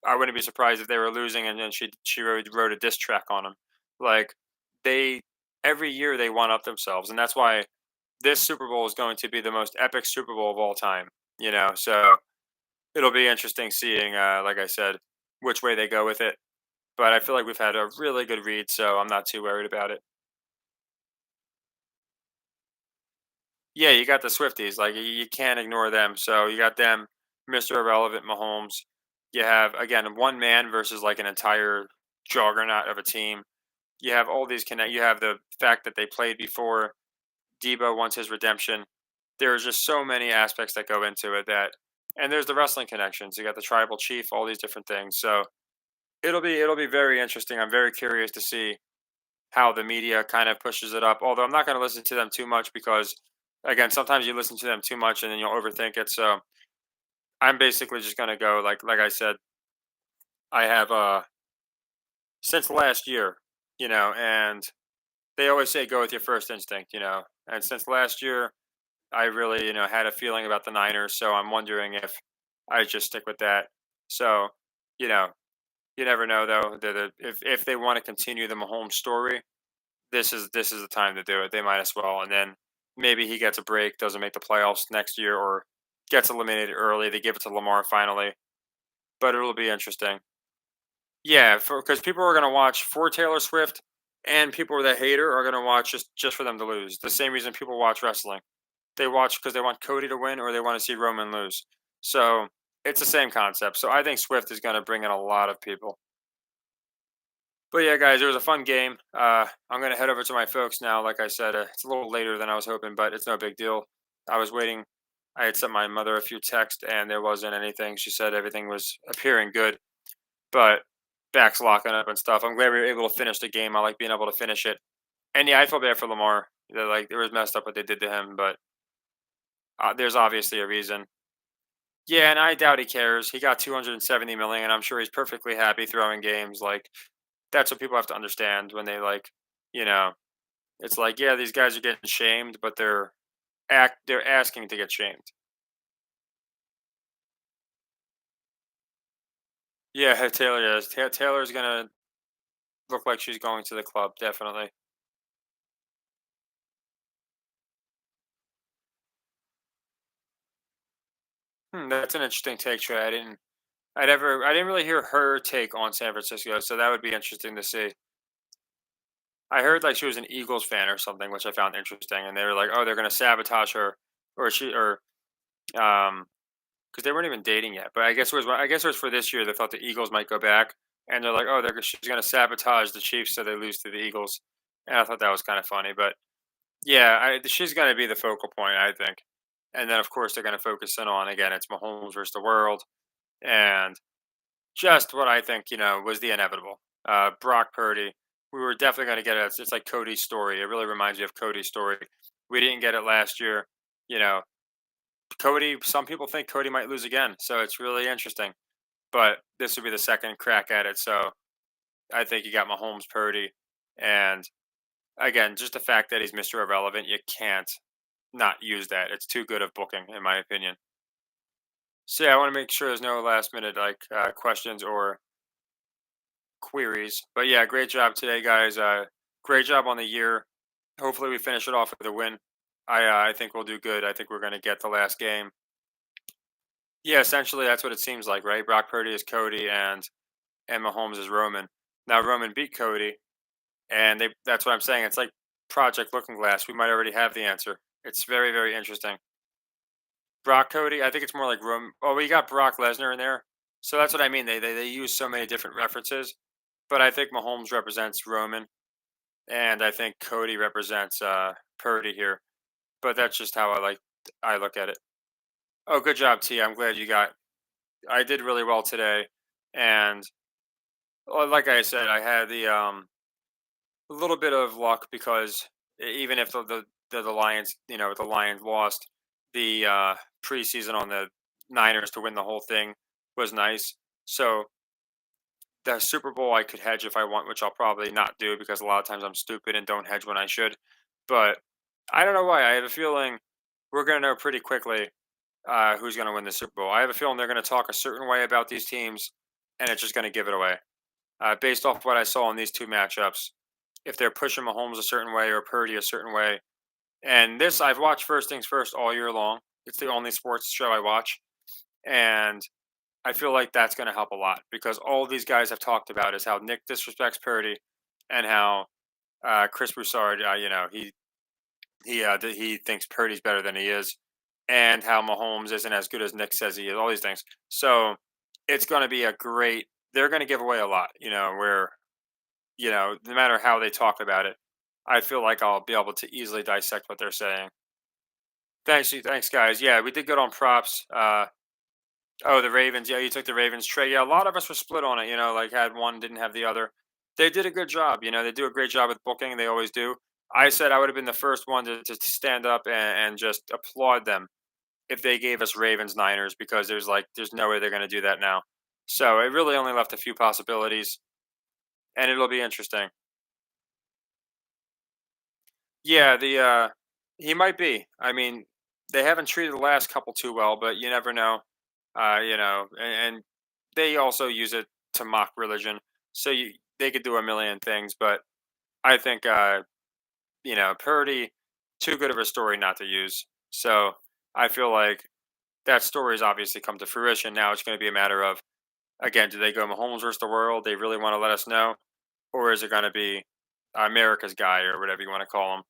I wouldn't be surprised if they were losing and then she wrote a diss track on him. Like, they every year they one up themselves, and that's why this Super Bowl is going to be the most epic Super Bowl of all time. So it'll be interesting seeing, like I said, which way they go with it. But I feel like we've had a really good read, so I'm not too worried about it. Yeah, you got the Swifties, like you can't ignore them. So you got them, Mr. Irrelevant, Mahomes. You have again one man versus like an entire juggernaut of a team. You have all these connect. You have the fact that they played before. Debo wants his redemption. There's just so many aspects that go into it and there's the wrestling connections. You got the tribal chief, all these different things. So it'll be very interesting. I'm very curious to see how the media kind of pushes it up. Although I'm not going to listen to them too much because, again, sometimes you listen to them too much and then you'll overthink it. So I'm basically just going to go like I said. I have since last year, and they always say go with your first instinct, and since last year I really, had a feeling about the Niners, so I'm wondering if I just stick with that. So, you know, you never know though. If they want to continue the Mahomes story, this is the time to do it. They might as well, and then maybe he gets a break, doesn't make the playoffs next year, or gets eliminated early. They give it to Lamar finally, but it'll be interesting. Yeah, because people are gonna watch for Taylor Swift, and people that hate her are gonna watch just for them to lose. The same reason people watch wrestling. They watch because they want Cody to win or they want to see Roman lose. So it's the same concept. So I think Swift is going to bring in a lot of people. But yeah, guys, it was a fun game. I'm going to head over to my folks now. Like I said, it's a little later than I was hoping, but it's no big deal. I was waiting. I had sent my mother a few texts and there wasn't anything. She said everything was appearing good, but back's locking up and stuff. I'm glad we were able to finish the game. I like being able to finish it. And yeah, I feel bad for Lamar. Like, it was messed up what they did to him, but there's obviously a reason. Yeah, and I doubt he cares. He got 270 million. I'm sure he's perfectly happy throwing games. Like, that's what people have to understand when they you know, it's like, yeah, these guys are getting shamed, but they're asking to get shamed. Yeah, Taylor is. Taylor's gonna look like she's going to the club, definitely. That's an interesting take, Trey. I didn't really hear her take on San Francisco, so that would be interesting to see. I heard like she was an Eagles fan or something, which I found interesting, and they were like, "Oh, they're gonna sabotage her," or um, because they weren't even dating yet. But I guess it was for this year. They thought the Eagles might go back, and they're like, "Oh, she's gonna sabotage the Chiefs so they lose to the Eagles," and I thought that was kind of funny. But yeah, she's gonna be the focal point, I think, and then of course they're gonna focus in on again. It's Mahomes versus the world, and just what I think, was the inevitable. Brock Purdy. We were definitely going to get it. It's like Cody's story. It really reminds me of Cody's story We didn't get it last year. You know, Cody. Some people think Cody might lose again, so it's really interesting. But this would be the second crack at it. So I think you got Mahomes, Purdy, and again, just the fact that he's Mr. Irrelevant, you can't not use that. It's too good of booking, in my opinion. So yeah, I want to make sure there's no last minute questions or queries. But yeah, great job today, guys. Great job on the year. Hopefully, we finish it off with a win. I think we'll do good. I think we're going to get the last game. Yeah, essentially that's what it seems like, right? Brock Purdy is Cody, and Mahomes is Roman. Now Roman beat Cody, and that's what I'm saying. It's like Project Looking Glass. We might already have the answer. It's very, very interesting. Brock Cody, I think it's more like Roman. Oh, we got Brock Lesnar in there. So that's what I mean. They use so many different references. But I think Mahomes represents Roman, and I think Cody represents Purdy here. But that's just how I look at it. Oh, good job, T. I'm glad you got. I did really well today, and like I said, I had a little bit of luck because even if the Lions, the Lions lost the preseason on the Niners to win the whole thing was nice. So the Super Bowl I could hedge if I want, which I'll probably not do because a lot of times I'm stupid and don't hedge when I should. But I don't know why. I have a feeling we're going to know pretty quickly who's going to win the Super Bowl. I have a feeling they're going to talk a certain way about these teams, and it's just going to give it away. Based off what I saw in these two matchups, if they're pushing Mahomes a certain way or Purdy a certain way, and this I've watched First Things First all year long. It's the only sports show I watch, and I feel like that's going to help a lot because all these guys have talked about is how Nick disrespects Purdy, and how Chris Broussard, he thinks Purdy's better than he is, and how Mahomes isn't as good as Nick says he is. All these things. So it's going to be a great. They're going to give away a lot. Where no matter how they talk about it, I feel like I'll be able to easily dissect what they're saying. Thanks, guys. Yeah, we did good on props. Oh, the Ravens. Yeah, you took the Ravens trade. Yeah, a lot of us were split on it. Like had one, didn't have the other. They did a good job. They do a great job with booking. They always do. I said I would have been the first one to stand up and just applaud them if they gave us Ravens Niners because there's no way they're going to do that now. So it really only left a few possibilities, and it'll be interesting. Yeah, he might be. I mean, they haven't treated the last couple too well, but you never know. And they also use it to mock religion. So they could do a million things, but I think Purdy too good of a story not to use. So I feel like that story has obviously come to fruition. Now it's going to be a matter of again, do they go Mahomes versus the world? They really want to let us know, or is it going to be America's guy or whatever you want to call him?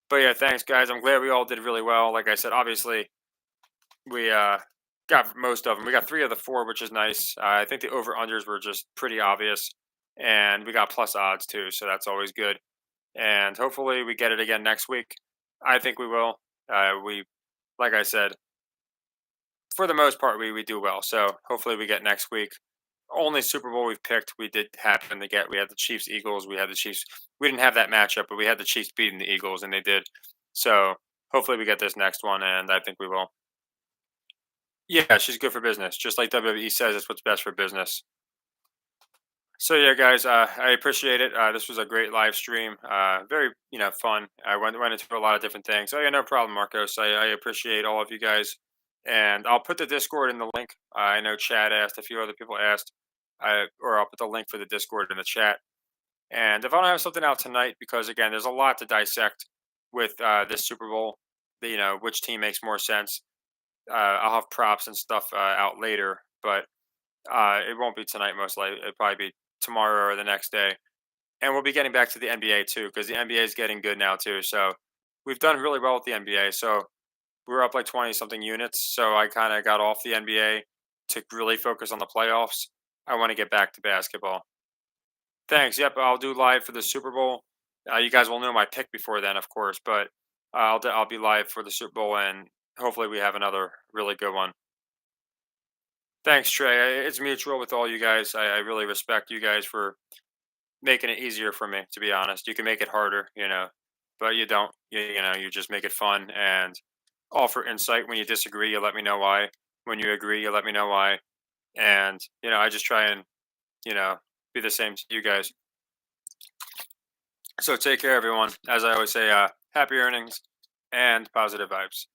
But yeah, thanks guys. I'm glad we all did really well. Like I said, obviously we got most of them. We got three of the four, which is nice. I think the over unders were just pretty obvious, and we got plus odds too, so that's always good. And hopefully we get it again next week. I think we will. We, like I said, for the most part, we do well. So hopefully we get next week. Only Super Bowl we've picked, we did happen to get. We had the Chiefs Eagles. We had the Chiefs. We didn't have that matchup, but we had the Chiefs beating the Eagles, and they did. So hopefully we get this next one, and I think we will. Yeah, she's good for business. Just like WWE says, it's what's best for business. So yeah, guys, I appreciate it. This was a great live stream. Very fun. I went into a lot of different things. Oh yeah, no problem, Marcos. I appreciate all of you guys, and I'll put the Discord in the link. I know Chad asked, a few other people asked, or I'll put the link for the Discord in the chat. And if I don't have something out tonight, because again, there's a lot to dissect with this Super Bowl. Which team makes more sense. I'll have props and stuff out later, but it won't be tonight, most likely. It'll probably be tomorrow or the next day. And we'll be getting back to the NBA too, because the NBA is getting good now too. So we've done really well with the NBA. So we're up like 20 something units. So I kind of got off the NBA to really focus on the playoffs. I want to get back to basketball. Thanks. Yep, I'll do live for the Super Bowl. You guys will know my pick before then, of course, but I'll be live for the Super Bowl, and hopefully we have another really good one. Thanks, Trey. It's mutual with all you guys. I really respect you guys for making it easier for me. To be honest, you can make it harder. but you don't. You just make it fun and offer insight. When you disagree, you let me know why. When you agree, you let me know why. And I just try and you know be the same to you guys. So take care, everyone. As I always say, happy earnings and positive vibes.